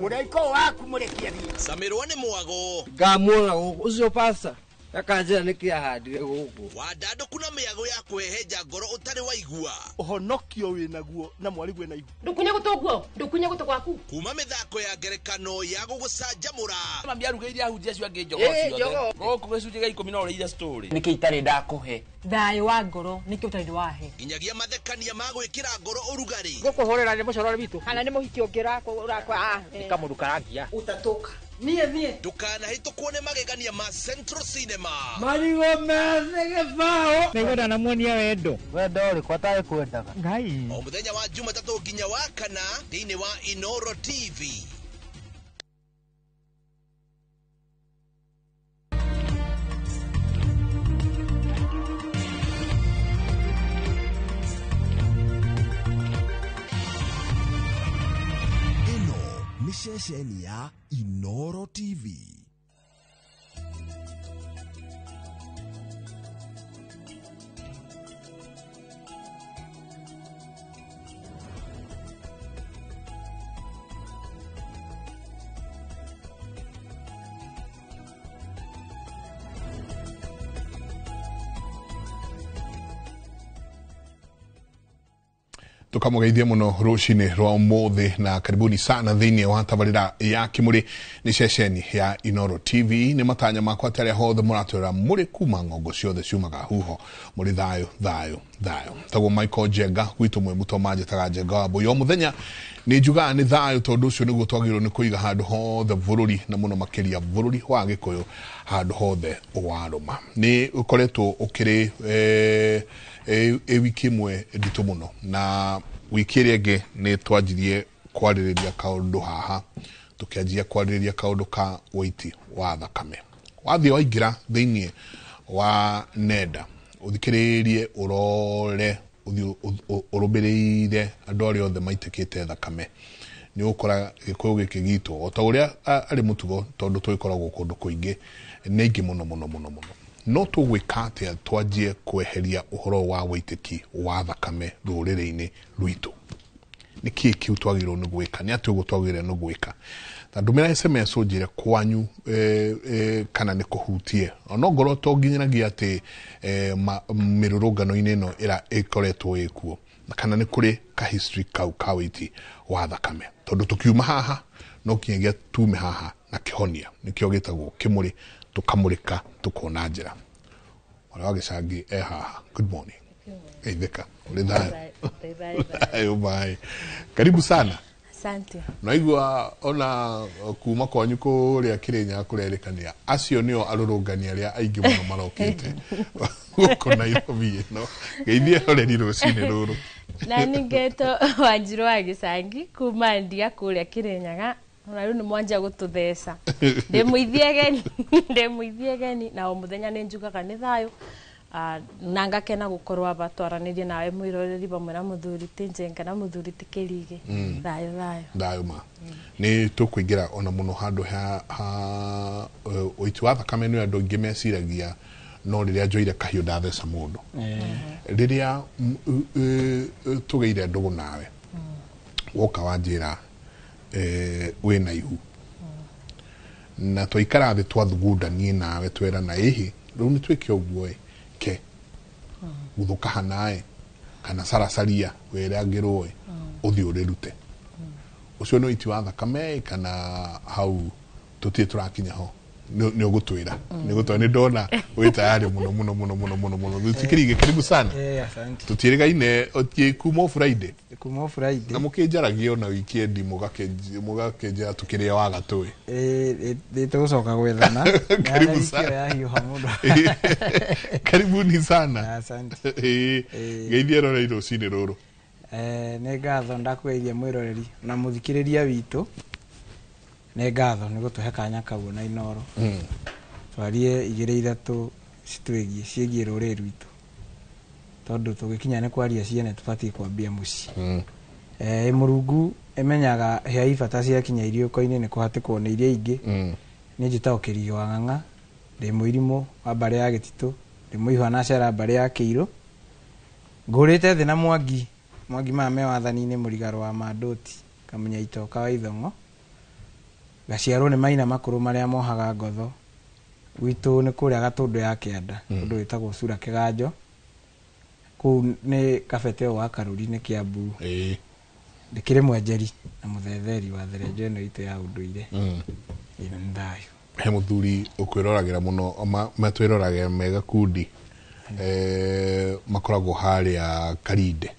Muraiko waku murekia thie. Samirwa ni mwago. Ngamwona ucio pasta akanjira niki ahandire guku. Wadado kuna miago ya kweheja ngoro utari waigua. Uhonokio winaguo na mwarigu na igua. Ndukunye gutoguo, ndukunye guto gwaku. Kuma mithako ya ngerekano ya gugucanjamura. Mambia ruga iria hujia cio ange njogo cio. Goku gicunje ga 10 na uria story. Niki itari ndakuhe. Thayũ wa ngoro nĩkĩ ũtarĩ wahe. Inyagia mathekania ma gwĩkĩra ngoro ũrugarĩ. Ngukuhorera nĩ mũcorore bitu. Kana nĩ mũhiki ũngĩrakwa nikamurukaragia. Utatoka. Nie. Ndukanahĩtũkwo nĩ magegania ma Central Cinema. Marigo mese gĩbao. Nĩgũra na muonia wendo. Wendo ũrĩ kwa taĩ kwendaga. Ngai. O mũthenya wa Jumatatu nginya wa Kana thĩinĩ wa Inoro TV. Ni ceceni ya Inoro TV. tukamugeithia muno rucini rwa umuthi na karibuni sana thiini wa tabarira ya kimuri ni ceceni ya Inoro TV. Ni matanya makwa tare hothe muratwira muri kuma ngongo ciothe ciumaga huho muri thayo tago Michael Jenga gwitu mwe mutomaje taga Jenga wabo yo muthenya ni juga ni thayo tondu ucio niguo twagirwo ni kuiga handu hothe bururi na muno makiria bururi wa Gikuyu handu hothe waruma ni ukoretwo ukiri wiki mwe nditu muno na wiki rege ni twanjirie kwaririria kaundu haha tukianjia kwaririria kaundu ka waiti wa thakame wathi waingira thiini wa nenda uthikiririe urore urubiriire andu aria othe maitikite thakame ni ukora Gikuyu giki gitu o ta uria ari mutugo tondu twikoragwo kundu kuingi ni ingi muno no tugwika atia twanjie kweheria uhoro wa waitiki wa thakame rurire-ini rwitu ni kiu twagirwo ni gwika ni atu gutwagire ni gwika ndumira SMS ujire kwanyu kana ni kuhutie ono ngoro to nginyanagia ati mirurungano-ini no ira ikoretwo ikuo kana ni kuri ka history kau kawiti wa thakame tondu tukiuma haha no kinyagia tume haha na kihonia nikio gitagwo kimuri tukamurika tukona njira wala wagicangi haha. Good morning. Geithika uri thayo. Bye. Karibu sana. Asante. Naigua ona kuma kwanyu kuria Kirinyaga kurerekania acio nio arurungania aria aingi muno marokite guko Nairobi no geithie roreri rucini ruru Na ningeto Wanjiru wa Gicangi kuma ndia kuria Kirinyaga na riu ni mwanja gututheca ndimuithie geni na o muthenya ni njugaga ni thayo na ngakena gukorwa batwaranirie nawe mwiroreri bamwe na muthuri Tinjenga na muthuri Tikirige thayo ma ni tukuingira ona muno handu ha oitu wa thakame ni andu ingi meciragia no riria njoire kahiu ndatheca mundu riria tugeire ndugu nawe woka wanjira wina ihu na twaikara thi twathugundanie nawe twera na ihi riu ni twike uguo ke guthuka hanae kana sarasaria wera ngirwe uthi urirute ucio no iti wa thakame kana hau tutie turakinya ho ni ugutwira ni gutwa ni ndona wi tayari muno Tikirige karibu sana asante tutirigaine otie kuma Friday na mukinjaragia na weekend mugakenja tukiria wa gatui tugucoka gwethana karibu sana karibuni sana asante geithie rora iro cini ruru ne ngatho ndakweithia mwiroreri na muthikiriria witu ne ngatho ni gutuhe kanya kau na Inoro twarie igire ithatu citwegie ciegie ruriri rwitu tondu tugikinya ne kwaria ciene tubati kwambia muci Murungu emenyaga he ibata cia kinya irio koine ne kuhatikwo ne iria ingi ni njitaukiri wa ng'ang'a ndi muirimo wa bare ya Gititu ndi muihwa na cera bare ya Kiiro ngurite thina Mwangi mame wathani-ini murigaro wa Madoti kamunya itoka wa Ithong'o gaciarwo ni maina makuru maria mohaga ngotho witu ni kuria Gatundu ya Kianda undu witagwo Cura Kiganjo ku ni kabete wa Karuri-ini Kiambu ndikire mwenjeri na muthetheri wa therenjo ino itu ya unduire ina ndayo he muthuri ukwiroragera muno matwiroragera mega kundi makoragwo haria Karinde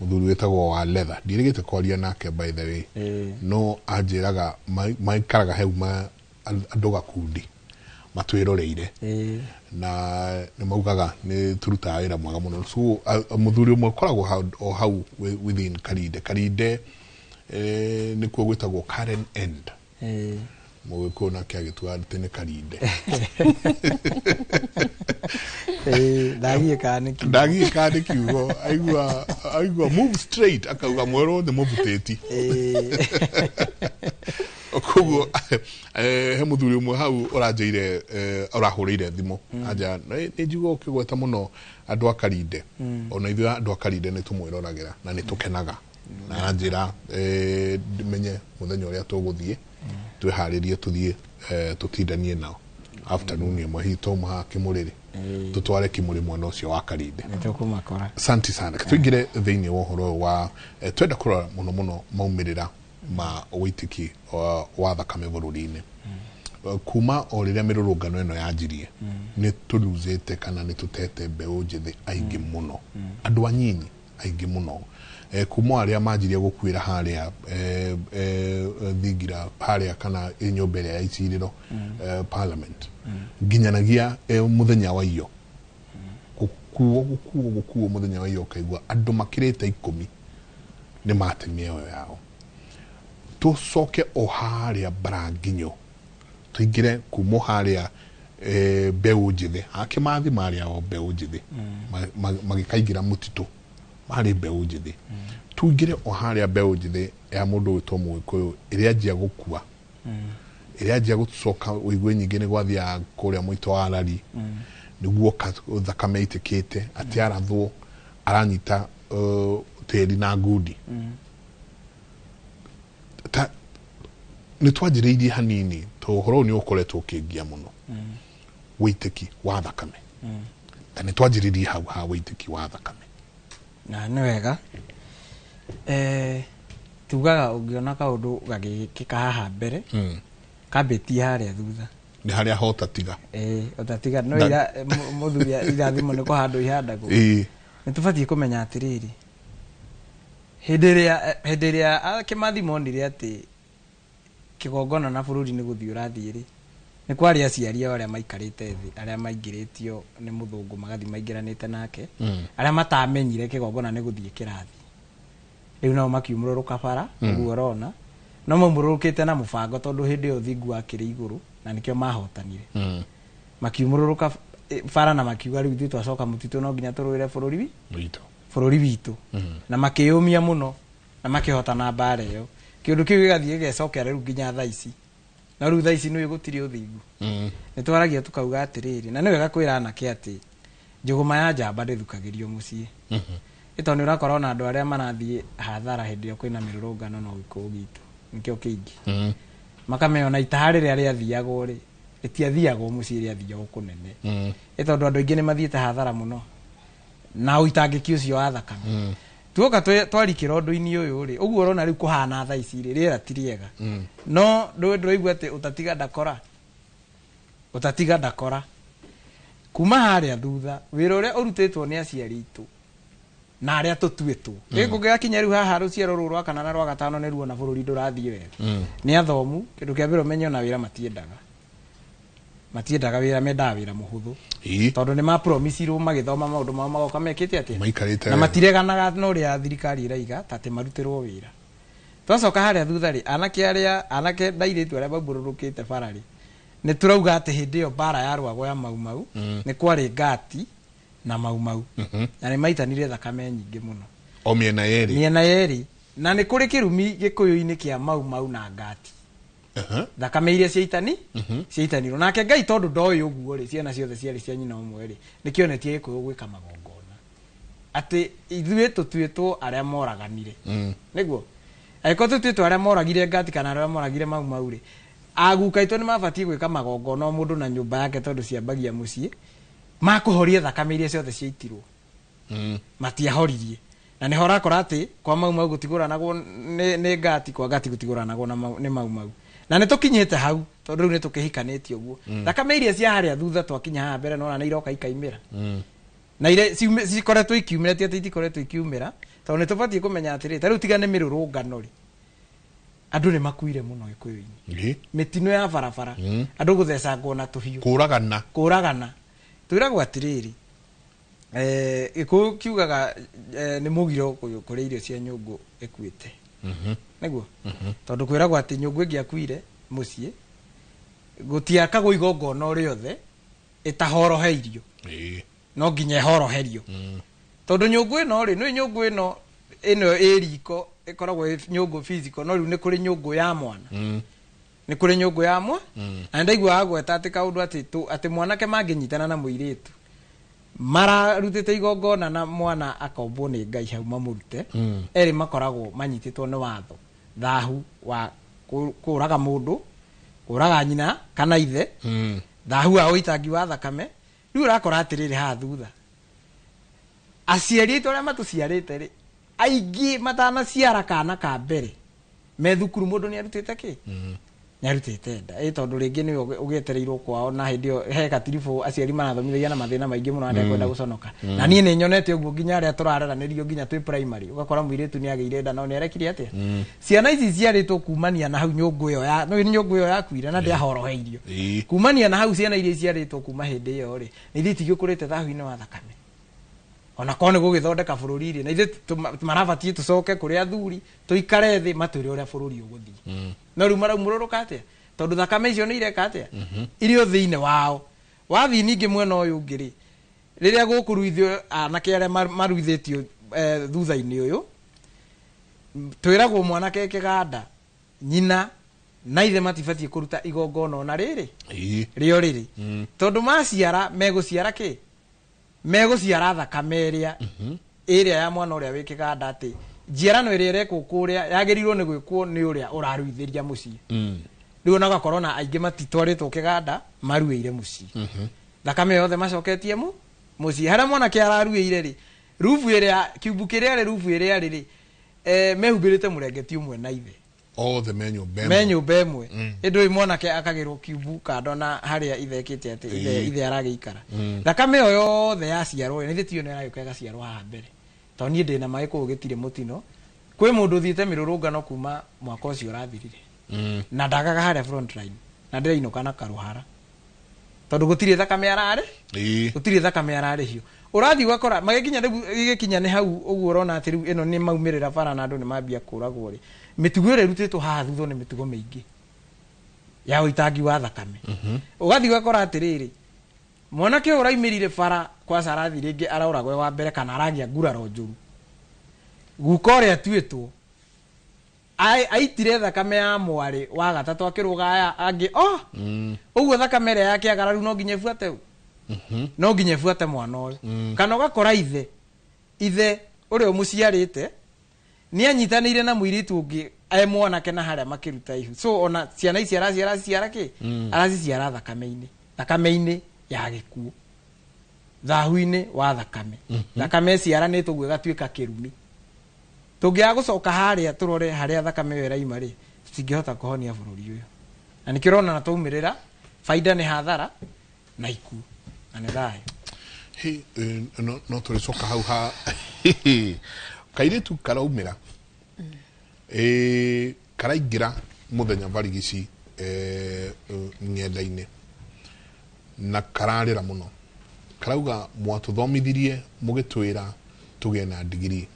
muthuri wetagwo wa Leather ndirigite kwaria nake by the way no anjiraga maikaraga hau andu gakundi matwiroreire na ni maugaga ni turuta wira mwega muno so muthuri umwe koragwo hau within Karinde ni kuo gwetagwo Karen End mwiko na kia gitwa tene Karinde ndagie kane kiugo aigua move straight akauga mwero the move teti okugo he muthuri umwe hau oranjeire orahurire thimo aja ni njugo kigweta muno andu akarinde ona ithu andu akarinde ni tumwiroragera na ni tukenaga na anjira menye muthenya uria tuguthie twiharirie tuthie tutindanie nao afternoon imwe hito ma Kimuriri tutware Kimuri mwana ucio wa Karinde nitukumakora asante sana twingire thiini wa horo wa twenda kurora muno maumirira ma witiki wa thakame bururi-ini kuma o riria mirurungano ino yanjirie ni tuluzete kana ni tutete mbeu njithi aingi muno andu anyinyi aingi muno kuma aria manjirie gukwira haria thingira haria kana nyumba ya iciriro parliament nginyanagia muthenya wa iyo gukuo muthenya wa iyo kaigua andu makirite 10 ni matemie yo yao tucoke o haria Baranginyo tuingire kumo haria mbeu njithi akimathi maria o mbeu njithi magikaingira mutitu mari mbeu njithi tuingire o haria mbeu njithi ya mundu witwo Mwikuyu iria njia gukua iria njia gucoka uigwe nyingi ni gwathia kuria mwito wa Arari niguo thakame itikite ati arathwo aranyita teri na ngudi ni twajiriirie hanini to horo ni ukoretwo ukingia muno witiki wa thakame ni twajiriirie ha witiki wa thakame na ni wega tugaga ungiona kaundu gagikika haha mbere kabeti haria thutha ni haria hota tiga otatiga no ira muthuri irathimo ni kuhandu ihandagwo ni tubatie kumenya atiriri Henderia Kimathi monire ati kigongona na bururi ni guthii urathiri ni kwari aciari aria maikarite thi aria maingiritio ni muthungu magathi maingiranite nake aria matamenyire kigongona ni guthii kirathi riu nao makiumururuka bara uguo rona no maumururukite na mubango tondu hindi yo thingu akiri iguru na nikio mahotanire makiumururuka bara na makiuga riu thitu acoka mutitu no nginya turuire bururi witu na makiyumia muno na makihotana bare yo kiundu kiu gigathie gicokera riu nginya thaa ici na riu thaa ici ni gutiri uthingu ni twaragia tukauga atiriri na ni wega kwira anake ati njuguma ya njamba ndithukagirio mucii ito ni urakora na andu aria marathie hathara hindi yo kwina mirurungano no gikuo gitu nikio kingi makameona itahari ria thiagwo ri ritiathiagwo mucii ria thiagwo kunene ito andu aingi ni mathiete hathara muno na uitangiki ucio wa thakame tuoka twari kirondo-ini uyu ri uguo rona riu kuhana thaa ici ri riera ti riega no ndiraigua ati utatiga ndakora kuma haria thutha wira uria urutitwo ni aciari itu na aria tutuitwo gikugia kinya riu haha ruciaro ruru rwa kana na rwa gatano ni ruo na bururi ndurathie wega ni athomu kindu kia mbere menyo na wira matiendaga wira mendaga wira muhuthu tondu ni ma promise ru magithoma maundu mao magoka mekite ati na matireganaga no ria thirikari iraiga tate marutirwo wira twacoka haria thutha ri anake ndairitu aria bambururukite barari ni turauga ati hindi yo bara ya rwago ya Mau ni kwari ngati na Mau na ni maitanire thakame nyingi muno o miena yeri na ni kuri kirumi gikuyu-ini kia Mau na ngati thakame iria ciaitanirwo nake Ngai tondu ndoi uguo ri ciana ciothe ciari cia nyina umwe ri nikionetie gikuyu gwika magongona ati ithuĩ tutuĩtwo aria moraganire niguo aiko tutuĩtwo aria moragire ngati kana aria moragire Mau ri aguka itu ni mabatie gwika magongona mundu na nyumba yake tondu ciambagia mucii makuhoria thakame iria ciothe ciaitirwo matiahoririe na ni horakora ati kwa Mau gutiguranagwo ni ngati kwa ngati gutiguranagwo ni Mau na ni tukinyite hau tondu riu ni tukihikanitio uguo thakame iria cia haria thutha twakinya haha mbere no na iroka ikaimira na ile cikoretwo ikiumira ti ati itikoretwo ikiumira tondu ni tubatie kumenya atiri ta riu tigane mirurungano ri andu ni makuire muno gikuyu-ini mitino ya barabara andu guthecangwo na tuhiu kuragana twiragwo atiriri ikuyu kiugaga ni mugiro kuria irio cia nyungu ikuite niguo tondu kwiragwo ati nyungu ingiakuire mucii gutiakagwo igongona o riothe itahoroheirio no nginya ihoroherio tondu nyungu ino ri ni nyungu ino iriko ikoragwo nyungu physical no riu ni kuri nyungu ya mwana ni kuri nyungu ya mwana na ndaigua agweta ati kaundu ati mwanake manginyitana na muiritu mararutite igongona na mwana akombwo ni Ngai hau mamurute eri makoragwo manyititwo ni watho thahu wa kuraga mundu kuraga nyina kana ithe thahu wa uitangi wa thakame riu urakora atiriri ha thutha aciari itu aria matuciarite ri aingi matana ciara kana ka mbere me thukuru mundu ni arutite ki ni arutite nda tondu ringi ni ugietereirwo kwao na hindi yo he katirifu aciari marathomithagia na mathina maingi muno ande kwenda guconoka na nie ni nyonete uguo nginya aria turareranirio nginya twi primary ugakora muiritu ni ageire nda no ni arekire atia ciana ici ciaritwo kumania na hau nyungu yo ya no ni nyungu yo yakuire na ndiahoroheirio kumania na hau ciana iria ciaritwo kuma hindi yo ri ni thitigio kurite thahu-ini wa thakame ona kone gugithondeka bururi ri na ithe marabatie tucoke kuri athuri tuikare thi matwire uria bururi uguthii no riu maraumururuka atia tondu thakame icio ni ireka atia irio thiine wao wathi ningi mwena uyu ungi ri riria gukuruithio anake aria maruithitio thutha-ini uyu twiragwo mwanake kiganda nyina na ithe matibatie kuruta igongona ona riri rio riri tondu maciara meguciara ki meguciara thakame iria ya mwana uria wi kiganda ati njiarano iria irekwo kuria yagirirwo ni gwikwo ni uria uraruithiria mucii riu na gakorwo na aingi matitwaritwo kiganda maruire mucii thakame yothe macoketie mucii haria mwanake araruire ri rufu iria kiubu kiria ri rufu iria ri mehumbirite murengeti umwe na ithe othe menyumba imwe indu mwanake akagirwo kiubu kando na haria ithekite ati ithe aragiikara thakame yo yothe yaciarwo ni thitio ni arayuka gaciarwo haha mbere to ni ndina mai ku gitire mutino kwi mundu thiite mirurungano kuma mwaka ucio urathirire na ndagaga haria front line na ndirainoka na karuhara tondu gutire thakame arare gutire thakame arare hiyo urathi gwakora magikinya ni hau uguo urona ati riu ino ni maumirira bara na andu ni mambia kuragwo ri mitugo ire rutitwo haha thutho ni mitugo mingi ya uitangi wa thakame ugathi gwakora ati riri mwanake uraimirire bara kwa sarathi ringi arauragwe wa mbere kana aragia nguraro njuru gukore atuitwo aitire thakame ya mwari wa gatatu akirugaya angi uguo thakame ria yake agararu no nginye buate no nginye buate mwana uyu kana ugakora ithe uri umuciarite ni anyitanire na muiritu ungi mwanake na haria makiruta ihu so ona ciana ici araciara ki araciciara thakame-ini ya gikuo thahu-ini wa thakame thakame ciaranitwo guo gatuika kirumi tungia gucoka haria turore haria thakame yo iraima ri tingihota kuhonia bururi uyu na nikirona na tumirira faida ni hathara na iku na ni thayo no turicoka hau ha kairitu karaumira karaingira muthenya varigici ng'enda-ini na kararira muno karauga mwatuthomithirie mugitwira tugie na degree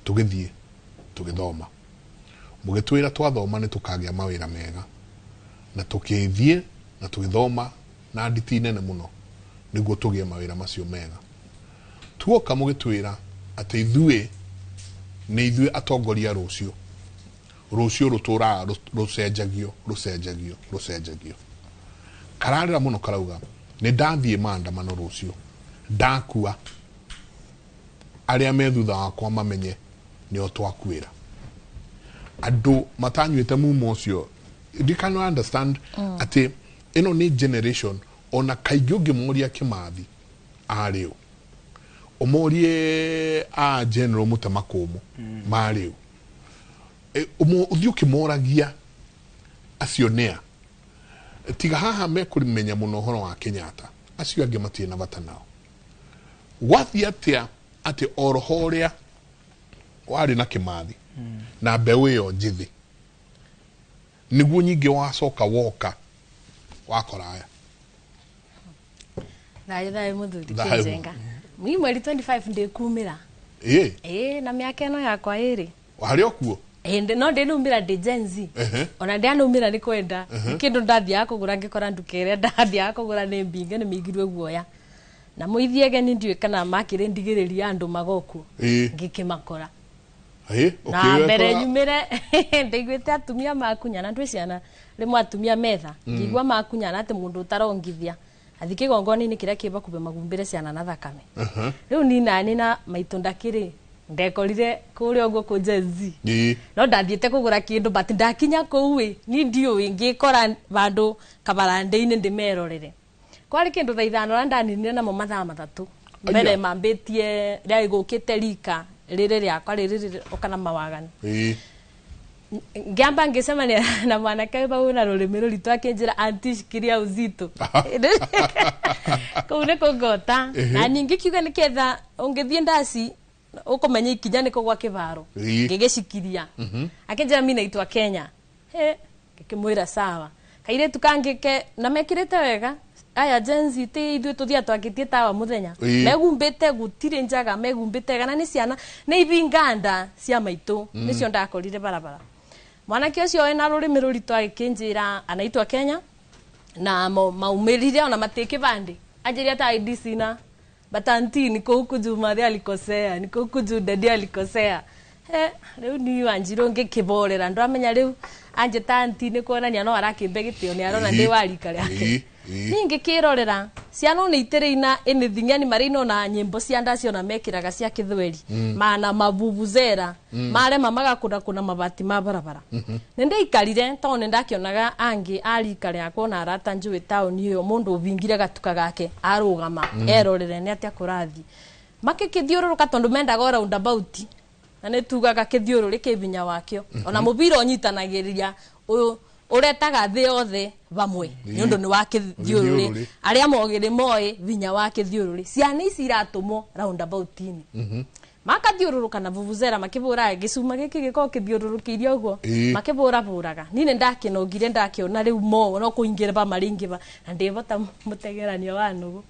tugithie tugithoma mugitwira twathoma ni tukagia mawira mega na tukithie na tugithoma na nditi nene muno niguo tugie mawira macio mega tuoka mugitwira ati ithue ni ithue atongoria rucio rutura rucenjagio kararira muno karauga ni ndathie maandamano rucio ndakua aria me thutha wakwa mamenye ni o twakwira andu matanyuite mumo ucio they cannot understand ati ino ni generation ona kaigi ungimuria Kimathi ariu umurie a general Mutamakumu mariu uthio kimoragia acionea tiga haha mekurimenya muno horo wa Kenyatta acio angi matie na bata nao wathia atia ati orohoria wari na Kimathi na mbeũ iyo njithi niguo nyingi wacoka woka wakoraya thayo muthuri Kinjenga mwi mweri 25 ndikumira na miaka ino yakwa iri wari okuo no ndinumira ndi Gen Z ona ndianumira ni kwenda kindu ndathia kugura ngikora ndukere ndathia kugura ni mbinge ni migirwe guoya na muithiege ni ndiwe kana makire ndigiriria andu magoku ngikimakora na mbere nyumire ndigwite atumia makunyana ndwe ciana rimwe atumia metha ngigwa makunyana ati mundu utarongithia athike gongoni ni kiria kiba kube magumbire ciana na thakame riu ni nani na maitu ndakiri ndekorire kuri ogo ku Gen Z no ndathiete kugura kindu but ndakinya kuwi ni ndio ngikora bandu kabarande-ini ndimerorere kwari kindu thaa 5 na ndaninire namo mathaa 3 mbere mambitie ria igukite rika riri riakwa riri okana mawagani ngiamba ngisemania na mwanake bau na rurimi ruritu akinjira antishikiria uzito kune kogota na ningi kiuga niketha ungithie ndaci ukomenya ikinya niko gwa kivaro ngigicikiria akinjira mina itwa Kenya ngikimwira sawa kaire tukangike na mekirite wega aya Gen Z ti ithu tuthia twakitie tawa muthenya megumbite gutire njaga megumbite kana ni ciana ni ivinganda cia maitu nicio ndakorire barabara mwanake ucio ena rurimi ruritu akinjira anaitwa Kenya na maumirire ona mateke bandi ajiria ta IDC na batanti niko huku Juma alikosea niko huku Dede alikosea riu ni wanjiro ngikiborera ndo amenya riu anje tanti ni kuonania no arakimbe gitio ni arona ndi warika riake ningi kirorera ciana ni itireina enithinya ni marino na nyimbo cia ndacio na mekiraga cia kithweri mana mabubuzera mare mamaga kuna mabati ma barabara nende ikarire to ne ndakionaga angi arika riakwo na arata njui town iyo mundu ubingire gatuka gake arugama erorere ni atia kurathi makikithiururuka tondu mendaga roundabout na ne tugaga kithiururi kibinya wakio ona mubira onyitanagiria uyu uretaga thi othe bamwe ni undu ni wake thiururi aria mogire moe vinya wake thiururi ciana ici iratumo roundabout-ini makathiururuka na vuvuzela makivura gicuma giki giko kithiururukirio uguo makivura vuraga nine ndakinogire ndakiona riu mo no kuingira ba maringi ba na ndivota mutegeranio wa nugu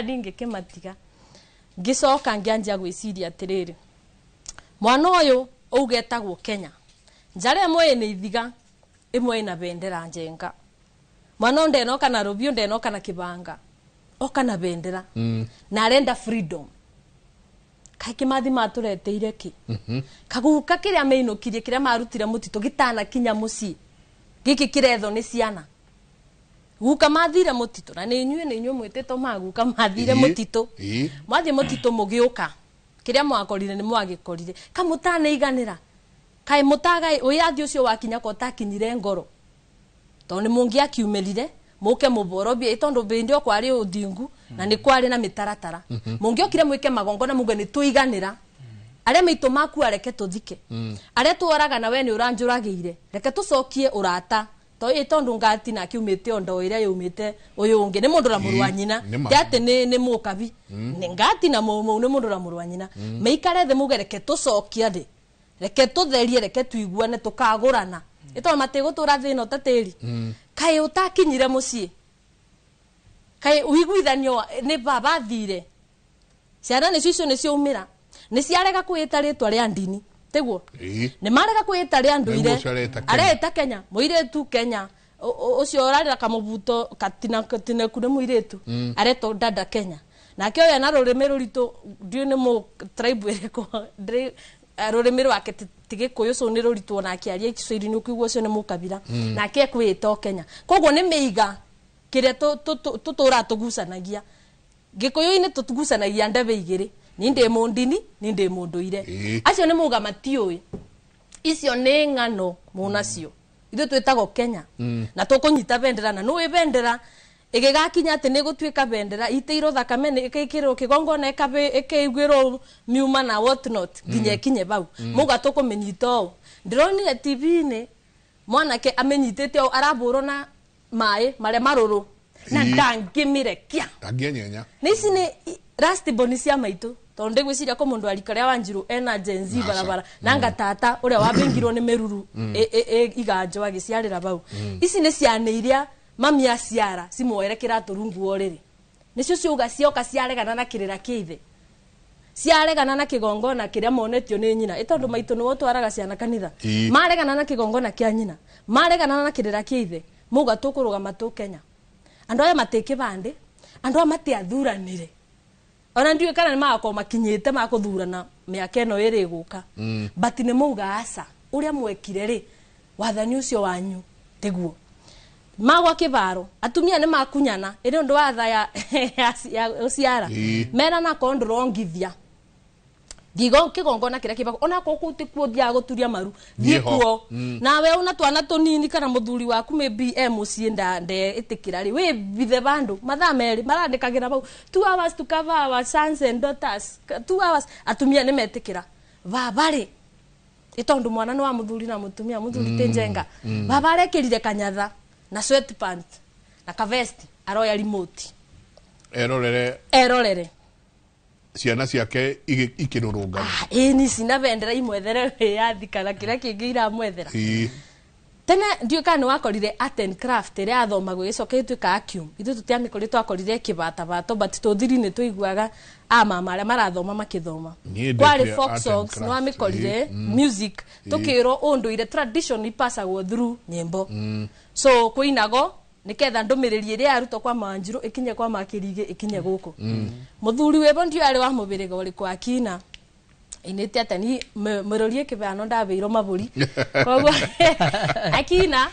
ninge kimatiga ngicoka ngianjia gwiciria atiriri mwana uyu ugetagwo Kenya njare imwe ni ithiga imwe ina bendera njenga mwana ndenoka na rubio ndenoka na kibanga oka na bendera na arenda freedom kaiki mathi matureteire ki kaguka kiria meinukirie kiria marutire mutito gitana kinya muci giki kiretho ni ciana guka mathire mutito na ni inyue mwitito maguka mathire mutito mwathie mutito mugiuka kiria mwakorire ni mwagikorire kamutane iganira kai mutaga uyathi ucio wakinya ko takinyire ngoro to ni mungi akiumelire muke muborobie itondo bendio kwari udingu na ni kwari na mitaratara mungi okire mwike magongo na muge ni tuiganira are mito maku areke tuthike are tuoraga na we ni uranjuragiire reke tucokie urata to itondo ngati na kiumite ondo ire yumite uyu ungi ni mundu ra murwa nyina tate ni mukabi ni ngati na mumu ni mundu ra murwa nyina meikare the muge reke tucokie ndi reke tutherie reke tuiguane tukagurana ito matigutura thino tateri kai utakinyire mucie kai uiguithanio ni baba thire ciana ni cicio ni ciumira ni ciarega kwita ritwa ria ndini teguo ni marega kwita ria nduire areta Kenya muiretu Kenya ucio urarira kamubuto katina kune muiretu areto dada Kenya na kio yana rurimi ruritu ndio ni mu tribe ereko rurimi rwake tigikuyu so ni ruritu na akiaria Kiswahili ni kuigwo cio ni mukabira na ake kwita Kenya koguo ni meiga kiria tutura tugusanagia gikuyu-ini tutugusanagia ndebe igiri ninde mundini ninde munduire acio ni muga matioi icio ni ngano munacio ithu twitago Kenya na tukunyita bendera na no bendera igigakinya ati ni gutwika bendera iteiro thakame ni ikikiro kigongona ikaigwiro miuma na what not nginya kinye bau muga tukumenyito ndironire TV-ini mwanake amenyitete araburo na mai mare maruru na ndangimire kia angianyenya nisi ni rasti bonisia maitu tonde gwiciria ko mundu arikaria wanjiru ena genzi barabara nanga tata uria wabengirwo ni meruru iganjo agiciarira bau ici ni ciana iria mami aciara cimwerekera turungu oriri nicio ciuga cioka ciaregana na kirira kiithe ciaregana na kigongona kiria monetio ni nyina itondu maitu no twaraga ciana kanitha maregana na kigongona kia nyina maregana na kirira kiithe muga tukuruga tu Kenya andu aya mateke bande andu aya matiathuranire ona ndiwe kana ni mako makinyite makuthurana miaka eno iri guka but ni muga asa uria mwekire ri wathani ucio wanyu teguo magwa kibaro atumia ni makunyana iri ndu wa tha ya uciara mera na kondrongithia digo kigongona kiria kibako ona kokuti kuothia guturia maru thikuo nawe una twana tunini kana muthuri waku maybe mucienda nde itikira ri we bithe bandu matha meri marandikagira bau 2 hours to cover our sons and daughters 2 hours atumia ni metikira babare itondu mwana no wa muthuri na mutumia muthuri tenjenga babare kirire kanyatha na sweatpants na kavest aroya remote erorere ciana ciake ikirurunga ni cina bendera imwethere yathikana kiria kingira mwethera tene ndio kana wakorire art and craft ria athoma gwicoke itwika akium ithu tutiamikori twakorire kibata bato but tuthiri ni tuiguaga mama aria marathoma makithoma kwari folk songs no amikorire music tukiro unduire tradition ipasagwo through nyimbo so kuinago niketha ndumiriri iria aruto kwa manjiru ikinye kwa makirige ikinye guku muthuri webo ndio ari wa mubirigo uri kwa kina inete atani murorie kibano ndabeiro maburi koguo akina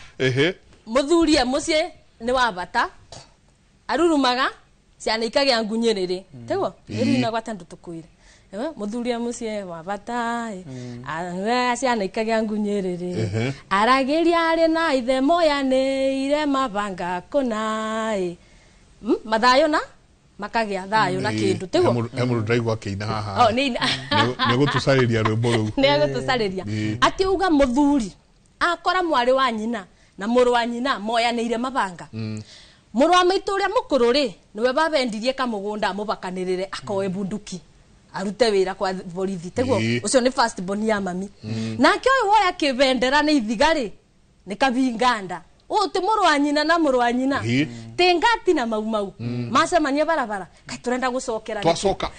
muthuri mucie ni wa bata arurumaga ciana ikagia ngunyerere tego iri na gwatandu tukuire muthuri mucie wa bata ciana ikagia ngunyerere aragiria ari na ithe moya ni ire mabanga kunai mathayo na makagia thayo na kindu tego emuru ndaigwa kiina haha ni gutusariria rwimbo ru ni gutusariria ati uga muthuri akora mwari wa nyina na muru wa nyina moya ni ire mabanga muru wa maitu uria mukuru ri niwe babendirie kamugunda mubakanirire akoe bunduki arute wira kwa borithi teguo ucio ni first born ya mami nake oyo woya kibendera ni ithigari ni kabinganda te muru wa nyina na muru wa nyina tengati na mau macemania barabara kai turenda gucokera twacoka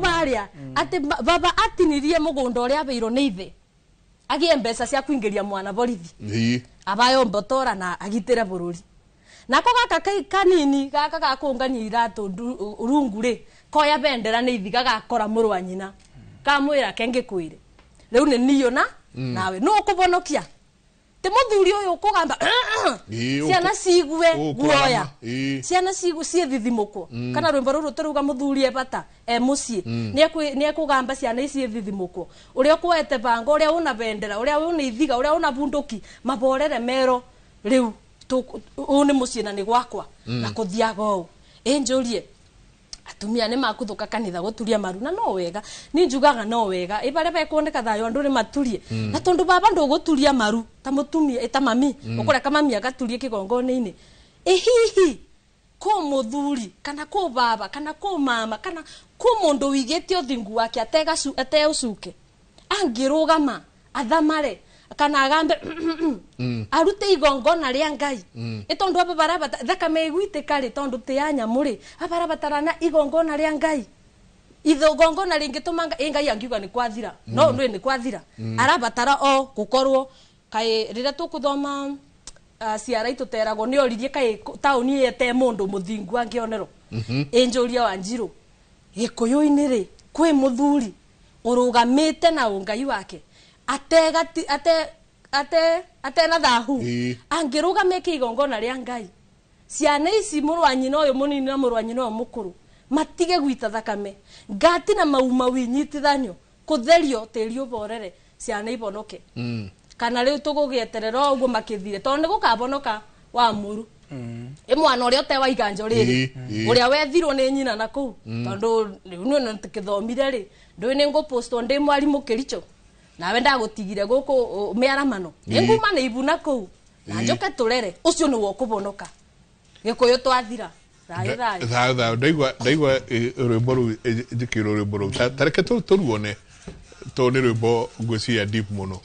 baria ati baba atinirie mugunda uria abeiro ni ithe agie mbeca cia kuingiria mwana borithi abayo mbotora na agitire bururi nako gaka kanini gaka gakungania iratu rungu ri koya bendera ni ithiga gakora muru wa nyina kamwira kenge kwire riu ni niyo nawe no kubonokia te muthuri uyu kugamba ciana cigue guoya ciana cigue cie thithimuko kana rwimbo ruru turuga muthuri ebata mucii ni ekugamba ciana ici thithimuko uria kwete bango uria una bendera uria una ithiga uria una bunduki maborere mero riu uni mucii na ni gwakwa na kuthiaga u injurie atumia ni makuthuka kanitha guturia maru na no wega ni njugaga no wega ibare bekwoneka thayo andu ni maturie na tondu baba nduguturia maru ta mutumia eta mami ukureka mami agaturie kigongone-ini hihi ko muthuri kana ko baba kana ko mama kana ko mundu wigete othingu wake ate ucuke angirugama athamare kana agambe arute igongona ria Ngai itondu aba barabata thakame igwitika ri tondu te anya muri abarabatarana igongona ria Ngai igongona ringitumanga Ngai angiuga ni kwathira no ni kwathira arabatara o gukorwo kai rira tukuthoma ciara ituterago ni oririe kai tauni yete mundu muthingu angionero injuria wa Njiru gikuyu-ini ri kwi muthuri urugamite na ungai wake ate na thahu angirugame kigongona ria Ngai ciana ici muru wa nyina uyu munini na muru wa nyina uyu mukuru matige gwita thakame ngati na mauma winyitithanio kutherio tiri uborere ciana ibonoke kana riu tugugieterera uguo makithire tondu ni gukabonoka wa muru mwana uria te wa iganjo riri uria wethirwo ni nyina na kuu tondu riu ni tukithomire ri ndui ni nguposto ndi mwarimu Kericho nawe ndagutigire guku miaramano nguma ni ibuna kuu na njoke turere ucio ni wo kubonoka gikuyu twathira thayo ndaigua rwimbo ru njikirwo rwimbo ru tareke turuone to ni rwimbo ngwiciria deep muno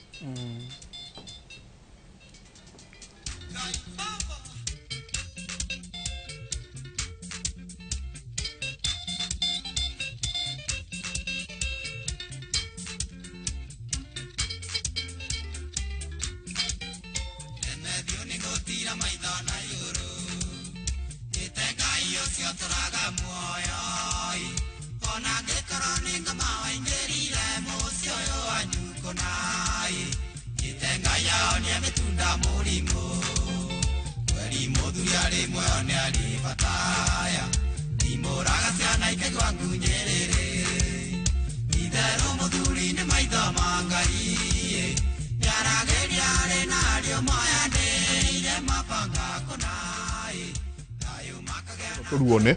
turuone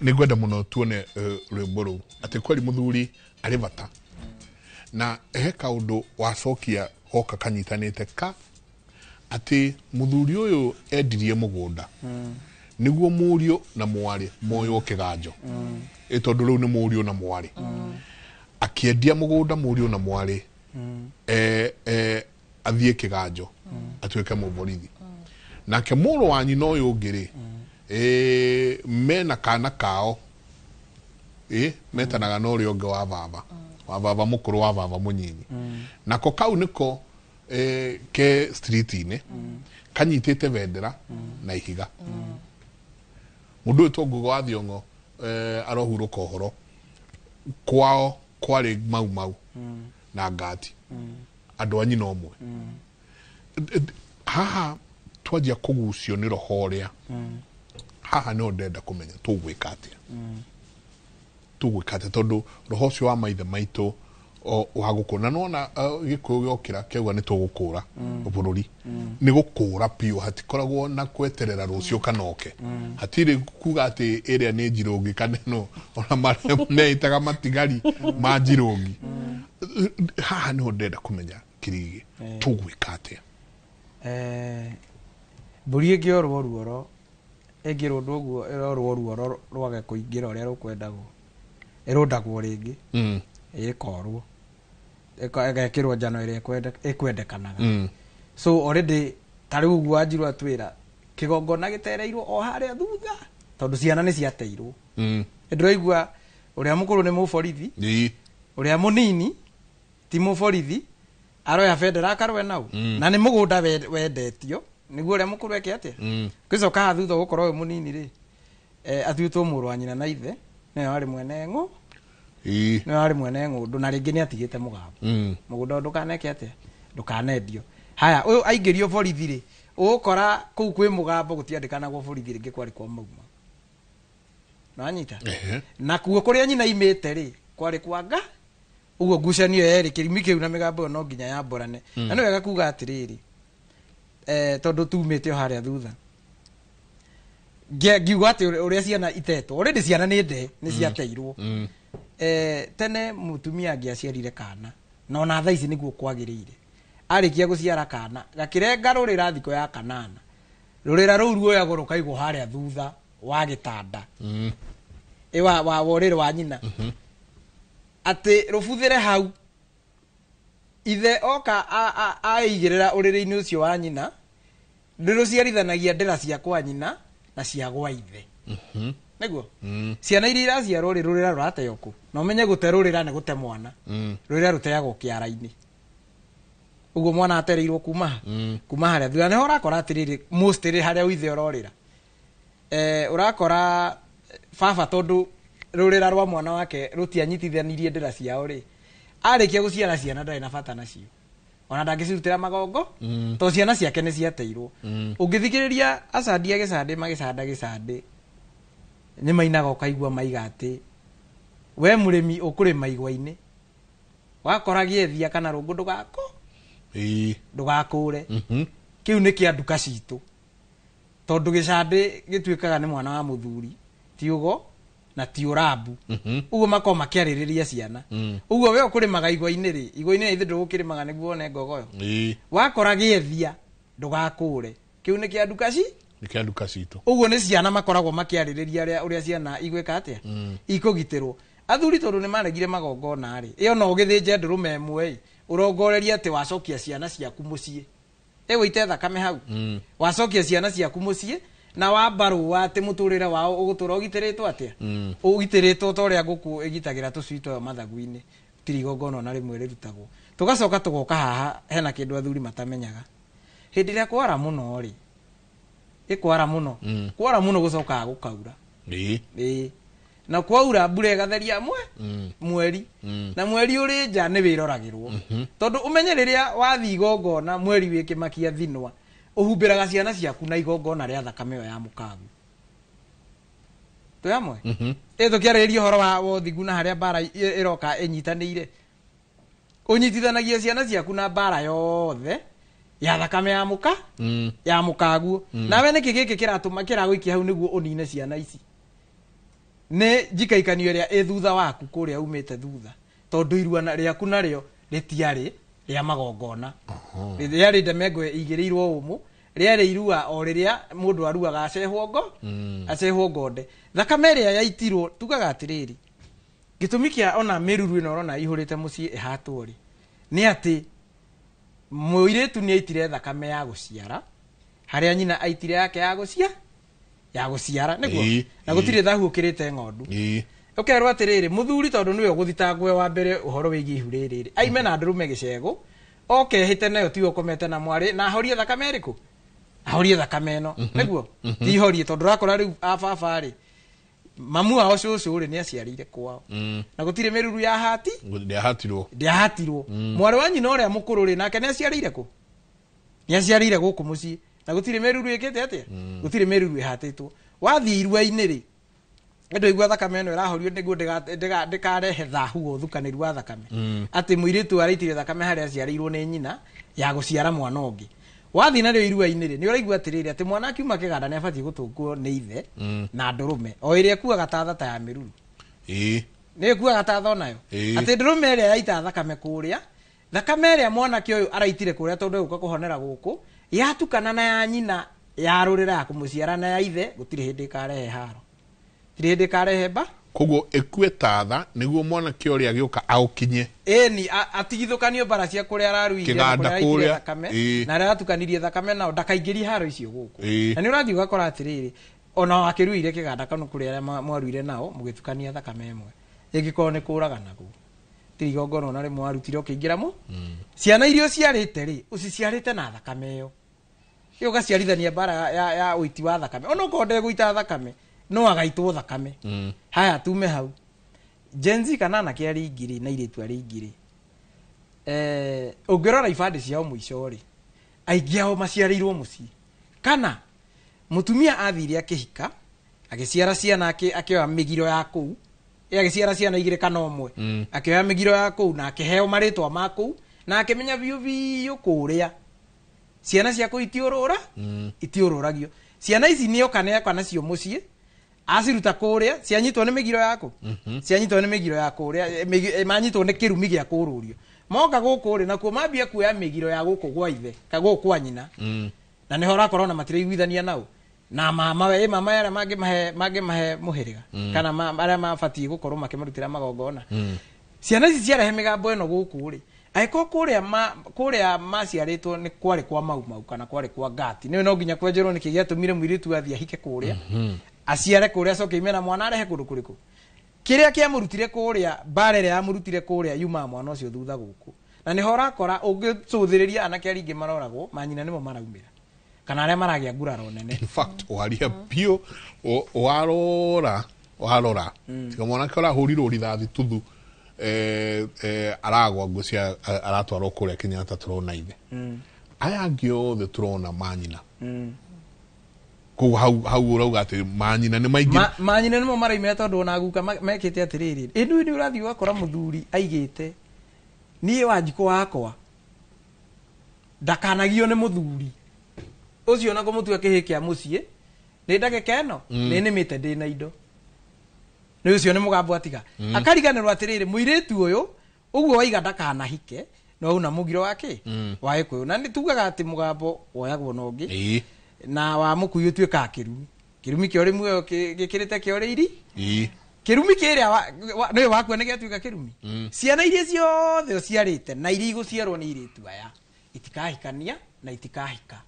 ni gwenda muno tuone rwimbo ru ati kweli muthuri ari bata na kaundu wacokia hoka kanyitanite ka ati muthuri uyu endirie mugunda niguo murio na mwari moyo kiganjo itondu riu ni murio na mwari akiendia mugunda murio na mwari athie kiganjo atuike muborithi nake muru wa nyina uyu ungiri mena kana kao metanaga no ri unge wa baba mukuru wa baba munyinyi nako kau niko ke street-ini kanyitite bendera na ihiga mundu etongo wa Thiongo arohuruka uhoro kwao kwari mau na ngati andu anyi no mwe haha twajia kugucio ni roho ria haha no ndenda kumenya tugwika atia tondu roho cio wa maithe maitu wa gukuna nona gikuyu giokira keuga ni tugukura bururi ni gukura pio hatikoragwo na kweterera rucio kanoke hatire kuga ati area ni Njirungi kaneno ona mare neitaga matigari ma Njirungi haha no ndenda kumenya kirigi tugwika atia mburi ingĩorwo ruoro ĩngĩrwo ũndũ ũguo ĩrorwo ruoro rwage kũingĩra ũrĩa rũkwendagwo ĩrũndagwo rĩngĩ ĩkorwo ĩgekĩrwo njano ĩrĩa ĩkwendekanaga so already tarĩu ũguo Wanjiru atwĩra kĩgongona gĩtereirwo o harĩa thutha tondũ ciana nĩ ciateirwo ndĩraigua ũrĩa mũkũrũ nĩ mũborithi ũrĩa mũnini ti mũborithi aroya bendera akarwe nau na nĩ mũgũnda wendetio nĩguo ũrĩa mũkũrũ eke atĩa gĩcoka thutha gũkorwo wĩ mũnini rĩ atuĩtwo mũrũ wa nyina na ithe nĩwe warĩ mwene ng'ũ nĩwe warĩ mwene ng'ũndũ na rĩngĩ nĩ atigĩte mũgambo mũgũnda ndũkaneke atĩa ndũkanendio haya ũyũ aingĩrio borithi rĩ ũgũkora kũu kwĩ mũgambo gũtiandĩkanagwo borithi rĩngĩ kwarĩ kwa mauma nanyita na kuo kũrĩa nyina imĩte rĩ kwarĩ kwanga ũguo ngucanio yerĩ kĩrimi kĩu na mĩgambo no nginya yamborane na nĩ wega kuga atĩrĩrĩ tondũ tumĩte o harĩa thutha ngiuga atĩ ũrĩa ciana itetwo already ciana nĩ nde nĩ ciateirwo tene mũtumia angĩaciarire kana na ona thaa ici nĩguo kwagĩrĩire arĩkia gũciara kana gakĩrenga rũrĩra thikũ ya kanana rũrĩra rũu ruoyagwo rũkaigwo harĩa thutha wa gĩtanda wa ũrĩrĩ wa nyina atĩ rũbuthĩre hau ithe oka aigĩrĩra ũrĩrĩ-inĩ ũcio wa nyina ndĩrũciarithanagia ndĩra cia kwa nyina na cia gwa ithe nĩguo ciana iria iraciarwo rĩ rũrĩra rũrateo kũ na ũmenye gũte rũrĩra nĩ gũte mwana rũrĩra rũteagwo kĩara-inĩ ũguo mwana atereirwo kuma harĩa thutha nĩho ũrakora atĩrĩrĩ mostly harĩa ithe ũrorĩra ũrakora baba tondũ rũrĩra rwa mwana wake rũtianyitithanirie ndĩra ciao rĩ arĩkia gũciara ciana ndarĩ na bata nacio ona ndangĩcirutĩra magongo tondũ ciana ciake nĩ ciateirwo ũngĩthikĩrĩria acandia gĩcandĩ nĩ mainaga ũkaigua maiga atĩ we mũrĩmi ũkũrĩma igwa-inĩ wakora gĩethia kana rũngũ ndũgakũre kĩu nĩ kĩa nduka citũ tondũ gĩcandĩ gĩtuĩkaga nĩ mwana wa mũthuri ti ũgo na ti ũrambu ũguo makoo makĩarĩrĩria ciana ũguo we ũkũrĩmaga igwa-inĩ rĩ igwa-inĩ ithe ndũgũkĩrĩmaga nĩguo one ngogoyo wakora gĩethia ndũgakũre kĩu nĩ kĩa nduka citũ ũguo nĩ ciana makoragwo makĩarĩrĩria ũrĩa ciana igwĩka atĩa ikũgitĩrwo athuri tondũ nĩ maregire magongona rĩ ĩyo no ũgĩthĩnje ndũrũme ĩmwe ũrongoreria atĩ wacokia ciana ciaku mũciĩ ĩgũite thakame hau wacokia ciana ciaku mũciĩ na wambarũa atĩ mũtũrĩre wao ũgũtũra ũgitĩrĩtwo atĩa ũgitĩrĩtwo ta ũrĩa ngũkũ ĩgitagĩra tũcui twayo mathagu-inĩ tiri igongona ona rĩmwe rĩrutagwo tũgacoka tũgoka haha hena kĩndũ athuri matamenyaga hĩndĩ ĩrĩa kwara mũno rĩ kwara mũno gũcokaga gũkaura na kwaura mbura ĩgatheria mweri na mweri ũrĩ nja nĩ wĩroragĩrwo tondũ ũmenye rĩrĩa wathiĩ igongona mweri wĩkĩmakia thinwa ũhumbĩraga ciana ciaku na igongona rĩa thakame ĩyo ya mũkagu twamwe tũkĩarĩrĩria ũhoro wa ũthingu na harĩa mbara ĩroka ĩnyitanĩire ũnyitithanagia ciana ciaku na mbara yothe ya thakame ya mũkaguo nawe nĩkĩ gĩkĩ kĩratũma kĩragũikia hau nĩguo ũnine ciana ici nĩ njikaikanio ĩrĩa ĩ thutha waku kũrĩa umĩte thutha tondũ irua rĩaku narĩo rĩtiarĩ rĩa magongona rĩarĩ ndemengo igĩrĩirwo ũmũ rĩarĩ irua o rĩrĩa mũndũ aruaga acehwo ngonde thakame ĩrĩa yaitirwo tugaga atĩrĩrĩ gĩtũmi kĩa ona mĩruru ĩno ũrona ihũrĩte mũciĩ ĩhatwo rĩ nĩ atĩ mũirĩtu nĩ aitire thakame ya gũciara harĩa nyina aitire yake ya gũciara nĩguo na gũtirĩ thahu ũkĩrĩte ng'ondu ũkerwo atĩrĩrĩ mũthuri tondũ nĩwe ũgũthitangwo wa mbere ũhoro wĩgiĩ ihu rĩrĩ aime na ndũrũme gĩcegũ okehĩte nayo tiwe ũkomete na mwarĩ na ahorie thakame ĩrĩkũ ahorie thakame ĩno nĩguo tihorie tondũ ũrakora rĩu ababa rĩ mamu wao cũcũ rĩ nĩ aciarĩire kwao na gũtirĩ mĩruru ya hati ndĩahatirwo mwarĩ wa nyina ũrĩa mũkũrũ rĩ nake nĩ aciarĩire kũ nĩ aciarĩire gũkũ mũciĩ na gũtirĩ mĩruru ĩkĩte atĩa gũtirĩ mĩruru ĩhatĩtwo wathiĩ irua-inĩ rĩ endo igua thakame ĩno ĩrahorio nĩguo ndĩkarehe thahu ũthukanĩru wa thakame atĩ mũirĩtu araitire thakame harĩa aciarĩirwo nĩ nyina ya gũciara mwana ũngĩ wathiĩ narĩo irua-inĩ rĩ nĩ ũraigua atĩrĩrĩ atĩ mwana akiuma kĩganda nĩ abatiĩ gũtũngwo nĩ ithe na ndũrũme o ĩrĩa ĩkuaga ta thata ya mĩruru nĩ ĩkuaga ta tha nayo atĩ ndũrũme ĩrĩa yaita thakame kũrĩa thakame ĩrĩa mwanake ũyũ araitire kũrĩa tondũ egũka kũhonera gũkũ yatukana na ya nyina ya rũrĩra ya kũmũciara na ya ithe gũtirĩ hĩndĩ ĩkarehe haro tirĩ hĩndĩ ĩkarehe koguo ekue tatha niguo mwana kiori agioka aukinye ni atigithukanio bara cia kuria araruire kiganda kuria na aratukanirie thakame nao ndakaingiri haro icio guku na ni urathi ugakora atiriri ona akiruire kiganda kanu kuria mwaruire nao mugitukania thakame imwe igiko ni kuragana ku tirigongono na rimwe arutire ukiingira mu ciana irio ciarite ri uciciarite na thakame yo ugaciarithania bara ya uiti wa thakame ona ukonde guita thakame no agaitwo thakame haya tume hau Genzi kanana kia rigiri na iretu ari igiri ungirora ibande ciao muico ri aigiao maciarirwo muci kana mutumia athire akihika agiciara ciana akioya migiro ya kuu agiciara ciana igire kana omwe akioya migiro ya kuu na akiheo maritwa ma kuu na akimenya biu kuria ciana cia kuitiurura itiururagio ciana ici nio kana cio muci asiruta kuria cianyitwo ni migiro yako cianyitwo ni migiro ya kuria manyitwo ni kirumi gia kururio moka guku ri na kuo mambia kuya migiro ya guku gwa ithe kago kwa nyina na niho rakoro na matire igwithania nao na mama yara mage mahe muhiriga kana aria mabatie gukorwo makimarutira magongona ciana ici ciarehe migambo eno guku ri aiko kuria maciaritwo ni kwari kwa mau kana kwari kwa gati ni no nginya kwenjerwo ni kigiatumire mwiritu athia hike kuria aciare kuria coke imena mwana arehe kundu kuriku kiria kia murutire kuria barere ya murutire kuria yuma mwana ucio thutha guku na niho rakora ungicuthiriria anake aringi maroragwo manyina nimo maraumira kana aria maragia nguraro nene in fact waria pio warora tiga mwana kora hurirwo rithathi tuthu aragwa ngucia aratwarwo kuria Kenyatta turona ithe aya ngio the turona manyina ko hau urauga ati manyina ni maingi manyina nimo maraimira tondu ona guka mekite atiriri indu ni urathi wakora muthuri aigite nie wanjiko wakwa ndakanagio ni muthuri ucio na kumutua kihikia mucie ni ndagika eno ni nimite ndina indo ni ucio ni mugambo atiga akariganirwo atiriri muiritu uyu uguo waiga ndakanahike no una mugiro wake wae kuyo na nitugaga ati mugambo woyagwo nongi na wa mukuyu tuika kirumi kio rimwe gikirite kio riri kirumi kiria no wakwa ne gatuika kirumi ciana iria ciothe ciarite na iri guciarwo ni iritu aya itikahikania na itikahika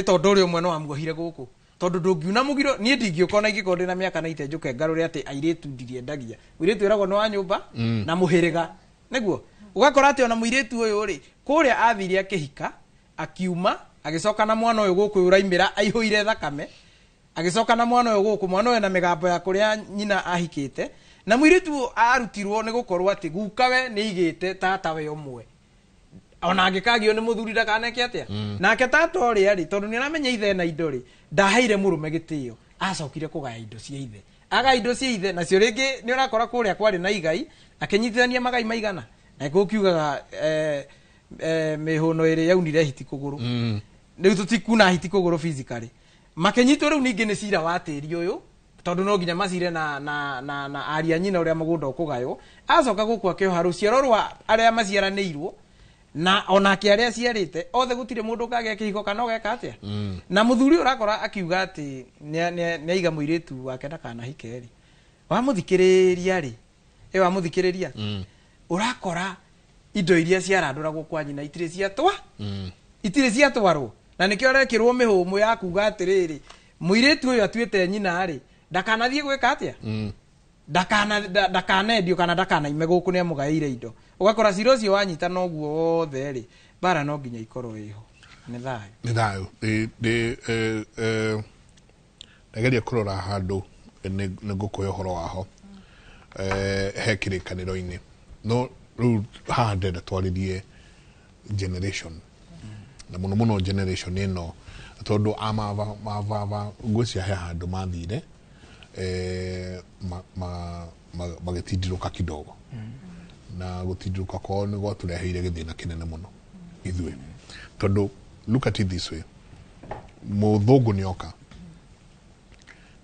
tondu ri umwe no amugohire guku tondu ndungiuna mugiro nie ndingiukona igikonde na miaka na ite njuke ngarure ati airetu ndiendagia muiretu eragwo no anyumba na muhiriga niguo ugakora ati ona muiretu uyu ri kuria athiria kihika akiuma agicoka na mwana uyu guku uraimira aihuire thakame agicoka na mwana uyu guku mwana uyu na migambo ya kuria nyina ahikite na muiretu arutirwo ni gukorwo ati gukawe ni igite tatawe umwe ona angikagio ni muthuri ndakaneke atia nake tata ori ari tondu ni aramenya ithe na indo ri ndaheire murume gitio acokire kugaya indo cia ithe aga indo cia ithe nacio ringi ni urakora kuria kwari na igai akenyithania magai maigana na gukiugaga mihuno iri yaunire hiti kuguru riu tutikuna hiti kuguru physically makenyitwo riu ningi ni cira wa tiri uyu tondu no nginya macire na aria nyina uria mugunda ukugayo acoka guku akioha ruciaro rwa aria maciaranirwo na ona kiaria ciarite othe gutire mundu kage kihiko kana ogeka atia na muthuri urakora akiuga ati ni aiga muiritu wake ndakana hikeri wa muthikiriria ri wa muthikiriria urakora indo iria ciaranduragwo kwa nyina itire ciatwarwo na nikio rekirwo mihumu ya kuga atiriri muiritu uyu atuite nyina ri ndakanathie gwika atia ndakanendio kana ndakanaime guku ni amugaire indo ugakora ciro cio wanyita noguo wothe ri bara no nginya ikorwo iho ni thayo ndageria kurora handu ni ngukuya uhoro waho he kirikaniro-ini no riu haha ndenda twaririe generation na muno generation ino tondu amava ngwĩcia he handũ mathire magĩtindirũka kidogo na gũtindirũka kwao nĩ gwatũreheire gĩthĩna kĩnene mũno ithuĩ tondu look at it this way mũthũngũ nĩoka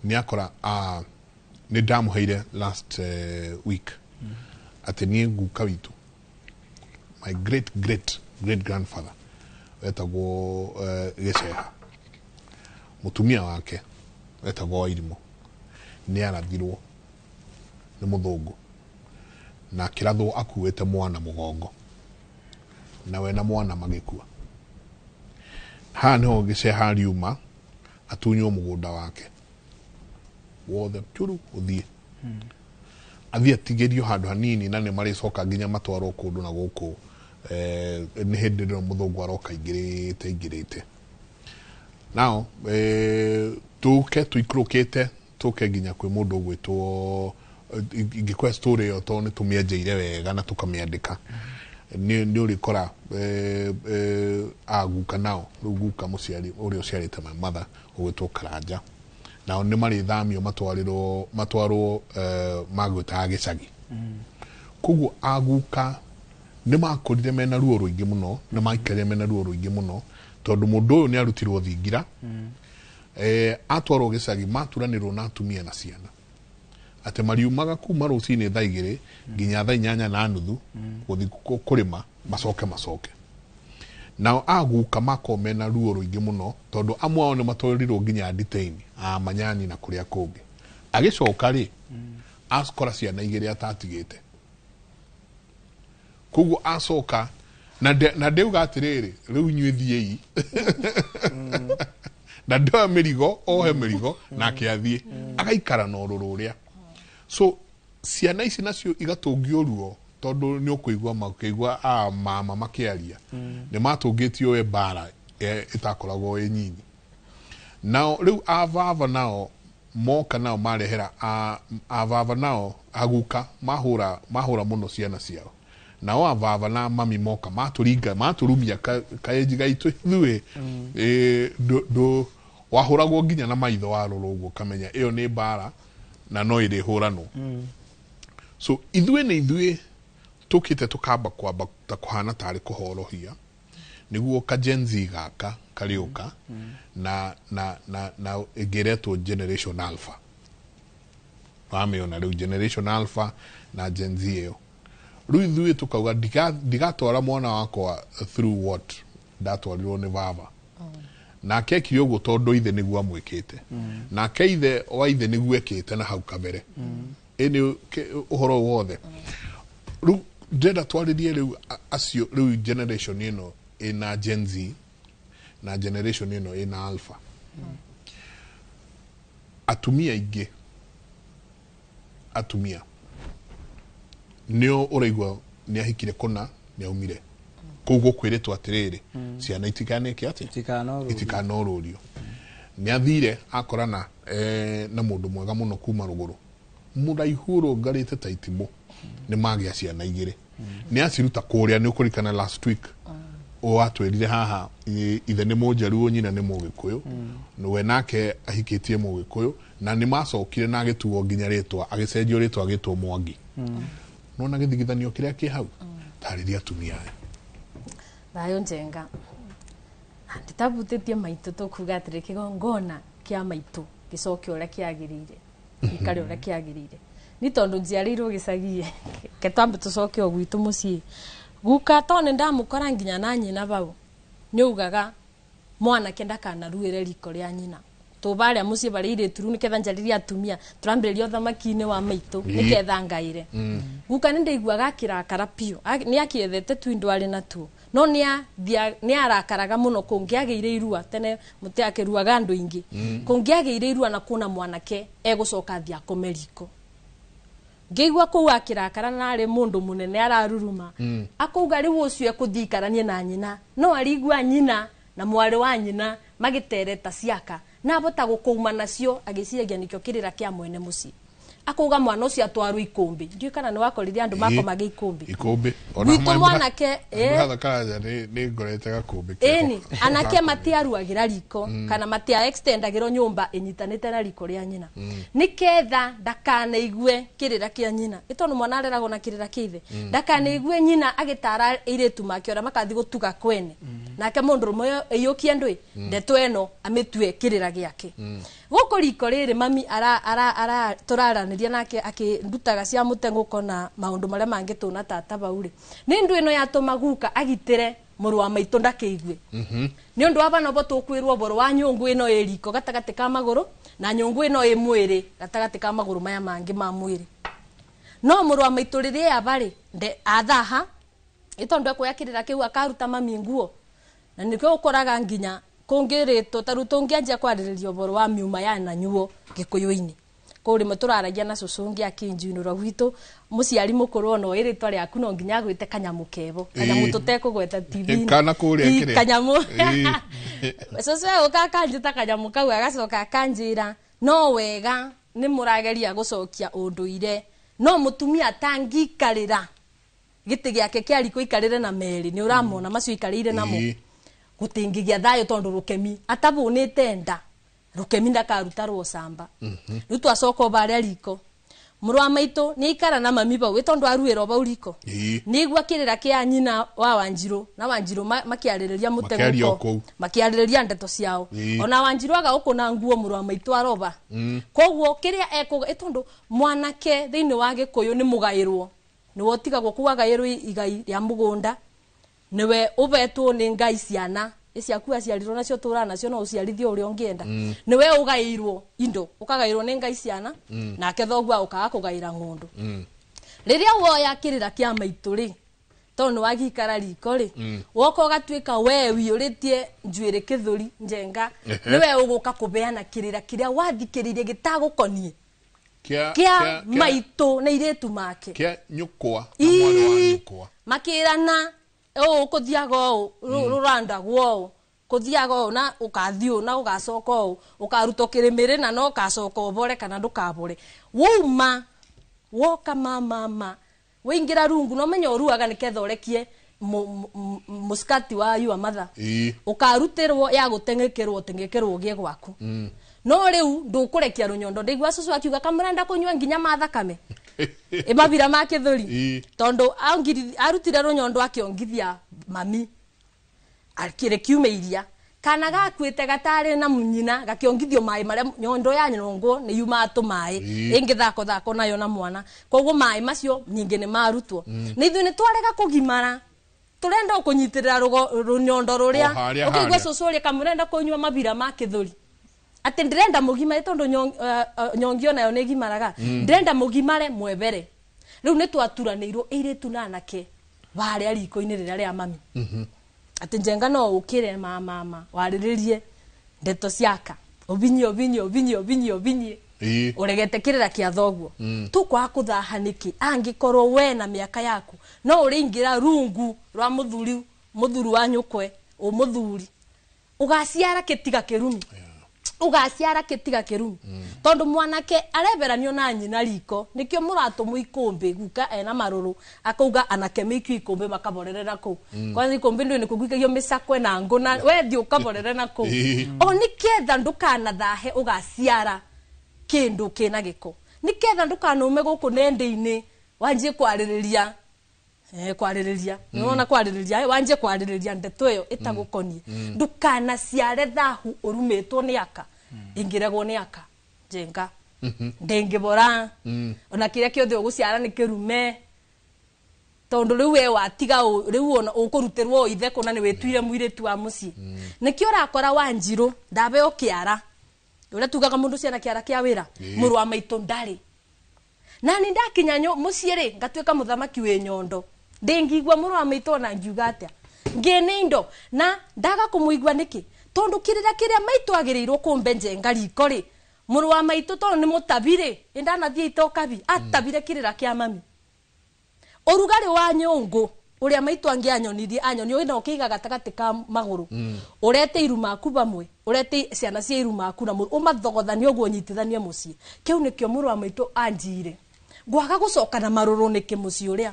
nĩakora nĩ ndamũheire last week atĩ niĩ guka witũ my great grandfather wetagwo Gĩceha mutumia wake wetagwo Wairimu nĩ arathirwo nĩ mũthũngũ na kĩrathwo akuĩte mwana mũgongo na we na mwana magĩkua. Haha nĩho gĩceha riuma atunywo mũgũnda wake wothe churu ũthiĩ athiĩ atigĩrio handũ hanini na nĩ marĩcoka nginya matwarwo kũndũ na gũkũ nĩ hĩndĩ ĩno mũthũngũ aroka ingĩrĩte. Now tũke tũikũrũkĩte tũke nginya kwĩ mũndũ ũgwĩtwo ingĩkwa story ĩyo tondũ nĩ tũmĩenjeire wega na tũkamĩandĩka nĩ ũrĩkora aguka nao rĩu guka mũciari ũrĩa ũciarĩte mother ũgwĩtwo Karanja nao nĩ marĩthamio matwarwo magwĩtaga gĩcagi. Koguo aguka nĩ makorire mena ruo rũingĩ mũno nĩ maikarire mena ruo rũingĩ mũno tondũ mũndũ ũyũ nĩ arutirwo thingira atwarwo gĩcagi maturanĩrwo na atumia na ciana atĩ mariumaga kuma rũcinĩ thaa 2 nginya thaa 8:30 gũthiĩ kũrĩma macoke. Nao aguka makomena ruo rũingĩ mũno tondũ amwe ao nĩ matwarirwo nginya detain Manyani na kũrĩa kũngĩ. Agĩcoka rĩ akora ciana 2 atatigĩte. Koguo acoka na ndeuga atĩrĩrĩ rĩu inyuĩ thiĩi na ndoa mĩrigo ohe mĩrigo nake athiĩ agaikara na ũrũrũ ũrĩa. So ciana ici nacio igatũngio ruo tondũ nĩ ũkũigua mama makĩaria nĩ matũngĩtio we mbara ĩtakoragwo ĩ nyinyi. Nao rĩu avava nao moka nao marehera avava nao aguka mahũra mũno ciana ciao. Nao avava na mami moka matũrumia kaeji gaitũ ithuĩ wahũragwo nginya na maitho warũrwo ũguo kamenya ĩyo nĩ mbara na no ĩrĩ hũranwo. So ithuĩ tũkĩte tũkamba kwamba ta kũhana tarĩ kũhorohia nĩguo ka Gen Z gaka karĩũka na ĩngĩretwo Generation Alpha. Wamĩona rĩu Generation Alpha na Gen Z ĩyo rĩu ithuĩ tũkauga ndigatwara mwana wakwa through what ndatwarirwo nĩ baba nake ekire ũguo tondũ ithe nĩguo amwĩkĩte nake ithe wa ithe nĩguo ekĩte na hau kabere ĩnĩ ũhoro wothe rĩu ndĩrenda twarĩrie rĩu acio rĩu generation ĩno ĩna Gen Z na generation ĩno ĩna Alpha. Atumia nĩo ũraigua nĩ ahikire kũna nĩ aumire koguo kwĩrĩtwo atĩrĩrĩ ciana itikanĩke atĩ itikanororio. Nĩ athire akorana na mũndũ mwega mũno kuma rũgũrũ mũraihu ũrũngarĩte ta itimũ nĩ magĩa ciana 2 nĩ aciruta kũrĩa nĩ ũkũrikana last week atwĩrire haha ithe nĩ mũnjaruo nyina nĩ mũgĩkũyũ we nake ahikĩtie mũgĩkũyũ na nĩ macokire na agĩtuo nginya rĩtwa agĩcenjio rĩtwa agĩtwo Mwangi. Nona gĩthigithanio kĩrĩa kĩ hau tarĩria atumia Thayo njenga nditabutĩtie maitũ tũkuga atĩrĩ kĩgongona kĩa maitũ gĩcoke ũrĩa kĩagĩrĩire ikare ũrĩa kĩagĩrĩire nĩ tondũ njiarĩirwo gĩcagi ketwambe tũcoke o gwitũ mũciĩ guka tone ndamũkora nginya na nyina bau nĩ ugaga mwana kenda kana ruĩre riko rĩa nyina tũbarĩa mũciĩ barĩ irĩturu nĩketha njarĩria atumia tũrambĩrĩria ũthamaki-inĩ wa maitũ nĩketha ngaire guka nĩ ndaiguaga kĩrakara piũ nĩ akĩethete tu indo arĩ natuo no nĩ arakaraga mũno kũngĩagĩire irua tene mũtĩ akĩruaga andũ ingĩ kũngĩagĩire irua na kuna mwanake egũcoka thia komeriko ngĩigua kũu akĩrakara na arĩ mũndũ mũnene araruruma akauga rĩu ũcio ekũthikaranie na nyina no arigua nyina na mwarĩ wa nyina magĩtereta ciaka na abota gũkũuma nacio agĩciragia nĩkĩo kĩrĩra kĩa mwene mũciĩ akauga mwana ũcio atwarwo ikũmbĩ ndiũ kana nĩ wakorire andũ makomaga ikũmbĩ gwitũ mwanake nĩ ngorete gakũmbĩ ĩni anake matiaruagĩra riko kana matia extendagĩrwo nyũmba ĩnyitanĩte na riko rĩa nyina nĩketha ndakanaigue kĩrĩra kĩa nyina ĩtondũ mwana areragwo na kĩrĩra kĩa ithe ndakanaigue nyina agĩtara airĩtu make ũrĩa makathi gũtuga kwene nake mũndũ rũmwe ĩiyũkia ndũĩ ndeto ĩno amĩtue kĩrĩra gĩake gũkũ riko rĩrĩ mami tũraranĩria nake akĩndutaga cia mũtengũko na maũndũ marĩa mangĩtũna tata baurĩ nĩ ndũ ĩno yatũma guka agitĩre mũrũ wa maitũ ndakĩigue nĩ ũndũ wa bana bo tũkwĩrwo ũboro wa nyũngũ ĩno ĩ riko gatagatĩ ka magũrũ na nyũngũ ĩno ĩ mwĩrĩ gatagatĩ ka magũrũ maya mangĩ ma mwĩrĩ no mũrũ wa maitũ rĩrĩa abarĩ athaha ĩtondũ ekũyakĩrĩra kĩu akaruta mami nguo na nĩkĩo ũkoraga nginya kũngĩrĩtwo tarũ tũngĩanjia kwarĩrĩria ũboro wa miuma ya nanyuo gĩkũyũ-inĩ kũrĩ mũtũraragia na cũcũngi akĩnjunũra gwitũ mũciari mũkũrũ ona ĩrĩtwa rĩaku no nginya gwĩte kanyamũ kebo kanyamũ tũtekũgweta TV kana kũrĩa kĩrĩ kanyamũ cũcũ ũkakanjĩta kanyamũ kau agacoka akanjĩra no wega nĩ mũrageria gũcokia ũndũire no mũtumia tangikarĩra gĩtĩ gĩake kĩari kũikarĩre na merĩ nĩ ũramona macio ikarĩire namo gũtingĩgia thayũ tondũ rũkemi atabũnĩte nda rũkemi ndakaruta rũcamba rĩu twacoka barĩa riko mũrũ wa maitũ nĩ ikara na mami bau tondũ aruĩra bau riko nĩigua kĩrĩra kĩa nyina wa Wanjirũ na Wanjirũ makĩarĩrĩria mũtego makĩarĩrĩria ndeto ciao ona Wanjirũ agaũkũ na nguo mũrũ wa maitũ aroba koguo kĩrĩa ekuga tondũ mwanake thĩinĩ wa gĩkũyũ nĩ mũgaĩrwo nĩwe ũtigagwo kuagaĩrwo igai rĩa mũgũnda niwe ubetwo nĩ ngai ciana iciaku aciarirwo nacio tũra nacio no ũciarithie ũrĩa ũngĩenda niwe ũgaĩirwo indo ũkagaĩirwo nĩ ngai ciana nake thoguo ũkaga kũgaĩra ng'ũndũ rĩrĩa woya kĩrĩra kĩa maitũ rĩ tondũ wagikara riko rĩ woka ũgatuĩka we wĩyũrĩtie njuĩrĩ kĩthũri njenga niwe ũgũka kũbeana kĩrĩra kĩrĩa wathikĩrĩirie gĩtagũkonie kĩa maitũ na irĩtu make kĩa nyũkwa na mwarĩ wa nyũkwa makĩrana kũthiaga ũũ rũrandagwo ũũ kũthiaga ũũ na ũkathiĩ na ũgacoka ũũ ũkaruta kĩrĩmĩrĩ na no ũgacoka ũbore kana ndũkabore wouma woka mama wĩingĩra rungu no menya ũruaga nĩketha ũrekie mũskati wa yua matha ũkarutĩrwo ya gũteng'ekerwo ũgĩe gwaku no rĩu ndũkũrekia rũnyondo ndĩigua cũcũ akiuga kamũrenda kũnyua nginya mathakame mabira ma kĩthũri tondũ arutire rũnyondo akĩongithia mami akĩrĩ kiumĩiria kana gakuĩte gatarĩ na mũnyina gakĩongithio maĩ marĩa nyondo ya nyongo nĩ yumaga tũmaĩ ĩngĩthako nayo na mwana koguo maĩ macio ningĩ nĩ marutwo nĩ ithuĩ nĩ twarega kũgimara tũrenda kũnyitĩrĩra rũnyondo rũrĩa ũkĩigua cũcũ ũrĩa kamũrenda kũnyua mabira ma kĩthũri atĩ ndĩrenda mũgimare tondũ nyongio nayo nĩ gimaraga ndĩrenda mũgimare mwebere rĩu nĩ twaturanĩirwo ĩirĩtu na anake barĩa riko-inĩ rĩrĩa rĩa mami atĩ njenga no ũkĩre mama warĩrĩrie ndeto ciaka ũbinye ũregete kĩrĩra kĩa thoguo tũkwaga kũthaha nĩkĩ angĩkorwo we na mĩaka yaku no ũrĩingĩra rungu rwa mũthuri wa nyũkwe mũthuri ũgaciara kĩtiga kĩrumi ugaciara kĩtiga kĩrumi tondũ mwanake areberanio na nyina riko nĩkĩo mũratũmwo ikũmbĩ guka ena marũrũ akauga anake meikio ikũmbĩ makaborerera kũu kwanza ikũmbĩ ndũĩ nĩkũguikagio mĩcakwe na ngũ na wethi ũkaborere na kũu o nĩketha ndũkanathahe ũgaciara kĩndũ kĩna gĩko nĩketha ndũkanaume gũkũ nenda-inĩ wanjie kwarĩrĩria nĩwona kwarĩrĩria wanjie kwarĩrĩria ndeto ĩyo ĩtagũkonie ndũkanaciare thahu ũrumĩtwo nĩ aka ingĩregwo nĩ aka njenga ndĩngĩbora ona kĩrĩa kĩothe ũgũciara nĩ kĩrume tondũ rĩu we watiga rĩu ona ũkũrutĩrwo ithe kũna nĩ wĩtuire mũirĩtu wa mũciĩ nĩkĩo ũrakora Wanjirũ ndabeo kĩara ũrĩa tugaga mũndũ ciana kĩara kĩa wĩra mũrũ wa maitũ ndarĩ na nĩ ndakinya mũciĩ rĩ ngatuĩka mũthamaki wĩ nyondo ndĩngĩigua mũrũ wa maitũ na ngiuga atĩa ngĩnĩ indo na ndaga kũmũigua nĩkĩ tondũ kĩrĩa maitũ agĩrĩirwo kũmbe njenga riko rĩ mũrũ wa maitũ tondũ nĩ mũtabirĩ ndanathiĩ itokabi atabire kĩrĩra kĩa mami ũrugarĩ wa nyũngũ ũrĩa maitũ angĩanyonirie anyonio ĩno ũkĩiga gatagatĩ ka magũrũ ũrete iru maku bamwe ũrete ciana cia iru maku na ũmathogothanie ũguo nyitithanie mũciĩ kĩu nĩkĩo mũrũ wa maitũ anjire ngwaga gũcoka na marũrũ nĩkĩ mũciĩ ũrĩa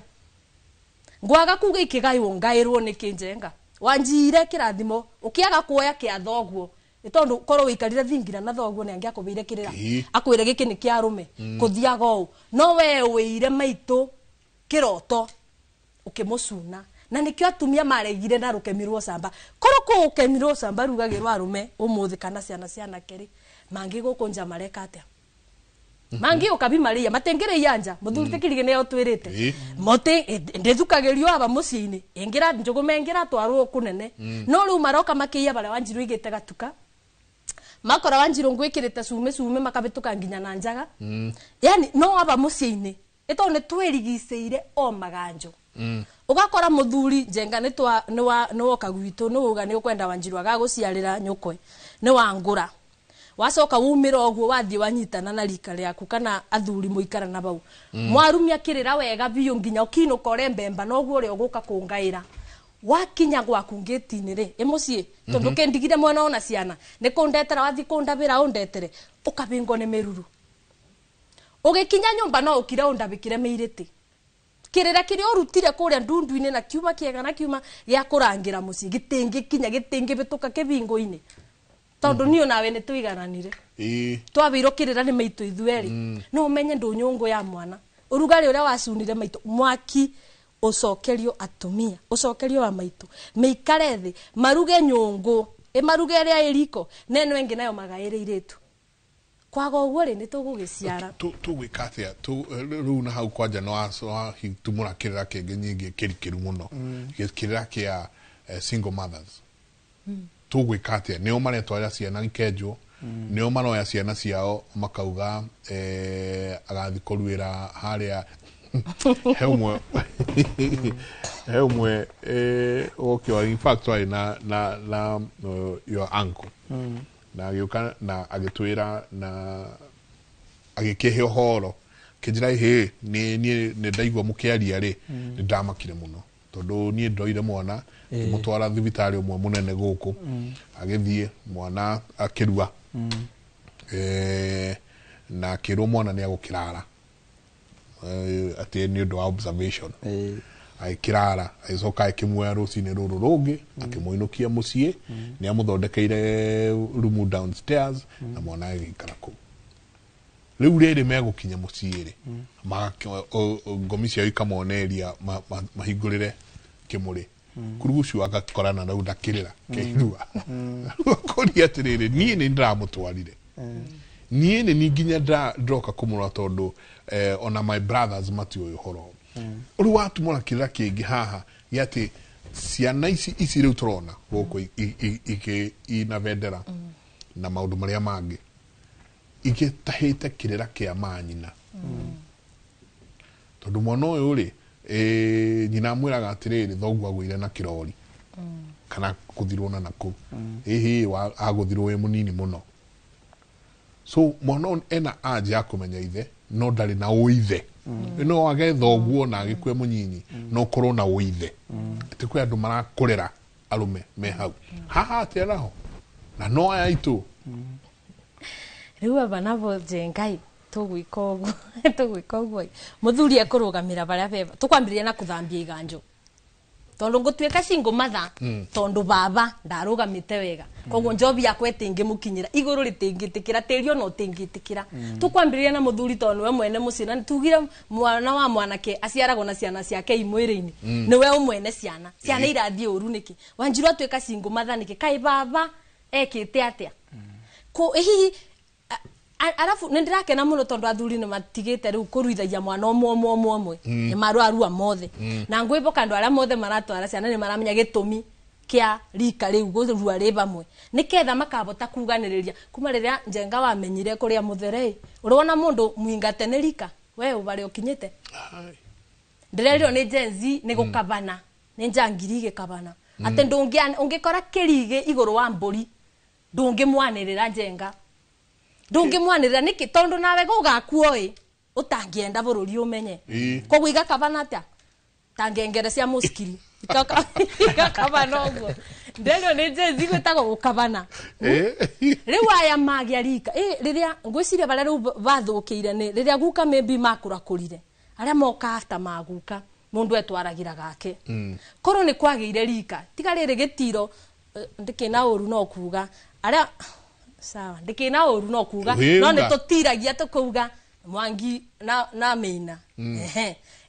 ngwaga kuga ikĩgaĩrwo ngaĩrwo nĩkĩ njenga Wanjire kĩrathimo ũkĩaga kuoya kĩa thoguo tondũ korwo wĩikarire thingira na thoguo nĩ angĩakũbĩire kĩrĩra akwĩre gĩkĩ nĩ kĩa arũme kũthiaga ũũ no we wĩire maitũ kĩroto ukĩmũcuna na nĩkĩo atumia maregire na rũkemirwo camba korwo kũ ũkemirwo camba rugagĩrwo arũme ũmũthĩ kana ciana kerĩ mangi gũkũ nja mareka atĩa mangi ukabi maria matengere nja muthuri tekirige ne otwirite mote ndethukagĩrio aba mũciĩ-inĩ ingira njũgũmengera twarwo kunene no rĩu maroka makĩia bare Wanjirũ igĩte gatuka makora Wanjirũ ngwĩkĩrĩte cume makabĩtuka nginya na njaga yani no aba mũciĩ-inĩ ito ne twerigiceire o maganjo ugakora muthuri njenga ni woka gwitu ni uga ni ukwenda Wanjiru agaguciarira nyukwe ni wangura wacoka wumira ogwo wathie wanyitana na rika riaku kana athuri muikara na bau mwarumia kirira wega biyo nginya ukinuka urembemba nogwo ri uguka kungaira wakinya gwaku ngitini ri imucie tondu kendigire mwana ona ciana ni kundetera wathi kundabira undetere ukabingo ni miruru ugikinya nyumba no ukira undabikire meiriti kirira kiri urutire kuria ndundu-ini na kiuma kiega na kiuma ya kurangira mucie gitingi kinya gitingi bituka kibingo-ini tondu niyo nawe ni tuigananire twabiro kirira ni maitu ithueri no umenye ndunyungu ya mwana urugari uria wacunire maitu mwaki ucokerio atumia ucokerio wa maitu meikare thi maruge nyungu maruge ria iriko neno engi nayo magaire iritu kwaga uguo ri ni tugugiciara tugwikatia riu na hau kwanja no tumura kirira kingi nyingi kirikiru muno kirira kia single mothers tugwikatia nio maretwara ciana nkenjo nio maroya ciana ciao makauga agathi kuruira haria heumwe okay in fact na your uncle na yuka na agitwira na agikihe horo kijira he ni ndaigwa mukiaria ri ni ndamakire muno tondu ni ndoire mwana mutwara thibitari umwe munene guku agithie mwana akirua na kirwo mwana ni agukirara ati ni ndo observation aikirara aicoka akimwoya rucini ruru rungi akimuinukia mucie ni amuthondekeire room downstairs na mwana agikara ku riu riri megukinya mucie ri ngomi cia ikamoneria mahingurire kimuri kurugucu agakorana na udakirira keirua koria atiriri nie ni ndamutwarire nie ni nginya ndoka kumura tondu ona my brothers mati uyu horo uri watu mona kirira kingi haha yati ciana ici riu turona goko ina vendera na maundu maria mangi igitahite kirira kia manyina tondu mwana uyu ri nyina mwiraga atiriri thogu agwire na kirori kana kuthirwo na naku hihi aguthirwo we munini muno so mwana ena aja kumenya ithe no ndari na uithe no agethogwo na agikwe munyinyi no korwo na uithe tikwe andu marakurera arume me hau haha teraho na no aitu riu abana bo jengai tugwika uguo muthuri akurugamira baria beba tukwambiria na kuthambia iganjo tondu ngutwika single mother tondu baba ndarugamite wega koguo njobi yakwe tingi mukinyira iguru ritingitikira tirio no tingitikira tukwambiria na muthuri tondu we mwene mucina tugira mwana wa mwanake aciaragwo na ciana ciake imwiri-ini niwe umwene ciana irathie uru niki Wanjiru atwika single mother niki kai baba ekite atia ko hihi arafu nindirakena muno tondu athuri ni matigite riu kuruithagia mwana omwe ni marwarua mothe na ngwiboka andu aria mothe maratwara ciana ni maramenya gitumi kia rika riu gurua ri bamwe niketha makabota kuganiriria kuma riria njenga wamenyire kuria muthere urona mundu mwingate ni rika we ubari ukinyite ndirerio ni jenzi ni gukabana ni njangiri gikabana ate ungikora kirige iguru wa mburi ndungimwanirira njenga ndungimwanirira niki tondu nawe gugakuoi utangienda bururi umenye koguo igakabana atia tangengere cia muskiri ikakabana ogwo nderio ni jenzi gwetagwo gukabana riu aya magia rika riria ngwiciria baria riu bathukiire ni riria guka maybe makurakurire aria moka after maguka mundu etwaragira gake korwo ni kwagiire rika tiga riri gitiro ndikina uru no kuga aria sawa ndikina uru no kuga no ni tutiragia tukuga Mwangi na Maina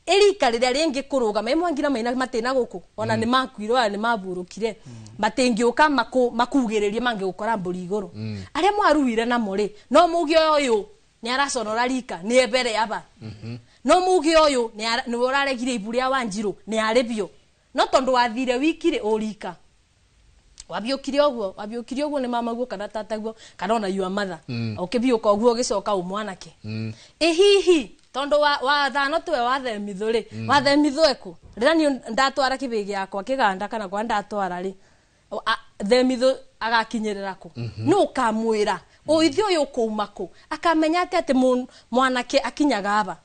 erika riria ringi kurugama Mwangi na Maina matina guku ona ni makwirwa ni maburukire matingiuka makugiririe mangi gukora mburi iguru aria mwaruhire na muri no mugi uyu ni araconora rika ni ebere aba no mugi uyu ni uraregire iburia Wanjiru ni aribio no tondu wathire wikire urika wabiukire ogwo ni mama gwo kana tata gwo kana ona your mother ukibiuka ogwo gicoka umwanake hihi tondo wa thano tuwe wathemithũ rĩ wathemithũ eku rĩrĩa niĩ ndatwara kĩbĩĩ gĩakwa kĩganda kana kwa ndatwara rĩ themithũ agakinyĩrĩra kũ nũ kamwĩra ũithio ũyũ kuuma kũ akamenya atĩ mwanake akinyaga aba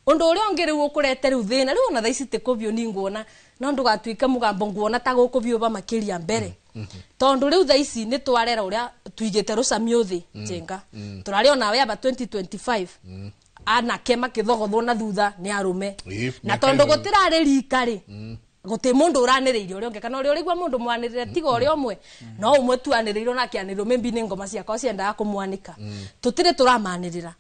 ũndũ ũrĩa ũngĩ rĩu ũkũrete rĩu thĩna rĩu ona thaa ici tĩkũbio ni nguona no ndũgatuĩke mũgambo nguona ta gũkũbio ba makĩria mbere tondũ rĩu thaa ici nĩ twarera ũrĩa tuigĩte rũcamio thĩ njenga tũrarĩ onawe aba 2025 anake makĩthogothwo na thutha nĩ arũme na tondũ gũtirarĩ rika rĩ gũtĩ mũndũ ũranĩrĩire ũrĩa ũngĩ kana ũrĩa ũrĩgua mũndũ mwanĩrĩre tiga ũrĩa ũmwe no ũmwe tu anĩrĩirwo na kĩanĩrĩrwo maybe nĩ ngoma ciakwa ciendaga kũmwanĩka tũtirĩ tũramanĩrĩra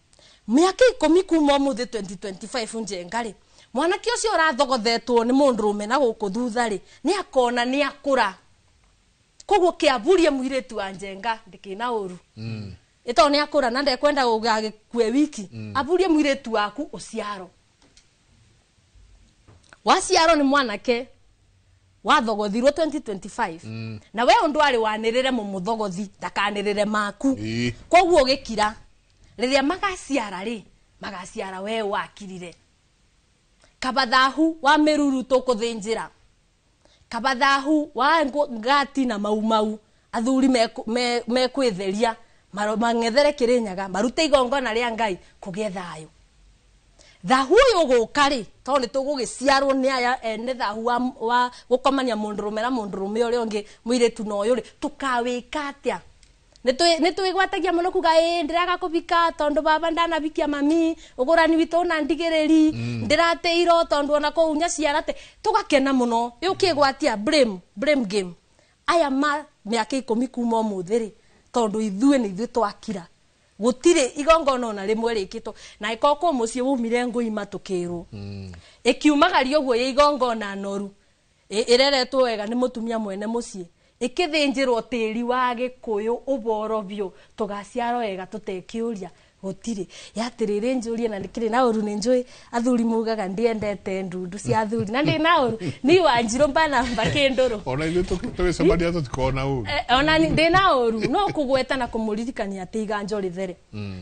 mĩaka 10 kuma ũmũthĩ 2025 njenga rĩ mwanake ũcio ũrathogothetwo nĩ mũndũ rũme na gũkũ thutha rĩ nĩ akona nĩ akũra koguo kĩaburie mũirĩtu wa njenga ndĩkĩna ũru ĩtondũ nĩ akũra na ndekwenda gũgagĩkue wiki aburie mũirĩtu waku ũciaro waciaro nĩ mwanake wathogothirwo 2025 na we ũndũ arĩ wanĩrĩre mũmũthogothi ndakanĩrĩre maku koguo gĩkira rĩrĩa magaciara rĩ magaciara we wakirire kabathahu wa mĩruru tũkũthĩnjĩra kabathahu wa ngati na mau athuri mekwĩtheria mang'ethere Kĩrĩnyaga marute igongona rĩa Ngai kũgĩe thayũ thahu ũyũ gũka rĩ tondũ nĩ tũgũgĩciarwo nĩ aya ene thahu wa gũkomania mũndũ rũme na mũndũ rũme ũrĩa ũngĩ mũirĩtu na ũyũ rĩ tũkawĩka atĩa nĩ twĩgwatagia mũno kuga ndĩraga kũbika tondũ baba ndanabikia mami ũgũrani witũ na ndigĩrĩri ndĩrateirwo tondũ ona kũu nyaciara te tũgakena mũno yũkĩgwatia blame game aya mĩaka 10 kuma ũmũthĩ rĩ tondũ ithuĩ nĩ ithuĩ twakira gũtirĩ igongona ona rĩmwe rĩkĩtwo na ĩkoko mũciĩ wumire ngũima tũkĩrwo ĩkiumagario ũguo ya igongona noru ĩreretwo wega nĩ mũtumia mwene mũciĩ ĩkĩthĩnjĩrwo tĩri wa Gĩkũyũ ũboro biũ tũgaciarwo wega tũtekĩũria gũtirĩ yatirĩrĩ njũrie na ndikĩrĩ na ũru nĩ njũĩ athuri mugaga ndiendete ndundu cia athuri na ndĩ na ũru ni Wanjirũ mbana mbakĩndũrũ ona ithuĩ tũgĩcemania tũtikona ũru ona ndĩ na ũru no kũgweta na kũmũririkania atĩ iganjo rĩthere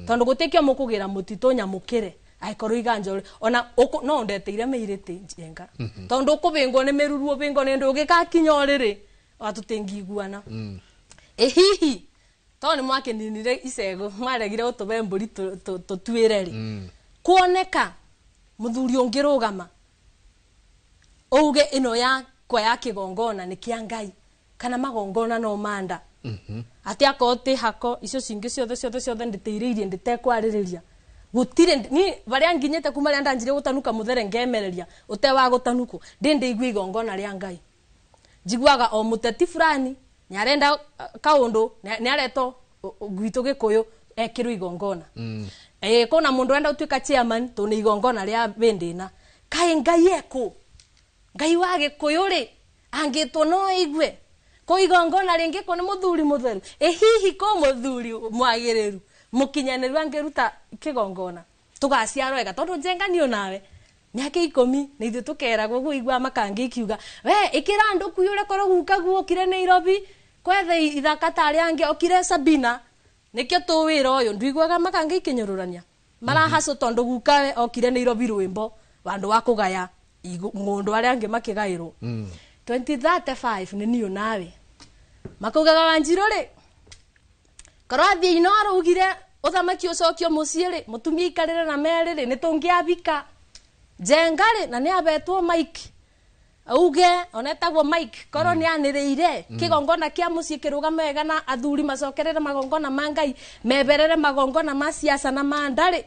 tondũ gũtikio mũkũgĩra mũtitũ nyamũkĩre aikorwo iganjo ona no ndeteire mĩirĩtĩ njenga tondũ ũkũbĩngwo nĩ mĩruru ũbĩngwo nĩ ndũgĩkakinya ũrĩrĩ watũtĩngiguana hihi tondũ nĩ mwakeninire icego mwaregire gũtũbe mbũri tũtuĩre rĩ kuoneka mũthuri ũngĩrũgama uge ĩno yakwa ya kĩgongona nĩ kĩa Ngai kana magongona no manda atĩ akotĩ hako icio cingĩ ciothe ndĩtĩirĩirie ndĩtekwarĩrĩria gũtirĩ ni barĩa nginyĩte kuma rĩa ndanjire gũtanuka mũthere ngemereria ũtewa gũtanukwo ndĩigua igongona rĩa Ngai jiguaga o muteti fulani ni arenda kaundu ni areto gwitũ Gĩkũyũ ekĩrwo igongona kona mundu enda utuika chairman to ni igongona rĩa bendina kai Ngai eko Ngai wa Gĩkũyũ ri angĩtwo no igwe ko igongona rĩngĩ ko nĩ mũthuri mũtheru hihi ko mũthuri mwagĩrĩru mũkinyanĩru angĩruta kĩgongona tũgaciarwo wega tondũ njenganio nawe mĩaka 10 nĩ ithuĩ tũkeragwo gũigua makangi ikiuga we ĩkĩra andũ kuyũre korwo guka guokire Nairobi kwethe ithaka tarĩ angĩ okire Sabina nĩkĩo tũwĩra ũyũ ndũiguaga makangi ikinyũrũrania marahaco tondũ guka we okire Nairobi rwĩmbo bandũ wa kũgaya ng'ũndũ arĩa angĩ makĩgaĩrwo 2035 nĩ niũ nawe makugaga Wanjirũ rĩ korwo athiĩ Inooro ugire ũthamaki ũcokio mũciĩ rĩ mũtumia ikarĩre na merĩ rĩ nĩ tũngĩabika Njengari na nĩ abetwo Mike auge onetagwo Mike korwo nĩ anĩrĩire kĩgongona kĩa mũciĩ kĩrũgame wega na athuri macokerere magongona ma Ngai meberere magongona ma siasa na mandarĩ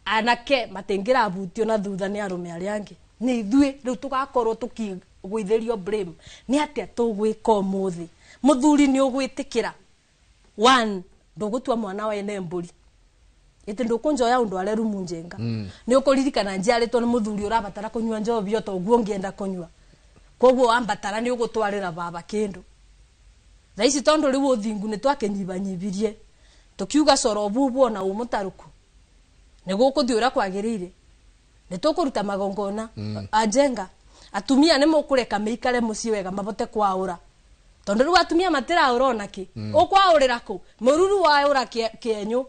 anake matingĩrabutio na thutha nĩ arũme arĩa angĩ nĩ ithuĩ rĩu tũgakorwo tũkĩgũithĩrio blame nĩ atĩa tũgwĩka ũmũthĩ mũthuri nĩ ũgwĩtĩkĩra one ndũgũtua mwana wa ene mbũri ĩtĩ ndũkũnjoya ũndũ areru munjenga nĩ ũkũririkana njiarĩtwo nĩ mũthuri ũrabatara kũnyua njobi otoguo ngĩenda kũnyua koguo ambatara nĩ ũgũtwarĩra baba kĩndũ thaa ici tondũ rĩu ũthingu nĩ twakĩnyibanyibirie tũkiuga coro bubu na ũmũtarũku nĩ gũkũthiĩ ũrĩa kwagĩrĩire nĩ tũkũruta magongona ajenga atumia nĩ mũkũreka mĩikare mũciĩ wega mabote kwaũra tondũ rĩu atumia matĩraũra onakĩ ũkwaũrĩra kũ mũruru waũra kĩenyũ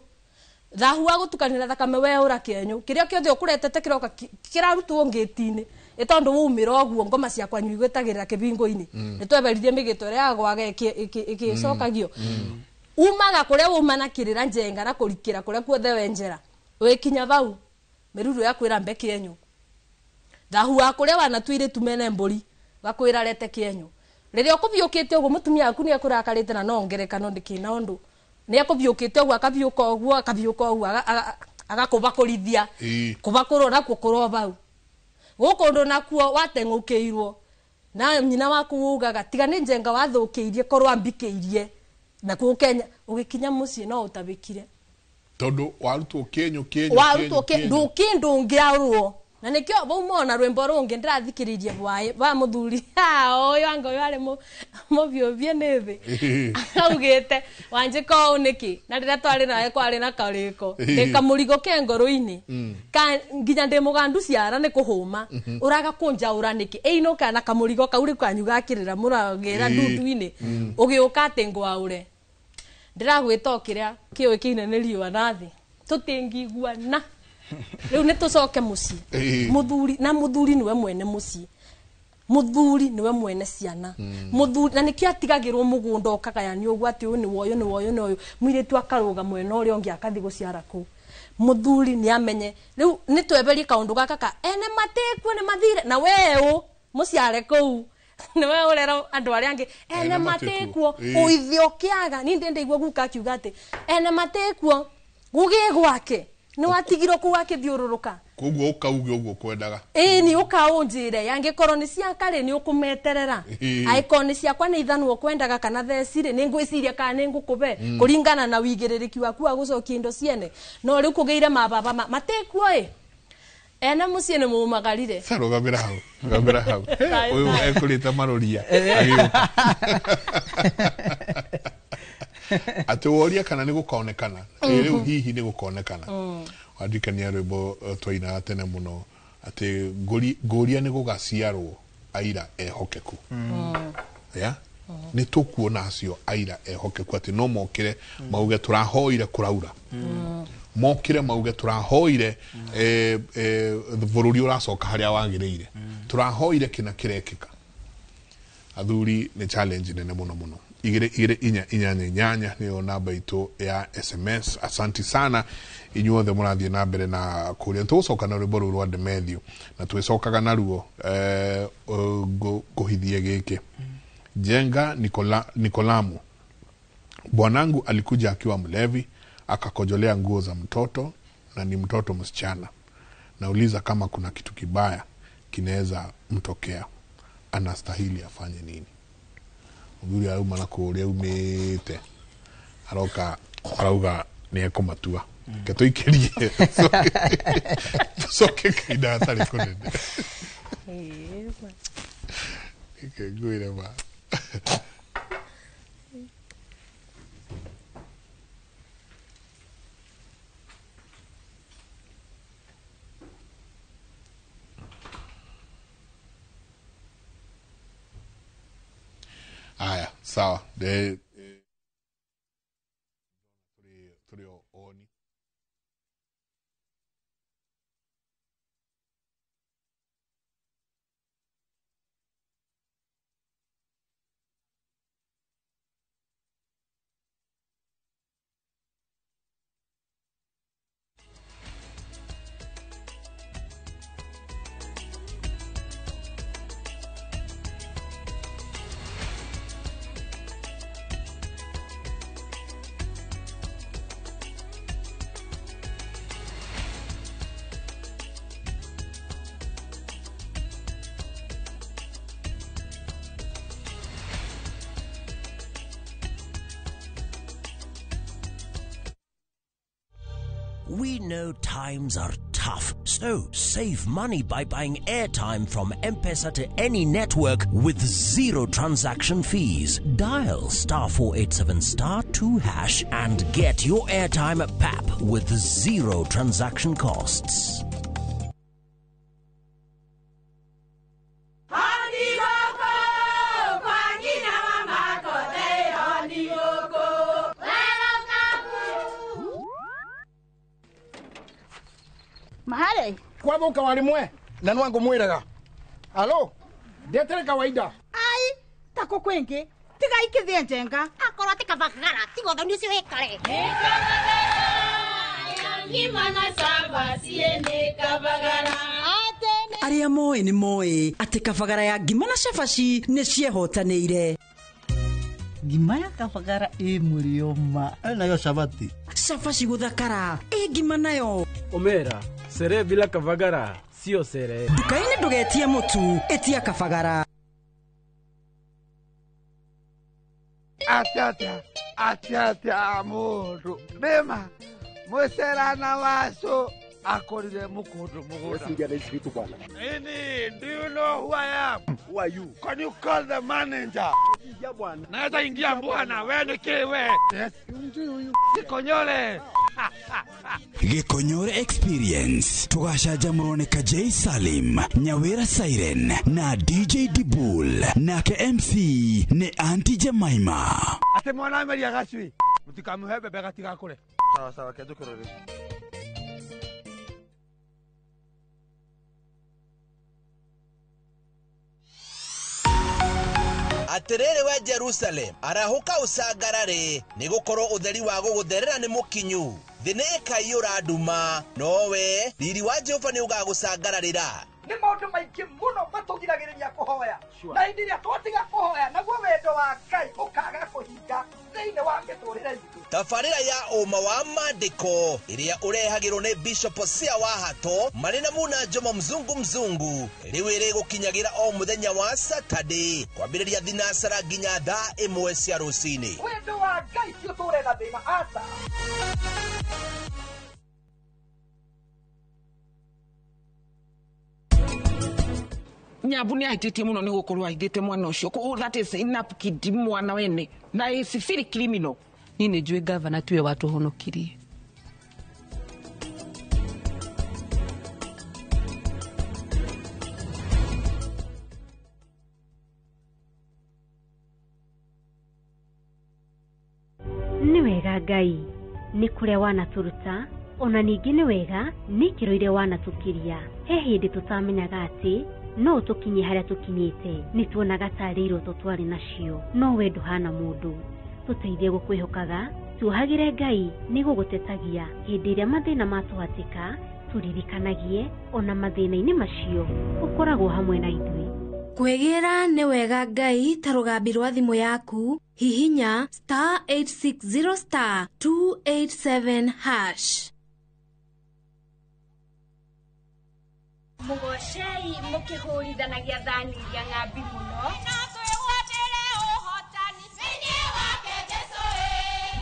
Thahua gutukanira thakame we ura kenyu kiria kiothe ukuretete kiroka kirarutwo ngitini itondu umira oguo ngoma cia kwanyu igwetagirira kibingo-ini nitweberirie migito ria agwaga ikicokagio umaga kuria umana kirira njenga na kurikira kuria kuothe wenjera wikinya bau miruru ya kwira mbe kienyu thahua kuria wana twire tumene mburi bakwira rete kienyu riria ukubiukite uguo mutumia aku ni akurakarite na nongerekano ndikina undu ni akubiukite uguo akabiuka uguo agakubakurithia kubakuro na kukuro bau gukundu nakuo watengukiirwo na nyina waku ugaga tiga ni njenga wathukiirie korwa ambikeirie na kukenya ugikinya mucii no utabikire tondu warutwo kenyu ndungiarwo na nikio baumona rwimbo rungi ndirathikiririe bwaye ba muthuri oyo anga oyo ari mubiobie nithi augite wanjika uniki na ndira twari naye kwari na kariko nikamurigo kengoro-ini ka nginya ndi mugandu ciara ni kuhuma uraga kunja uraniki einuka na kamurigo kauri kwanyu gakirira muragira ndundu-ini ugiuka tengwa ure ndiragwita kiria kiwe kinene riwa nathi tutingiguana riu nitucoke mucii muthuri niwe mwene mucii muthuri niwe mwene ciana muthuri na nikio atigagirwo mugunda okagayani uguo ati uyu ni woyo mwiritu akaruga mwena uria ungi akathi guciara ku muthuri ni amenye riu nitweberie kaundu gaka ka ene mateku ni mathire na wewe muciare ku niwe urero andu aria angi ene mateku uithio kiaga ni ndeigua guka akiuga ati ene mateku gugi gwake ni watigiro ku wakithiururuka koguo ukauge uguo kwendaga ni ukaunjire yangikorwo ni cia kare ni ukumeterera aiko ni ciakwa ni ithanwo kwendaga kana thecire ni ngwiciria kana ni ngukube kuringana na wigiririki waku wa gucokia indo ciene no riu kugeire mababa matekuo ena mucii ni mumagarire saro gambira hau uyu ekurite maroria ati woria kana ni gukonekana riu hihi ni gukonekana wadikania rwimbo twaina tene muno ati nguria ni gugaciarwo aira ehokeku ya ni tukuona acio aira ehokeku ati no mokire mauge turahoire kuraura mokire mauge turahoire bururi uracoka haria wagiriire turahoire kina kirekika athuri ni challenge nene muno igire inyanya niyo namba itu ya SMS. Asanti sana inyuothe murathie na mbere na kuria tucoka na rwimbo rwa The Matthew na twicokaga naruo kuhithie giki Jenga Nikolamu. Bwanangu alikuja akiwa mlevi akakojolea nguo za mtoto na ni mtoto msichana. Nauliza kama kuna kitu kibaya kinaweza mtokea, anastahili afanye nini? Muguri auma na kuria umite arauga ni ekomatua keto ikerie soke kaida atari kunene ikegwire ba aya sawa de trio oni We know times are tough, so save money by buying airtime from M-Pesa to any network with zero transaction fees. Dial *487*2# and get your airtime PAP with zero transaction costs. kwathuka warimwe na nwangu mwiraga alo ndetere kawaida ai tako kwengi tiga ikithie njenga akorwo tikabagara tigo thoni cio ikare aria moe ni moe ati kabagara ya ngima na cabaci ni ciehotanĩire. Ngima ya kabagara murio ma nayo sabati cabaci guthakara ngima nayo omera sere bila kabagara sio sere. Nduka-inĩ ndũgetie mũtu etia kabagara. Atata mundu bema mweserana waso akorire mukundu muguda. Do you know who I am? Who are you? Can you call the manager? Naweza ingia bwana, wewe ni kiwe. Yes. Gikonyole. Gikonyore Experience tugashanjamũrwo nĩ Kajay Salim, Nyawira Siren na DJ Dibul nake MC ni Auntie Jemima. Ate mwana meri agacui mutikamuhe bebe gatiga kure. Sawa kedukorore. Atiriri wa Jerusalem arahuka usagarare ni gukorwo utheri wa gugutherera ni mukinyu thini ikayura nduma nowe riri wa Jehova ni ugagusagararira. Ni maundu maingi muno matugiragiriria kuhoya na hindi iria twatiga kuhoya naguo wendo wa Ngai ukaga kuhinga thiini wa miturire itu. Tafarira ya uma wa mandiko iria urehagirwo ni Bishop Sia wa Hato marina muna Joma mzungu riu iri gukinyagira o muthenya wa Saturday kwambiriria thinasara nginya thaa 1 cia rucini. Wendo wa Ngai tio turena thina ata. Nyabu ni aititie muno ni gukorwo aithite mwana ucio ko that is enough kid mwana wene na isifiri criminal. Ni ni njui governor tuwe watu honokirie. Ni wega Ngai ni kuria wanaturuta ona ningi ni wega ni kiroire wanatukiria he hindi tutamenyaga ati no tukinye haria tukinyite ni tuonaga tarirwo tutwari nacio no we nduhana mundu tuteithie gukwihokaga tuohagire Ngai ni gugutetagia hindi iria mathina matuhatika turirikanagie ona mathina-ini macio ukoragwo hamwe na ithui. Kwegira ni wega Ngai ta rugambi rwa thimu yaku hihinya *860 *287#. Mugocei mukihuridanagia thani iria ng'ambi muno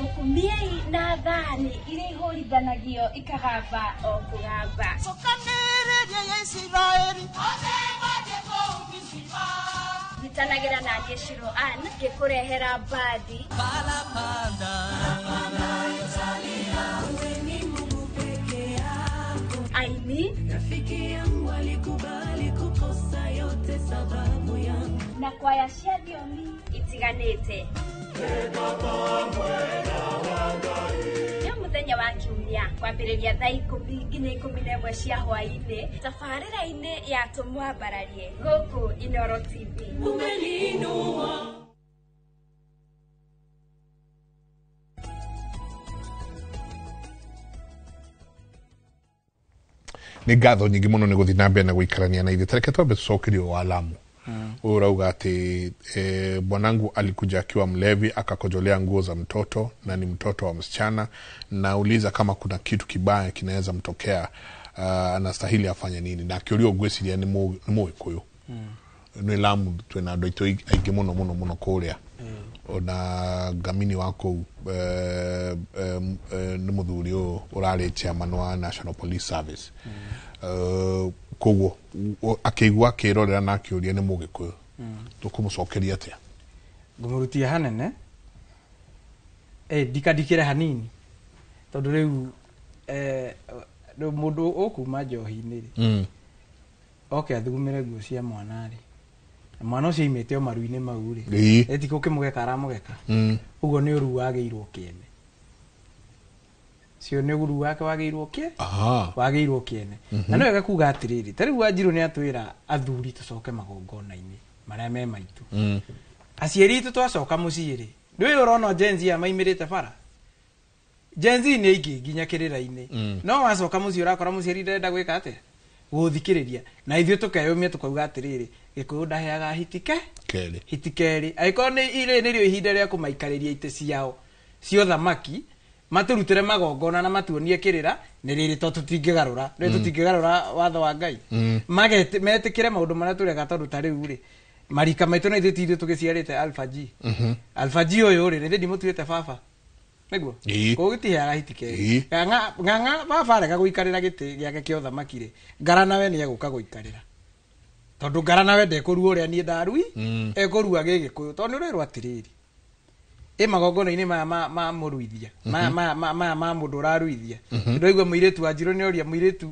mukumiei na thani iria ihurithanagio ikagamba o kugamba gitanagira na Jeshiro An gikurehera badi Aini rafiki yangu alikubali kukosa yote sababu yangu na kwaya cia thiomi itiganite yo muthenya wa kiumia kwambiriria thaa 10 nginya 11 cia hwaini tabarĩra-inĩ ya tũmwambararie gũkũ Inoro TV umeninua. Ni ngatho nyingi muno ni guthi na mbere na guikarania na ithe. Tareke twambe tucokerio wa Lamu. Urauga ati bwanangu alikuja akiwa mlevi akakojolea nguo za mtoto na ni mtoto wa msichana, na uliza kama kuna kitu kibaya kinaweza mtokea, anastahili afanye nini, na akiulio gwesiria ni Muikuyu. Ni Lamu twena ndoito aingi muno kuria. Ona gamini wako ni muthuri urari chairman wa National Police Service. Koguo akigwa akirorera na akiuria ni Mugikuyu. Tukumucokeria atia? Ngumurutia hanene dikadikire hanini tondu riu mundu ukuma njohi-ini ri oke athugumire nguo cia mwana ri mwana ucio imete o maru-ini mau ri etiko kimugeka aramugeka uguo ni uru wageirwo kiene cio nĩ guru wake wagĩirwo kie wagĩirwo kiene na nĩ wega kuga atiriri tari Wanjiru nĩ atwĩra athuri tucoke magongona-inĩ marĩa me maitũ aciari itu twacoka mũciĩ nĩ ũrona Gen Z amaimirĩte bara Gen Z nĩ aingĩ nginya kĩrĩra-inĩ no wacoka mũciĩ ũrakora mũciari ndenda gwĩka atĩa gũthikĩrĩria na ithuĩ tukeyũmia tukauga atiriri Gĩkũyũ ndaheaga hitikeri aiko nĩrĩo ihinda rĩa kũmaikarĩria itĩ ciao cio thamaki maturutire magongona na matuonie kĩrĩra nĩ rĩrĩ to tũtingĩgarũra watho wa Ngai metikire maũndũ marĩa tũreka tondũ ta rĩu rĩ marika maitũ na ithuĩ tithũ tũgĩciarĩte Alpha G ũyũ rĩ nĩ ndimũtuĩte baba nĩguo kũgĩtiheaga hitikeri ng'ang'a baba arega gũikarĩra gĩtĩ gĩake kĩa ũthamaki rĩ Ngara nawe nĩ egũka gũikarĩra tondũ Ngara nawe ndekũrua ũrĩa niĩ ndarui ekũrua Gĩgĩkũyũ tondũ nĩ ũrerwo atirĩri magongona-inĩ maya ma mũruithia ma mũndũ ũraruithia ndĩraigua mũirĩtu Wanjiru nĩ oria mũirĩtu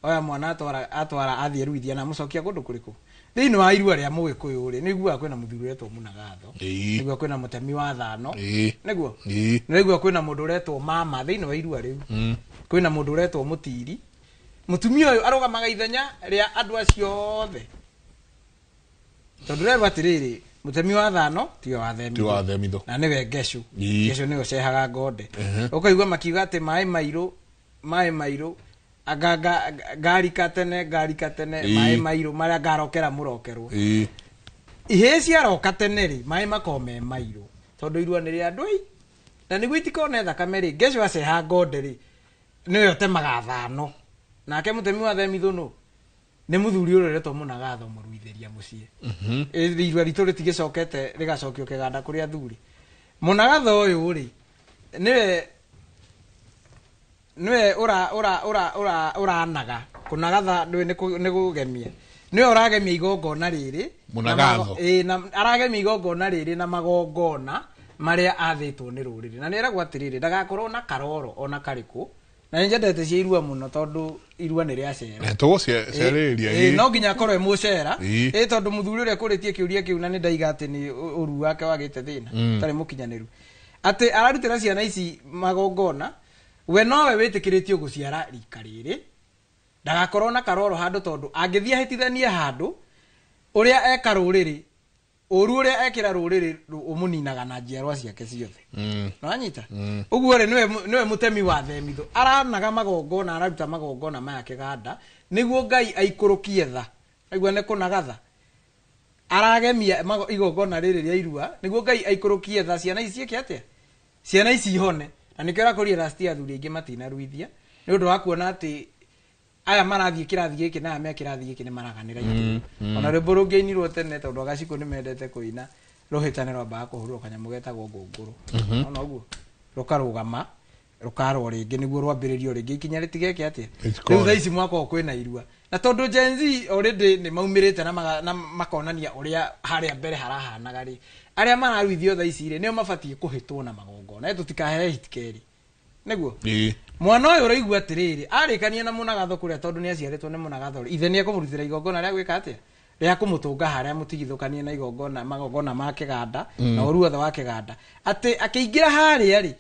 oya mwana atwara athiĩ ruithia na mũcokia kũndũ kũrĩkũ thĩinĩ wa irua rĩa Mũgĩkũyũ rĩ nĩiguaga kwĩna mũthuri ũretwo Mũnagatho nĩguo kwĩna mũtemi wa thano nĩguo nĩiguaga kwĩna mũndũ ũretwo Mama thĩinĩ wa irua rĩu kwĩna mũndũ ũretwo Mũtiri mũtumia ũyũ arũgamaga ithenya rĩa andũ acio othe tondũ rĩrĩa atirĩrĩ mũtemi wa thano tio wathemitho na nĩwe Ngeshu nĩwe ũcehaga ngonde ũkaigua makiuga atĩ maĩ mairũ ngarika tene maĩ mairũ marĩa ngarokera mũrokerwo ihĩ ciaroka tene rĩ maĩ makoo me mairũ tondũ irua nĩ rĩa andũ na nĩguo itikone thakame rĩ Ngeshu aceha ngonde rĩ nĩwe ũtemaga thano nake mũtemi wa themitho no nĩ mũthuri ũrĩa ũretwo Mũnagatho mũruithĩria mũciĩ irua ritũ rĩtigĩcokete rĩgacokio kĩganda kũrĩ athuri Mũnagatho ũyũ rĩ nĩwe ũranaga kũnagatha nĩ gũgemia nĩwe ũragemia igongona rĩrĩ Mũnagatho aragemia igongona rĩrĩ na magongona marĩa athĩtwo nĩ rũrĩrĩ na nĩeragwo atirĩrĩ ndagakorwo na karoro ona karĩkũ na njendete cia irua mũno tondũ irua nĩ rĩa cera tũgũcerĩria no nginya akorwo mũcera tondũ mũthuri ũrĩa kũrĩtie kĩũria kĩu na nĩ ndaiga atĩ nĩ ũru wake wagĩte thĩna tarĩ mũkinyanĩru atĩ ararutĩra ciana ici magongona we nowe wĩtĩkĩrĩtio gũciara rika rĩrĩ ndagakorwo na karoro handũ tondũ angĩthiĩ ahĩtithanie handũ ũrĩa eka rũrĩrĩ ũru ũrĩa ekĩra rũrĩrĩ ũmũninaga na njiarwa ciake ciothe no anyita ũguo rĩ nĩwe mũtemi wa themitho aranaga magongona araruta magongona maya kĩganda nĩguo Ngai aikũrũkie tha aigua nĩ kũnagatha aragemia igongona rĩrĩ rĩa irua nĩguo Ngai aikũrũkie tha ciana ici ciĩke atĩa ciana ici ihone na nĩkĩo ũrakũria rasti athuri aingĩ matinaruithia nĩ ũndũ wa kuona atĩ aya marathiĩ kĩrathi gĩkĩ na aya me kĩrathi gĩkĩ nĩ maraganĩra itũ ona rwĩmbo rũngĩinirwo tene tondũ agacikũ nĩ mendete kũina rũhĩtane rwambaga kũhũrwo kanyamũ getagwo ngũngũrũ ona ũguo rũkarũgama rũkarwo rĩngĩ nĩguo rwambĩrĩrio rĩngĩ ikinya rĩtigeke atĩa rĩu thaa ici mwaka kwĩna irua na tondũ Gen Z already nĩ maumĩrĩte na makonania ũrĩa harĩa mbere harahanaga rĩ arĩa mararuithio thaa ici rĩ nĩo mabatiĩ kũhĩtwo na magongona tũtikahe hitikeri nĩguo mwana ũyũ ũraigua atĩrĩrĩ arĩkania na Mũnagatho kũrĩa tondũ nĩ aciarĩtwo nĩ Mũnagatho ithe nĩ ekũmũrutĩra igongona rĩa gwĩka atĩa rĩa kũmũtũnga harĩa mũtigithũkanie na magongona ma kĩganda na ũru wothe wa kĩganda atĩ akĩingĩra harĩa rĩ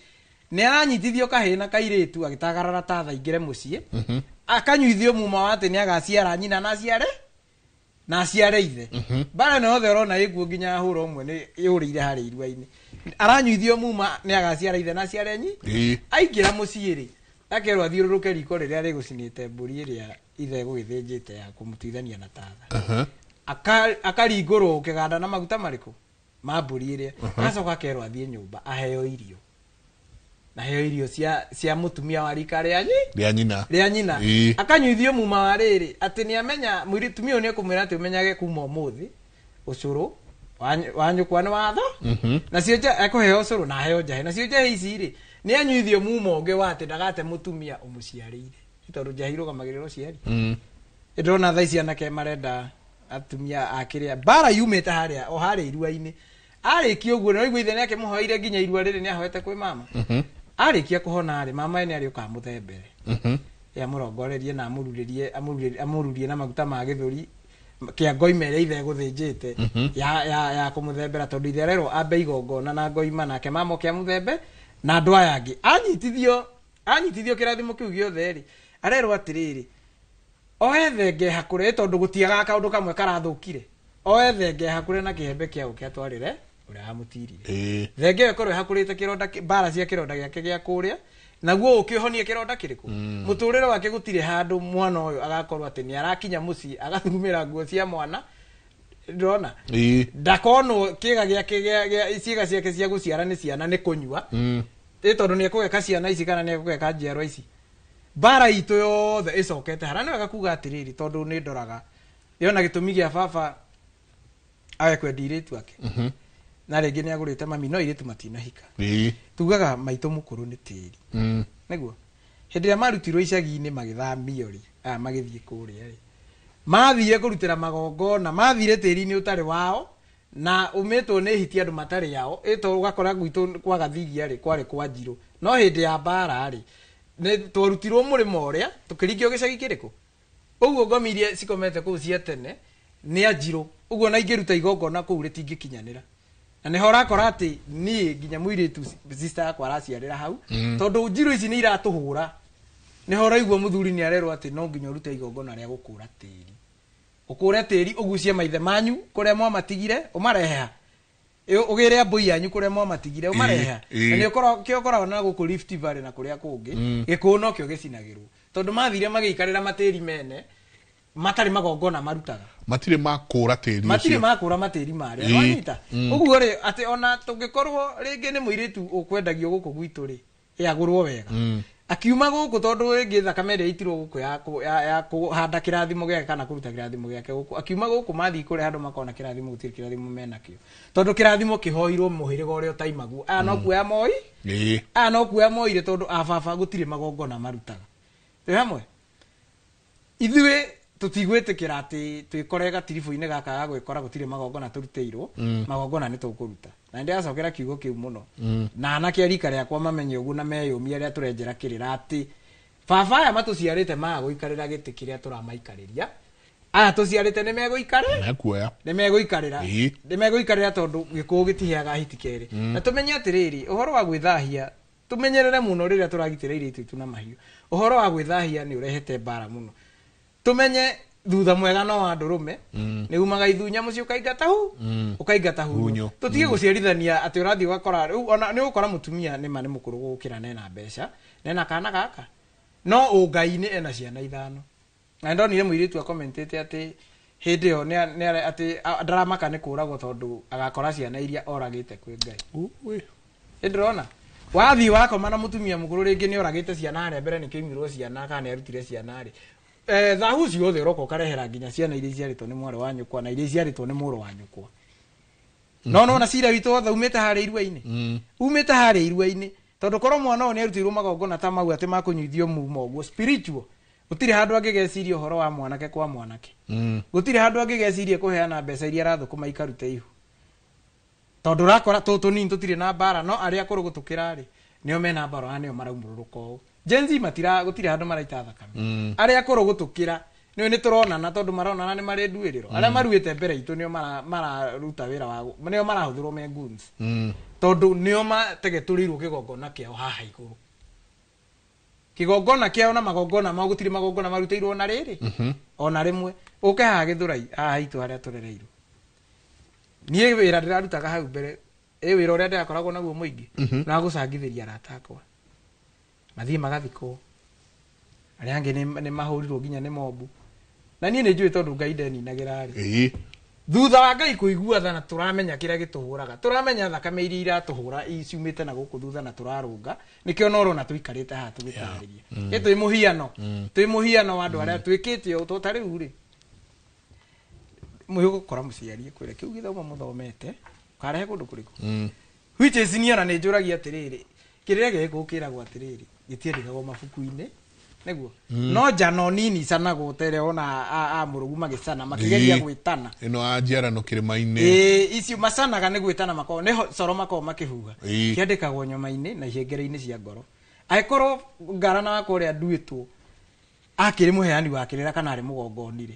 nĩ aranyitithio kahĩ na kairĩtu agĩtagarara ta tha ingĩre mũciĩ akanyuithio muma wa atĩ nĩ agaciara nyina na aciare ithe bara nĩ othe ũrona ĩguo nginya hũra ũmwe nĩ yũrĩire harĩa irua-inĩ aranyuithio muma nĩ agaciara ithe na aciare aingĩra mũciĩ rĩ akerwo athiũrũrũke riko rĩrĩa rĩgũcinĩte mbũri ĩrĩa ithe gũgĩthĩnjĩte ya kũmũtuithania na tatha akaringũrwo kĩganda na maguta marĩkũ ma mbũri ĩrĩa agacoka akerwo athiĩ nyũmba aheo irio na heo irio cia mũtumia wa rika rĩa nyina akanyuithio muma wa rĩrĩ atĩ nĩ amenya mũtumia ũyũ nĩ ekũmwĩra atĩ ũmenyage kuma ũmũthĩ ũcũrũ wa nyũkwa nĩ watho nacio ekũheo ũcũrũ na aheo njahi nacio njahi ici rĩ nĩ anyuithio muma ũngĩ wa atĩ ndagate mũtumia ũmũciarĩire tondũ njahi rũgamagĩrĩra ũciari ndĩrona thaa ici anake marenda atumia akĩrĩa bara yumĩte harĩa o harĩa irua-inĩ arĩkia ũguo na igua ithe nĩ akĩmũhoire nginya irua rĩrĩ nĩ ahoete kwĩ mama arĩkia kũhona rĩ mama nĩ arĩũka mũthembere amũrongorerie na amũrurie na maguta ma gĩthũri kĩa ngoima ĩrĩa ithe gũthĩnjĩte ya kũmũthembera tondũ ithe rerwo ambe igongona na ngoima nake mama kĩa mũthembe na andũ aya angĩ anyitithio kĩrathimo kĩu gĩothe rĩ arerwo atĩrĩrĩ oe thenge hakũre tondũ gũtiaga kaũndũ kamwe karathũkire oe thenge hakũre na kĩhembe kĩa ũkĩa twarĩre ũrĩa amũtirire thenge ĩkorwo hakũrĩte kĩronda bara cia kĩronda gĩake gĩa kũrĩa naguo ũkĩhonie kĩronda kĩrĩkũ mũtũrĩre wake gũtirĩ handũ mwana ũyũ agakorwo atĩ nĩ arakinya mũciĩ agathumĩra nguo cia mwana ndona ndakonwo kĩga gĩake ciĩga ciake cia gũciara nĩ ciana nĩ kũnyua tondũ nĩ ekũgeka ciana ici kana nĩ ekũgeka njiarwa ici bara itũ yothe ĩcokete harĩa nĩ wega kuga atĩrĩrĩ tondũ nĩ ndoraga yona gĩtũmi gĩa baba awe kwendi irĩtu ake na rĩngĩ nĩ agũrĩte mami no irĩtu matinahika tugaga maitũ mũkũrũ nĩ tĩri nĩguo hĩndĩ ĩrĩa marutirwo icagi-inĩ magĩthamio rĩ magĩthiĩ kũrĩa rĩ mathire kũrutĩra magongona mathire tĩri-inĩ ũtarĩ wao na ũmĩtwo nĩ hiti andũ matarĩ yao ĩto ũgakora gwitũ kwa Gathigia rĩ kwarĩ kwa Njirũ no hĩndĩ ya mbara rĩ nĩ twarutirwo mũrĩmo ũrĩa tũkĩrikio gĩcagi kĩrĩkũ ũguo ngomi iria cikomete kũu cia tene nĩ Njirũ ũguo na ingĩruta igongona kũu rĩtingĩkinyanĩra na nĩ horakora atĩ niĩ nginya mũirĩtu sister yakwa araciarĩra hau tondũ Njirũ ici nĩ iratũhũra nĩ horaigua mũthuri nĩ arerwo atĩ no nginya ũrute igongona rĩa gũkũra tĩri ũkũre tĩri ũgucie maithe manyu kũrĩa mwamatigire ũmareha ũgĩre mbũi yanyu kũrĩa mwamatigire ũmareha na nĩ ũkoragwo na gũkũ Rift Valley na kũrĩa kũngĩ gĩkũũ no kĩo gĩcinagĩrwo tondũ mathire magĩikarĩra matĩri mene matarĩ magongona marutaga matirĩ makũra tĩri ũcio matirĩ makũra matĩri marĩa wanyita ũguo rĩ atĩ ona tũngĩkorwo rĩngĩ nĩ mũirĩtu ũkwendagio gũkũ gwitũ rĩ yagũrwo wega akiuma gũkũ tondũ rĩngĩ thakame ĩrĩa itirwo gũkũ ya kũhanda kĩrathimo gĩake kana kũruta kĩrathimo gĩake gũkũ akiuma gũkũ mathi kũrĩa andũ makona kĩrathimo gũtirĩ kĩrathimo menakĩo tondũ kĩrathimo kĩhoirwo mũhĩrĩga ũrĩa ũtaimaguo no kuoya moi no kuoya moire tondũ ababa gũtirĩ magongona marutaga twĩ hamwe ithuĩ tutigwĩtĩkĩra atĩ twĩkore gatiribu-inĩ gaka ga gwĩkora gũtirĩ magongona tũrutĩirwo magongona nĩ tũkũruta na ndĩracokera kiugo kĩu mũno na anake arika rĩakwa mamenye ũguo na meyũmie arĩa tũrenjera kĩrĩra atĩ baba aya matũciarĩte magũikarĩra gĩtĩ kĩrĩa tũramaikarĩria aya tũciarĩte nĩ megũikarĩra tondũ gĩkũũ gĩtiheaga hiti kerĩ na tũmenye atĩrĩrĩ ũhoro wa gwĩthahia tũmenyerere mũno rĩrĩa tũragitĩra airĩtu aitũ na mahiũ ũhoro wa gwĩthahia nĩ ũrehete mbara mũno tumenye thutha mwega no wa ndũrũme nĩ umaga ithunya mũciĩ ũkaingata hu tũtige gũciarithania atĩ ũrathiĩ ũgakora rĩu ona nĩ ũgũkora mũtumia nĩ nĩ mũkũrũ gũkĩra nena mbeca nena kana gaka no ũngai-inĩ ena ciana 5 na ndonire mũirĩtu akomentĩte atĩ hĩndĩ ĩyo nĩ atĩ ndaramaka nĩ kũragwo tondũ agakora ciana iria oragĩte kwĩ Ngai ndĩrona wathiĩ wakoma na mũtumia mũkũrũ rĩngĩ nĩ oragĩte ciana harĩa mbere nĩ kĩoimirwo ciana kana nĩ arutire ciana rĩ thahu ciothe ũroka ũkarehera nginya ciana iria ciarĩtwo nĩ mwarĩ wa nyũkwa na iria ciarĩtwo nĩ mũrũ wa nyũkwa no cira witũ wothe umĩte harĩa iruainĩ umĩte harĩa iruainĩ tondũ korwo mwana ũyũ nĩ arutirwo magongona ta mau atĩ makũnyuithio muma ũguo spiritual gũtirĩ handũ angĩgeciria ũhoro wa mwanake kwa mwanake gũtirĩ handũ angĩgeciria kũheana mbeca iria arathũkũma ikarute ihu tondũ rakora tũtũ nini tũtirĩ na mbara no arĩa akũrũ gũtũkĩra rĩ nĩo mena mbara nĩo maraumũrũrũka ũũ Genzi gũtirĩ handũ maraita thakame arĩa akũrũ gũtũkĩra nĩ tũronana tondũ maronana nĩ marĩ nduĩrĩro arĩa maruĩte mbere itũ nĩo mararuta wĩra wa nĩo marahũthĩrwo me goons tondũ nĩo mategetũrĩirwo kĩgongona kĩao haha igũrũ kĩgongona kĩao na magongona mao gũtirĩ magongona marutĩirwo ona rĩrĩ ona rĩmwe ũke haha Gĩthũrai haha itũ harĩa tũrereirwo niĩ wĩra ndĩrarutaga hau mbere wĩra ũrĩa ndĩrakoragwo naguo mũingĩ na gũcangithĩria arata akwa mathiĩ magathikwo arĩa angĩ nĩ mahũrirwo nginya nĩ mobu na niĩ nĩ njũĩ tondũ Ngai ndeninagĩra rĩ thutha wa Ngai kũigua tha na tũramenya kĩrĩa gĩtũhũraga tũramenya thakame iria iratũhũra ciumĩte na gũkũ thutha na tũrarũnga nĩkĩo no ũrona tũikarĩte haha tũgĩtarĩria twĩ mũhiano wa andũ arĩa twĩkĩte ũũ ta rĩu rĩ mũgũkora mũciari kwĩre kĩu gĩthomo mũthomete karehe kũndũ kũrĩkũ which is niona nĩ njũragia atĩrĩrĩ kĩrĩa gĩgũkĩragwo atĩrĩrĩ gĩtiendagwo mabuku-inĩ nĩguo no njano nini canagwo tere ona mũrũgu magĩcana makĩgeria gwĩtana ĩno anjiarano kĩrĩma-inĩ icio macanaga nĩ gwĩtana makoo nĩ coro makoo makĩhuha kĩandĩkagwo nyama-inĩ na ihengere-inĩ cia ngoro agĩkorwo ngarana wakwa ũrĩa nduĩtwo akĩrĩ mũheani wa kĩrĩra kana arĩ mũgongoni-rĩ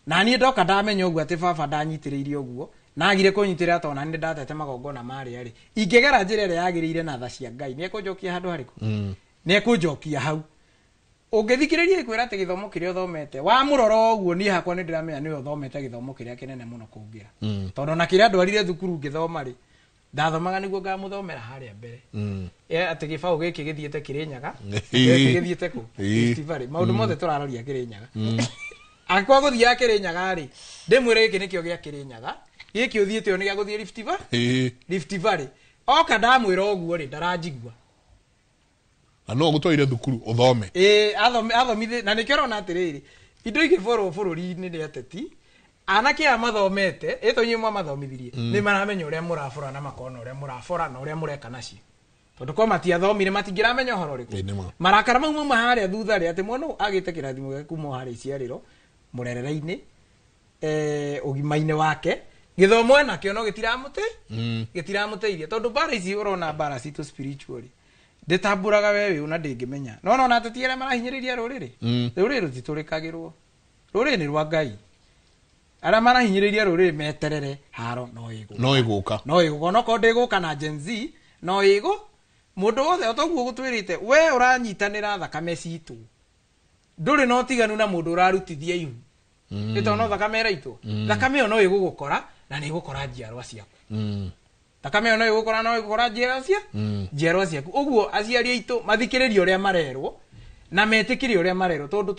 na niĩ ndoka ndamenya ũguo atĩ baba ndanyitĩrĩire ũguo nagire kunyitira tona ndi ndatete magongona mari ari ingegera njira ire yagirire na tha cia Ngai ni kunjokia handu hariku ni kunjokia hau ungithikiriria ikwira ati githomo kiria thomete wa muroro uguo ni hakwa ni ndiramenya ni thomete githomo kiria kinene muno kungira tondu na kiria ndwarire thukuru ngithoma ri ndathomaga niguo ngamuthomera haria mbere ati gibao giki githiete Kirinyaga githiete ku festival maundu mothe turaroria Kirinyaga akwa guthia Kirinyaga ri ndimwire giki nikio gia Kirinyaga giki uthiete oni gia guthia Rift Valley oka ndamwira uguo ri ndaranjigua no gutwire thukuru uthome athomithe na nikirona atiriri indo igiboro bururi-ini ni ateti anake amathomete etonye mwa mathomithirie ni maramenya uria murabora na makona uria murabora na uria mureka nacio tondu kwa matiathomire matingiramenya uhoro riku marakara mau mama haria thutha ri ati mwana agite kirathimo gya kuma haria iciariro murerera-ini ugimaine wake githomo enakio no gitiramuteithia tondu bara ici urona bara citu spiritually ndetamburaga wewe una ndingimenya no na atetiere marahinyiriria ruriri rutiturikagirwo ruriri ni rwa Ngai ara marahinyiriria ruriri meterere haro no iguka no ko ndiguka na Gen Z no igu mundu wothe otoguo gutwirite we uranyitanira thakame citu nduri no tiganu na mundu urarutithia ihu ito no thakame raitu thakame no igugukora na ni igukora njiarwa ciaku thakame no igukora njiarwa ciaku uguo aciari aitu mathikiririe uria marerwo na metikirie uria marerwo tondu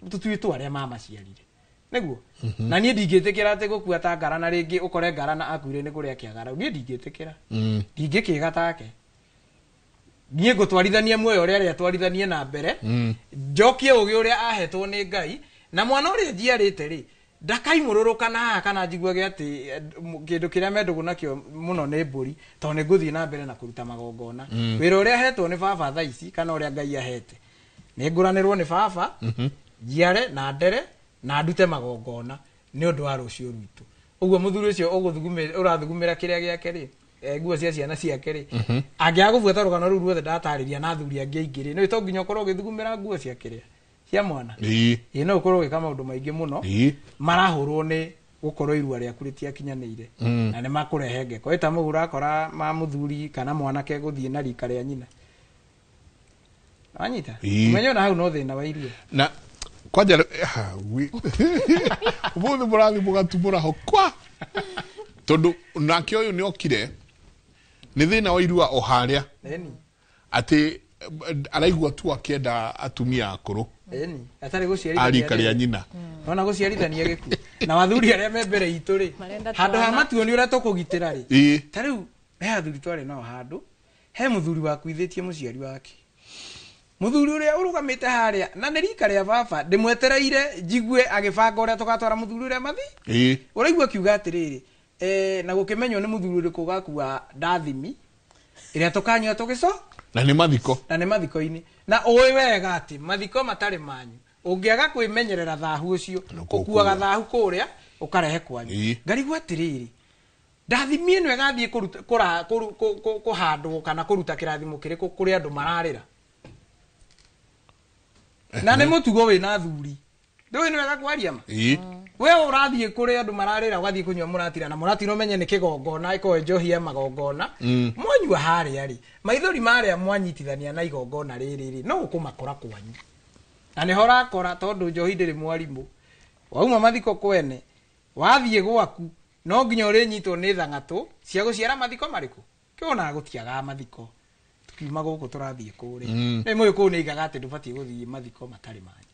tutuitwo aria mamaciarire niguo na nie ndingitikira ati gukua ta ngara na ringi ukore ngara na akuire ni kuria kiagara nie ndingitikira ndingikiga take nie gutwarithania muoyo uria ria twarithanie na mbere njokie ugi uria ahetwo ni Ngai na mwana uria njiarite ri ndakai mururuka na kana njiguage ati kindu kiria mendugu nakio muno ni mburi to ni nguthii na mbere na kuruta magongona wira uria hetwo ni baba tha ici kana uria Ngai ahete ni nguranirwo ni baba njiare na ndere na ndute magongona ni undu wa rucio rwitu uguo muthuri ucio urathugumira kiria giake ri nguo cia ciana ciake ri angiagubueta rugano ru ruothe ndatariria na thuri angi ingiri no to nginya ukorwo githugumira nguo cia kiria cia mwana no ukorwo gika maundu maingi muno marahurwo ni gukorwo irua riaku ritiakinyanire na ni makurehe ngeko eta mugura akora ma muthuri kana mwanake guthie na rika ria nyina anyita umenyo na hau no thina wa irua na kwaja ubuthe burathi mugatumura ho kwa tondu nake uyu ni okire ni thina wa irua o haria ati araigua tu akienda atumia akuru atari guciarithania arika ria nyina ona guciarithania giku na wathuri aria me mbere itu ri handu ha matuoni uria tukugitira ri tariu he athuri twari no handu he muthuri wakuithitie muciari wake muthuri uria urugamite haria na ni rika ria baba ndimwetereire jigue agibanga uria tugatwara muthuri uria mathi uraigua kiuga atiriri na gukimenywo ni muthuri uri kugakuwa ndathimi iria tukanywa tugico na ni mathiko-ini na uwi wega ati mathiko matari manyu ungiaga kwimenyerera thahu ucio ukuaga thahu kuria ukarehe kwanyu ngarigwa atiriri ndathimi ino igathie kuhandwo kana kuruta kirathimo kiriku kuri andu mararira na ni mutugo wina thuri ndui ni wega kwaria ma we urathie kuri andu mararira ugathie kunywa muratira na muratira umenye ni kigongona iko njohia magongona mwanyua haria ri maithori maria mwanyitithania na igongona riri no ukumakora kwanyu na ni horakora tondu njohi ndiri mwarimu wauma mathiko kwene wathie gwaku no nginya uri nyitwo ni thangatu cia guciara mathiko mariku kiona gutiaga mathiko tukiuma guku turathie kuri ni moyo ku ni igaga ati ndubatie guthie mathiko matari manyu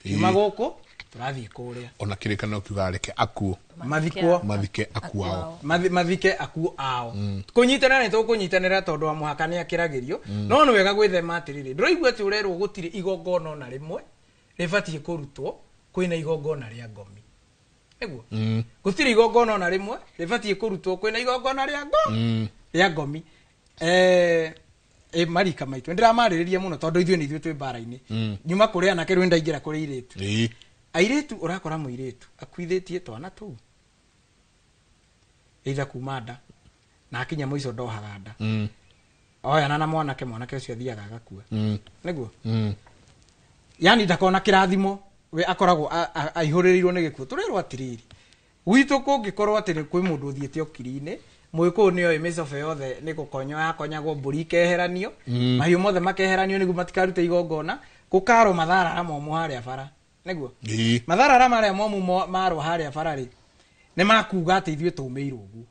kiuma guku turathie kuria ona kirikano kiugareke akuo mathike akuao mathike akuo ao kunyitanira ni tukunyitanira tondu wa muhaka ni akiragirio no ni wega gwithema atiriri ndiraigua ati urerwo gutire igongona ona rimwe ribatie kurutwo kwina igongona ria ngomi eguo gutire igongona ona rimwe ribatie kurutwo kwina igongona ria ngomi marika maitu ndiramaririria muno tondu ithuĩ ni ithuĩ twi bara-ini nyuma kuri anake rwenda ingira kuri iritu airetu urakora muiretu akuithitie twana tu either kumanda na akinya muico ndohaga nda oya na mwanake ucio thiaga agakua niguo yani ndakona kirathimo we akoragwo aihuririrwo ni gikuo turirwo atiriri gwitå kå ngä korwo atä nä kwä må ndå å thiä te å kiri-inä må gä kå nä oä mä cobe yothe nä gå konyo yakonyagwo mbå ri ikeheranio mahiå mothe makeheranio nä guo matikarute igongona gå karwo matharara momo harä a bara nä guo matharara marä a momu marwo harä a bara rä nä makuga atä ithuä tå mä irwo guo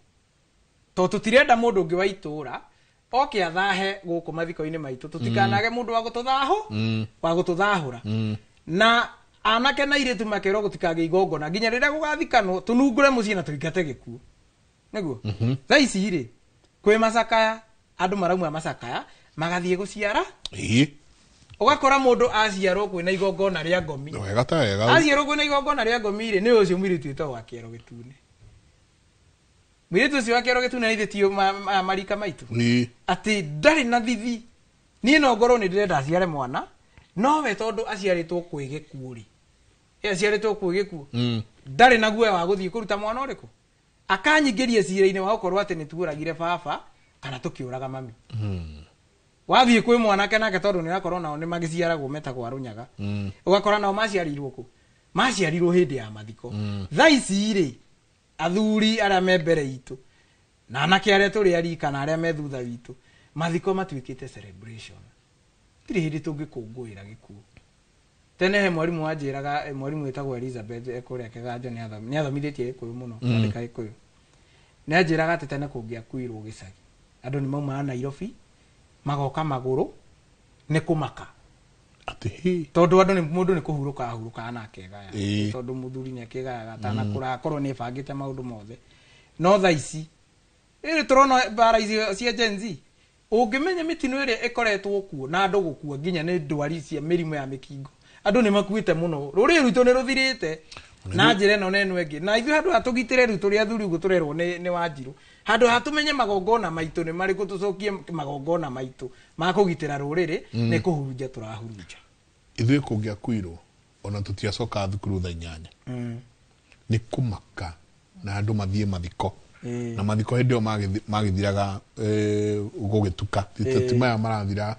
tondå tå tirenda må ndå å ngä wa itå ra oke athahe gå kå mathiko-inä maitå tå tikanage må ndå wa gå tå thahå wa gå tå thahå ra na anake na iretu makerwo gutikage igongona nginya riria gugathikanwo tunungure mucii na tuingate gikuo niguo tha ici ri kwi macakaya andu marauma macakaya magathie guciara ugakora mundu aciarwo kwina igongona ria ngomi wega ta wega aciarwo kwina igongona ria ngomi ri ni ucio mwiritu etwo wa kiero gitune mwiritu ucio wa kiero gitune nithitio marika maitu ati ndari na thithi ni no ngorwo ni ndirenda aciare mwana no we tondu aciaritwo kwi gikuo ri aciaritwo kwi gikuo ndari na guoya wa guthie kuruta mwana uriku akanyingirie cira-ini wa gukorwo ati ni tuuragire baba kana tukiuraga mami wathie kwi mwanake nake tondu ni rakorwo nao ni magiciaragwo metagwo arunyaga ugakora nao maciarirwo ku maciarirwo hindi ya mathiko tha ici ri athuri aria me mbere itu na anake aria turi arika na aria me thutha witu mathiko matuikite celebration tiri hindi tungikungwira gikuo tene he mwarimu wanjiraga mwarimu etagwo Elizabeth ekuria Kiganja ni athomithitie Gikuyu muno andika Gikuyu ni anjiraga ati tene kungiakuirwo gicagi andu ni mauma Nairobi magoka maguru ni kumaka ati tondu andu ni mundu ni kuhuruka na akegaya tondu muthuri ni akegayaga tana kura korwo ni bangite maundu mothe no tha ici iri turona bara ici cia Gen Z ungimenya mitino iri ikoretwo kuo na andu gukua nginya ni ndwari cia mirimu ya mikingo andu ni makuite muno ruri ruito ni ruthirite na njire no nenu engi na ithu handu hatugitire ruito ria thuri ugu turerwo ni Wanjiru handu hatumenye magongona maitu ni mari kutucokie magongona maitu ma kugitira ruriri ni kuhurunja turahurunja ithu kungiakuirwo ona tutiacoka thukuru tha 8 ni kumaka na andu mathie mathiko na mathiko hindi o magithiraga gugituka titimaya marathira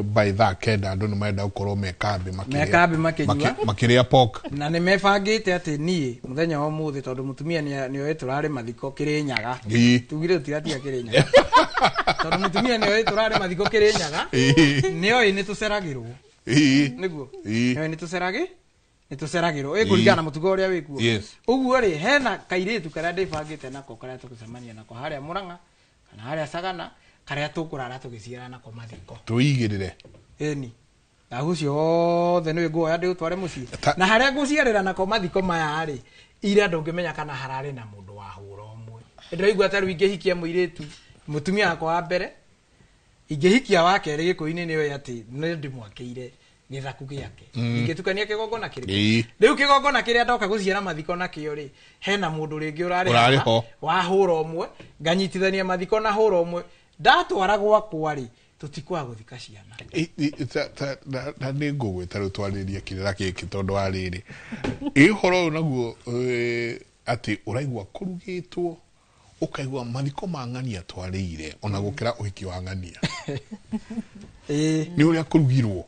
by that kenda andu ni marenda gukorwo mekambe makiria pork na ni mebangite ati nie muthenya wa muthi tondu mutumia ni oe turari mathiko Kirinyaga tugire tiratia Kirinyaga tondu mutumia ni oe turari mathiko Kirinyaga ni oe ni tuceragirwo niguo ni tuceragirwo kuringana mutugo uria wikuo uguo ri hena kairitu karia ndibangite nako karia tugucemania nako haria Murang'a kana haria Sagana karia tukurara tugiciara nako mathiko tuigirire eni na ucio othe ni nguoya ndi utware mucii na haria nguciarira nako mathiko maya ri ira ndungimenya kana harari na mundu wa hura umwe ndiraigua taru ingihikia muiritu mutumia akwa wa mbere ingihikia wa keri Gikuyu-ini ni we ati ni ndimwakeire githaku giake ingitukania kigongona kiri riu kigongona kiria ndoka guciara mathiko nakio ri hena mundu ringi urari ho wa hura umwe nganyitithania mathiko na hura umwe ndatwara gwakwa ri tutikwa guthika ciana na ni ngugwita riu twaririe kirira giki tondu wa riri ihoro naguo ati uraigwa kurugitwo ukaigwa mathiko ma ng'ania twarire ona gukira uhiki wa ng'ania ni uria kurugirwo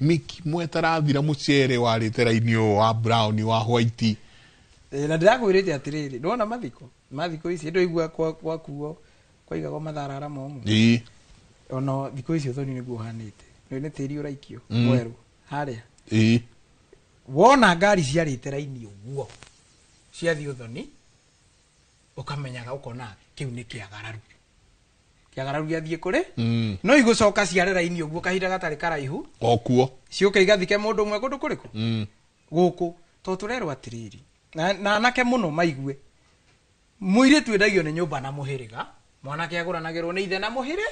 miki mwetarathira mucere warite raini wa brown wa white na ndirakwirite atiriri ndona mathiko ici ndoigua kwa kuo kwaigago matharara momu ono thiko icio thoni niguo hanite ni tiri uraikio mweru haria wona ngari ciarite raini uguo ciathi uthoni ukamenyaga ukona kiu ni kiagararu giathie kuri no igucoka ciare raini uguo kahinda gatari karaihu okuo ciuka igathike mundu umwe kundu kuriku guku to turerwo atiriri na anake muno maigue muire twendagio ni nyumba na muhiriga mwanake aguranagirwo ni ithe na muhire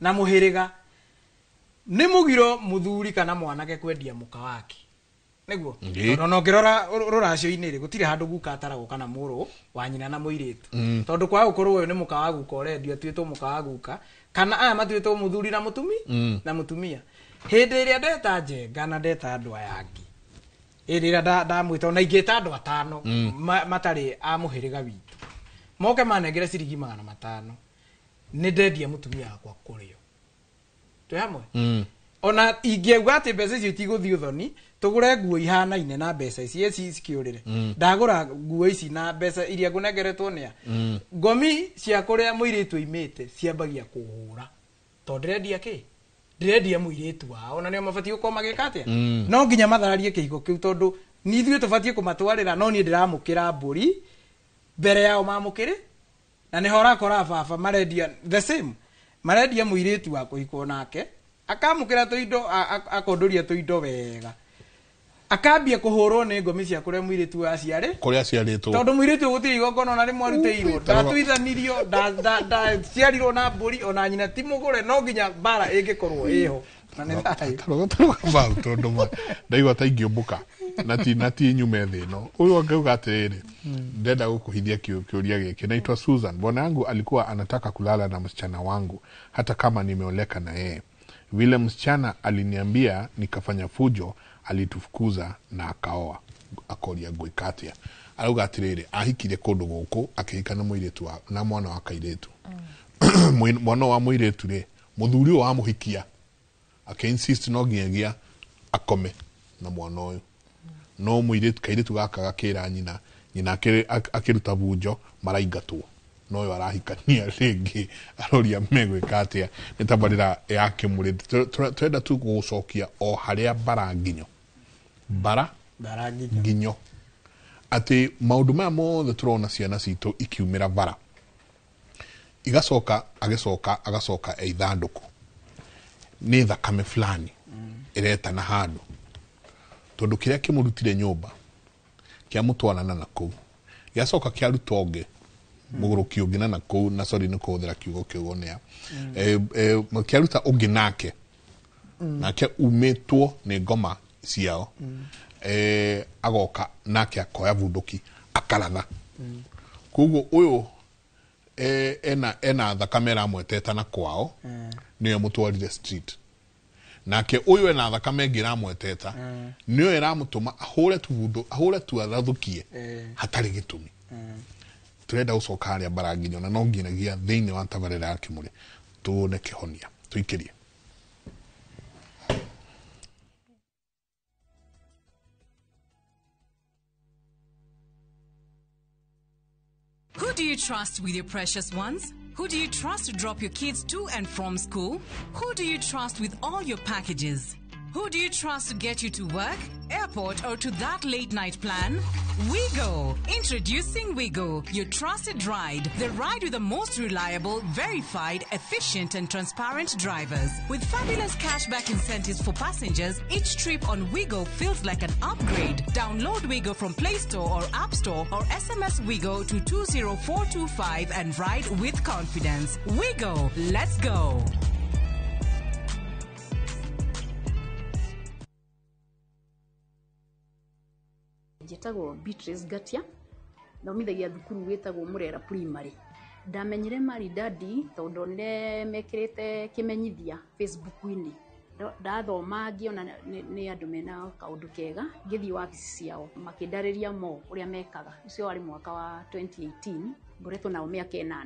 na muhiriga ni mugiro muthuri kana mwanake kwendia muka wake niguo no ngirora ruracio-ini ri gutire handu guka ataragwo kana muru wa nyina na muiritu tondu kwa gukorwo uyu ni muka wa guka urendio twitwo muka wa guka kana aya matwitwo muthuri na mutumia hindi iria ndeta Njenga na ndeta andu aya angi hindi iria ndamwita ona ingita andu 5 matari a muhiriga witu moke manengere ciringi 500 ni ndendia mutumia wakwa kurio twe hamwe ona ingĩauga atĩ mbeca icio itigũthiĩ ũthoni tũgũre nguo ihanaine na mbeca ici cikĩũrĩre ndagũra nguo ici na mbeca iria ngũnengeretwo nĩa ngomi cia kũrĩa mũirĩtu oimĩte ciambagia kũhũra tondũ ndĩrendia kĩ ndĩrendia mũirĩtu wao na nĩo mabatiĩ gũkorwo magĩka atĩa no nginya mathararie kĩhiko kĩu tondũ ni ithuĩ tũbatiĩ kũmatwarĩra no niĩ ndĩramũkĩra mbũri mbere yao mamũkĩre na nĩho ũrakora baba marendia the same marendia mũirĩtu wa kũhikwo nake akamũkĩra tũindo akondoria tũindo wega akambia kũhũrwo nĩ ngomi cia kũrĩa mũirĩtu aciarĩ kũrĩa aciarĩtwo tondũ mũirĩtu gũtirĩ igongona na rĩmwe arutĩirwo ndatuithanirio ndaciarirwo na mbũri ona nyina ti mũgũre no nginya mbara ĩngĩkorwo ĩho na nĩ thayũ tondũ ndaigua ta ingĩũmbũka na ti nyume thĩ ĩno ũyũ angauga atĩrĩrĩ ndenda gũkũhithia kĩũria gĩkĩ naitwa Susan bwana yangu alikuwa anataka kulala na msichana wangu hata kama nimeoleka na yeye vile msichana aliniambia nikafanya fujo alitufukuza na akaoa akoria gwikatia arauga atiriri ahikire kundu guku akihika na muiretu na mwana wa kairetu mwana wa muiretu ri muthuri wa muhikia insist no nginya akome na mwana uyu no muiretu kairetu gaka gakira nyina akiruta bunjo maraingatwo no yo arahikania ringi aroria megwikatia nitabarira yake muri twenda tu gucokia o haria baranginyo nginyo ati maundu maya mothe turona ciana citu ikiumira bara igacoka agacoka eithanduku ni thakame fulani ireta na handu tondu kiria kimurutire nyumba kia mutwarana na kuu giacoka kia rutonge muguruki ungina na kuu na sorry ni kuthira kiugo kiugonea kia ruta ungi nake nake umetwo ni ngoma ciao agoka nake akoya bunduki akaratha kuguo uyu ena thakame mweteta na kwao niyo mutwarire street nake uyu ena thakame ngira mweteta niyo iramutuma ahure tu arathukie hatari gitumi turenda gucoka haria baranginyo na no nginagia thiini wa tabarira ya Kimuri tuone kihonia tuikirie Who do you trust with your precious ones? Who do you trust to drop your kids to and from school? Who do you trust with all your packages? Who do you trust to get you to work, airport, or to that late night plan? Wigo. Introducing Wigo, your trusted ride. The ride with the most reliable, verified, efficient, and transparent drivers. With fabulous cashback incentives for passengers, each trip on Wigo feels like an upgrade. Download Wigo from Play Store or App Store or SMS Wigo to 20425 and ride with confidence. Wigo, let's go. Jetagwo Beatrice Gatia thomithagia thukuru witagwo Murera Primary ndamenyire mari dadi tondu ndonire mekirite kimenyithia Facebook-ini ndathoma ngiona ni andu mena kaundu kega ngithii wabici ciao makindariria mo uria mekaga ucio wari mwaka wa 2018 ngoretwo nao miaka 8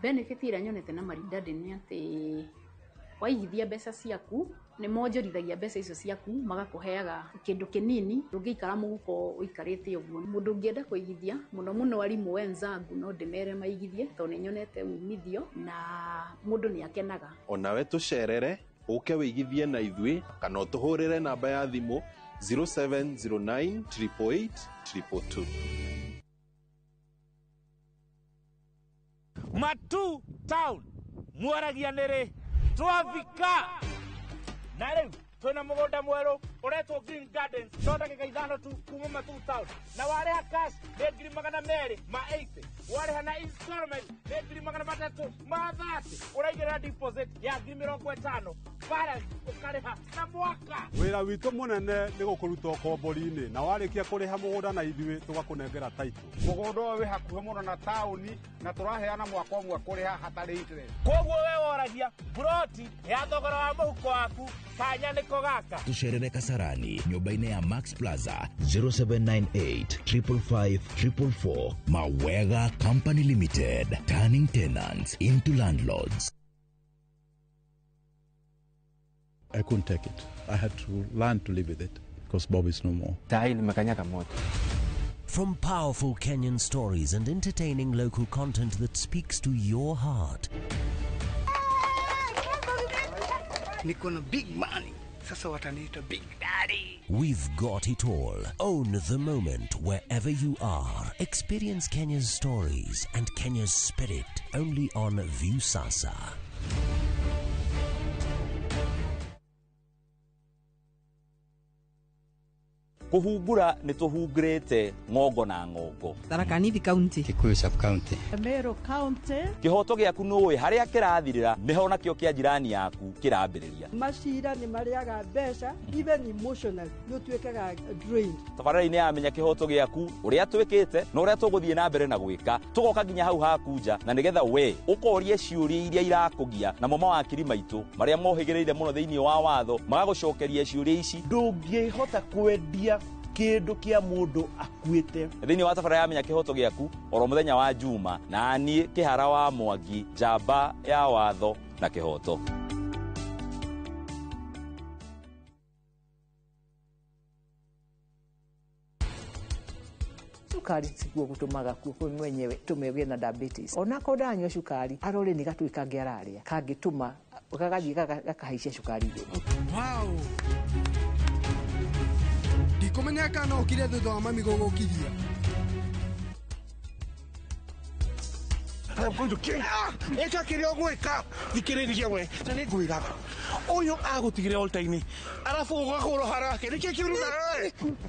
benefit ira nyonete na mari dadi ni ati waigithia mbeca ciaku ni monjorithagia mbeca icio ciaku magakuheaga kindu kinini ndungikara muguko uikarite uguo mundu ngienda kuigithia muno arimu wenzangu no ndimere maigithie to ni nyonete umithio na mundu ni akenaga onawe tucerere uke wigithie na ithui kana utuhurire namba ya thimu 0709 888 222 Matu town mwaragia nere twavika na riu twina mugunda mweru uretwo Green Gardens no ndagika ithano tu kuma Matu town na wareha cash ni 280 ma 80 wareha na installment ni 330 ma 30 uraigirira deposit ya 50 para ukareha na mwaka wira witu munene ni gukuruta kombori-ini na warikia kuriha mugunda na ithui tugakunengera title mugunda wi hakuhe muno na tauni na turaheana mwaka umwe kuriha hatari interest koguo we woragia broti ya thogora wa muhuko waku kanya niko gaka tucerere Kasarani nyumba-ini ya Max Plaza 0798 555 444 Mawega Company Limited, turning tenants into landlords. I couldn't take it. I had to learn to live with it because Bob is no more. From powerful Kenyan stories and entertaining local content that speaks to your heart. Niko na big money. Sasa wataniita Big Daddy. We've got it all. Own the moment wherever you are. Experience Kenya's stories and Kenya's spirit only on Viusasa. Kuhungura nituhungurite ngongo na ngongo. Tharaka Nithi County. Kikuyu Sub County. Meru County. Kihoto giaku nuwe haria kirathirira niho nakio kia jirani yaku kirambiriria. Mashira ni mariaga mbeca even emotional no twekaga drained. Tabarĩra-inĩ ya menya kihoto giaku uria twikite na uria tuguthie na mbere na gwika tugoka nginya hau hakunja na nigetha we ukorie ciuria iria irakugia na mama wa kiri maitu maria mohigireire muno thiini wa watho magagucokeria ciuria ici ndungihota kwendia kindu kia mundu akuite thiini wa tabarĩra ya menya kihoto giaku oro muthenya wa Juma na nie Kihara wa Mwangi njamba ya watho na kihoto. Sukari sikuo gutumaga kuo mwenyewe tumegwe na diabetes onako ndanywa sukari arore ni gatuika ngiararia kangituma ukagathie gakahaisha sukari iyo. Wow, ndikumenya kana ukire thutha wa mami gugukiria. I'm going to kill you. Eka kirio gweka thikiriria we na ni ngwira uyu agutigire all time arafu ugakoro harake niki kiruga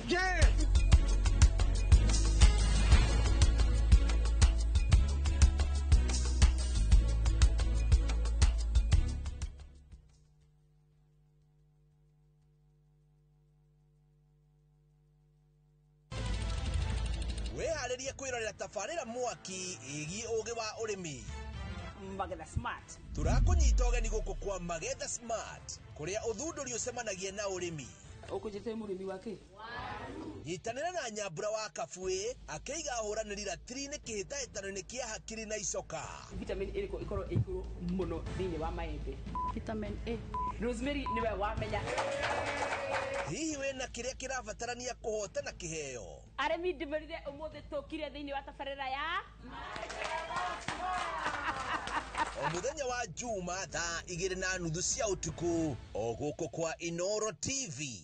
yeah. Weharirie kwirorera tabarĩra mwaki igi ugi wa urimi Magetha Smart. Turakunyita ũgeni gũkũ kwa Magetha Smart kuria uthundũri ucemanagia na urimi. Ukujite murimi wake. Nyitanĩra na Nyambura wa Kabuĩ akĩiga hũranĩri ratiri-inĩ kĩhĩtahĩtano-inĩ kĩa hakiri na icoka. Vitamin A ikorwo iguru muno thĩinĩ wa maembe. Vitamin A. Rosemary niwe wamenya. Hihi wĩna kĩrĩa kĩrabatarania kũhotana kĩheo? Aremi ndĩmerire ũmũthĩ tũkire thĩinĩ wa tabarĩra ya o muthenya wa Juma thaa 2:30 cia utuku o gũkũ kwa Inoro TV.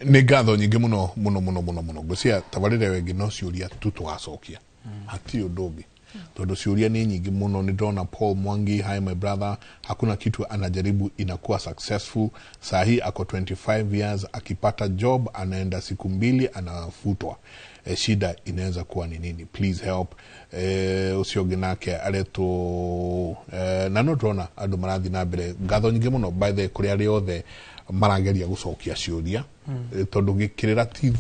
Nĩ ngatho nyingĩ mũno ngũcia tabarĩra wengi no ciũria tu tugacokia hati ũndũ ũngĩ tondu ciuria ni nyingi muno. Ni ndona Paul Mwangi, hi my brother, hakuna kitu anajaribu inakuwa successful. Sahi ako 25 years akipata job anaenda siku 2 anafutwa. Shida inaweza kuwa ni nini? Please help. Usioge nake areto na no ndona andu marathi na mbere ngatho nyingi muno by the kuri ari othe marageria gucokia ciuria tondu gikirira ti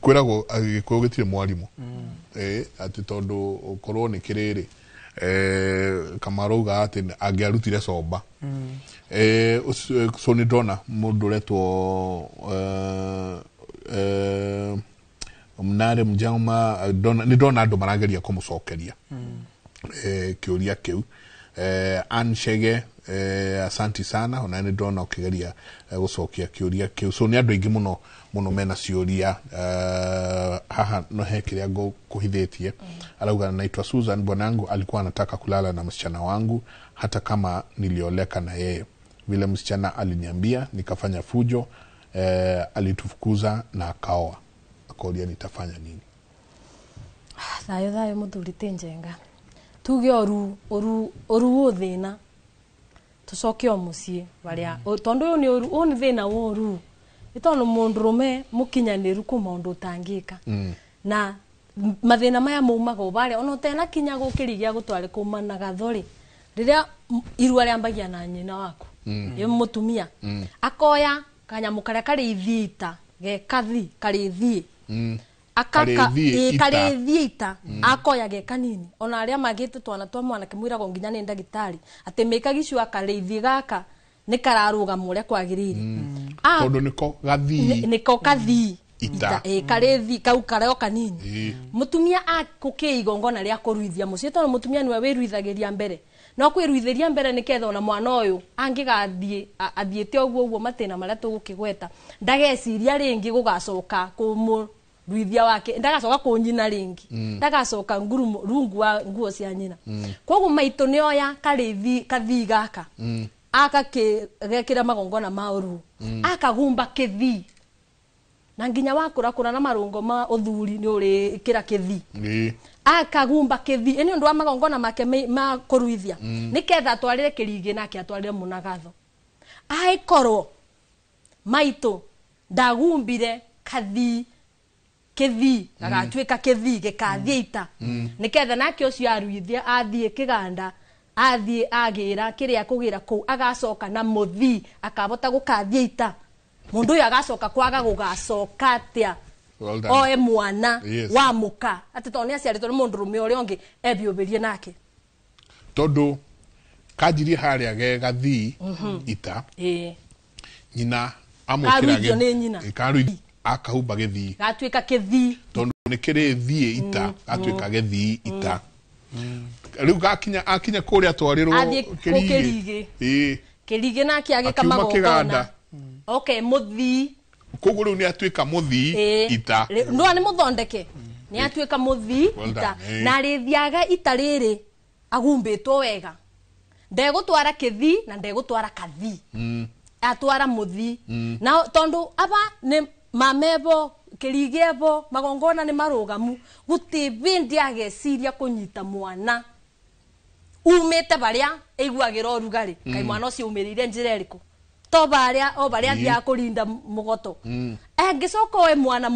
kwirago agikuyu gitire mwarimu ati tondu ukorwo ni kiriri Kamaruga ati angiarutire comba so ni ndona mundu retwo Mnare Mjauma ni ndona andu marageria kumucokeria kiuria kiu Anshege asanti sana ona ni ndona ukigeria gucokia kiuria kiu so ni andu ingi muno mena ciuria haha no hekiria ngo kuhithetie arauga naitwa Susan, bwanangu alikuwa anataka kulala na msichana wangu hata kama nilioleka na yeye. Vile msichana aliniambia nikafanya fujo, alitufukuza na akaoa. Akoria nitafanya nini? Thayo muthuri tenjenga tuge oru uthina tucoke o mucii baria tondu ni oru ni thina woru itono mundurume mukinyaniru ku maundu tangika na mathina maya maumaga ubare ono tena kinya gukirigia gutware kumana gathori riria irua riambagia na nyina waku ye mutumia akoya kanyamu karia kari ithiita gekathi kari ithie kari ithita akoya gekanini ona aria magite twana twa mwana kimwirago nginya ni ndagitari ati meka gicua kari ithie gaka ni kararuga muria kwagirire tondu niko gathii ita karethi kau kareo kanini mutumia akuke igongona ria kuruithia mucie tono mutumia niwe wiruithagiria mbere no kwiruithiria mbere niketha ona mwana uyu angigathie athiete oguo matena maria tugukigweta ndageciria ringi gugacoka kumu ruithia wake ndagacoka kunyina ringi ndagacoka rungu wa nguo cia nyina koguo maito nioya karethi kathi gaka akagekira magongona ma uru akagumba kithi na nginya wakura na marungo ma uthuri ni uri kira kithi akagumba kithi eni ndu wa magongona make ma kuruithia niketha atwarire kirigi nake atwarire munagatho aikorwo maito ndagumbire kithi agatuika kithi gikathie ita niketha nake ucio aruithia athie kiganda athie agira kiria kugira ku agacoka na muthi akabota gukathie ita mundu uyu agacoka kwaga gugacoka atia oe mwana wa muka ati toni aciaritwo ni mundu rume uri ongi ebiubirie nake tondu kanjiri haria ge gathi ita nyina amukira karuithia akahumba githi gatuika kithi tondu ni kiri thie ita gatuika githi ita riu akinya kuria twarirwo kirigi nake agika magongona okay muthi koguo riu ni atuika muthi ita no ni muthondeke ni atuika muthi ita na rithiaga ita riri agumbitwo wega ndegutwara kithi na ndegutwara kathi atwara muthi na tondu aba ni mamebo kirigebo magongona ni marugamu gutibindi ageciria kunyita mwana umete baria eiguagira rugari kai mwana ucio umirire njira iriku to baria thia kurinda mugoto engicoka we mwana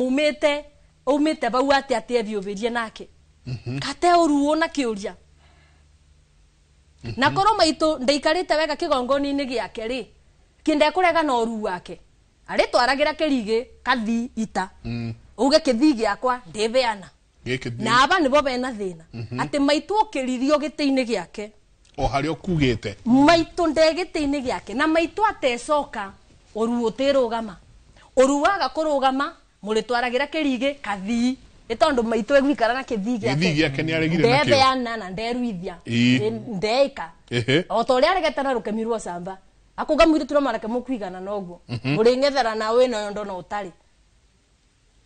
umete bau ati ebiubirie nake kate uruo na kiuria na koro maito ndeikarite wega kigongoni-ini giake ri kinde kurega na uru wake ari twaragira kirigi kathi ita uge kithi giakwa ndibeana na aba nibo bena thina ati maito kiririo giti-ini giake o hari okugite maito ndegiti-ini giake na maito atecoka uru utirugama uru waga kurugama muri twaragira kirigi kathi itondu maito egwikara na kithi giake ni aregire nakio ndebeana na nderuithia ndeika o to ri aregeta na rukemirwo samba akuga mwiri turo marake mukwigana noguo uri ngethera na we no ndo no utari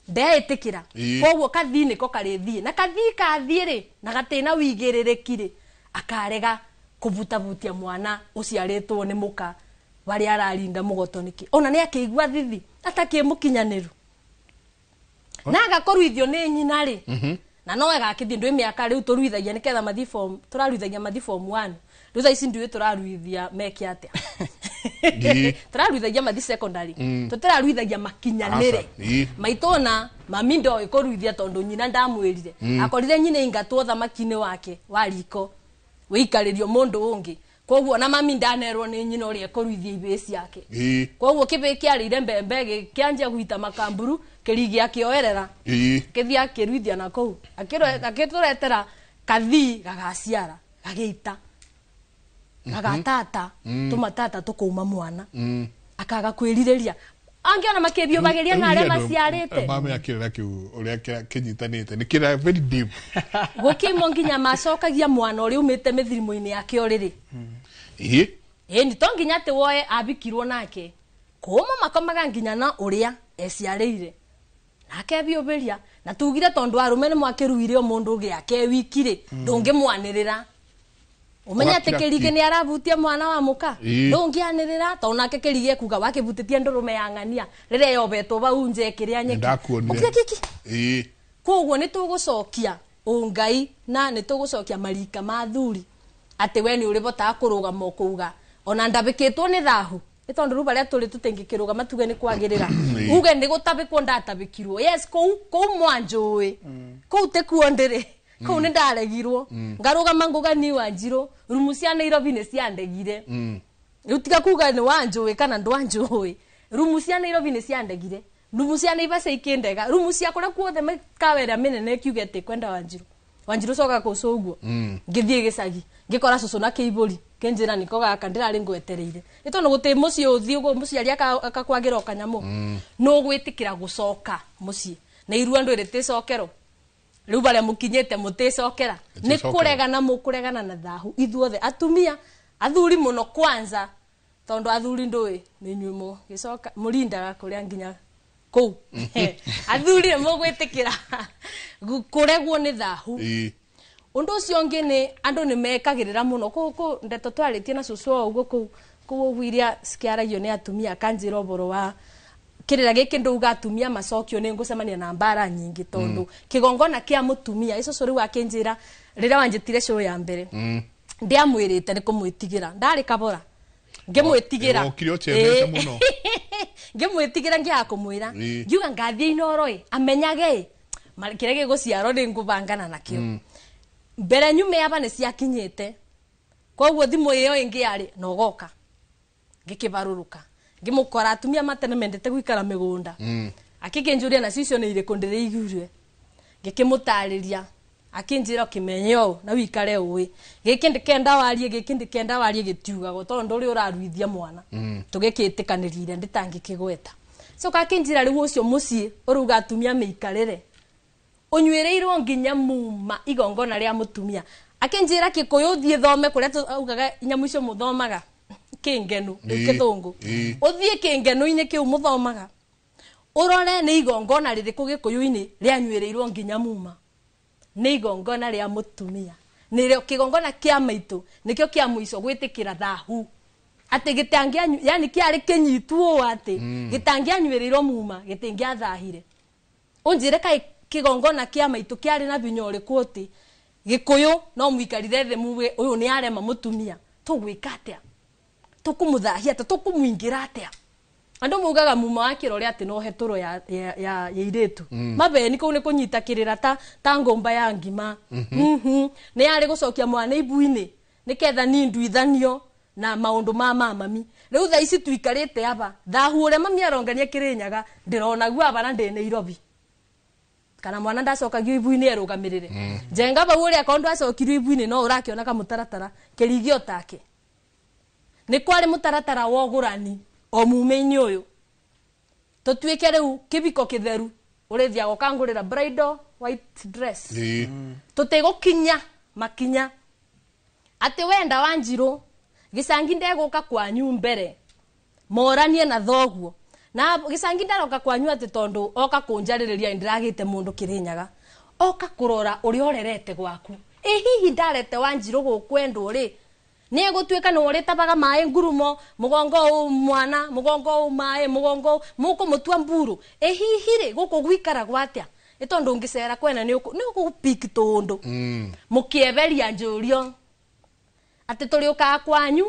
ndeetikira koguo kathi niko karithie na kathi kathie ri na gatina wigiririkire akarega kubutabutia mwana uciaritwo ni muka bari ararinda mugoto niki ona ni akigwa thithi atakimukinyaniru na agakoruithio ni nyina ri na no wega akithi ndu miaka riu turuithagia niketha mathi form turaruithagia mathi form 1 riu tha ici ndiwe turaruithia meki atia turaruithagia mathi secondary tutiraruithagia makinyanire maitona mami ndo ikoruithia tondu nyina ndamwirire akorire nyina ingatwo thamakine wake wariko wiikaririo mundu ungi koguo na mami ndanerwo ni nyina uri ikoruithia ibesi yake koguo kibeki arire mbembe kianjia guita makamburu kirigi akioerera kithia kiruithia na kou akituretera kathi gagaciara gagiita gagatata tumatata tukuuma mwana akaga kwiririria angiona makebio bageria na aria maciarite mama yakira kiu uria kinyitanite ni kira very deep gukimo nginya macokagia mwana uri umite mithirimo-ini yake oriri ni to nginya ati woe abikirwo nake kuma makomaga nginya na uria eciarire nake bioberia na tugire tondu arume ni mwakiruire o mundu giake wikire ndungimwanirira umenya ati kirigi ni arabutia mwana wa muka ndungianirira to nake kirigi kuga wakibutitie ndurume ya ng'ania rire yobetwo bau nje kiria nyeki kiki koguo ni tugucokia ungai na ni tugucokia marika ma thuri ati we ni uri bota kurugama okuga ona ndabikitwo ni thahu itondu ru baria turi tutingikiruga matuge ni kwagirira uge ni gutabikwo ndatabikirwo yes kou mwanjui kou tekuondire kou ni ndaregirwo ngarugama nguga ni Wanjiru rumu cia Nairobi ni ciandegire utiga kuga ni Wanjui kana ndwanjui rumu cia Nairobi ni ciandegire rumu cia Naivasha ikindega rumu cia kuria kuothe makawera minene kiugete kwenda Wanjiru coka kucuguo ngithie gicagi ngikora cucu na kiiburi kenjira niko gaka ndirari ngwetereire itono guti muci uthi ugo muciari akakwagira okanyamu no gwitikira gucoka muci na iru andu iriticokero riu baria mukinyete muticokera ni kuregana mukuregana na thahu ithuothe atumia athuri muno kwanza tondu athuri ndui ni nyumo gicoka murindaga kuria nginya kou athuri mugwitikira kuregwo ni thahu undu ucio ngi ni andu ni mekagirira muno ku ndeto twaritie na cucu uguo ku wiria skiaragio ni atumia kanjira uboro wa kirira giki nduga atumia macokio ni ngucemania na mbara nyingi tondu kigongona kia mutumia ico riu akinjira rira wanjitire show ya mbere ndiamwirite ni kumwitigira ndari kabora ngimwitigira okiri ochemete muno ngimwitigira ngia kumwira ngiuga ngathie inoro amenyage kirege guciaro ni ngubangana nakio mbere nyume aba ni ciakinyete koguo thimu iyo ingi yari nogoka ngikibaruruka ngimukora atumia matene mendete gwikara migunda akikinjuria na cicio ni ire kundire igurwe ngikimutariria akinjira kimenyo na wikare uwi gikindikenda warie gitiugago tondu uri uraruithia mwana tugikitikanirire nditangikigweta so kakinjira riu ucio mucii uruga atumia meikarire unywireirwo nginya muma igongona ria mutumia akinjira kikuyu thie thome kuria ugaga nyamu icio muthomaga kingenu kithungu uthie kingenu-ini kiu muthomaga urore ni igongona ririku gikuyu-ini ria nywireirwo nginya muma ni igongona ria mutumia nirio kigongona kia maitu nikio kia muico gwitikira thahu ati gitangia yani kiari kinyitwo ati gitangia nywireirwo muma gitingia thahire unjire kai kigongona kia maitu kiari na binyore kwoti gikuyu no mwikarire the muwe uyu ni arema mutumia tugwika atia tukumuthahia tukumuingira atia andu mugaga muma wakirore ati no heturo ya iritu mabeni ko ni kunyitakirira ta ngomba ya ngima ni ari gucokia mwana ibu-ini niketha ni nduithanio na maundu ma mami riu tha ici tuikarite aba thahu ure mami arongania kirinyaga ndirona gwa aba na ndi Nairobi kana mwana ndacokagio ibu-ini erugamirire jenga ba uri akondu acokirwo ibu-ini no urakiona ka mutaratara kirigio take ni kwari mutaratara wogurani o mume-ini uyu tutuike riu kibiko kitheru urithia gukangurira bridal white dress tutigukinya makinya ati wenda Wanjiru gicangi ndeguka kwanyu mbere moranie na thoguo na gicangi ndaroka kwanyu ati tondu oka kunjaririria ndiragite mundu kirinyaga oka kurora uri orerete gwaku hihi ndarete Wanjiru gukwendu ri ni egutwika no uri tabaga mae ngurumo mugongo mwana mugongo mae mugongo muko mutua mburu hihi ri guku gwikara gwatia itondu ngicera kwena ni ukupik tondu mukieberia njurio ati turi uka kwanyu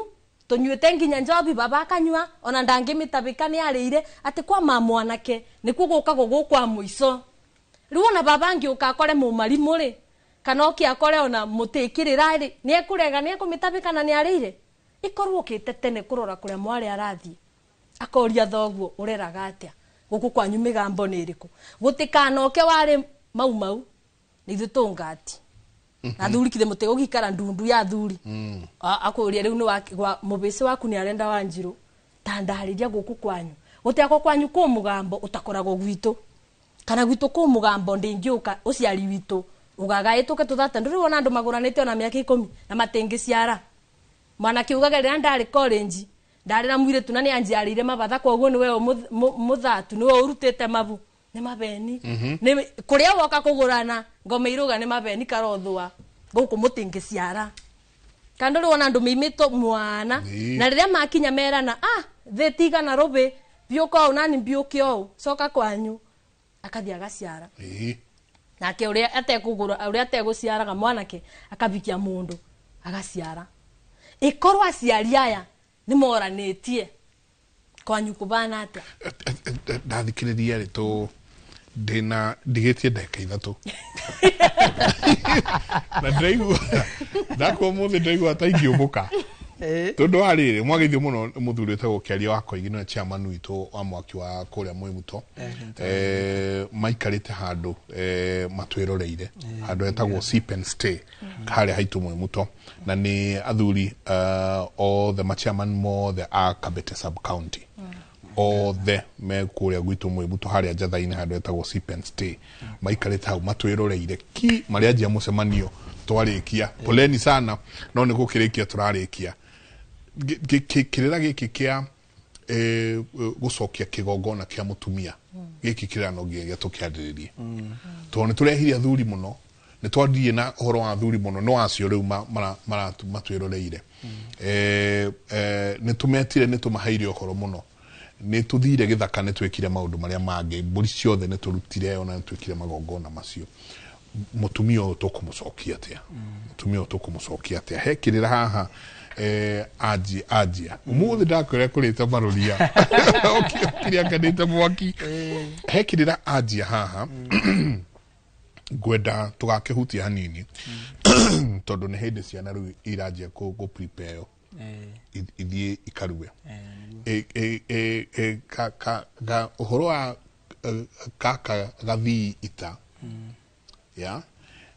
tunyuite nginya njobi baba akanyua ona ndangimitabika ni arire ati kwa mamwanake ni kuguka gugukwa muico ruona baba ngi ukakore mumarimu ri kana okiakore ona mutikirira ri ni ekurega ni ekumitabika na ni arire ikorwo kitete kurora kuria mwari arathie akoria thoguo ureraga atia guku kwanyu migambo ni iriku gutikanoke wari mau ni thutungati na thuri kithe mutego gikara ndundu ya thuri akuria riu ni wa mubici waku ni arenda Wanjiru tandariria guku kwanyu gutiako kwanyu ku mugambo utakoragwo gwitu kana gwitu ku mugambo ndingiuka uciari witu ugaga ituke tuthata nduri wona andu maguranite ona miaka 10 na matengiciara mwana kiugaga rira ndari college ndari na mwire tuna ni anjiarire mabatha koguo ni we muthatu ni we urutite mabu ni mabeni ni kuria woka kugurana ngome iruga ni mabeni karothwa guku mutingiciara kanduri wona andu mimito mwana na riria makinya merana thetiga na robe biuko unani biukio soka kwanyu akathia gaciara nake uria atekugura uria ateguciaraga mwanake akabikia mundu agaciara ikorwa aciari aya ni moranitie kwanyu kubana atia ndathikiriria ri tu ndina ndigitie ndeka ithatu na ndiraigua ndakwa muthi ndiraigua ta ingiumuka tondu arire mwagithie muno muthuri etagwo Kiaria wako igino chairman witu wa mwaki wa kuria Mwimuto maikarite handu matwiroreire handu etagwo Sip and Stay kare haitu Mwimuto na ni athuri all the chairman mo the Kabete sub county all the me kuria gwitu Mwimuto haria jathaine handu etagwo Sip and Stay maikarite hau matwiroreire ki maria jia mucemanio twarikia poleni sana no ni gukirikia turarikia kirira giki kia gucokia kigongona kia mutumia giki kirano gia tukiariririe to ni turehiria thuri muno ni twandie na horo wa thuri muno no acio riu matwiroreire ni tumetire ni tumahaire horo muno ni tuthire githaka ni twekire maundu maria mangi mburi ciothe ni turutire ona ni twekire magongona macio mutumia tukumucokia atia mutumia tukumucokia atia hekirira haha ajia umuthi ndakwira kurita maruria okiria kanita mwaki hekirira ajia haha gwenda tugakihutia hanini tondu ni hindi ciana riu irajia ku prepare ithie ikarue ka uhoro wa kaka gathi ita ya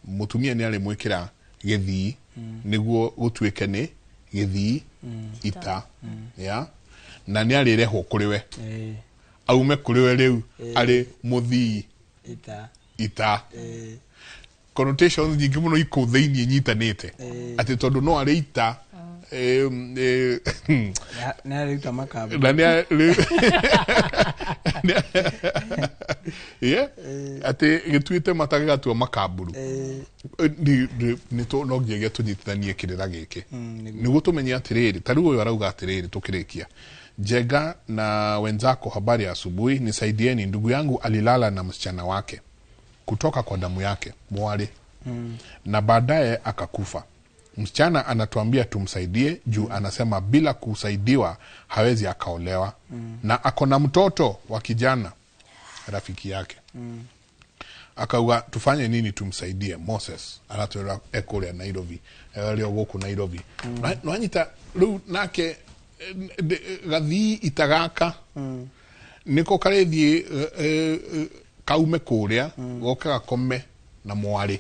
mutumia ni ari mwikira githii niguo gutuike ni githii ita ya na ni ari reho kuriwe aume kuriwe riu ari muthii ita connotations nyingi muno iko thiini nyitanite ati tondu no ari ita na ari uta makabu na ni ati gituite mataga tu makaburu ni to no giege tunyitithanie kirira giki niguo tumenye atiriri tariu uyu arauga atiriri tukirikia Jega na wenzako habari asubuhi nisaidieni ndugu yangu alilala na msichana wake kutoka kwa damu yake mwali na baadaye akakufa. Msichana anatuambia tumsaidie juu anasema bila kusaidiwa hawezi akaolewa na akona mtoto wa kijana rafiki yake akauga tufanye nini tumsaidie. Moses anatoa ekole ya Nairobi leo goku Nairobi no anyita riu nake gathi itagaka niko karethi kaume kuria goka kome na mwari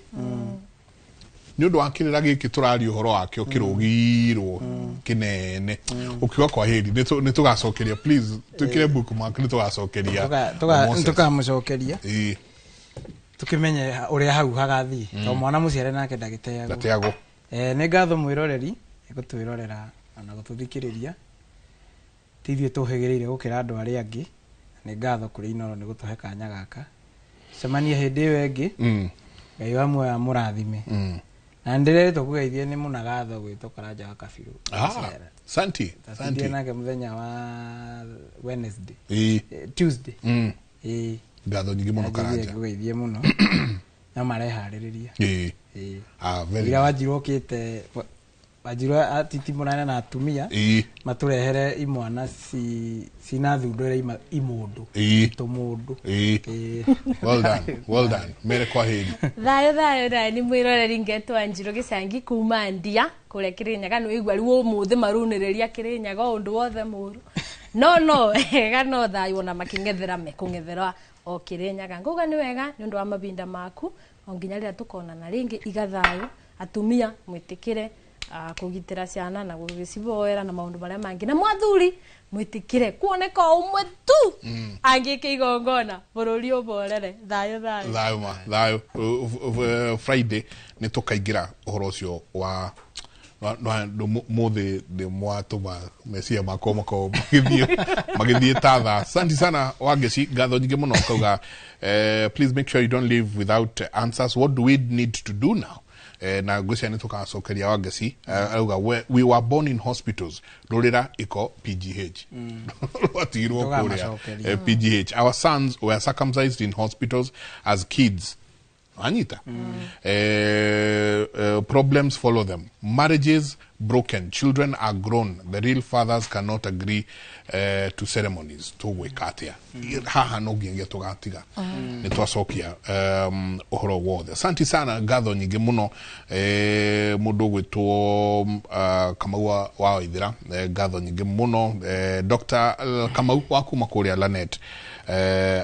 ni undu wakirira giki turari uhoro wake ukirugirwo kinene ukiwa kwa heri ni tugacokeria please tukire bookmark ni tugacokeria tukamucokeria tukimenye uria hau hagathi to mwana muciare nake ndagiteagwo ni ngatho mwiroreri igutwirorera na gututhikiriria tithie tuhegereire gukira andu aria angi ni ngatho kuri Inoro ni gutuhe kanya gaka cemania hindi iyo engi ngai wa muoya murathime na ndire tukugeithie ni munagatho gwito Karanja wa Kabiru santi nake muthenya wa Wednesday Tuesday ngatho nyingi muno Karanja tukugeithie muno na marehaririria very wajirokite wajirwa atiti munane na atumia maturehere imwana sina thundure imundu tumundu well done mere kwa heri thayo ni mwiroreri ngetwa Njiro Gicangi kuma Ndia kuria Kirinyaga no igwa riu umuthi maruniriria Kirinyaga undu wothe muru no gano thayo na makingethera mekungethera o Kirinyaga nguga ni wega ni undu wa mabinda maku onginya rira tukona na ringi igathayo atumia mwitikire kugitira ciana na gugiciboera na maundu maria mangi na mwathuri mwitikire kuoneka umwe tu angike igongona bururi uborere thayo Friday ni tukaingira uhoro ucio wa mothe de mwatuma mesia makoma magithie tatha. Asante sana Wageci ngatho nyingi muno kauga please make sure you don't leave without answers. What do we need to do now? Na gucia ni tukacokeria Wageci auga we were born in hospitals rurira iko PGH watirwo kuria PGH. Our sons were circumcised in hospitals as kids Anita. Problems follow them. Marriages broken. Children are grown. The real fathers cannot agree to ceremonies. To wekatia. Haha no gienge tugatiga. Nitwasokia ohoro wothe. Asante sana gatho nyingi muno mundu gwitwo Kamau wa Ithira. Gatho nyingi muno Dr. Kamau wakuma kuria Lanet.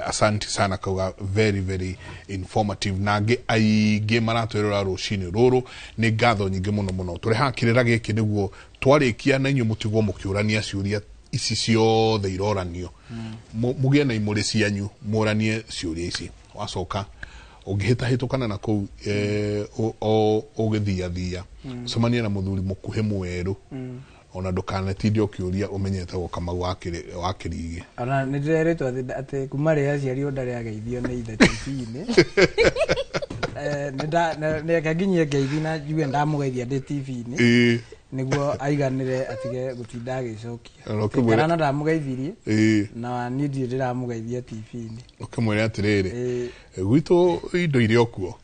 Asante sana kauga very very informative nage aige maratwerera rucini ruru ni gatho nyingi muno turi hakirira giki niguo twarikia na inyu mutigwo mukiurania ciuria ici ciothe iroranio mugie na imuri cianyu muranie ciuria ici wacoka ungihita hitukana na ku ugithia somania na muthuri mukuhe mweru ona ndukane tidio kiuria umenyete go Kamau wakirigi ona ndireretwo ati kumari aciari ondare ageithio ni ithe TV-ini nenda nginyie ngeithi na juwe ndamugeithia ndi TV-ini niguo aiganire atige gutinda agicokia kana ndamugeithirie na ni ndi ndiramugeithia TV-ini ukimwira atiriri gwito indo irio kuo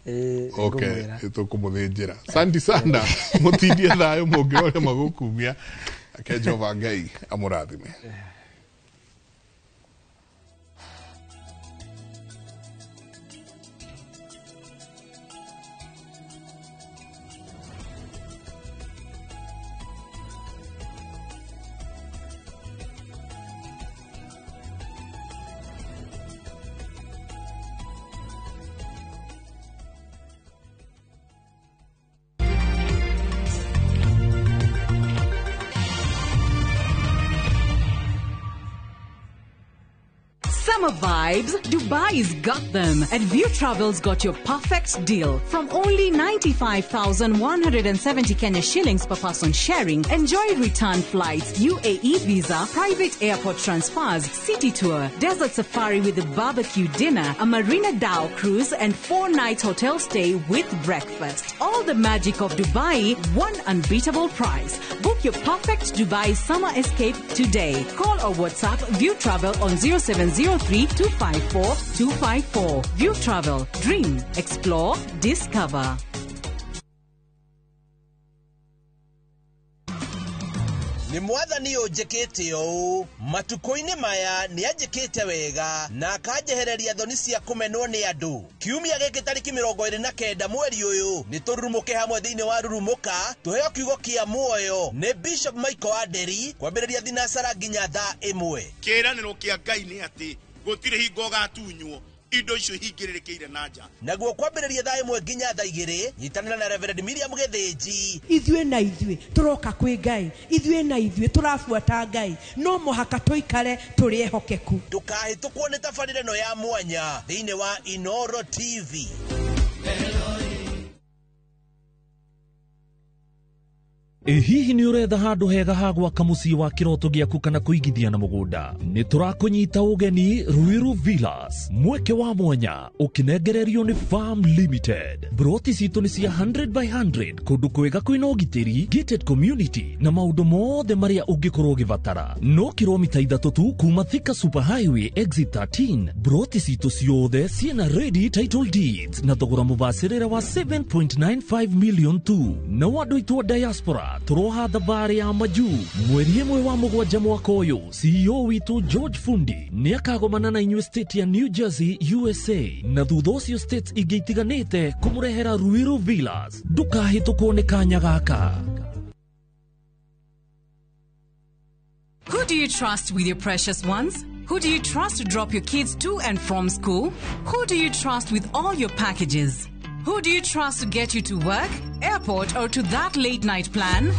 okay tukumuthinjira asante sana mutindie thayo mungirore magukumia ake Jehova Ngai amurathime. Summer vibes, Dubai's got them. And View Travel's got your perfect deal. From only 95,170 Kenya shillings per person sharing, enjoy return flights, UAE visa, private airport transfers, city tour, desert safari with a barbecue dinner, a Marina Dhow cruise, and 4-night hotel stay with breakfast. All the magic of Dubai, one unbeatable price. Book your perfect Dubai summer escape today. Call or WhatsApp View Travel on 0703-254-254. View Travel. Dream. Explore. Discover. ni mwathani ujikite yo matuko-ini maya ni ajikite wega na akajehereria thoni cia kumenwo ni andu kiumia giki tariki 29 mweri uyu ni tururumuke hamwe thiini wa rurumuka tuheo kiugo kia muoyo ni Bishop Michael Aderi kwambiriria thinasara nginya thaa 1 kiraniro kia Ngai ni ati gutire hingo gatunywo indo icio hingirirekeire nanja naguo kwambiriria thaa 1 nginya thaa 2 nyitanira na Reverend Miriam Githinji ithue na ithue turoka kwi Ngai ithue na ithue turafuata Ngai no muhaka tuikare turi ehokeku tukahitũkwo nĩ tabarĩra ĩno ya mwanya thĩinĩ wa Inoro TV. Hihi ni uretha handu hega ha gwaka mucii wa kiroto giaku kana kuigithia na mugunda ni turakunyita ugeni Ruiru Villas mweke wa mwanya ukinengererio ni Farm Limited. Broti citu ni cia 100 by 100 kundu kwega kwina ugitiri, gated community na maundu mothe maria ungikorwo ugivatara. No kilomita 3 tu kuma Thika Super Highway exit 13. Broti citu ciothe ciena ready title deeds na thogora mubacirira wa 7.95 million tu. Na wandu itwa diaspora turoha thabari ya majuu mweri 1 wa mugwanja mwaka uyu. CEO witu George Fundi ni akagomana na inyu state ya New Jersey USA na thutha ucio states ingĩ itiganĩte kumurehera Ruiru Villas. Ndukahĩtũkwo nĩ kanya gaka. Who do you trust with your precious ones? Who do you trust to drop your kids to and from school? Who do you trust with all your packages? Who do you trust to get you to work, airport, or to that late night plan?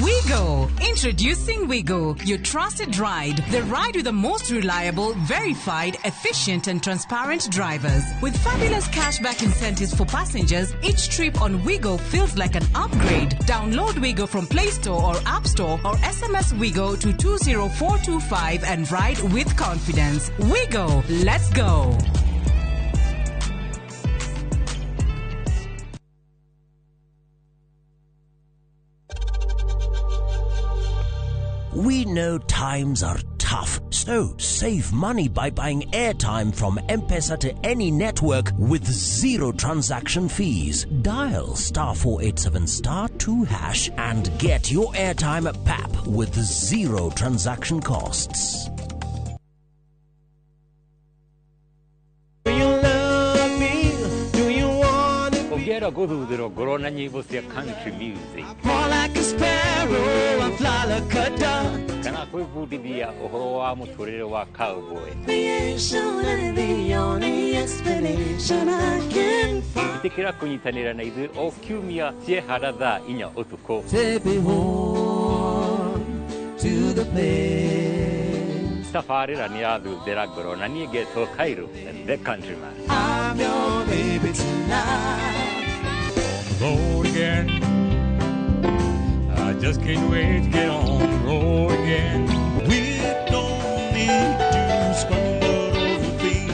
Wigo. Introducing Wigo, your trusted ride. The ride with the most reliable, verified, efficient, and transparent drivers. With fabulous cashback incentives for passengers, each trip on Wigo feels like an upgrade. Download Wigo from Play Store or App Store or SMS Wigo to 20425 and ride with confidence. Wigo. Let's go. We know times are tough. So, save money by buying airtime from M-Pesa to any network with 0 transaction fees. Dial *487*2# and get your airtime PAP with 0 transaction costs. Do you love me? Do you want to be? Quiero gududro gorona nyimbo cia country music. More like a sparrow, I fly like a dove. Kana kwibudithia uhoro wa muturire wa cowboy. Creation and the only explanation I can find. Itikira kunyitanira na ithu o kiumia ciehara thaa 4 utuku. Take me home to the place. Safarira ni athuthira ngoro na nie ngetwo Cairo, the countryman. I'm your baby tonight. On the road again. I just can't wait to get on the road again. We don't need to stumble over feet.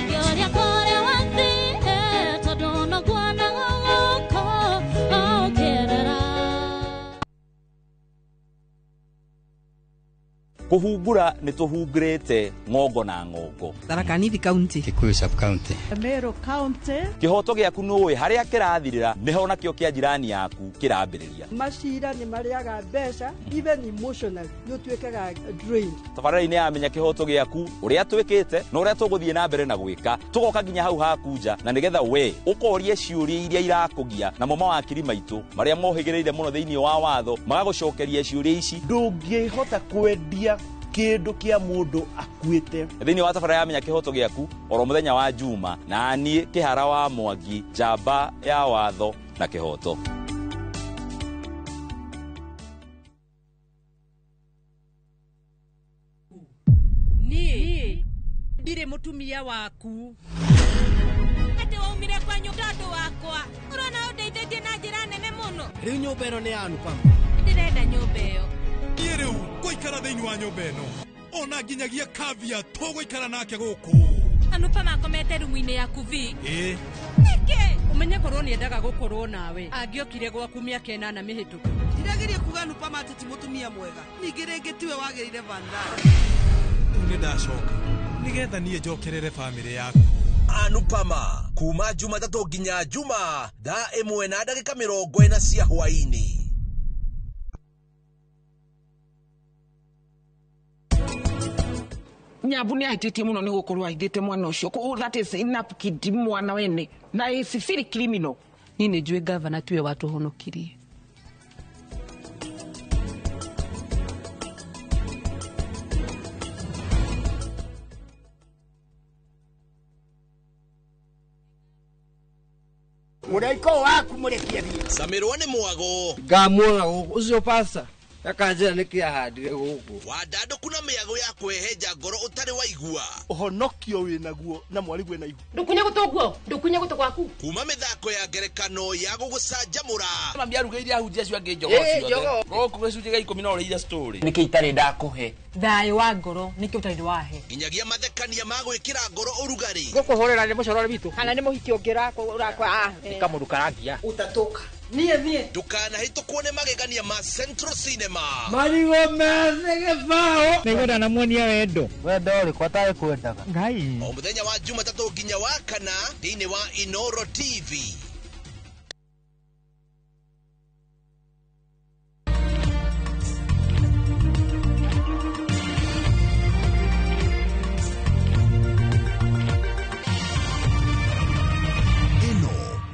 Kuhungura ni tuhungurite ngongo na ngongo. Tharaka Nithi County, Kikuyu Sub County, Meru County. Kihoto giaku nuwe haria kirathirira niho nakio kia jirani yaku kirambiriria. Mashira ni mariaga mbeca, even emotional you twekaga drain. Tabarani amenya kihoto giaku uria twikite na uria tuguthie na mbere na gwika tugoka nginya hau hakunja na nigetha we ukorie ciuria iria irakugia na mama wa akiri maitu maria mohigireire muno thiini wa watho magagucokeria ciuria ici ndungihota kwendia kindu kia mundu akuite thiini wa tabara ya menya kihoto giaku oro muthenya wa Juma na nie kihara wa Mwangi jamba ya watho na kihoto. Ni ndire mutumia waku ate waumire kwa nyukando wakwa urona undeithĩtie na njĩra nene mũno. Riu nyũmba ĩno nĩ yanu Pam? Ndirenda nyũmba ĩyo. Niĩ rĩu ngũikara thĩinĩ wa nyũmba ĩno ona nginyagia Kavia tũgũikara nake gũkũ. Anupa makomete rumu-inĩ yaku vi. Nĩkĩ umenye korwo nĩendaga gũkorwo nawe angĩokire gwaku mĩaka 8 mĩhĩtũku. Ndirageria kuga Anupa mateti mutumia mwega ningĩ rĩngĩ tiwe wagĩrĩire Vandana. Nĩ ndacoka nĩgetha niĩ njokerere bamĩrĩ yaku. Anupama kuma Jumatatu nginya Juma thaa 1:40 cia hwaini. Nyabu ni ahititie muno ni gukorwo ahithite mwana ucio ko that is enough kid mwana wene na isifiri criminal. Ni ne njue governor tuwe watu honokirie. Muraiko waku murekia thie. Samirwa ni mwago. Ngamwona ucio pasa. Akanjira nikia handire guku. Wadado kuna miago ya kweheja ngoro utari waigua. Uhonokio winaguo na mwari gwe na igu. Ndukunye gutoguo, ndukunye guto gwaku. Kuma mithako ya ngerekano ya gugucanjamura. Mambia rugeire ahunjia cio ange njogo ciothe. Goku gicunje ga 10 no ria story. Niki itari ndakuhe. Thayo wa ngoro niki utari wahe. Nginyagia mathekania ma gwikira ngoro urugari. Gukuhorera ni mucorore bitu. Kana ni muhiki ungira urakwa kamundu karangia. Utatoka. Nie. Dukana hitukwo ni magegania ma Central Cinema. Marigo meze gifao. Nigoda na muonia wendo. Wendo ri kwatae kwendaga. Ngai. O muthenya wa Jumatatu nginya wa Kana thiini wa Inoro TV.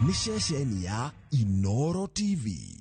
Ni ceceni ya Inoro TV.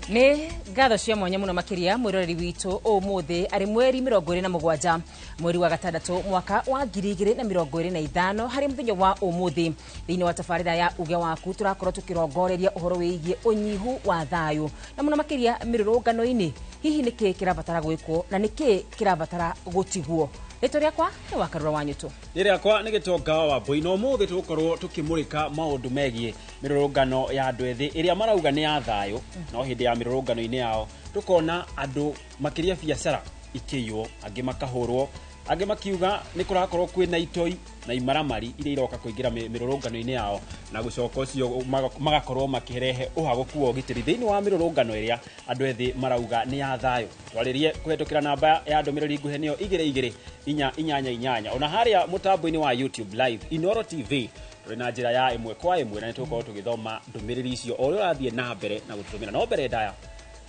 Nĩ ngatho cia mwanya muno makiria mwiroreri witu umuthi ari mweri 27 mweri wa gatandatu mwaka wa 2025 hari muthenya wa umuthi thiini wa tafarira ya uge waku turakorwo tukirongoreria uhoro wigie unyihu wa thayu na muno makiria mirurungano-ini hihi niki kirabatara gwikwo na niki kirabatara gutigwo rito riakwa ni Wakarura Wanyutu riakwa ni Gitonga wa Boino umuthi tukorwo tukimurika maundu megie mirurungano ya andu ethi iria marauga ni ya thayu no hindi ya mirurungano-ini yao tukona andu makiria biacara ikiywo angi makahurwo angi makiuga ni kurakorwo kwina itoi na imaramari iria iroka kuingira mirurungano-ini yao na gucoka ucio magakorwo makirehe uhaguku wa ugitiri thiini wa mirurungano iria andu ethi marauga ni ya thayu twaririe kuhetukira namba ya ndumiriri nguhe niyo 2288 ona haria mutambo-ini wa YouTube live Inoro TV turi na njira ya imwe kwa imwe na nitukorwo tugithoma ndumiriri icio o uri urathie na mbere na gutumira no mbere ndaya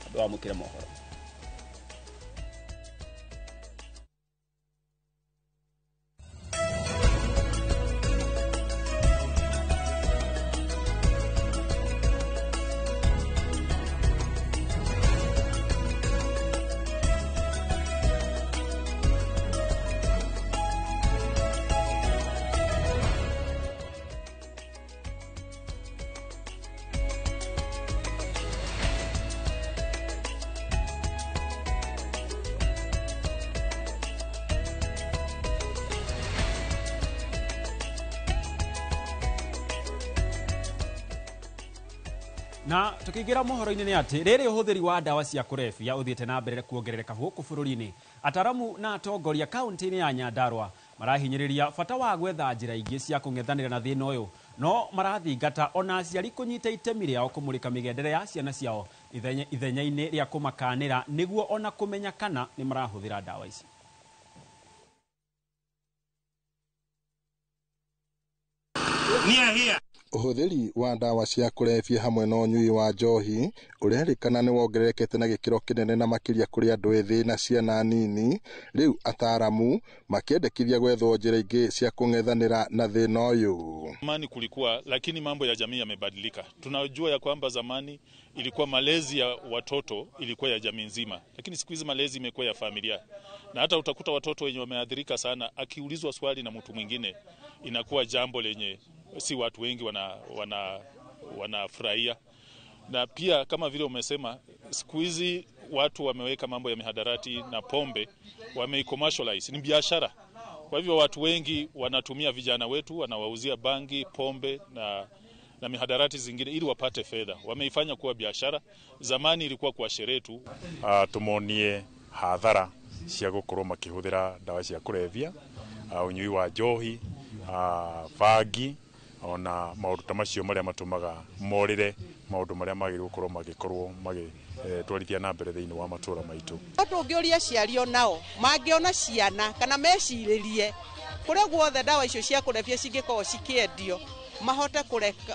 andu amukire mohoro. Na tukigira mohoro-ini ni ati riri uhuthiri wa dawa cia kurebia uthiete na mbere kuongerereka guku bururi-ini ataramu na atongoria kaunti-ini ya Nyandarua marahinyiriria bata wa gwetha njira ingi cia kung'ethanira na thina uyu no marathingata ona aciari kunyita itemi riao kumurika migendere ya ciana ciao ithenya-ini ria kumakanira niguo ona kumenya kana ni marahuthira dawa ici. Uhuthiri wa dawa cia kurebia hamwe na unyui wa njohi urerikana ni wongererekete na gikiro kinene na makiria kuri andu ethi na ciana nini riu ataramu makiendekithia gwethwo njira ingi cia kung'ethanira na thina uyu. Zamani kulikuwa, lakini mambo ya jamii yamebadilika. Tunajua ya kwamba zamani ilikuwa malezi ya watoto ilikuwa ya jamii nzima, lakini siku hizi malezi imekuwa ya familia, na hata utakuta watoto wenye wameadhirika sana, akiulizwa swali na mtu mwingine inakuwa jambo lenye si watu wengi wanafurahia. Na pia kama vile umesema, siku hizi watu wameweka mambo ya mihadarati na pombe, wamei-commercialize, ni biashara. Kwa hivyo watu wengi wanatumia vijana wetu, wanawauzia bangi, pombe na mihadarati zingine ili wapate fedha. Wameifanya kuwa biashara. Zamani ilikuwa kwa sherehe tu. Tumonie hadhara cia gukorwo makihuthira dawa cia kurebia, unyui wa njohi, bangi ona maundu ta macio maria matumaga morire maundu maria magirwo gukorwo magitwarithia na mbere thiini wa matura maitu. Andu ngiuria ciario nao mangiona ciana kana meciririe kuria guothe dawa icio cia kurebia cingikorwo cikiendio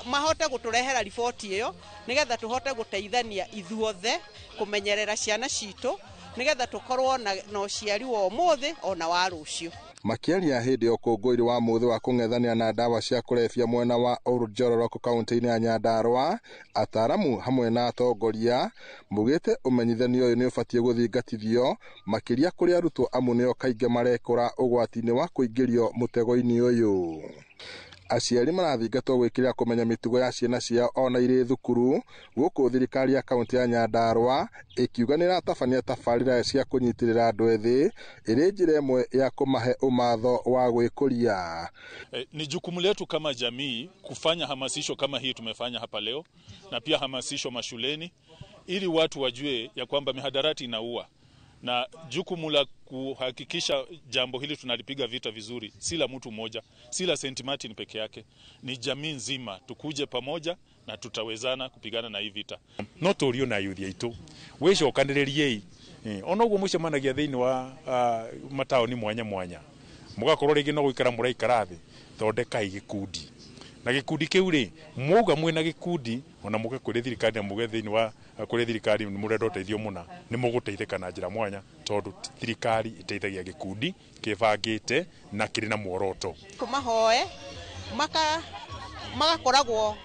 mahote guturehera riboti iyo nigetha tuhote guteithania ithuothe kumenyerera ciana citu nigetha tukorwo na uciari wa umuthi ona wa rucio. Makiaria hindi ya ukungũĩri wa muthi wa kung'ethanĩra na dawa cia kurebia mwena wa Orojororoko kaunti-ini ya Nyandarua ataramu hamwe na atongoria mugite umenyithanio uyu ni ubatie guthingatithio makiria kuri arutwo amu nio kainge marekora ugwati-ini wa kuingĩrio mutego-ini uyu. Aciari marathingatwo gwikirira kumenya mitugo ya ciana ciao ona iri thukuru guku thirikari ya kaunti ya Nyandarua ikiuga ni ratabania tabarĩra cia kunyitirira andu ethi iri njira imwe ya kumahe umatho wa gwikuria. Ni jukumu letu kama jamii kufanya hamasisho kama hii tumefanya hapa leo, na pia hamasisho mashuleni ili watu wajue ya kwamba mihadarati inaua, na jukumu la kuhakikisha jambo hili tunalipiga vita vizuri si la mtu mmoja, si la St. Martin peke yake, ni jamii nzima. Tukuje pamoja na tutawezana kupigana na hii vita. No turio na yuthi aitu wicokaniririe ona uguo mucemanagia thiini wa mataoni mwanya mwanya mugakorwo ringi no guikara muraikara thi thondekai gikundi na gikundi kiu ri muga mwena gikundi ona muge kuri thirikari na muge thiini wa kuri thirikari ni murenda uteithio muna ni muguteithika na njira mwanya tondu thirikari iteithagia gikundi kibangite na kiri na muoroto kumahoe magakoragwo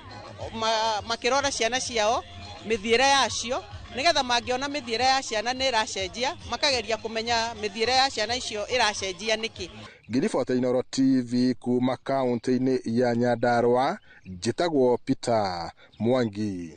makirora ciana ciao mithiire yacio nigetha mangiona mithiire ya ciana ni iracenjia makageria kumenya mithiire ya ciana icio iracenjia niki. Ngiribota Inooro TV kuma kaunti-ini ya Nyandarua, njitagwo Peter Mwangi.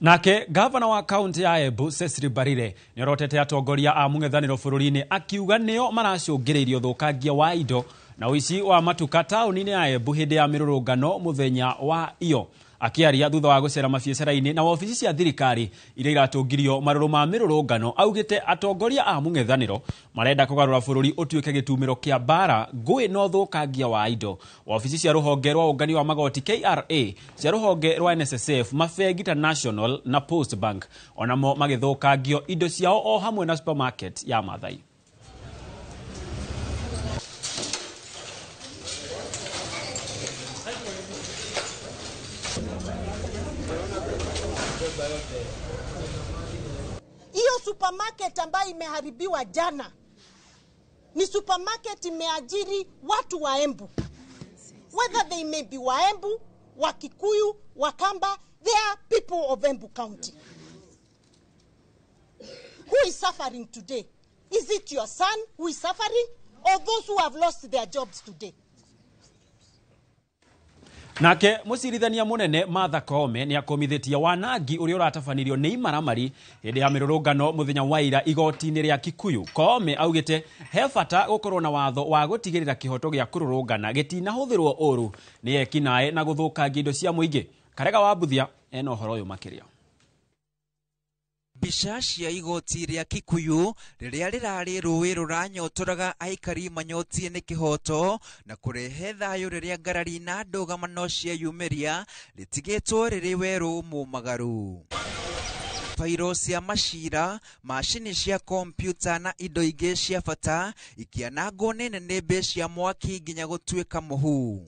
Nake gavana wa kaunti ya Embu Cecily Mbarire niorotete atongoria a mung'ethaniro bururi-ini akiuga nio maracungiririo thukangia wa indo na uici wa matuka tauni-ini ya Embu hindi ya mirurungano muthenya wa iyo. Akiaria thutha wa gucera mabiacara-ini na ofici cia thirikari iria iratungirio maruru ma mirurungano, augite atongoria a mung'ethaniro marenda kugarura bururi utuike gitumiro kia bara ngui no thukangia wa indo. Ofici cia ruhonge rwa ungani wa magoti KRA, cia ruhonge rwa NSSF, Mafegi International na Post Bank onamo magithukangio indo ciao o hamwe na supermarket ya Mathai. Hiyo supermarket ambayo imeharibiwa jana ni supermarket imeajiri watu wa Embu. Whether they may be wa Embu, wa Kikuyu, wa Kamba, they are people of Embu County. Who is suffering today? Is it your son who is suffering or those who have lost their jobs today? Nake musirithania munene Martha Koome ni akomithitie wanangi uria uratafanirio ni imaramari hindi ya mirurungano muthenya wa ira igoti-ini ria Kikuyu. Koome augite he bata gukorwo na watho wa gutigirira kihoto gia kururungana gitinahuthirwo uru ni ekinae na guthukangia indo cia muingi. Karega wa Buthia ena uhoro uyu makiria. Mbica cia igoti ria Kikuyu riria rirari rũĩ rũranyotoraga aikari manyotie ni kihoto na kurehe thayo riria ngarari na ndũgamano cia yumeria ritigitwo riri weru mumagaru. Fairo cia macira, macini cia kompyuta na indo ingĩ cia bata ikianangwo nĩ nĩnĩmbĩ cia mwaki nginya gũtuĩka mũhu.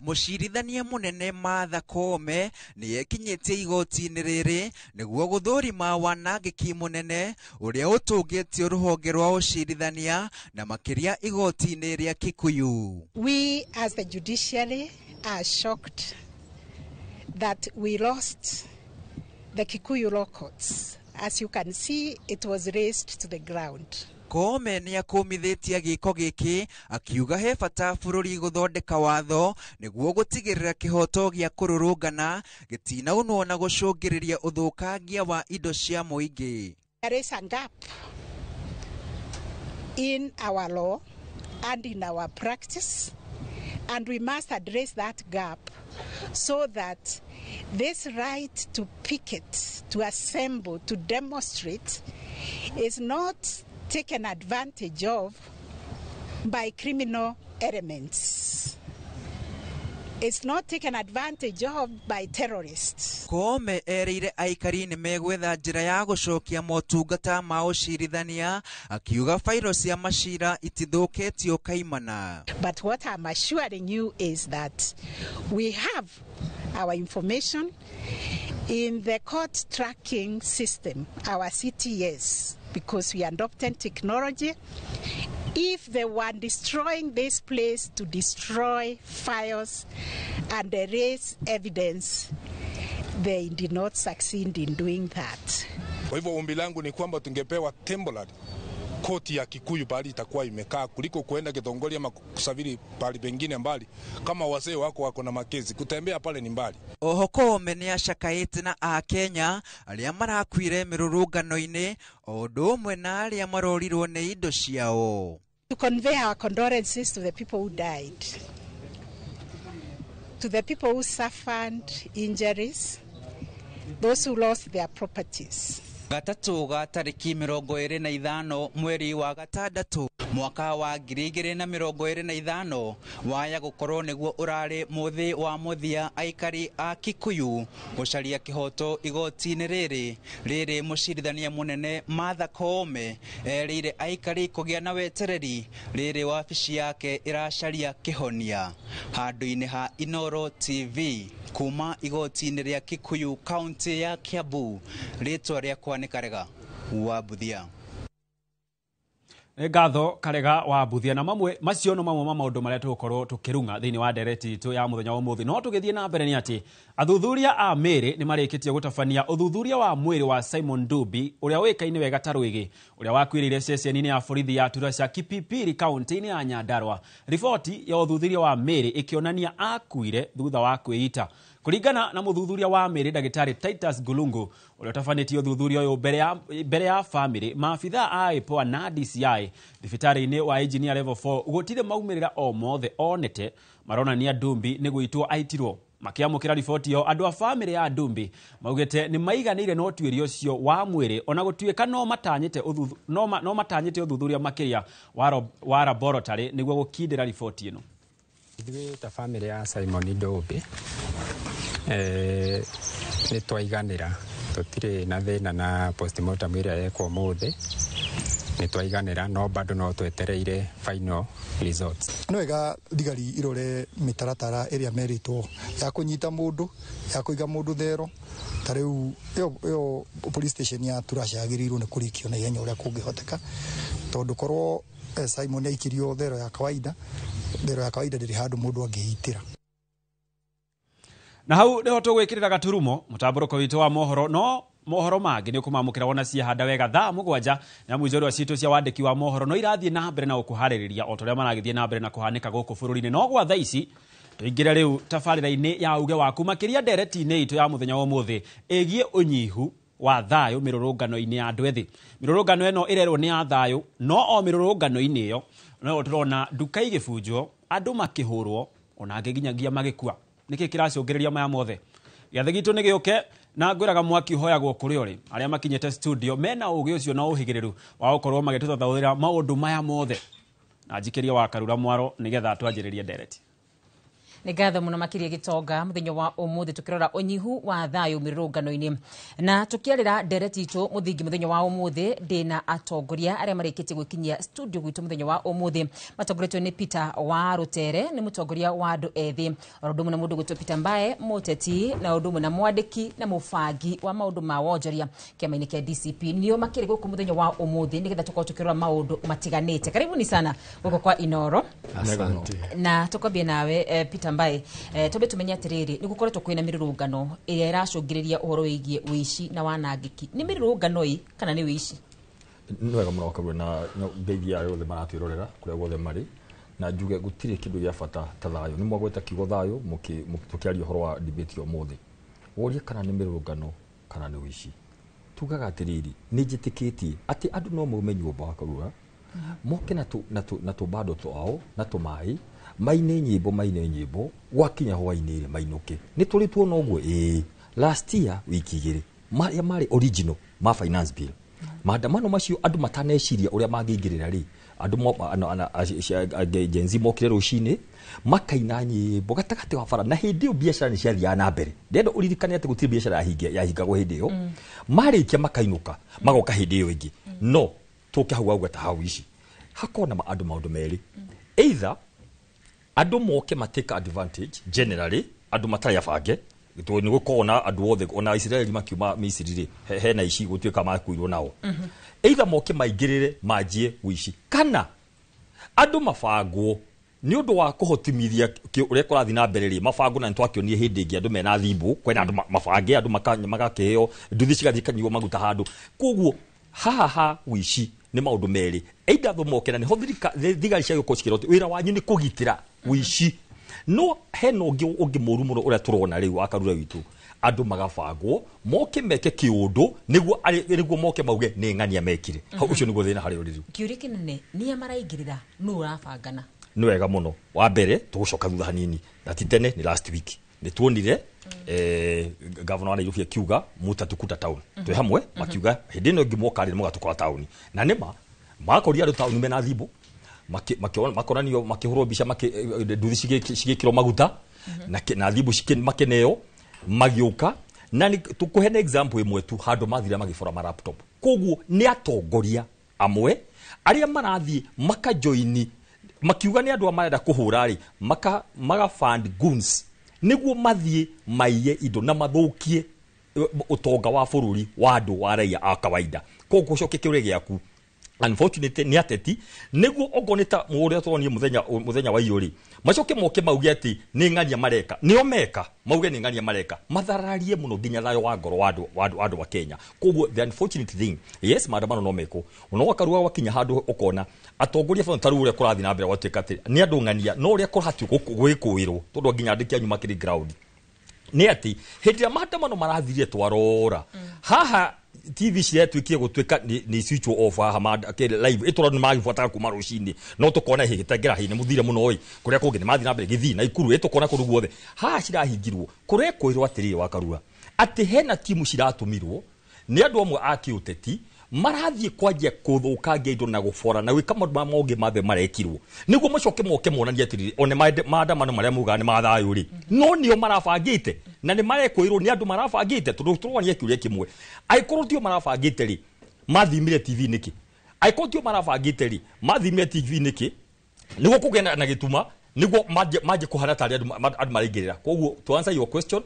Mucirithania munene Martha Koome ni ekinyitie igoti-ini riri niguo guthurima wanangiki munene uria utungitio ruhonge rwa ucirithania na makiria igoti-ini ria Kikuyu. We as the judiciary are shocked that we lost the Kikuyu law courts. As you can see, it was razed to the ground. Koome ni akomithitie giko giki akiuga he bata bururi guthondeka watho niguo gutigirira kihoto gia kururungana gitinaunwo na gucungiriria uthukangia wa indo cia muingi. There is a gap in our law and in our practice, and we must address that gap so that this right to picket, to assemble, to demonstrate is not taken advantage of by criminal elements. It's not taken advantage of by terrorists. Koome ereire aikari ni megwetha njira ya gucokia motungata ma ucirithania akiuga fairo cia macira itithuketio kaimana. But what I'm assuring you is that we have our information in the court tracking system, our CTS, because we adopted technology. If they were destroying this place to destroy files and erase evidence, they did not succeed in doing that. Kwa hivyo ombi langu ni kwamba tungepewa temporary koti ya Kikuyu pali itakuwa imekaa kuliko kuenda Githongori ama kusafiri pali pengine mbali kama wazee wako na makezi kutembea pale ni mbali. Oho Koome ni acakaite na a Kenya aria marakwire mirurungano-ini o ũndũ ũmwe na aria marorirwo ni indo ciao. To convey our condolences to the people who died, to the people who suffered injuries, those who lost their properties. Gatatu ga tariki 25 mweri wa gatandatu mwaka wa 2025 waya gukorwo niguo urari muthi wa muthia aikari a Kikuyu gucaria kihoto igoti-ini riri mucirithania munene Martha Koome erire aikari kugia na wetereri riri wabici yake iracaria kihonia handu-ini ha Inooro TV kuma igoti-ini ria Kikuyu county ya Kiambu ritwa ria kwa ni Karega wa Buthia. ngatho Karega wa Mbuthia na mamwe macio no mamwe maundu maria tugukorwo tukirunga thiini wa ndereti itu ya muthenya wa muthi no tugithie na mbere ni ati athuthuria a miri ni marikitie gutabania uthuthuria wa mwiri wa Simon Dubi uria wikaine wega ta Rwigi uria wakwirire ceceni-ini ya borithi ya Turasha Kipipiri kaunti-ini ya Nyandarua. Riboti ya uthuthuria wa miri ikionania akuire thutha wa kwĩita. Kuringana na muthuthuria wa miri Dagitari Titus Gulungu uria utafanĩtie uthuthuria uyu mbere ya family maabitha a IPOA na DCI thibitari-ini wa engineer level 4 gutire maumirira o mothe onete maronania Dumbi ni gwitwo aitirwo. Makiamukira riboti yo andu a family ya Dumbi maugite ni maiganire no tuirio cio wa mwiri ona gutuika no matanyite uthuthuria makiria wa laboratory niguo gukindira riboti ino. Ithuĩ ta family ya Simon Dumbi nĩ twaiganĩra tũtirĩ na thĩna na postmortem ĩrĩa yekwo ũmũthĩ nĩ twaiganĩra no bado no twetereire final results. Nĩ wega thigari irore mĩtaratara ĩrĩa merĩtwo ya kũnyita mũndũ ya kũiga mũndũ thero ta rĩu ĩyo police station ya Turasha yagĩrĩirwo nĩ kũrĩkio na ihenya ũrĩa kũngĩhoteka tondũ korwo Simon aikirio thero ya kawaida ndĩrĩ handũ mũndũ angĩitĩra. Na hau niho tugwikirira gaturumo mutamburuko witu wa mohoro no mohoro mangi ni kumamukira wona cia handa wega thaa 7 na mwijoro citu cia wandiki wa mohoro no irathie na mbere na ukuhaririria otoria maragithie na mbere na kuhanika guku bururi-ini no gwa thaa ici tuingire riu tabarira-ini ya uge waku makiria ndereti-ini itu ya muthenya wa umuthi egie unyihu wa thayo mirurungano-ini ya andu ethi. Mirurungano eno irerwo ni ya thayo no o mirurungano-ini iyo no turona nduka igibunjwo andu makihurwo ona angi nginyagia magikua niki kiracungiriria maya mothe. Giathe gitu ni giuke na ngwiraga mwaki hoyagwo kuri uri aria makinyete studio mena ugi ucio na uhigiriru wa gukorwo magituthathurira maundu maya mothe na njikiria wa Karura Mwaro nigetha twanjiririe ndereti. Nĩ ngatho mũno makiria Gitonga muthenya wa umuthi tukirora unyihu wa thayo mirurungano-ini na tukiarira ndereti itu muthingi muthenya wa umuthi ndina atongoria aria marikitie gwikinyia studio gwitu muthenya wa umuthi matongoretwo ni Peter wa Rutere ni mutongoria wa andu ethi orundu na mundu gwitwo Peter Mbae muteti na undu na mwandiki na mubangi wa maundu ma wonjoria kiama-ini kia DCP nio makiri guku muthenya wa umuthi nigetha tukorwo tukirora maundu matiganite. Karibuni sana guko kwa Inoro. Asante. Na tukobie nawe Peter Mbae tobe tumenya atiriri ni gukoretwo kwina mirurungano iria iracungiriria uhoro wigie wici na wanangiki ni mirurungano i kana ni wici ni wega muno Karura na ngeithia yothe maratwirorera kuria guothe mari na njuge gutire kindu gia bata ta thayo ni mwagweta kigo thayo tukiaria uhoro wa debate umuthi woria kana ni mirurungano kana ni wici tugaga atiriri ni njitikitie ati andu no mumenye nyumba wa Karura moke na tu bado twao na tumai maine nyimbo wakinya hwaini mainuke ni turi tuona uguo last year wiki igiri mari original ma finance bill maandamano macio andu mataneciria uria mangingirira ri andu genzi mokire rucini makaina nyimbo gatagati wa bara na hindi yo biashara ni ciathia na mbere ndendo uririkane ati gutiri biashara yahingagwo hindi yo marikia makainuka magoka hindi yo ingi no tuke hau agweta hau ici hakona andu maundu meri either andu moke matake advantage generally andu matari yabange to ni gukona andu othe ona Israeli makiuma Misiri he na ici gutuika makuirwo nao either moke maingirire manjie wici kana andu mabangwo ni undu wa kuhotimithia uria kurathi na mbere ri mabango na ntwakionie hindi ingi andu mena thimbu kwena andu mabange andu magakeheo nduthi cigathikanywo maguta handu koguo haha wici ni maundu meri either moke na ni hothirika thigari cia gukocikira wira wanyu ni kugitira wici no heno ungi muru muno uria turona riu Akarura witu andu magabangwo moke meke kiundu niguo moke mauge ni ng'ania mekire ucio niguo thina hari uriru kiurikinene ni amaraingirira nu urabangana ni wega muno wa mbere tugucoka thutha hanini ati tene ni last week ni tuonire governor wa Nairobi akiuga mutatukuta town twe hamwe makiuga hindi no ngimoka ri mugatukora town na nima makoria ru town mena thibu makoranio makihurwo bica nduthi cigikirwo maguta na thibu makeneo magiuka na tukuhe na example imwe tu handu mathira magifora ma laptop koguo ni atongoria amwe aria marathie makajoini makiuga ni andu amarenda kuhura ri maga fund goons niguo mathie maiye indo na mathukie utonga wa bururi wa andu wa raia a kawaida koguo coke kiure giaku unfortunately ni ateti niguo ogoneta muria twonie muthenya wa iyuri macoke moke mauge ati ni ngania mareka nio meka mauge ni ngania mareka mathararie muno ginya thayo wa ngoro wa Kenya. Koguo the unfortunate thing, yes maandamano no meko uno akarua wakinya handu ukona atongoria bwana taru uria kurathi na mbere gwatuika ati ni andu ngania no uria kurahati gwikuirwo tondu nginya andiki anyu makiri ground ni ati hindi ya maandamano marathirie twarora haha TV ciretwikie gutwika ni switch off haha live itura ni magibuata kuma rucini no tukona higitengera hine muthire muno oi kuria kungi ni mathi na mbere githi na ikuru itukona kuru guothe haha cirahingirwo kuria kwirwo atiri wakarua ati hena timu ciratumirwo ni andu amwe akiuteti marathie kwaje kuthukangia indo na gufora na wika maundu mamonge mathe marekirwo niguo macoke moke monania atiri one maandamano maria muga ni mathayo ri no nio marabangite na ni marekwirwo ni andu marabangite tondu turwania kiuria kimwe aikorwo tio marabangite ri mathimire TV niki aikorwo tio marabangite ri mathimire TV niki niguo kugena na gituma niguo maje kuhana tari andu maringirira. Koguo to answer your question,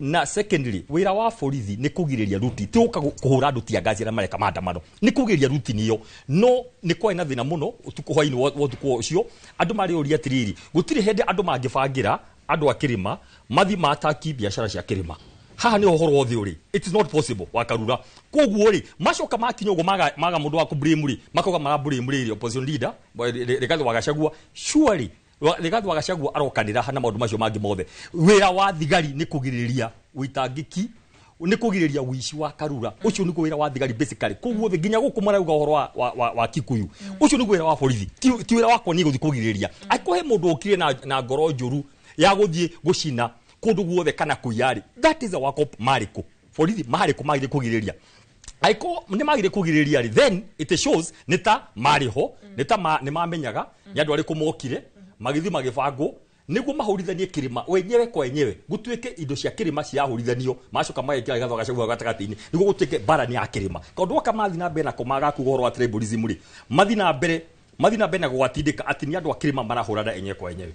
na secondly wira wa borithi ni kugiriria ruti ti uka kuhura andu tia ngazi na mareka maandamano ni kugiriria ruti niyo no ni kwa ina thina muno utuku hwaini wotuku ucio andu mari uria tiriri gutiri hende andu mangibangira andu akirima mathi mataki biashara cia kirima haha ni uhoro wothi uri it is not possible wakarura. Koguo ri macoka makinyo go maga mundu wa ku blame ri makoga mara blame ri opposition leader Rigathi wa Gachagua surely Rigathi wa Gachagua arokanira hana maundu macio mangi mothe wira wa thigari ni kugiriria uitangiki ni kugiriria wici wa karura ucio ni wira wa thigari basically. Koguo ginya guku marauga uhoro wa Kikuyu ucio ni wira wa borithi ti wira wako ni guthi kugiriria akohe mundu ukire na ngoro njuru ya guthie gucina kundu guothe kana kuyari. That is a work of Mariko borithi Mariko magire kugiriria aiko ni magire kugiriria ri then it shows nita mariho nita ni mamenyaga ni andu ari kumokire magithi magibango niguo mahurithanie kirima wenyewe kwa wenyewe gutwike indo cia kirima cia hurithanio macoka magekira Rigathi wa Gachagua gatagati-ini niguo gutwike barani ya kirima tondu aka mathi na mbere na kumaga kugoro wa tribalism ri mathi na mbere na gwatindika ati ni andu akirima marahurana enye kwa enyewe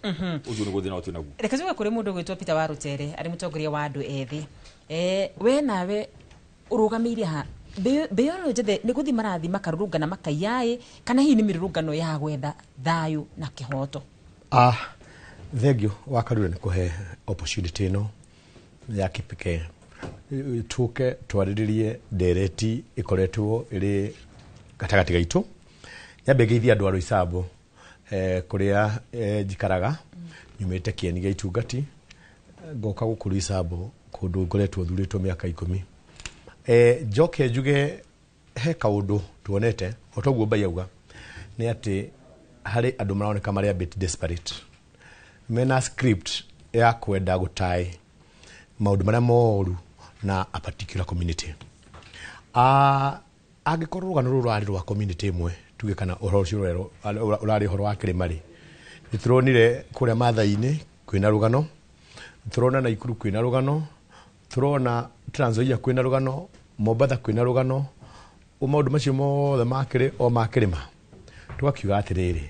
uju ni guthina otu naguo. Reka tuwe kuri mundu gwitwo Peter Warutere ari mutongoria wa andu ethi we nawe urugamire ha beyo jethe ni guthi marathi makarurungana makaiyae kana hii ni mirurungano ya gwetha thayu na kihoto. Thegio wakarura ni kuhe opportunity no ya kipike tuke twariririe dereti ikoretwo iri gatagati gaitu nyambe geithia andu aru isabu kuria jikaraga nyumite kieni gaitungati ngoka gukuru isabu kundu ngoretwo thuritwo miaka 10 joke njuge he kaundu tuonete otoguo mbai auga ni ati hari andu maroneka mari a bit desperate mena script ya kwenda gutai maundu maria moru na a particular community agikorwo rugano ruru ari rwa community imwe tuge kana uhoro ucio urari uhoro wa kirimari nitronire kuria mathaini kwina rugano turona na Ikuru kwina rugano turona Trans Nzoia kwina rugano Mombatha kwina rugano maundu macio mothe makire o makirima twakiuga atiriri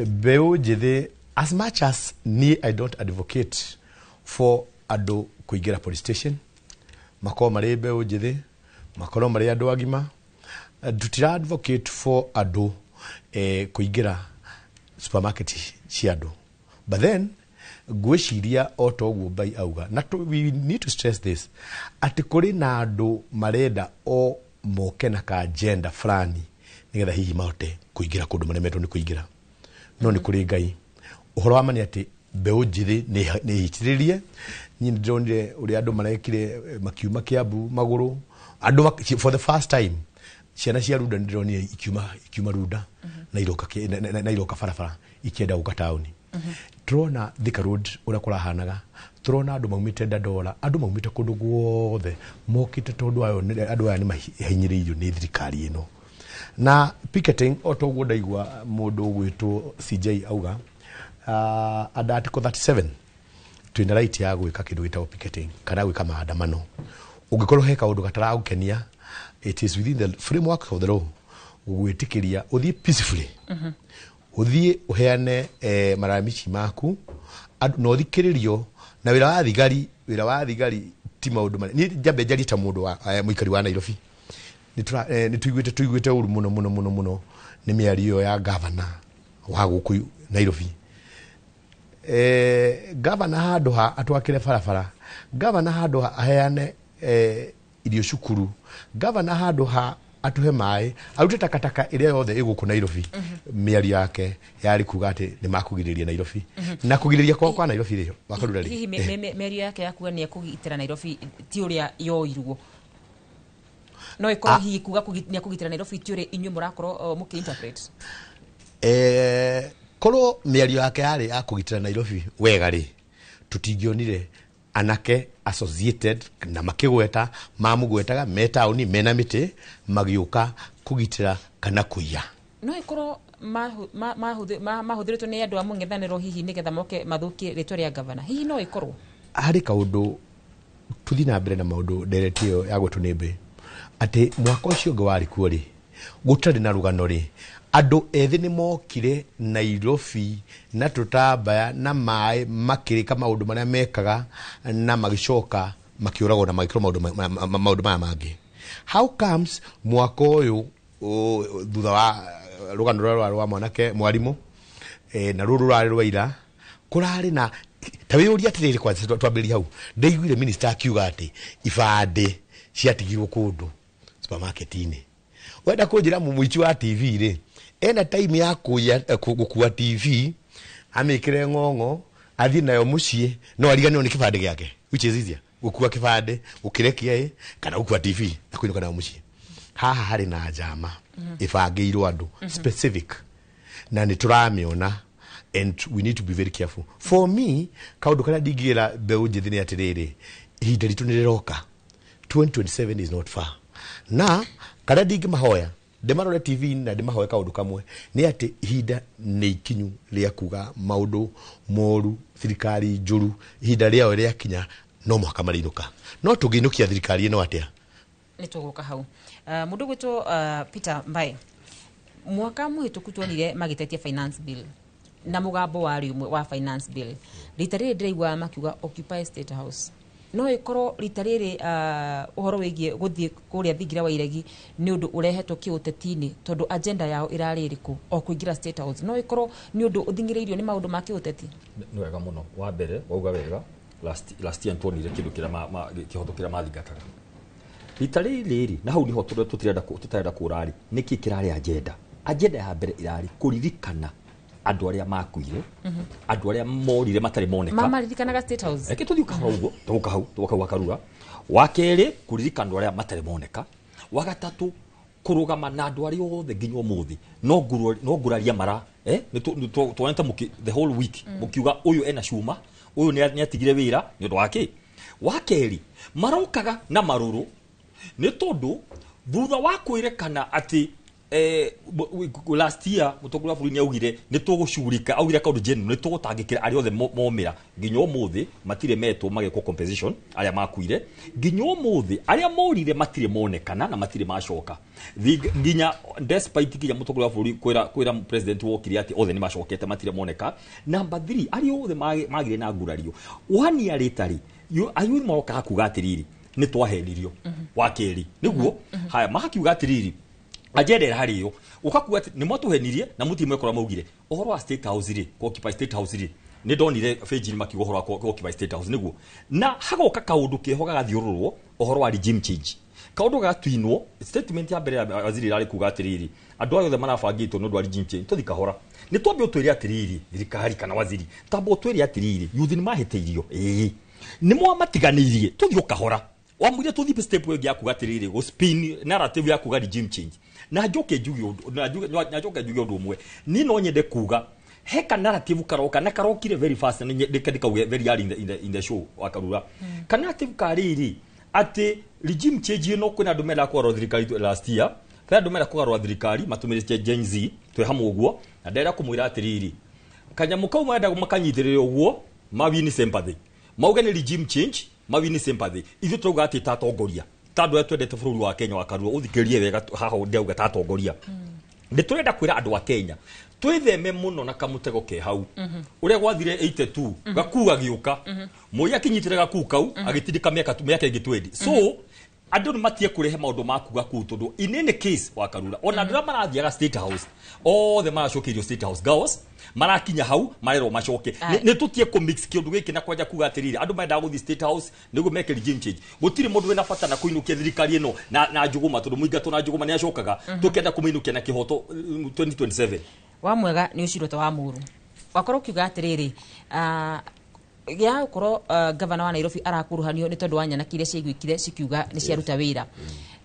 beu njithi as much as I don't advocate for andu kuingira police station makoro mari beu njithi makoro mari andu agima tutira advocate for andu kuingira supermarket cia andu but then gwiciria otoguo mbai auga na we need to stress this ati kuri na andu marenda o moke na ka agenda fulani nigetha hihi mahote kuingira kundu maremetwo ni kuingira no ni kuri Ngai uhoro wa mani ati mbeu njithi ni hitiririe nyini ndonire uri andu marekire makiuma Kiambu maguru andu for the first time ciana cia Runda ndronire ikiuma Runda na iroka barabara ikienda guka tauni turona Thika Road ura kurahanaga turona andu maumite Dandora andu maumite kundu guothe mokite tondu ayo andu aya ni mahinyiririo ni thirikari ino na picketing otoguo ndaigua mundu gwitwo CJ auga at article 37 twina right ya gwika kindu gitao picketing kana gwika maandamano ungikorwo he kaundu gataragukenia it is within the framework of the law gwitikiria uthie peacefully uthie uheane maramici maku no thikiririo na wira wa thigari ti maundu mane ni jambe njari ta mundu wa muikari wa Nairobi nituiguite uru muno ni miario ya governor wa guku Nairobi. Governor handu ha atwakire barabara, governor handu ha aheane irio cukuru, governor handu ha atuhe mai, arute takataka iria yothe iguku Nairobi. Miario yake yari kuga ati ni makugiriria Nairobi. Na kugiriria kwa Nairobi rio wakarura ri. Hihi miario yake yakuga ni akugitira Nairobi ti uria yoirwo. No iko hihi kuga ni akugitira Nairobi ti uria inyu murakoro mukinterpret. Koro miario yake yari akugitira Nairobi wega ri tutingionire anake associated na makigweta mamugwetaga metaoni mena miti magiuka kugitira kana kuya. No ikoro mahuthiritwo ni andu amu ngethaniro hihi nigetha moke mathukie ritwa ria governor. Hihi no ikorwo hari kaundu tuthi na mbere na maundu nderetio ya gwetu nimbe ati mwaka ucio ngo wari kuo ri gutari na rugano ri andu ethi ni mokire Nairobi na tutambaya na mai makirika maundu maria mekaga na magicoka makiuragwo na magikiro maundu maya mangi. How comes mwaka uyu thutha wa rugano rwa mwanake mwarimu na ruru rari rwaira kurari na tawiuria atiriri kwa twambiri hau ndeiguire minister akiuga ati ibande ciatigirwo kundu supermarket-ini. Wenda kunjira mumuichi wa TV ri ena time ya gukua TV amikire ng'ong'o athi nayo mucie no ariganio ni kibande giake which is easier gukua kibande ukirekia kana gukua TV na kuinuka nayo mucie. Haha hari na jama ibangeirwo andu specific na ni turamiona and we need to be very careful. For me kaundu kana dingira beu njithi ni atiriri ihinda ritu niriroka 2027 is not far na kana dingi mahoya demarore TV na dimahoya kaundu kamwe ni ati ihinda ni ikinyu ria kuga maundu moru thirikari njuru ihinda riao ria kinya no mwaka marinuka no tuginukia thirikari ino atia ni tuguka hau. Mundu gwito Peter Mbae mwaka muhituku tuonire magitetia finance bill na mugambo wari umwe wa finance bill ritarire ndiraigwa makiuga Occupy State House. No ikoro ritarire uhoro wigie guthie kuria thingira wa iregi ni undu urehetwo kiuteti-ini tondu agenda yao irari iriku o kuingira State House. No ikoro ni undu uthingireirio ni maundu ma kiuteti. Ni wega muno wa mbere wauga wega last year tuonire kindu kira kihothokira mathingataga ritariri na hau niho tutirenda kurari niki kirari agenda ya mbere irari kuririkana andu aria makuire andu aria morire matari moneka mama ririkanaga State House tuka hau wakarura wakeri kuririkana andu aria matari moneka wagatatu kurugama na andu aria othe nginya umuthi no nguraria mara ni tuonete the whole week mukiuga uyu ena cuma uyu ni atigire wira ni undu wake wakeri marokaga na maruru ni tondu thutha wa kwirekana ati last year mutogura buruni augire ni tugucurika augire kaundu jenu ni tugutangikira ari othe momira nginya umuthi matire meto mageko compensation aria makuire nginya umuthi aria morire matire monekana na matire macoka nginya despite kinya mutogura buruni kwira president wokire ati othe ni macokete matire moneka. Number 3 ari othe magire na ngurario wani aritari ayu moka kuga atiriri ni twahenirio wakeri niguo haya makiuga atiriri agenda hariyo ukakuga ni mwatuhenirie na muti mwekora maugire ohoro wa State House ri ko Occupy State House ri ni ndonire page ni makiuga ohoro wa Occupy State House niguo na hagoka kaundu kehoga gathiururwo ohoro wa regime change kaundu gatwinwo statement ya mbere ya waziri rari kuga atiriri andu ayo the manafangitwo no ndwa regime change tuthikahora ni twambe utwiri atiriri thirikari kana waziri tambo utwiri atiriri youth ni maheteirio ni mwamatiganirie tuthio kahora wamwire tuthi step yo gyakuga atiriri go spin narrative ya kuga regime change na njoke njugio ndu umwe ni no nyende kuga heka narrative karoka na karokire very fast na ndikadika very early in the show wakarura kana narrative kariri ati regime change no kwina ndumela kwa thirikari last year kana ndumela kwa thirikari matumire Gen Z twe hamwe uguo na ndera kumwira atiriri kanyamuka umwenda makanyithirire uguo mawini sympathy mauga ni regime change mawini sympathy ithu tuga ati tatongoria tandu twendete bururi wa Kenya wakarua uthikirie wega haha ndauga tatongoria ndi turenda kwira andu wa Kenya twitheme muno na kamutego ke hau uria gwathire 82 gakuwa giuka muya kinyitire gaku kau agitindika miaka ingi 20 so andu ni matie kurehe maundu makuga ku tondu in any case wa Karura ona ndira marathiaga State House all the macokerio State House girls marakinya hau marero macoke ni tutie ku mix kindu giki na kwanja kuga atiriri andu menda guthi State House nigo make regime change gutiri mundu wena bata na kuinukia thirikari ino na njuguma tondu muingato na njuguma ni acokaga tukenda kuminukia na kihoto 2027 wa mwega ni ucirota wa muru wakoro kiuga atiriri ya ukoro governor wa Nairobi arakuruhanio ni tondu wa nyana kiria ciigwikire cikiuga ni ciaruta wira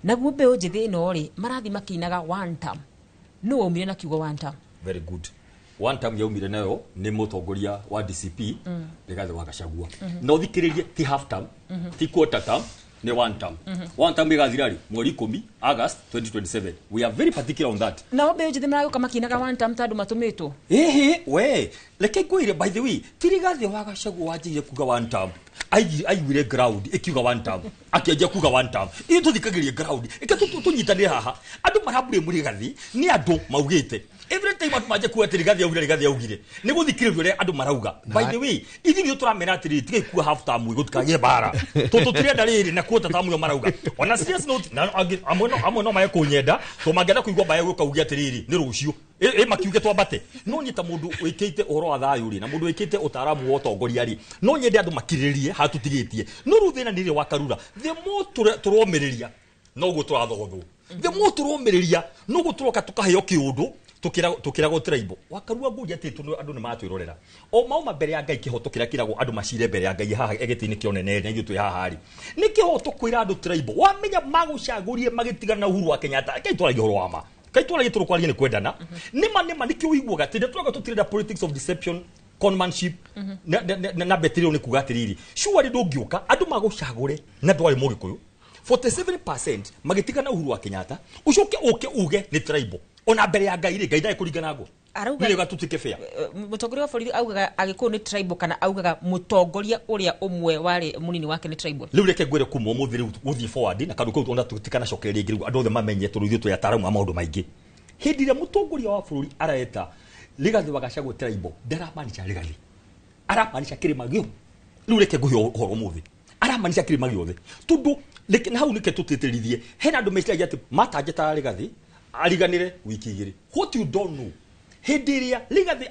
naguo mbeu njithi ino ri marathi makinaga one term no waumire na kiugo one term very good one term yaumire nayo ni mutongoria wa DCP Rigathi wa Gachagua no thikiririe ti half term ti quarter term ni one term one term igathirari mweri 10 August 2027 we are very particular on that na mbeu njithi marago kama kinaga one term tandu matumitwo we leke kwire by the way ti Rigathi wa Gachagua wajire kuga one term aiguire ground ikiuga one term akiaje kuga one term iyo tuthikagirie ground ikitunyitanire haha andu marambure muri Rigathi ni andu maugite every time atu maje kuwa Rigathi augire ni guthikiririo ria andu marauga by the way ithi ni turamera atiri tige kuwa half term gutukage bara tutirenda riri na kuota tamu yo marauga ona serious note na amwe no maye kunyenda to magenda kuigwa baye gukaugia atiriri ni rucio makiuge twambate no nyita mundu wikite uhoro wa thayu ri na mundu wikite utaramu wa utongoria ri no nyende andu makiririe hatutigitie no ruthina nire wa Karura the more turomereria no gutwathogotho the more turomereria no guturoka tukaheo kiundu tukira go tribe wakarua nguria titu andu ni matwirorera o mauma mbere ya Ngai kihoto kiria kirago andu macire mbere ya Ngai haha egitini kionene na ithu haha hari ni kihoto kwira andu tribe wamenya magucagurie magitigana na Uhuru wa Kenyatta Ngai twara gihoro wama Ngai twara gituru kwaria ni kwendana nima nikio wiguaga tinde turaga tutirenda politics of deception conmanship na betiriro ni kuga atiriri sure ndungiuka andu magucagure na ndwari mugikuyu 47% magitigana Uhuru wa Kenyatta ucoke uge ni tribe ona mbere ya Ngai Ngai dai kuringana ngo arauga ni gatutike fair mutongoria wa borithi augaga agikuo ni tribal kana augaga mutongoria uria umwe wari munini wake ni tribal riu reke gwire kumo muthiri guthii forward na kandu kau ona tutikana cokeria ngiru andu othe mamenye turuthu tu ya taramu maundu maingi hindi ria mutongoria wa bururi araeta Rigathi wa Gachagua tribal ndaramaanisha Rigathi aramaanisha kirima gio riu reke guhio horo muthi aramaanisha kirima giothe tundu leke na hau nike tutitirithie hena andu meciria ati matanjeta Rigathi ariganire wiki igiri what you don't know hindiria Rigathi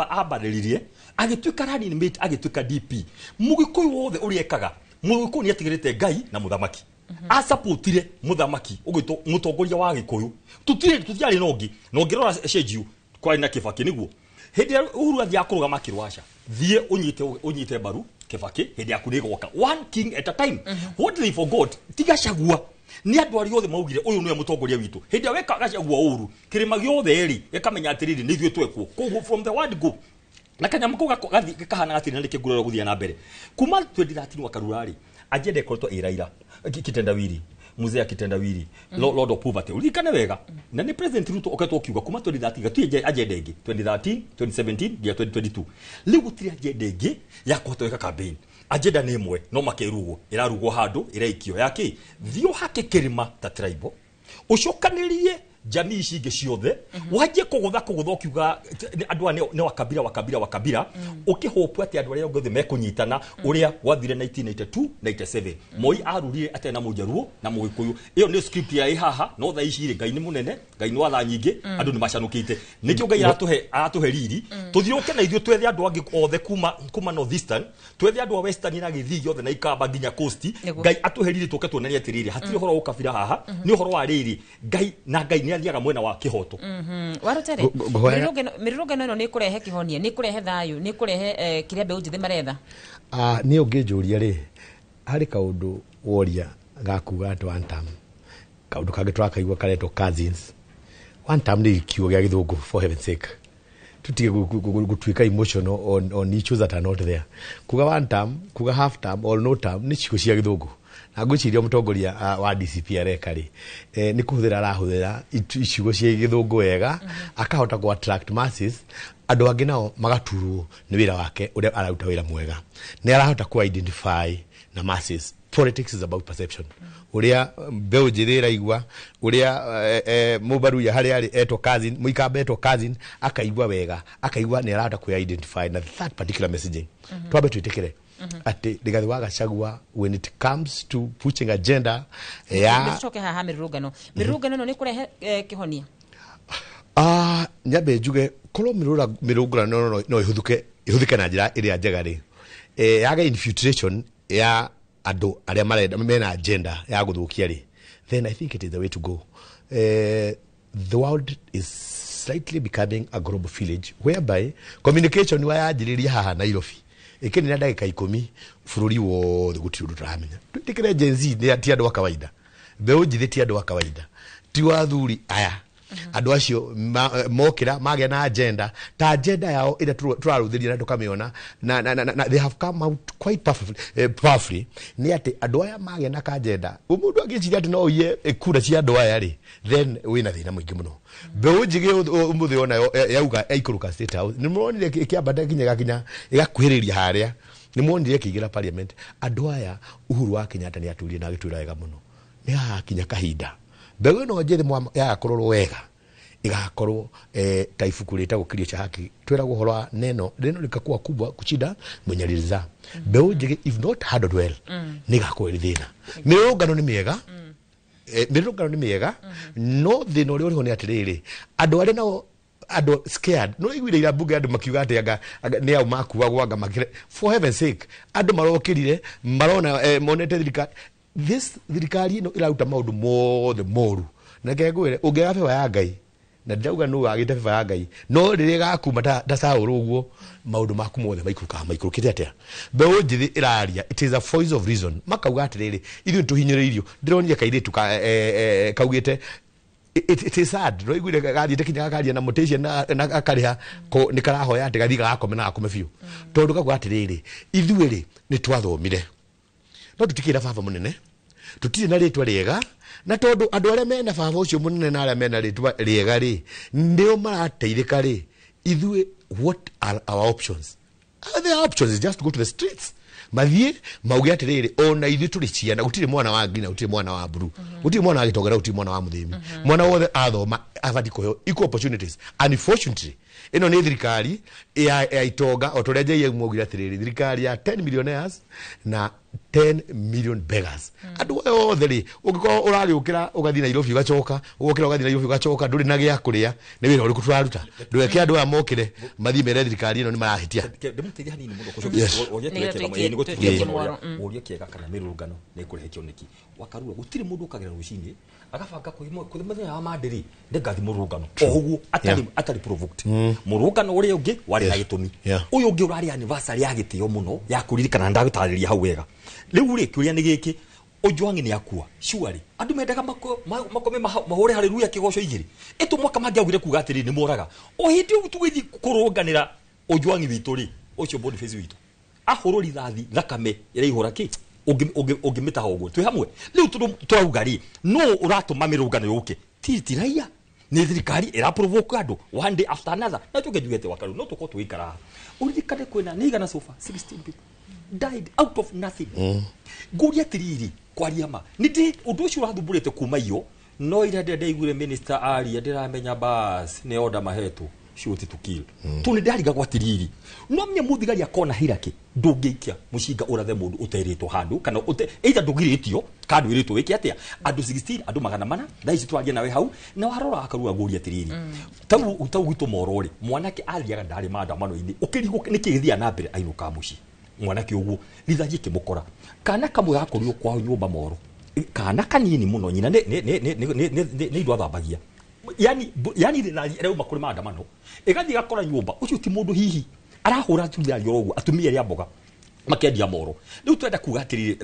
abariririe agituika running mate agituika DP mugikuyu wothe uriekaga mugikuyu ni atigirite Ngai na muthamaki asupportire muthamaki ugito mutongoria wa Gikuyu tutiari nongi nongirora shejiu kwa ina Kibaki niguo hindi Uhuru athia kuruga makirwasha thie unyite baru Kibaki hindi akurigoka one king at a time what they forgot Gachagua ni andu ari othe maugire uyu niwe mutongoria witu hindi weka Gachagua Uhuru kirima giothe eri ikamenya atiriri ni thwe twekwo kogu from the word go na kanyama ko gathi kahana atiri na kiguroro guthia na mbere kuma 2013 wa Karurari agenda ikoretwo iraira kitendawiri muzea kitendawiri Lord of Poverty ulikane wega na ni president Ruto oketwo kiuga kuma 2013 gatuye agenda ingi 2013 2017 ya 2022 ligu tiri agenda ingi ya kuhotoweka campaign agenda ni imwe no makerugo irarugwo handu iraikio yake thio hake kirima ta tribal ucokanirie jamii ici ingi ciothe wajie kugutha kiuga andu ne wakabira ukihopu ati andu aria ngothe mekunyitana uria wathire 1992 97 Moi arurire atena mujaruo na mugikuyu iyo ni script ya haha no tha ici ri Ngai ni munene Ngai ni watha nyingi andu ni macanukite nikio Ngai aratuhe riri tuthiuke na ithio twethe andu angi othe kuma north eastern twethe andu a western na Githii yothe na ikamba nginya coast Ngai atuhe riri tuke tuonania atiriri hatiri horo ukabira haha ni horo wa riri Ngai ni athiaga mwena wa kihoto warutere mirurugano ino ni kurehe kihonia ni kurehe thayu ni kurehe kiria mbeu njithi maretha ni ungijuria ri hari kaundu woria gakuga ati one term kaundu kangi twakaigua karetwo cousins one term ni kiugo gia githungu for heaven's sake tutige gutwika emotional on issues that are not there kuga one term kuga half term or no term ni ciugo cia githungu na ngwiciria mutongoria wa DCP arekari ni kuhuthira arahuthira iciugo cia githungu wega akahota ku attract masses andu angi nao magaturwo ni wira wake uria araruta wira mwega ni arahota ku identify na masses politics is about perception uria mbeu njithira igwa uria mubaru ya hari ari eto cousin muikamba eto cousin akaigwa wega akaigwa ni arahota ku identify na that particular messaging twabe twitikire ati Rigathi wa Gachagua when it comes to pushing agenda Mitoke haha mirurungano no ni kurehe kihonia nyabe njuge korwo mirurungano no ihuthuke na njira iria njega ri yaga infiltration ya andu aria marenda mena agenda ya guthukia ri, then I think it is the way to go. The world is slightly becoming a global village whereby communication wa yanjiriria haha Nairobi ikini na ndagika 10 bururi wothe guti undu turamenya tikire Gen Z ni ati andu wa kawaida beu njithiti andu wa kawaida ti wathuri aya andu acio mokira magia na agenda ta agenda yao ira turaruthiria na tukamiona na they have come out quite powerfully ni ati andu aya magia na agenda umundu aginciria ati no ye kura cia andu aya ri then wina thina mwingi muno beu njige umuthi ona yauga aikuruka State House ni muonire kiambata kinya igakuhiriria haria ni muonire kigira parliament andu aya Uhuru wa Kenyatta ni aturie na gitwira wega muno ni hakinya kahinda beu no njire ya kororo wega igakorwo taifuku leta kilio cha haki twera guhora neno likakuwa kubwa kuchida mwenyaliza beu njige if not handled well nigakweli thina mirungano ni miega mirungano ni miega no thina uri ho ni atiriri andu ari nao andu scared no igwire ira bunge andu makiuga ati anga ni au makuwa gwanga makire for heaven's sake andu marokirire marona monete thirikari no irauta maundu mothe moru na kegwire ungegabe wa Ngai na ndauga no agite baba Ngai no rire gakuma ta sauru uguo maundu maku mothe maikukite atia beu njithi iraria it is a voice of reason makauga atiriri ithu tuhinyiririo ndironire kairitu kaugite it is sad no igwire gathite kinya garia na motisha na akariha ko nikarahoya ati gathi gakome na akome biu tondu kaguga atiriri ithuiri ni twathomire no tutikira baba munene tutire na ritwa riega na tondu andu aria mena baba ucio munene na aria mena ritwa riega ri ndio marateithika ri ithuĩ what are our options? The options is just to go to the streets mathie mauge atiriri ona ithuĩ turi ciana gutire mwana wa ngina gutire mwana wa mburu gutire mwana wa gitogera gutire mwana wa muthimi mwana wothe athoma abati kuheo equal opportunities. Unfortunately ino ni thirikari ya itonga otoreje ye mwogira atiriri thirikari ya 10 millionaires na 10 million beggars. Andu othe ri ugiko urari ukira ugathi Nairobi ugacoka ugokira ugathi Nairobi ugacoka nduri na gia kuria ni wira uri kutwaruta ndweke andu a mokire mathi mere thirikari ino ni marahitia ndimutithia hanini muno kucoka oye orie kiega kana mirurungano ni kurehe kioneki wakarua gutire mundu ukagira rucini agabanga kuthi muthenya wa mandiri ndengathi mururungano oguo atari provoked mururungano uri ungi wari na gitumi uyu ungi urari anniversary ya gitio muno ya kuririkana ndagutariria hau wega riu ri kiuria ni giki Ojwang ni akua surely andu mendaga makome mahore haleluya kigoco igiri etu mwaka mangiaugire kuga atiri ni moraga o hindi tugithi kurunganira Ojwang witu ri ucio Boniface witu ahorori thathi thakame ira ihora ki ungimita hoguo twi hamwe riu twauga ri no uratuma mirungano yuke titiraia ni thirikari ira provoke andu one day after another na tugejugete wakaru no tuko tuikara urithikane kwena ni igana sofa 16 people died out of nothing. Guria tiriri kwaria ma niti undu ucio urathumburite kuma iyo no ira ndaigure minister ari ndiramenya bas ne order mahetu shoot to kill tu ni ndariga gwa tiriri no mnya muthigari akona hiraki ndungiikia mushinga urathe mundu uteritwo handu kana either ndugiritio kandu iritwo wiki atia andu 16 andu magana mana thaici twaria nawe hau na warora akarua guria tiriri tau gitu morori mwanake athiaga ndari maandamano ini ukirigo nikithia na mbere ainuka muci mwanake uguo lithagie kimukora kana kamwe gakorio kwa nyumba moro kana kanini muno nyina ne indo athambagia yani reu makuri maandamano igathi gakora nyumba ucio ti mundu hihi arahura tuthia uguo atumia ria mboga makendia moro riu twenda kugatiri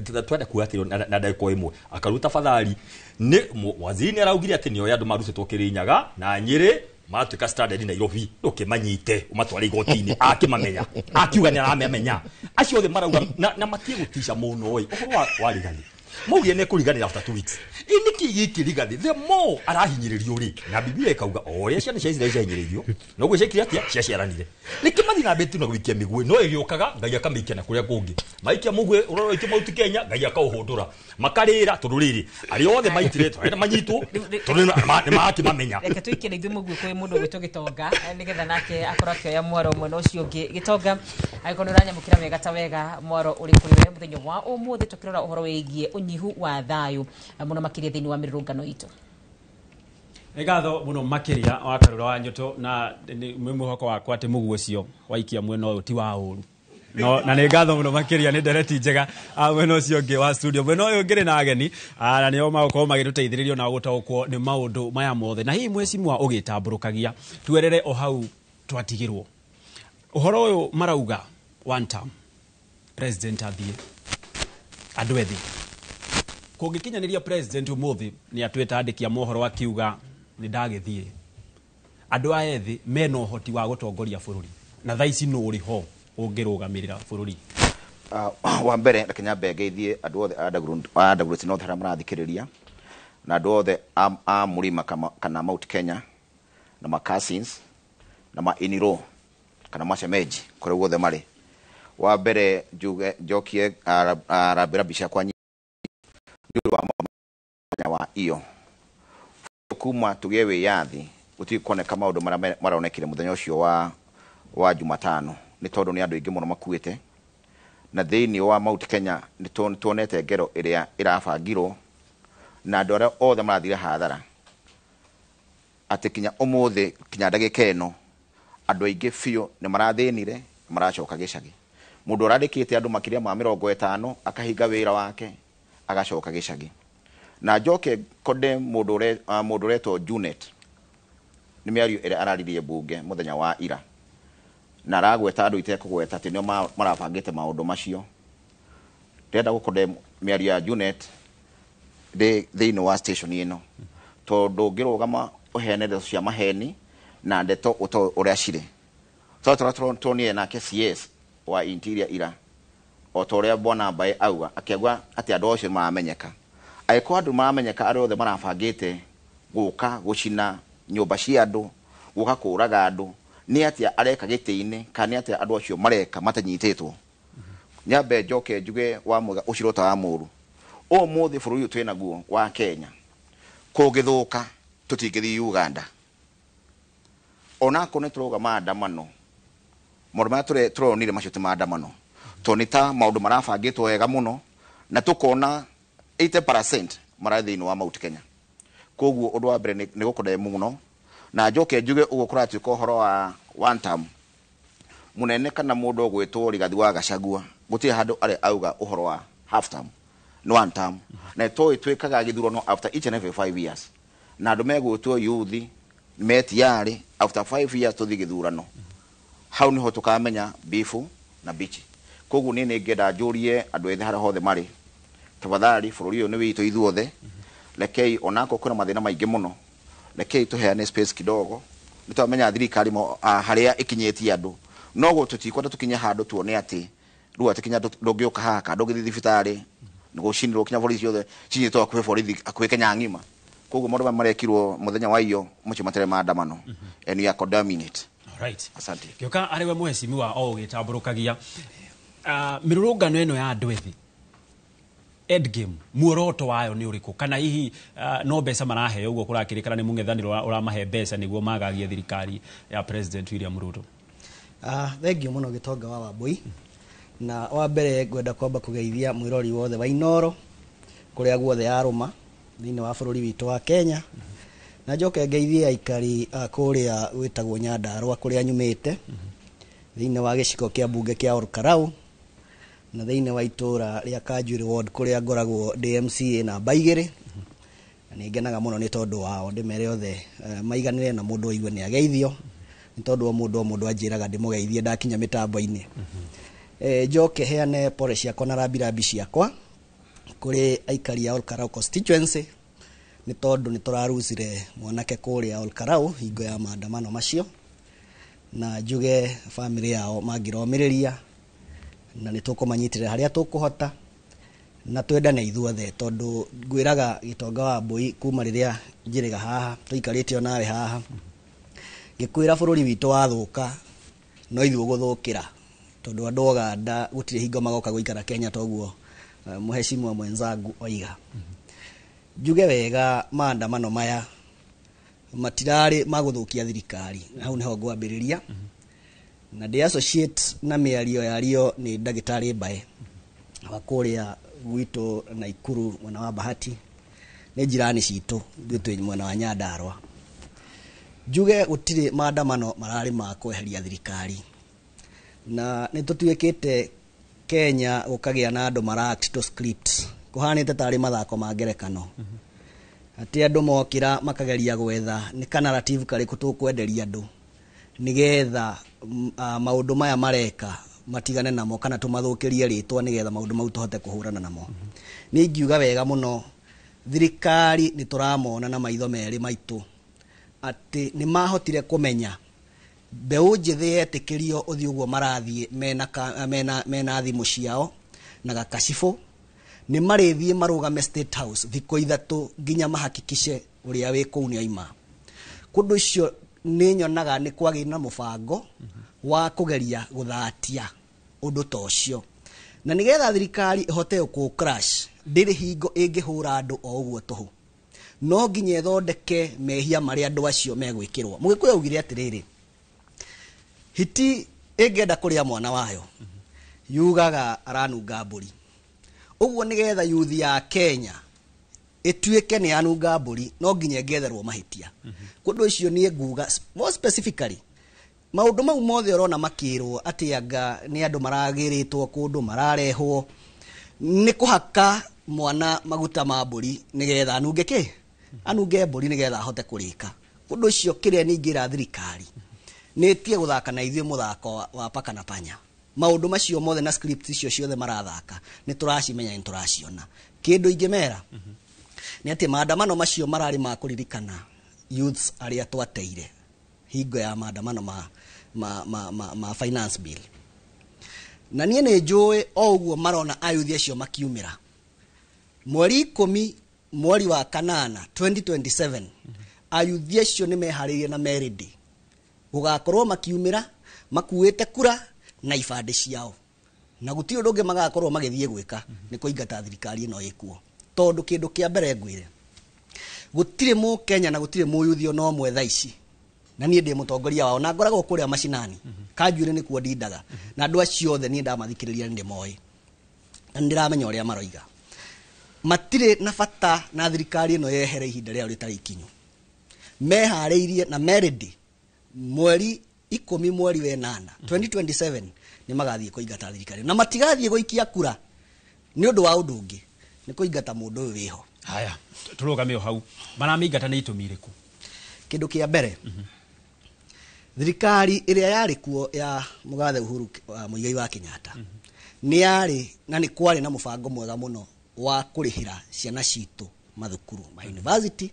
na ndako imwe akaruta fathari ni waziri araugire ati nio yandu marucetwo Kirinyaga na Nyeri matuka standard Nairobi ukimanyite umatwara igotini akimamenya akiuga ni aramenya acio the marauga na matie gutisha muno oi uhoro wa Rigathi Maugie ne kuriganira after 2 weeks. Iniki giki rigani the more arahinyiririo ri na Biblia ikauga oria ciana cia Israeli ciahinyiririo no gwicikira atia ciaciaranire. Nikimathi na betu na gwikia migwe no igiokaga Ngai akamikia na kuria kungi. Maikia mugwe uroro iki mauti Kenya Ngai akauhundura. Makarira tururiri ari othe maitire twenda manyitwo turina ni maki mamenya. Reke tuikire ithu mugwe kwi mundu gwitwo Gitonga nigetha nake akora kioya mwaro mwe no cio ngi Gitonga aikonora nyamukira wega ta wega mwaro uri kuriwe muthenya wa umuthi tukirora uhoro wigie unyihu wa thayu muno makiria thini wa mirurungano itu. Egatho muno makiria wa karura wa nyoto na mwimuhoko wakwa ati mugu ucio waikia mwena uyu ti wa uru. No na ne gatho muno makiria ni ndereti njega mwena ucio ngi wa studio mwena uyu ngire na ageni na nio magoko magituteithiririo na gutaukwo ni maundu maya mothe na hii mweci mwa ugitamburukagia tuerere o hau twatigirwo uhoro uyu marauga one term president athie andu ethi kungikinyaniria president umuthi ni atweta andikia mohoro akiuga ni ndagithie andu aethi mena uhoti wa gutongoria bururi na thaici no uri ho ungirugamirira bururi. Wa mbere rekenya begeithie andu othe Dagrut North haria marathikiriria na andu othe a Murima kana Mount Kenya na ma Cousins na ma Iniro kana Masemeji kure guothe mari. Wa mbere jokie arabira bisha kwa ndio wa iyo kuma tugewe yathi utikone kama maundu maraonekire muthenya ucio wa Jumatano ni tondu ni andu ingi muno makuite na thiini wa Mount Kenya ni tuonete ngero iria irabangirwo na andu aria othe marathire hathara ati kinya umuthi kinya ndagika ino andu aingi biu ni marathinire maracoka gicagi mundu urandikite andu makiria ma 50 akahinga wira wake agacoka gicagi na njoke kode mundu reto Junet ni miario ira araririe bunge muthenya wa ira na ragweta andu itekugweta ati nio marabangite maundu macio ndenda gukode miario ya Junet thiini wa station ino tondu ngirugama uhenere cia maheni na ndeto uria cire toni na KCS wa interior ira otoria bona bae auga akiagwa ati andu acio maramenyeka aiko andu maramenyeka ari othe marabangite guka gucina nyumba cia andu guka kuraga andu ni ati areka gitiini kana ati andu acio mareka matanyitetwo nyambe njoke njuge wa muga ucirota wa muru o muthi bururi twina guo wa Kenya kugithuka tutingithi Uganda ona kone turoga maandamano moroma turonire macio ti maandamano tonita maundu marabangitwo wega muno na tukona 80% marathini wa Mount Kenya koguo undu wa mbere ni gukode muno na njoke njuge ugo kurati ko horo wa one term munene kana mundu ogwitwo Rigathi wa Gachagua guti handu ari auga uhoro wa half term no one term na twikaga githurano after each and every 5 years na andu megwitwo yuthi metiari after 5 years tuthi githurano hau niho tukamenya bifu na bichi koguo ni ngenda njurie andu ethe haria hothe mari tafadhali bururi uyu ni witu ithuothe lekei onako kuna mathina maingi muno lekei tuheane space kidogo nitamenya thirikari haria ikinyetie andu nogo tutikwenda tukinya handu tuone ati ruwa tukinya ndungioka haka ndungithi thibitari nigucinirwo kinya borithi yothe cinyitwo akwe borithi akwe Kenya ngima koguo maundu marekirwo muthenya wa iyo mucio matere maandamano and we are condemnate. Right. Asante. Kioka ariwe muheshimiwa o gitamburukagia mirurungano eno ya andu ethi end game muoroto wayo ni uriku kana hihi no mbeca marahe uguo kurakirikana ni mung'ethaniro uramahe mbeca niguo magagie thirikari ya President William Ruto? Thank you muno Gitonga wa Wambui na wa mbere ngwenda kwamba kugeithia mwirori wothe wa Inoro kuria guothe yaruma thini wa bururi witu wa Kenya na njoke ngeithie aikari kuria witagwo Nyandarua kuria nyumite thini wa giciko kia bunge kia Olkarau na thini wa itura ria Kanjuiri ward kuria ngoragwo DMCA na Baigiri ni ngenaga muno ni tondu wao ndimere othe maiganire na mundu oigwe ni ageithio ni tondu mundu anjiraga ndimugeithie ndakinya mitambo-ini njoke heane pole ciakwa na rambirambi ciakwa kuri aikari ya Olkarau constituency ni tondu ni turarucire mwanake kuria Olkarau hingo ya maandamano macio na njuge family yao mangiromiriria na ni tukumanyitirira haria tukuhota na twendane ithuothe tondu ngwiraga Gitonga wa Mbui kuma riria njiriga haha tuikarite o nawe haha gikwira bururi witu wathuka no ithu guthukira tondu andu Oganda gutire hingo magoka guikara Kenya toguo muheshimiwa mwenzangu oiga njuge wega maandamano maya matirari maguthukia thirikari hau niho ngwambiriria na ndi associate na miario yario ni ndagitari Mbae wakuria gwitu Naikuru mwana wa Bahati ni jirani citu gwitu mwana wa Nyandarua njuge gutire maandamano marari ma kweheria thirikari na nitutuikite Kenya gukagia na andu maract to script kuhanite tari mathako ma ngerekano ati andu mokira makageria gwetha ni kana narrative kari kutukwenderia andu nigetha maundu maya mareka matigane namo kana tumathukirie ritwa nigetha maundu mau tuhote kuhurana namo ni ingiuga wega muno thirikari ni turamona na maitho meri maitu ati ni mahotire kumenya mbeu njithi yetikirio uthi uguo marathie mena thimu ciao na gakashifu ni marithie marugame State House thiko ithatu nginya mahakikishe uria wi kuu ni aima kundu icio ni nyonaga ni kwagi na mubango wa kugeria guthatia undu tocio na nigetha thirikari ihote ku crash ndiri hingo ingihura andu o uguo tuhu no nginya thondeke mehia mari andu acio megwikirwo mugikuya ugire atiriri hiti ingenda kuria mwana wayo yugaga aranunga mburi uguo nigetha yuthi ya Kenya etuike ni anunga mburi no nginya ngetherwo mahitia kundu icio ni nguga more specifically maundu mau mothe urona makirwo ati anga ni andu maragiritwo kundu mararehwo ni kuhaka mwana maguta ma mburi nigetha anunge ki anunge mburi nigetha ahote kurika kundu icio kiria ningira thirikari netie guthaka na ithuĩ muthako wa paka na panya maundu macio mothe na script icio ciothe marathaka ni turacimenya ni turaciona kindu ingimera ni ati maandamano macio marari ma kuririkana youths aria twateire hingo ya maandamano ma finance bill na nie ni njui o uguo marona ayuthi acio makiumira mweri 10 mweri wa kanana 2027 ayuthi acio ni meharirie na meridi gugakorwo makiumira makuite kura na ibande ciao na gutio ndunge magakorwo magithie gwika ni kuingata thirikari ino ikuo tondu kindu kia mbere ngwire gutire mu Kenya na gutire mu yuthio no mwe thaici na nie ndi mutongoria wao na ngoragwo kuria macinani kanjuire ni kuo ndindaga na andu acio othe ni ndamathikiriria ndi moi ndiramenya uria maroiga matire na bata na thirikari ino yehere ihinda ria ritari ikinyu mehariirie na meridi mweri 10 mweri wa 8 2027 ni magathie kuingata thirikari na matigathie guikia kura ni undu wa undu ungi ni kuingata mundu uyu wiho haya turugame o hau maramingata ni itumiriku kindu kia mbere thirikari iria yari kuo ya Mugathe Uhuru Muigai wa Kenyatta ni yari na ni kwari na mubango mwega muno wa kurihira ciana citu mathukuru ma university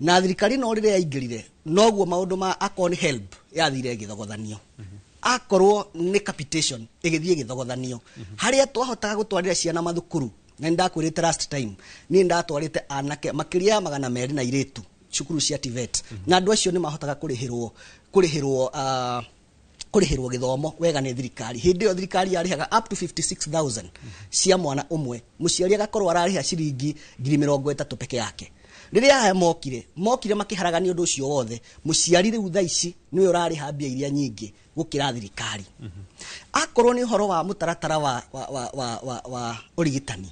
na thirikari no rire yaingirire noguo maundu ma akoni help yathire githogothanio akorwo ni capitation igithie githogothanio haria twahotaga gutwarira ciana mathukuru na ndakwirite last time ni ndatwarite anake makiria ya 200 na iritu cukuru cia TVET na andu acio ni mahotaga kurihirwo githomo wega ni thirikari hindi yo thirikari yarihaga up to 56,000 cia mwana umwe muciari agakorwo arariha ciringi 30,000 peke yake riria aya mokire makiharaga ni undu ucio wothe muciari riu thaici niwe urariha mbia iria nyingi gukira thirikari akorwo ni horo wa mutaratara wa urigitani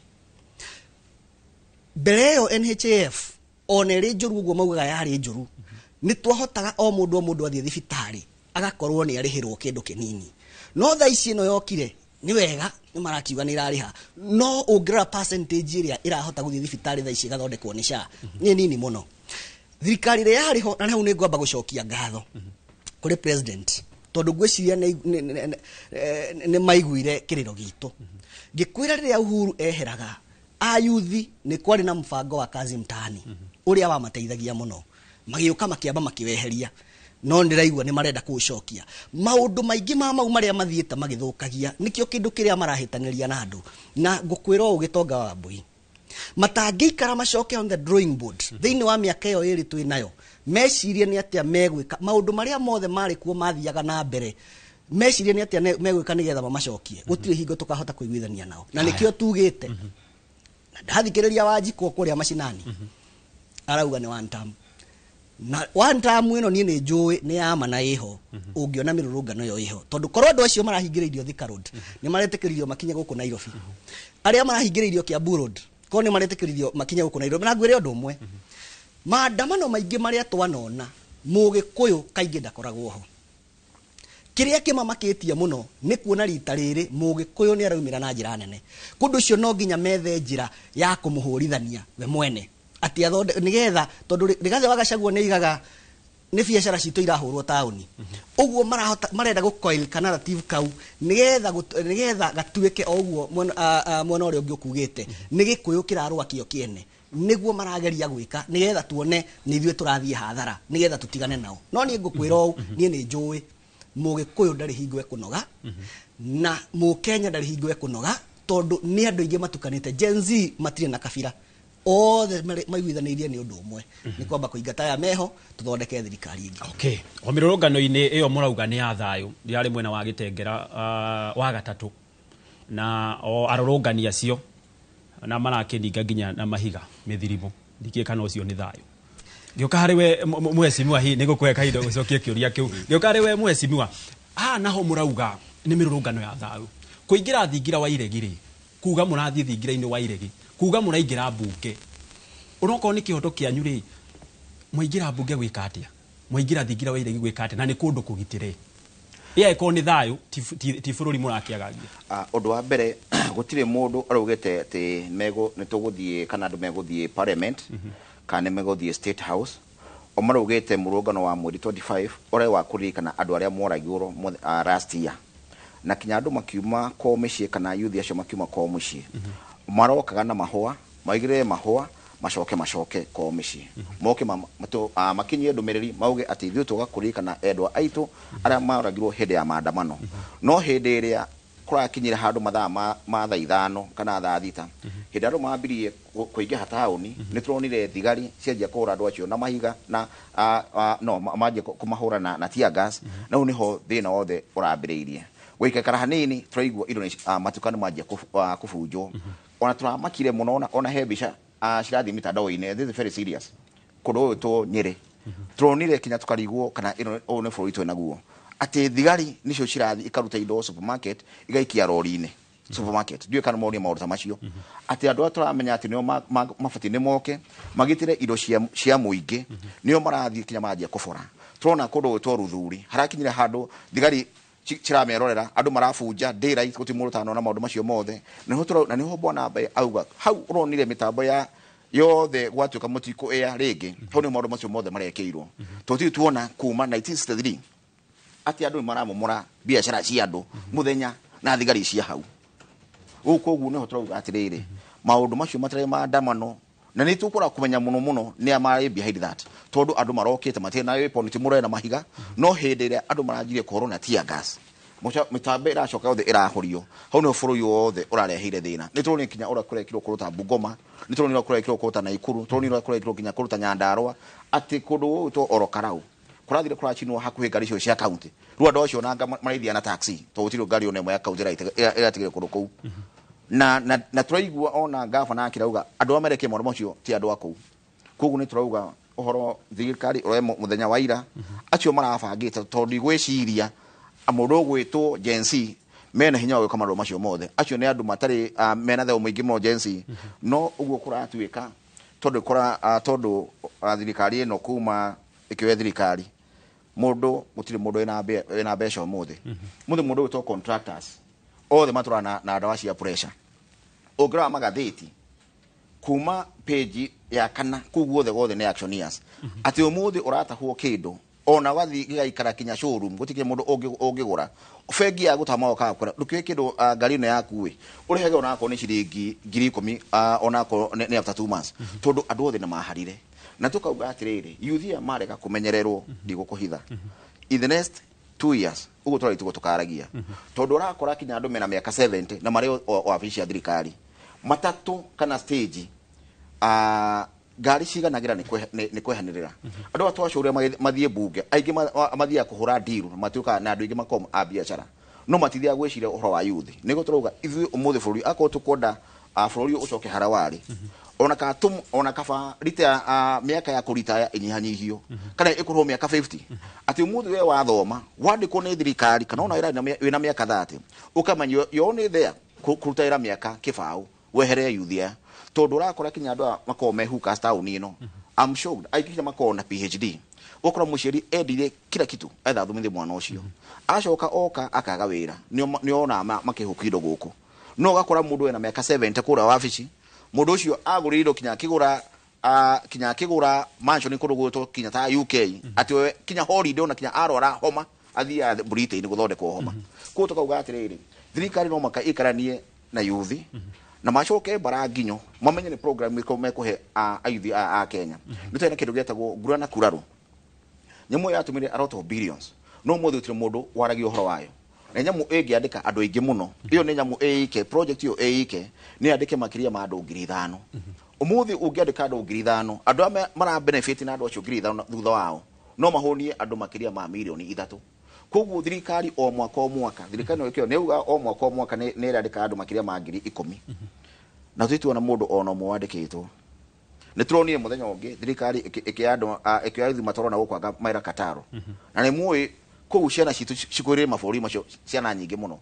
mbere yo NHIF onere njuru guo maugaga yari njuru ni twahotaga o mundu athie thibitari agakorwo ni arihirwo kindu kinini no thaici no yokire ni wega ni marakiuga ni rariha no ungira percentage iria irahota guthie thibitari thaici gathondekwo ni SHA ni nini muno thirikari ria yariho na hau ni ngwamba gucokia ngatho kuri president tondu ngwiciria ni maiguire kiriro gitu ngikwira riria Uhuru eheraga ayuthi ni kwari na mfango wa kazi mtaani uria wa mateithagia muno magiuka makiamba makiweheria no ndiraigua ni marenda kucokia maundu maingi ma mau maria mathiete magithukagia nikio kindu kiria marahitaniria na andu na ngukwira ugitonga wa Mbui matangiikara macoke on the drawing board thiini wa miaka iyo iri twinayo mecirie ni atia megwika maundu maria mothe mari kuo mathiaga na mbere mecirie ni atia megwika nigetha mamacokie gutire hingo tukahota kuiguithania nao na nikio tugite ndathikiriria Wanjikũ kuria macinani arauga ni one term na one term ino ni njui ni ama na iho ungiona mirurungano yo iho tondu korwo andu acio marahingiririo Thika Road ni maretikiririo makinye guku Nairobi aria marahingiririo Kiambu Road ko ni maretikiririo makinye guku Nairobi na ngwire undu umwe maandamano maingi maria twanona Mugikuyu kaingi ndakoragwo ho kiria kimamakitie muno ni kuona rita riri Mugikuyu ni araumira na njira nene kundu cio no nginya methe njira ya kumuhurithania we mwene ati athonde nigetha tondu Rigathi wa Gachagua ni igaga ni biacara citu irahurwo tauni uguo marenda gucoil narrative kau nigetha gatuike oguo mwena uri ungi ukugite ni Gikuyu kirarwa kio kiene niguo marageria gwika nigetha tuone ni ithuĩ turathie hathara nigetha tutigane nao no ni ngukwira u ni njui Mugikuyu ndari hingo ekunoga na Mukenya ndari hingo ekunoga tondu ni andu ingi matukanite Gen Z matire na kabira othe maiguithanirie ni undu umwe ni kwamba kuingata ya meho tuthondeke thirikari ingi okay o mirurungano-ini iyo murauga ni ya thayu yari mwena wa Gitengera wa gatatu na o arurungani acio na marakininga nginya na mahiga mithirimu ndikikana ucio ni thayu ngioka hari we mwecimiwa hi nigukweka indo gucokia kiuria kiu ngioka hari we mwecimiwa naho murauga ni mirurungano ya thayu kuingira thingira wa Iregi kuga murathie thingira-ini wa Iregi kuga muraingira mbunge uroko ni kihoto kianyu ri muingira mbunge gwika atia muingira thingira wa Iregi gwika atia na ni kundu kugitire iya iko ni thayu ti bururi murakiagagia undu wa mbere gutire mundu araugite ati mego nituguthie kana andu meguthie parliament kana meguthie state house o maraugite murungano wa mweri 25 ore wa kuririkana andu aria moragirwo last year na kinya andu makiuma ko micii kana youth acio makiuma ko mucii marokaga na mahua maigire mahua macoke ko micii moke makinyie ndumiriri mauge ati ithuĩ tugakuririkana endwa aitu aria moragirwo hindi ya maandamano no hindi iria kurakinyira handu mathaa ma thaa ithano kana thaa thita hindi andu mambirie kuingia tauni ni turonire thigari cianjia kuhura andu acio na mahiga na no manjia kumahura na tear gas na uniho thina wothe urambiriirie gwikara hanini turaigua indo matukano manjia kubunjwo ona turamakire muno ona he mbica cirathi mitandao-ini this is very serious kundu to Nyeri turonire kinya tukarigwo kana ino one bũrũri twĩ naguo ati thigari nicio cirathi ikaruta indo supermarket igaikia rori-ini supermarket ndiyo kana moria maũndũ ta macio ati andu turamenya ati nio mabati ni moke magitire indo cia muingi nio marathi kinya manjia kubora turona kundu to Ruthuri harakinyire handu thigari ciramerorera andu marabunja daylight guti mundu tano na maundu macio mothe na niho bwana Mbaĩ auga hau uronire mitambo ya yothe gwatuika mutiko air ringi hau ni maundu macio mothe marekeirwo tuti tuona kuma 1963 ati andu maramomora biacara cia andu muthenya na thigari cia hau ukoguo niho turauga atiriri maundu macio matare maandamano na ni tukura kumenya muno ni amari behind that tondu andu marokite matire na weapon ti murena mahiga no hindi ria andu maranjire corona tear gas mitambe iracoka yothe irahorio hau no bũrũri wothe urareheire thina ni turoni kinya ura kurekirwo kuruta Bungoma ni turoni ura kurekirwo kuruta Naikuru turoni ura kurekirwo kinya kuruta Nyandarua ati kundu to orokarau kurathire kurachinwo hakuhi ngari cio cia county ru andu acio nanga maraithia na taxi to gutiro ngari one ya county iratigire kundu kuu na turaigua ona gavana akirauga andu amereke maundu macio ti andu aku koguo ni turauga uhoro thirikari ore muthenya wa ira acio marabangite tondu igwiciria amundu gwitwo Gen Z mena hinya wa maundu macio mothe acio ni andu matari mena theu muingi mo Gen Z no uguo kuratuika tondu thirikari ino kuma ikioya thirikari mundu gutire mundu ena mbeca mothe mundu gwitwo contractors othe maturana na ndawa cia pressure ogira magatheti kuma page ya kana kuguo the ne actioneers ati umuthi uratahwo kindu ona wathi gigaikara kinya showroom gutikire mundu ongigura fegi ya gutama okakora ndukire kindu ngari no yaku we urihege ona ko ni ciringi 10,000 ona ko ni after 2 months tondu andu othe na maharire na tukauga atiriri youthia mareka kumenyererwo ndigũkũhitha in the next 2 years ugo twari tukaragia tondu rakora kinya andu mena miaka 70 na mari wabici ya thirikari matatu kana stage ngari ciganagira ni kwehanirira andu atwacu uria mathie bunge aingi mathia kuhura ndiru matuka na andu aingi makom a biashara no matithia gwiciria uhoro wa youth nigo turuga ithui umuthi bururi akwo tukonda bururi ucoke harawari ona kaba rita miaka ya kuritaya inyihanyihio kana ikurwo miaka 50 ati umuthi we wathoma wandikwo ni thirikari kana ona wina miaka 30 ukamanyo yone there kurutaira miaka kibau wehere youthia tondu rakora kinya andu makome huka town ino I'm sure aikija makona PhD okora musheri edire kila kitu etha thumithie mwana ucio acoka oka akaga wira ni ona makihukindo guku no gakora mundu wena miaka 70 kura wabici mundu ucio aguriiro kinya kigura mansion kurugutwo kinya ta UK ati kinya holiday ona kinya arora homa athia Britain guthondekwo homa ko tukauga atiriri thirikari no maka ikaranie na youthi na macoke baranginyo mamenye ni program iko mekuhe ayuthi a Kenya nitena kindu getagwo ngura na kuraro nyamu yatumire aroto billions no muthu tire mundu waragio horo wayo na nyamu angiandika andu aingi muno iyo ni nyamu eike project iyo eike ni andike makiria ma andu 5,000 umuthi ungiandika andu 5,000 andu mara benefit na andu acio 5,000 thutha wao no mahonie andu makiria ma milioni 3 koguo thirikari o mwaka thirikari no ikio neuga o mwaka ni irandika andu makiria ma 10,000 na tuituona mundu ono mwandikitwo ni turonire muthenya ungi thirikari ikiandu ikiathi matorona gukwanga maira Kataro na ni muyi kou ciana citu cikwirire maburi macio ciana nyingi muno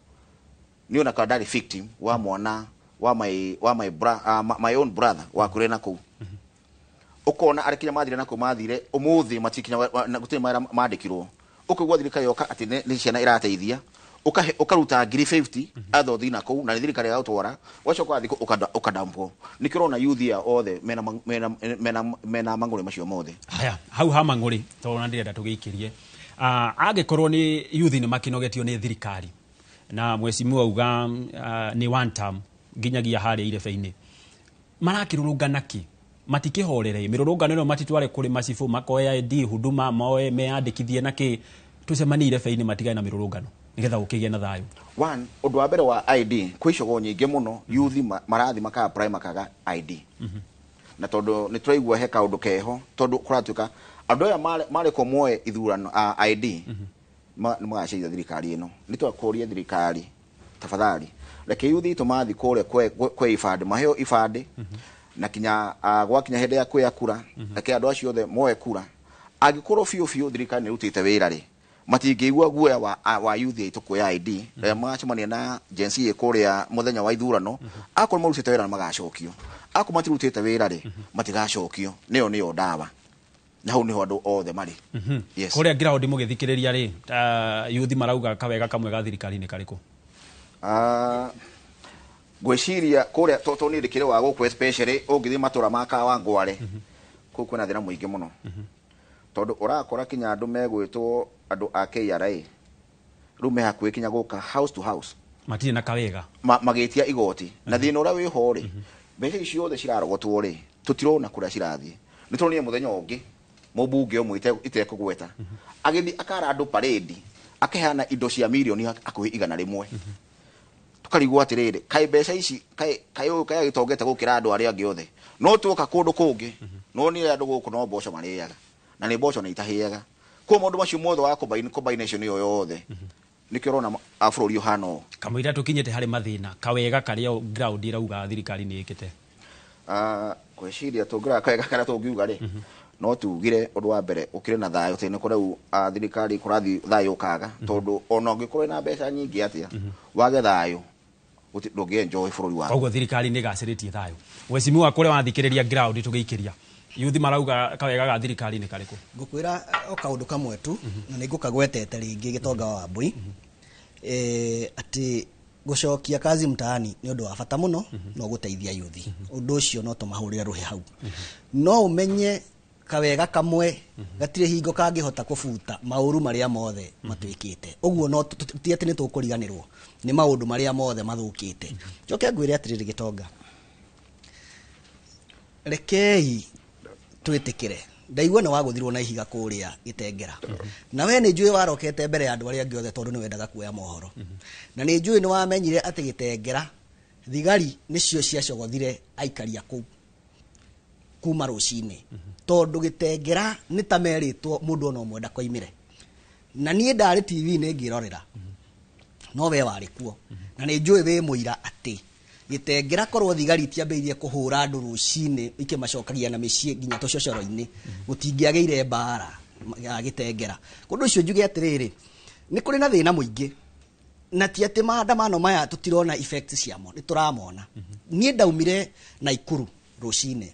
ni ona kadari victim wa mwana wa my own brother wa kure na kou ukona arikinya mathire na kou mathire umuthi matikinya na gutire maira mandikirwo ukugwa thirikari yoka ati ni ciana irateithia ukaruta 50 athothi na kou na thirikari ya utwara wacoka thiko ukadampo nikirona youth ya othe mena mangure macio mothe haya hau ha mangure tona ndirenda tugikirie angekorwo ni youth ni makinogetio ni thirikari na mwecimu auga ni one term nginyagia haria irebe-ini marakirurungana ki matikihorere mirurungano no matitware kuri macifu makoya ID huduma moe meandikithie na ki tucemani irebe-ini matigane na mirurungano nigetha ukigie na thayu one undu wa mbere wa ID kwishogo nyingi muno youth marathi maka prime makaga ID na tondu ni turaigua he kaundu keho tondu kuratuka andu aya mare ko moe ithurano ID ni magaceithia thirikari ino ni twakuria thirikari tafadhali reke youth tumathi kure kwe ifade maheo ifade na kinya gwakinya hende ya kwe kura reke andu acio othe moe kura agikorwo fiu thirikari ni rutite wira ri matingĩigua guoya wa youth aitu kuoya ID rĩrĩa magacemania na agency ĩkũrĩa muthenya wa ithurano akorwo marutĩte wĩra magacokio akorwo matirutĩte wĩra rĩ matigacokio nĩyo ndawa na hau nĩho andũ othe marĩ yes kũrĩa ground mũgĩthikĩrĩria rĩ youth marauga kawega kamwe ga thirikari nĩ karĩkũ gwĩciria kũrĩa toto nĩ ndĩkĩrĩ wa gũkũ especially ũngĩthiĩ matũra ma Kawangware kũu kwĩna thĩna mũingĩ mũno tondu urakora kinya andu megwitwo andu a KRA rume hakuĩ kinya guka house to house matire na kawega magitia igoti na thina ura wi hori mbeca icio othe cirarogotwo ri tutirona kuria cirathie ni turonire muthenya ungi mubunge umwe itekugweta agithi akara andu parade akihana indo cia milioni akuhi 100 tukarigwo atiriri kai mbeca ici kai gitongete gukira andu aria angi othe no tuoka kundu kungi no ni andu guku no mboco mariaga na ni mboco ni itahiaga kwa mundu macio mothe wa combination iyo yothe nikirona afrori yohano kamwira tukinyete hari mathina kawega karia ground irauga thirikari ni ikite kweciria tugira kawega kana tungiuga ri no tugire undu wa mbere ukire na thayo tene kurau thirikari kurathi thayo kaga tondu ona ungikorwo na mbeca nyingi atia wage thayo ndungienjoy bururi wa koguo thirikari ni gaciritie thayo wecimu wa kuria wathikiriria ground tugiikiria youth marauga kawega ga thirikari ni kariku ngukwira o kaundu kamwe tu na ningukagwetete ringi gitonga wa Mbui ati gucokia kazi mtaani ni undu wa bata muno no guteithia youth undu ucio no tumahurire ruhe hau no umenye kawega kamwe gatire hingo kangihota kufuta mauru maria mothe matwikite uguo no tiete ni tukuriganirwo ni maundu maria mothe twitikire ndaigua na waguthirwo na ihiga kuria Gitengera na we ni njui warokete mbere ya andu aria angĩ othe tondu ni wendaga kuoya mohoro na ni njui ni wamenyire ati Gitengera thigari nicio ciacogothire aikaria kuu kuma rucini tondu Gitengera ni ta meritwo mundu no mwenda koimire na nie ndari TV ni ngirorera no we wari kuo na ni njui we muira ati Gitengera korwo thigari tiambeirie kuhura andu rucini ikimacokagia na micii nginya tococoro-ini gutingiageire mbara ya Gitengera kundu ucio njuge atiriri ni kuri na thina muingi na ti ati maandamano maya tutirona effects ciamo ni turamona nie ndaumire Naikuru rucini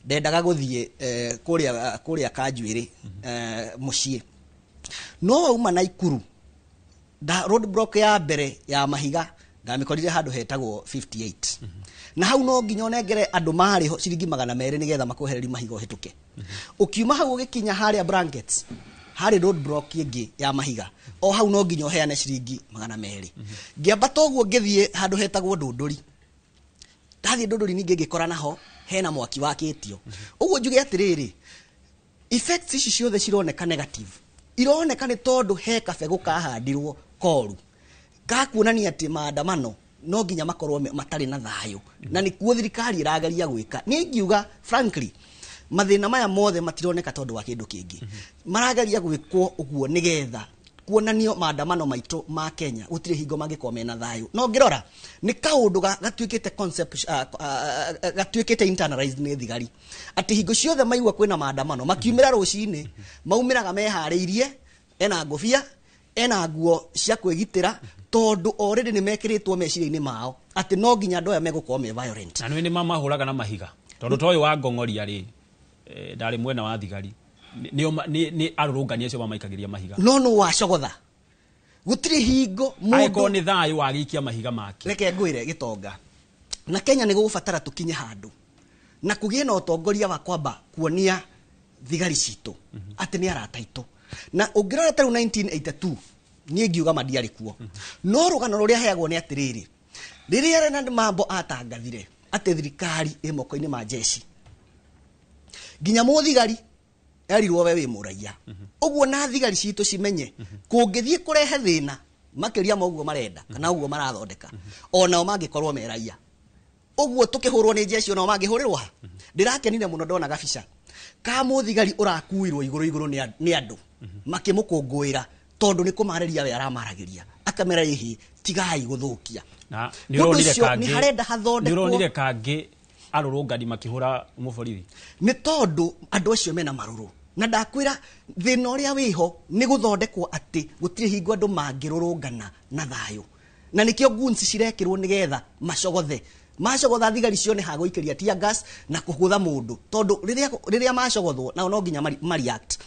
ndendaga guthie kuria Kanjuiri mucii no wauma Naikuru da road block ya mbere ya Mahiga ndamikorire handu hetagwo 58 na hau no nginya onengere andu mari ho ciringi 200 nigetha makohereri Mahiga hituke ukiuma hau ugikinya haria blankets hari road block ingi ya Mahiga o hau no nginya oheane ciringi 200 ngiamba toguo ngithie handu hetagwo Ndunduri ndathie Ndunduri ningi ngikora naho hena mwaki wakitio uguo njuge atiriri effects ici ciothe cironeka negative ironeka ni tondu he kabegu kahandirwo koru gakuonania ati maandamano no nginya makorwo matari na thayo na ni kuo thirikari irageria gwika ni ngiuga frankly mathina maya mothe matironeka tondu wa kindu kingi marageria gwikwo uguo nigetha kuonanio maandamano maito ma Kenya gutire hingo mangikoma mena thayo no ngirora ni kaundu gatuikite concept gatuikite internalized ni thigari ati hingo ciothe maigua kwina maandamano makiumira rucini maumiraga mehariirie ena ngofia ena nguo cia kwigitira tondu already ni mekiritwo meciria-ini mao ati no nginya andu aya megukorwo me violent na ni mamahuraga na Mahiga tondu toyo wa Ngong'oria ri ndari mwena wa thigari ni arurungania cio mamaikagiria Mahiga no wacogotha gutire hingo mundu ni thayo wagikia Mahiga maki reke ngwire Gitonga na Kenya ni gugubatara tukinye handu na kugie na utongoria wa kwamba kuonia thigari citu ati ni arataito na ungirora taru 1982 nie ngiuga madiari kuo no rugano ruria heagwo ni atiriri riria Renard Mambo atangathire ati thirikari imoko-ini ma jeshi nginya muthigari erirwo we wi muraia uguo na thigari citu cimenye kungithie kurehe thina makiria ma uguo marenda kana uguo marathondeka ona mangikorwo me raia uguo tukihurwo ni jeshi ona mangihurirwo ndirakenire muno ndona gabica ka muthigari urakuirwo iguru ni andu makimukungwira tondu ni kumariria we aramaragiria akamera ihi tigai guthukia na nironire kangi ni harenda hathondekwo nironire kangi arurungani makihura muborithi ni tondu andu acio mena maruru na ndakwira thina uria wiho ni guthondekwo ati gutire hingo andu mangirurungana na thayo na nikio gunsi cirekirwo nigetha macogotha thigari cione haguikiria tear gas na kuhutha mundu tondu riria macogothwo na no nginya react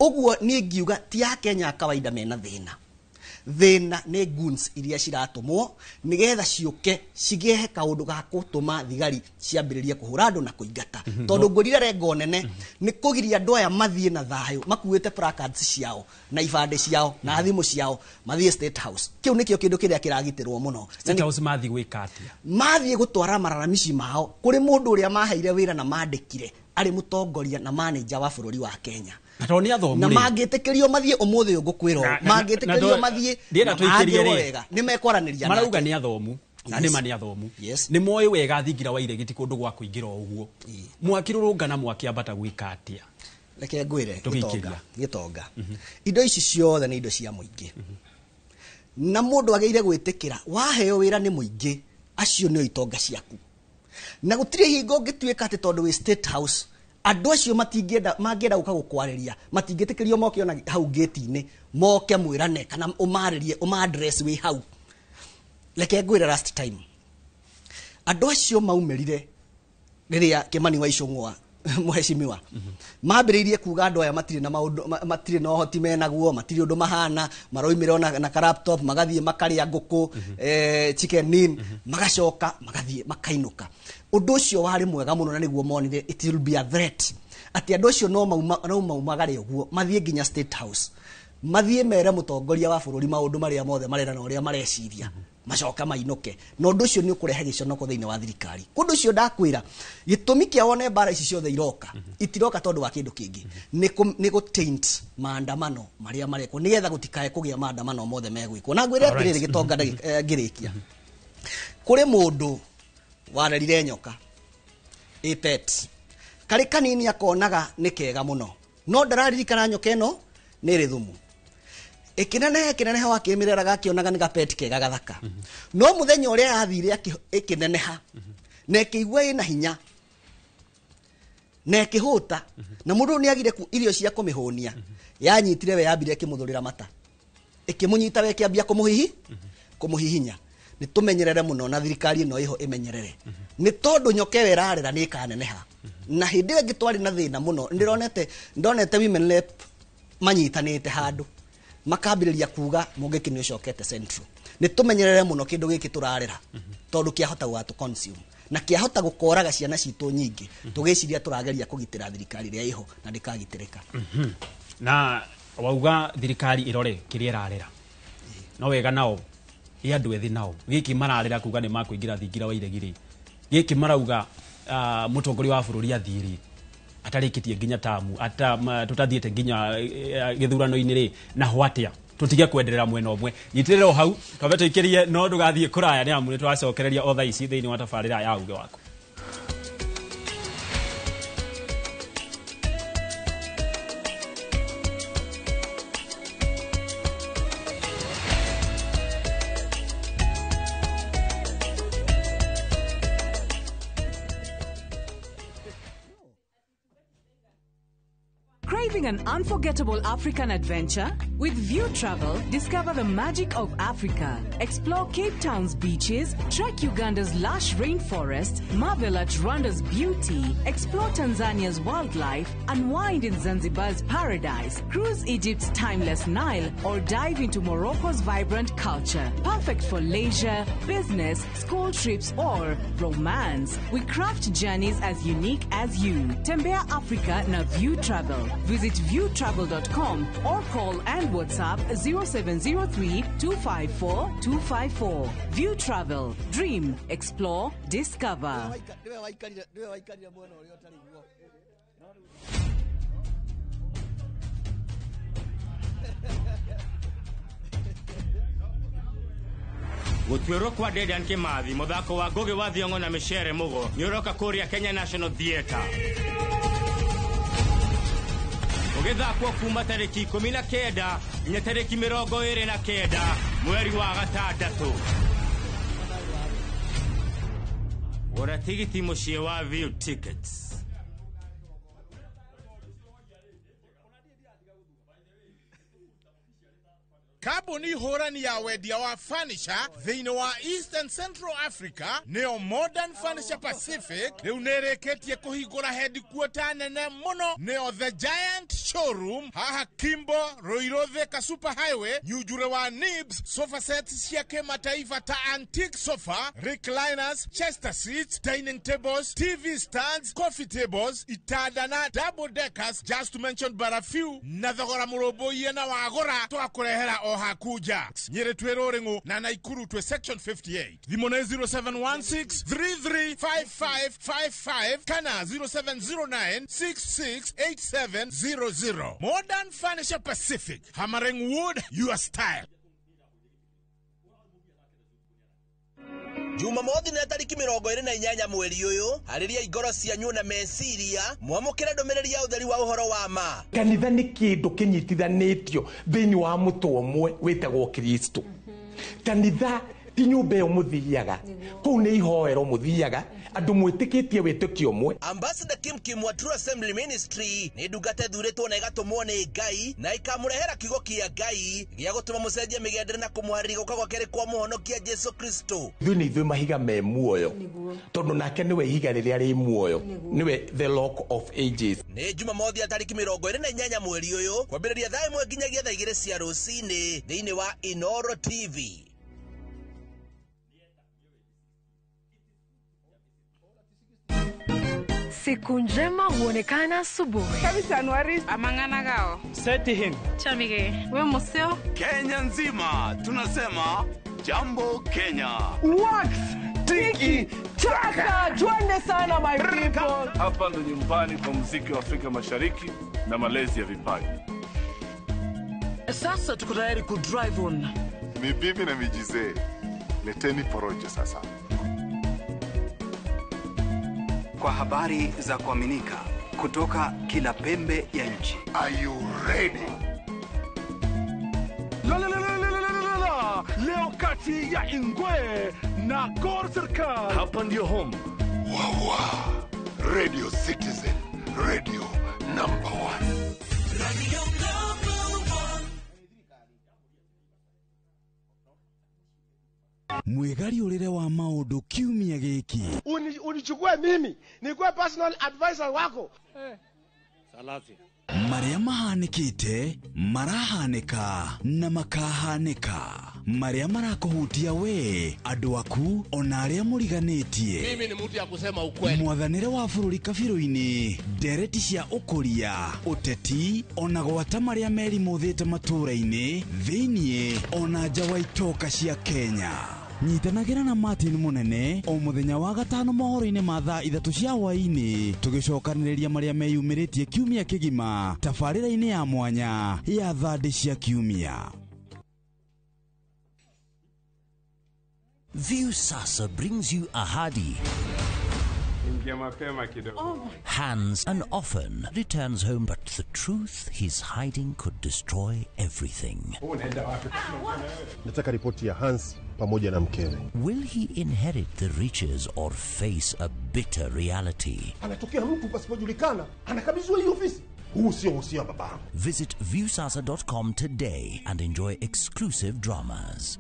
uguo ni ngiuga ti ya Kenya kawaida mena thina ni guns iria ciratumwo nigetha ciuke cigiehe kaundu ga gutuma thigari ciambiririe kuhura andu na kuingata tondu ngurire rengo nene ni kugiria andu aya mathie na thayo makuite placards ciao na ibande ciao na thimu ciao mathie State House kiu nikio kindu kiria kiragitirwo muno State House mathi gwika atia mathie gutwara mararamici mao kuri mundu uria maheire wira na mandikire ari mutongoria na manager wa bururi wa Kenya na mangitikirio mathie umuthi ngukwiro mangitikirio mathie ndiena tuikirie wega ni mekwaraniria marauga ni athomu na nima ni athomu ni moyo wega thingira wa iregiti kundu gwa kuingira uguo mwakirurungana mwakiambata gwika atia reke ngwire Gitonga indo ici ciothe ni indo cia muingi na mundu ageire gwitikira waheo wira ni muingi acio ni itonga ciaku na gutire hingo ngituika ati tondu wi State House andu acio mangienda guka gukwariria matingitikirio moke ona hau gate-ini moke mwirane kana umaririe address wi hau reke ngwire last time andu acio maumerire riria Kimani wa Icung'wa muheshimiwa mambiririe kuga andu aya matire na maundu matire na hoti menaguo matire undu mahana maroimire ona na laptop magathie makaria nguku chicken nin magacoka magathie makainuka undu ucio wari mwega muno na niguo monire it will be a threat ati andu acio no maumagare uguo mathie nginya State House mathie mere mutongoria wa bururi maundu maria mothe marera na uria mareciria macoka mainuke no ndu cio ni ukurehe giconoko thiini wa thirikari kundu cio ndakwira gitumi kia wone bara ici ciothe iroka itiroka tondu wa kindu kingi ni go taint maandamano maria mareko nigetha gutikae kugia maandamano mothe megwikwo na ngwire atiriri gitonga ngirikia kuri mundu warerire nyoka ipet kari kanini akonaga ni kega muno no ndararirikana nyoka ino ni ri thumu ikineneha wakimireraga akionaga ni gapeti kega gathaka no muthenya uria yathire ikineneha na ikigwa ina hinya na ikihuta na mundu ni agire irio cia kumihunia yanyitire we yambire kimuthurira mata ikimunyita we kiambia kumuhihinya ni tumenyerere muno na thirikari ino iho imenyerere ni tondu nyokewe rarera ni kaneneha na hindi we gitwari na thina muno ndonete women rep manyitanite handu makambiriria kuga mugiki ni ucokete central ni tumenyerere muno kindu giki turarera tondu kiahota gwatu consume na kiahota gukoraga ciana citu nyingi tugiciria turageria kugitira thirikari ria iho na ndikagitirika na wauga thirikari irore kiria irarera no wega nao andu ethi nao giki mararera kuga ni makuingira thingira wa iregiri giki marauga mutongoria wa bururi athiri atarikitie nginya tamu tutathiete nginya githurano-ini ri na hwatia tutige kwenderera mwena omwe nyitirire o hau kabe tuikirie no ndugathie kuraya ni amu ni twacokereria o thaici thiini wa tabarira ya uge wako. Craving an unforgettable African adventure? With View Travel, discover the magic of Africa. Explore Cape Town's beaches, trek Uganda's lush rainforest, marvel at Rwanda's beauty, explore Tanzania's wildlife, unwind in Zanzibar's paradise, cruise Egypt's timeless Nile, or dive into Morocco's vibrant culture. Perfect for leisure, business, school trips, or romance. We craft journeys as unique as you. Tembea Africa na View Travel. Visit viewtravel.com or call and WhatsApp 0703 254 254. View Travel. Dream, explore, discover. Gutwiro kwa Dedan Kimathi muthako wa Ngugi wa Thiong'o na Michere Mugo nyoroka kuria Kenya National Theatre ugithakwo kuma tariki 19 nginya tariki 29 mweri wa gatandatu ora tigiti mucie wa View Tickets. Kabuni horani ya wedia wa furniture thiini wa East and Central Africa neo Modern Furniture Pacific riu nereketie kuhingura headquarter nene muno neo The Giant Showroom haha Kimbo Ruiru Thika Super Highway nyujure wa Nibs sofa sets cia kimataifa ta antique sofa, recliners, chester seats, dining tables, TV stands, coffee tables, itada na double deckers, just to mention but a few. Na thogora murobo yena wagora twakurehera hakuja nyere twerorengo na Naikuru twe section 58 thimone 0716335555 kana 0709668700. Modern Furniture Pacific, hammering wood your style. Jumamothi na tariki 28 mweri uyu hariria igoro cianyu na meciria mwamukire ndomereri ya utheri wa uhoro wa ma. Kanitha ni kindu kinyitithanitio thiini wa mutu omwe witagwo Kristo. Kanitha ti nyumba yo muthiaga kou ni ihoero muthiaga andu mwitikitie witukio mwe. Ambassador Kim wa True Assembly Ministry ni ndungate thuritwo na igatumwo ni Ngai na ikamurehera kiugo kia Ngai gia gutuma mucenjie migendere na kumuharĩria guka gwake ri kwa muhonokia Jesu Kristo. Ithuĩ mahiga me muoyo tondu nake niwe ihiga riria ri muoyo niwe the Rock of Ages. Ni Jumamothi ya tariki 28 mweri uyu kwambĩrĩria thaa 1 nginyagia thaa 2 cia rũcinĩ thĩinĩ wa Inoro TV. Siku njema huonekana asubuhi. Kabisa Januari amangana gao. Seti hin. Chamige. We museo. Kenya nzima tunasema Jambo Kenya. What? Tiki taka. Twende sana my people. Hapa ndo nyumbani kwa muziki wa Afrika Mashariki na malezi ya vipaji. Sasa tuko tayari ku drive on. Mibibi na mijize. Leteni porojo sasa. Kwa habari za kuaminika kutoka kila pembe ya nchi. Are you ready? Leo kati ya Ingwe na Gor Serikali. Hapa ndio home. Wawa. Radio Citizen. Radio number 1. Radio number 1. Mwigari urire wa maundu kiumia giki. Unichukue mimi nikuwe personal advisor wako. Salati. Maria mahanikite, marahanika na makahanika. Maria marakuhutia we, andu aku ona aria muriganitie. Mimi ni mtu ya kusema ukweli. Mwathanire wa bururi kabiru-ini, ndereti cia ukuria, uteti ona gwata maria meri muthite matura-ini, thiini ona nja wa itoka cia Kenya. Nyitanagira na Martin Munene o muthenya wa gatano mohoro-ini ma thaa 3 cia hwaini tugicokaniriria maria meyumiritie kiumia kigima tabarira-ini ya mwanya ya thandi cia kiumia. Viusasa brings you ahadi. Hans and often returns home, but the truth he's hiding could destroy everything. Nataka ripoti ya Hans pamoja na mkewe. Will he inherit the riches or face a bitter reality? Anatokea mtu pasipojulikana, anakabidhiwa hii ofisi. Huu sio usia baba. Visit viusasa.com today and enjoy exclusive dramas.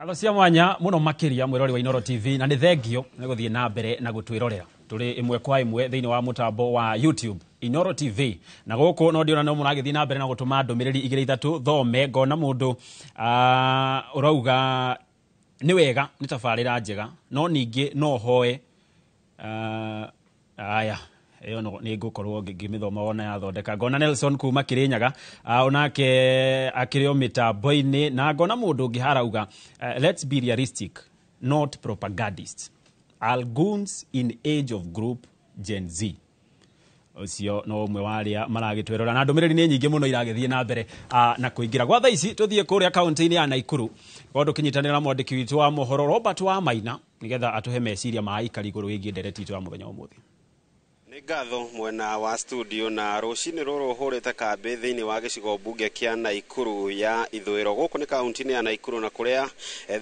Alo cia mwanya muno makiria mwirori wa Inoro TV na ni thengio ni guthie na mbere na gutwirorera turi imwe kwa imwe thiini wa mutambo wa YouTube Inoro TV na guku no ndiona no muragithie na mbere na gutuma ndumiriri 2-3 thome ngona mundu urauga ni wega ni tabarira njega no ningi no hoe aya eyo no ni ngukorwo ngimithoma wona ya thondeka ngona Nelson kuma Kirinyaga onake akirio mitambo-ini na ngona mundu ungi harauga let's be realistic not propagandists Alguns in age of group Gen Z ucio no umwe waria maragitwerora na ndumiriri ni nyingi muno iragithie na mbere na kuingira gwa thaa ici tuthie kuria kaunti-ini ya Naikuru gondo kinyitanira na mwandiki witu wa mohoro Robert wa Maina nigetha atuhe meciria ma ikari iguru wigie ndereti itu wa muthenya umuthi. Ngatho mwena wa studio na rucini ruru hurite kambi thiini wa gicigo bunge kia Naikuru ya ithwiro guku ni kaunti-ini ya Naikuru na kuria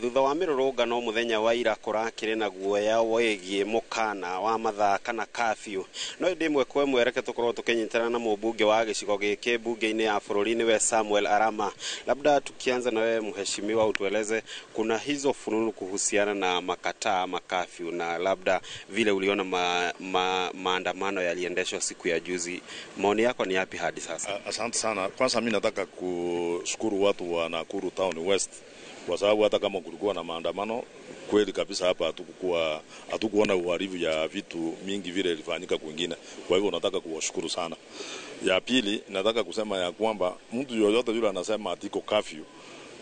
thutha wa mirurungano muthenya wa ira kurakire na guoya wegie mukana wa mathaa kana curfew no ndimwe kwa mwereke tukorwo tukinyitana na mubunge wa gicigo giki bunge-ini ya bururi-ini we Samuel Arama. Labda tukianza na wewe mheshimiwa, utueleze kuna hizo fununu kuhusiana na makataa curfew na labda vile uliona maandamano yaliendeshwa siku ya juzi. Maoni yako ni yapi hadi sasa? Asante sana. Kwanza mimi nataka kushukuru watu wa Nakuru Town West kwa sababu hata kama kulikuwa na maandamano kweli kabisa hapa hatukuona uharifu ya vitu mingi vile ilifanyika kwingine. Kwa hivyo nataka kuwashukuru sana. Ya pili nataka kusema ya kwamba mtu yoyote yule anasema atiko curfew,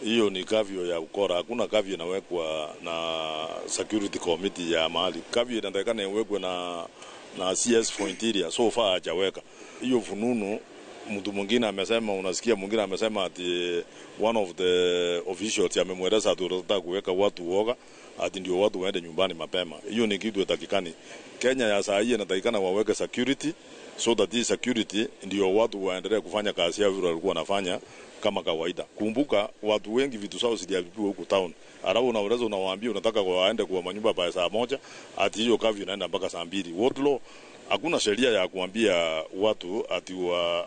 hiyo ni curfew ya ukora. Hakuna curfew inawekwa na security committee ya mahali. Curfew inatakana iwekwe na CS for interior, so far hajaweka hiyo fununu. Mtu mwingine amesema, unasikia mwingine amesema ati one of the officials amemweleza ati tunataka kuweka watu woga ati ndio watu waende nyumbani mapema. Hiyo ni kitu hatakikani. Kenya ya saa hii inatakikana waweke security so that this security ndio watu waendelee kufanya kazi yao vile walikuwa wanafanya kama kawaida. Kumbuka watu wengi vitu sawa sidiabiwa huku town. Alafu unaweza unawaambia unataka waende kwa manyumba by saa 1 ati hiyo curfew inaenda mpaka saa 2. What law? Hakuna sheria ya kuambia watu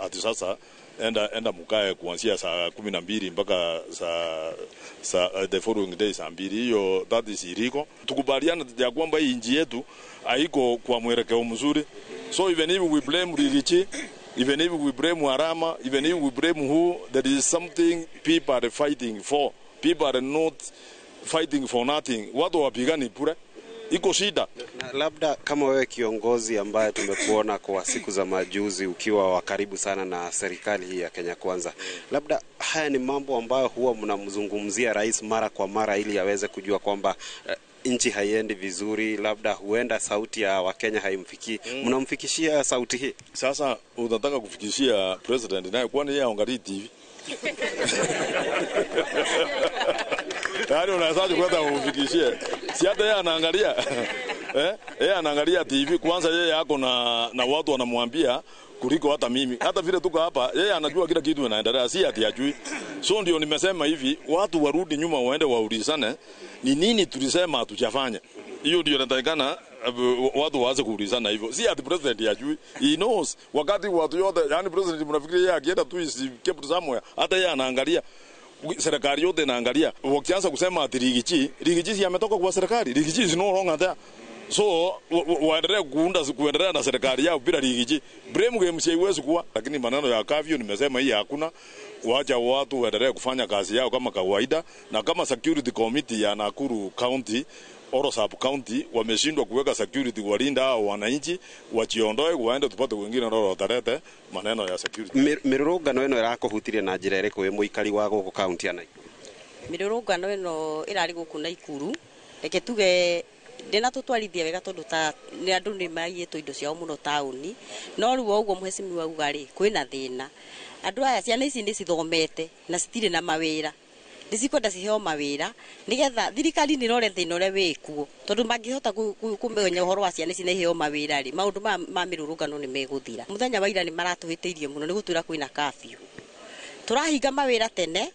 ati sasa enda mkae kuanzia saa 12 mpaka saa the following day saa 2. Hiyo that is illegal. Tukubaliana ya kwamba hii nchi yetu haiko kwa mwelekeo mzuri. So even if we blame Rilichi, even if we blame Arama, even if we blame who, there is something people are fighting for. People are not fighting for nothing. Watu wapigani bure. iko shida. Na labda kama wewe kiongozi ambaye tumekuona kwa siku za majuzi ukiwa wa karibu sana na serikali hii ya Kenya Kwanza, labda haya ni mambo ambayo huwa mnamzungumzia rais mara kwa mara ili aweze kujua kwamba nchi haiendi vizuri, labda huenda sauti ya Wakenya haimfikii. Mnamfikishia sauti hii? Sasa unataka kufikishia president naye kwani yeye angalia TV? Yaani unawezaje kwenda ufikishie? Si hata yeye anaangalia. Yeye anaangalia TV kwanza, yeye yako na watu wanamwambia kuliko hata mimi. Hata vile tuko hapa, yeye anajua kila kitu inaendelea, si ati ajui. So ndio nimesema hivi, watu warudi nyuma waende waulizane ni nini tulisema hatujafanya. Hiyo ndio inatakikana watu waanze kuulizana hivyo. Si ati president ajui. He knows. Wakati watu yote, yani president mnafikiria yeye akienda tu is kept somewhere. Hata yeye anaangalia. Serikali yote inaangalia. Wakianza kusema ati Rigathi si ametoka kwa serikali. Rigathi is no longer there. So waendelee kuendelea na serikali yao bila Rigathi. Blame game haiwezi kuwa. Lakini maneno ya kavyo nimesema hii hakuna. Wacha watu waendelee kufanya kazi yao kama kawaida, na kama security committee ya Nakuru County Oro Sub County wameshindwa kuweka security walinda hao wananchi, wachiondoe waende tupate wengine ndio watarete maneno ya security. Mirurungano ino irakuhutirie na njira iriku we muikari wa guku county ya Nakuru? Mirurungano ino irari guku Nakuru reke tuge ndina tutwarithia wega tondu ta ni andu ni maiyetwo indo ciao muno tauni, no riu uguo muhecimi wa ugari kwina thina. Andu aya ciana ici ni cithomete na citire na mawira, ndicikwenda ciheo mawira nigetha thirikari ni rore thina uria wikuo, tondu mangihota kumenya uhoro wa ciana ici ni heo mawira ri maundu ma mirurungano ni meguthira. Muthenya wa ira ni maratuhiteirie muno ni gutwira kwina kafyu, turahinga mawira tene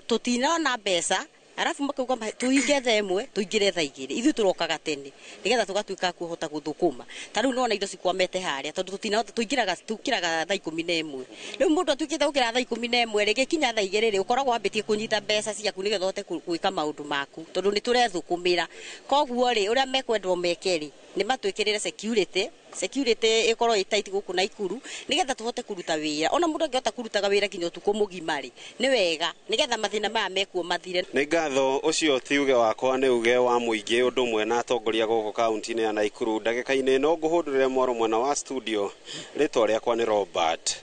tutinona mbeca arafu makauga tuhinge tha imwe tuingire tha igiri, ithu turokaga tene nigetha tugatuika kuhota guthukuma. Tariu nona indo cikwamete haria tondu tutinahota tukiraga tha 11. Riu mundu atukite ukira tha 11 rigi kinya tha igiri ri ukoragwo ambitie kunyita mbeca ciaku nigetha uhote gwika maundu maku tondu ni turethukumira. Koguo ri uria mekwendwo mekeri ni matwikirire security ikorwo itight guku Nakuru nigetha tuhote kuruta wira. Ona mundu angihota kurutaga wira kinya utuku mugima ri ni wega nigetha mathina maya mekuo mathire. Ni ngatho ucio ti uge wakwa ni uge wa muingi undu mwe na atongoria guku kaunti-ini ya Nakuru. Ndagika-ini no nguhundurire mwaro mwena wa studio, ritwa riakwa ni Robert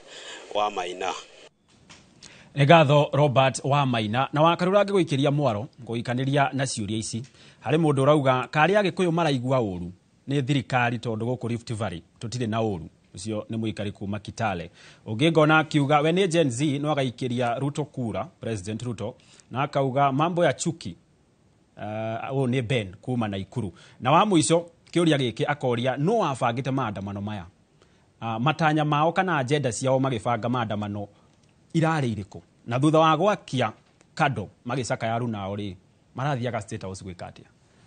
wa Maina. Ngatho Robert wa Maina. Na wakarura ngiguikiria mwaro nguikaniria na ciuria ici. Hari mundu urauga kari agikuyu maraigua uru ni thirikari tondu guku Rift Valley tutire na uru. Ucio ni muikari kuma Kitale. Ungingona akiuga we ni Gen Z no agaikiria Ruto kura, President Ruto, na akauga mambo ya chuki ni Ben kuma Nakuru. Na wa muico kiuria giki akoria no abangite maandamano maya, matanya mao kana agenda ciao magibanga maandamano irari iriku, na thutha wa gwakia kado magicaka yaru nao ri marathiaga state house gwikatia.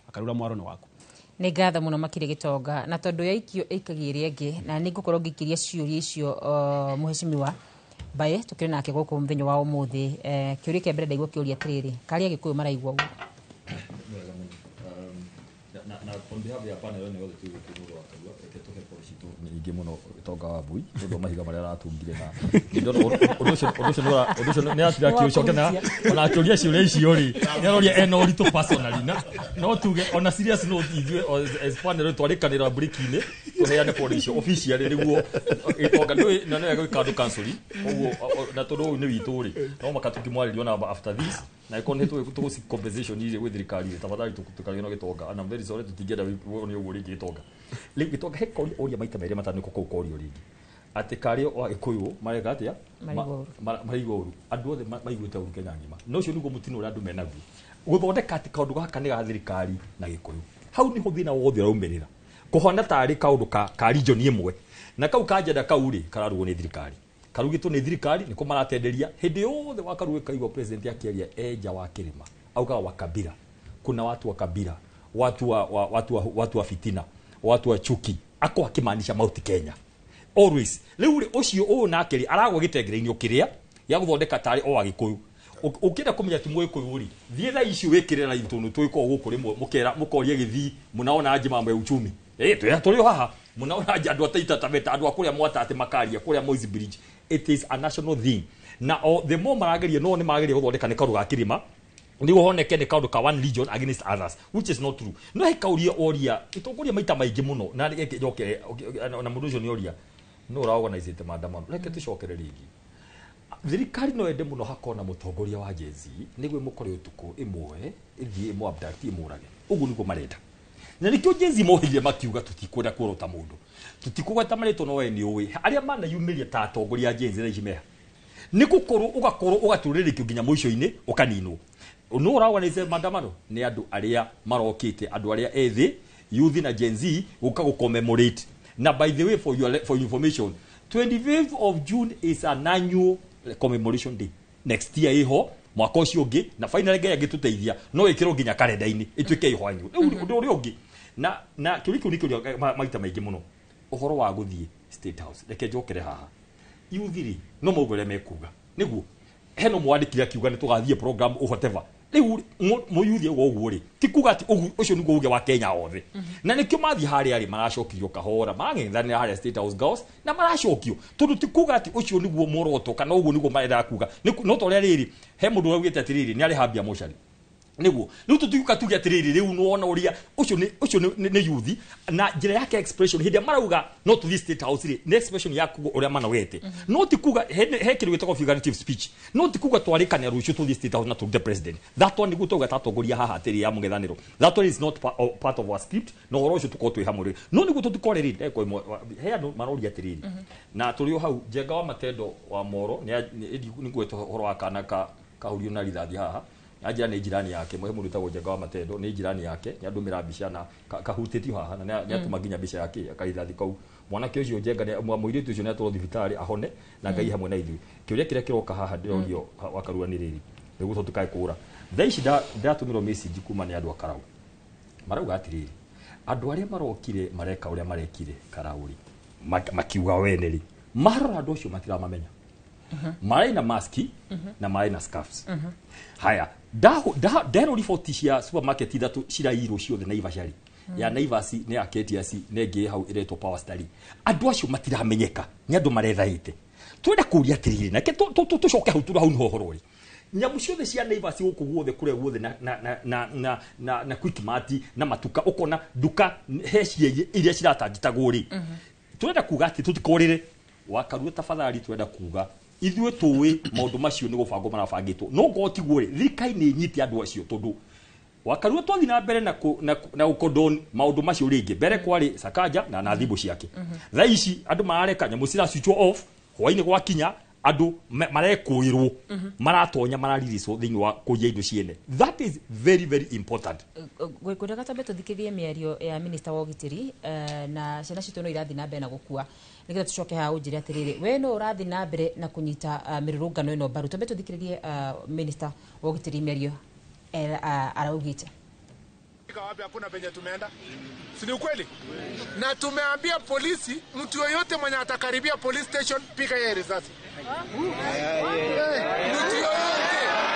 Akarura mwaro ni waku. Ni ngatho muno makire Gitonga, na tondu ya ikio ikagiria ngi na ningukorwo ngikiria ciuria icio muheshimiwa Bae tukiri nake guku muthenyo wa umuthi. Kiuria kia mbere ndaigua kiuria atiriri kari agikuyu maraigua uguo na on behalf ya panel ni wothe tuge kimuro akagua tuhe policy tu nyingi muno Gitonga wa Bui ndo mahiga maria aratungire na odo ni atira kiucokena ona akiuria ciuria icio ri ni aroria eno ritu personally na no tuge ona serious no ithue as panel twarikanira break-ini tuheane policy official niguo Gitonga ndo na no gwika cancel uguo na tondu ni witu ri no makatukimwaririo na after this na ikone tu compensation ile with thirikari tafadhali tukageno Gitonga and I'm very sorry tutigera woni uguo ringi Gitonga li Gitonga he kori oria maita mere matano ko korio ringi ati kari wa Gikuyu marega atia mariguru andu othe maiguite uru Kenya ngima no cio niguo mutino uri andu menaguo guthondeka ati kaundu gaka ni ga thirikari na Gikuyu hau ni huthina wothe uraumirira kuhona tari kaundu ka region imwe na kau kajenda kauri kararugo ni thirikari karugitwo ni thirikari niko maratenderia hindi yothe wakaruge kaigwa president akiaria eja wa Kirima auga wa kabila. Kuna watu wa kabila, watu wa fitina, watu wa chuki, ako akimaanisha Mount Kenya always. Riu ucio o na akiri aragwa gitengereinio ukiria ya guthondeka tari o Agikuyu ukira kumenya ti Mwikuyu ri thie tha ici wikire na itunu twiko guku rimwe mukera mukoria githi munaona aje mambo ya uchumi tuli haha munaona aje andu ataita tabeta andu akuria mwata ati makaria kuria Moi's Bridge. It is a national thing. Na the more marageria no ni marageria guthondeka ni karu ga Kirima ni honeke ne kaundu ka one legion against others, which is not true. No he kauria oria itongoria maita maingi muno na reke joke na mundu ucio ni oria no ra organize te maandamano reke tucokere rigi thirikari no ende muno hakona mutongoria wa jezi nigwe mukore utuku imwe ithie mu abduct imurage ugu niguo marenda na nikio jezi mohirie makiuga tutikwenda kurota mundu tutikugweta marito no we ni uwi aria mana yumiria ta atongoria jezi na ijimeha nikukorwo ugaturirikio nginya muico-ini ukaninwo no ra organize maandamano ni andu aria marokite andu aria ethi youth na Gen Z uka commemorate na by the way for information 25th of June is an annual commemoration day next year iho mwaka ucio ungi na final ngai agituteithia no ikiro nginya kalenda-ini ituike iho anyu ndu uri ungi na kiuriku nikio maita maingi muno uhoro wa guthie State House reke njokere haha youthiri no mogore mekuga niguo heno mwandikira kiuga ni tugathie program whatever riu muyuthie uguo ri tikuga ati ucio niguo uge wa Kenya othe na nikio mathi hari ari maracokio kahora mang'ethanira hari State House girls na maracokio tondu tikuga ati ucio niguo moroto kana uguo niguo marenda kuga no toria riri he mundu wagite atiriri ni ari hambia moshari niguo riu tutikuka tuge atiriri riu no ona uria ucio ni youth na njira yake expression hindi marauga no to this State House ri next expression yaku uria manawete no tikuga he kiru gitako figurative speech no tikuga twarikania rucio to this State House na to the president that one niguo tuga tatongoria haha atiri ya mungethaniro that one is not part of our script no oro ucio tukotwe hamwe no niguo tukoreri he anu maroria atiriri na tulio hau Njenga wa Matendo wa Moro niguo horo wa kana kahurio na rithathi haha ajira ni jirani yake mwe mundu tawo Njenga wa Matendo ni jirani yake ni andu mirabica na kahutitio haha na ni atuma ginya bica yake akaithathi kau mwana ke ucio Njenga ni muiritu ucio ni atwo thibitari ahone na ngai hamwe na ithui kiuria kiria kiroka haha ndirorio wakaruaniriri niguo tukae kura thaici ndatumiro message kuma ni andu akarau marauga atiriri andu aria marokire mareka uria marekire karauri makiuga weneri marora andu ucio matiramamenya marai na maski na marai na scarves haya dero ripoti cia supermarket ithatu cirairwo ciothe na Ivashari ya Naivasi ne Aketiasi ne ngi hau iretwo Power Star andu acio matiramenyeka ni andu marethaite twenda kuria atiriri na ke tucoke hau tura hau no horori nyamu ciothe cia Naivasi guku guothe kure guothe na Quickmart na matuka ukona duka heciye iria ciratangitagwo ri twenda kuga ati tutikorire wakaruo tafadhali twenda kuga ithuĩ tuwe maundu macio ni gubango marabangitwo no ngoti guore thikai ni nyiti andu acio tondu wakaruo twathi na mbere na ukondon maundu macio ringi mbere kwari Sakaja na nathibu ciake thaici andu marareka nyamu cira switch off hwaini gwakinya andu marekuirwo maratonya maraririso thini wa kuya indo ciene that is very very important gwikunda gatambe tuthikithie miario ya minister wa ugitiri na ciana citu no irathi na mbere na gukua nikita tucoke ha unjire atiriri we no urathi na mbere na kunyita mirurungano ino baru tambe tuthikiririe minister wa ugitiri miario araugite wapi hakuna penye tumeenda, si ni ukweli? Na tumeambia polisi mtu yoyote mwenye atakaribia police station piga yeye risasi. Mtu yoyote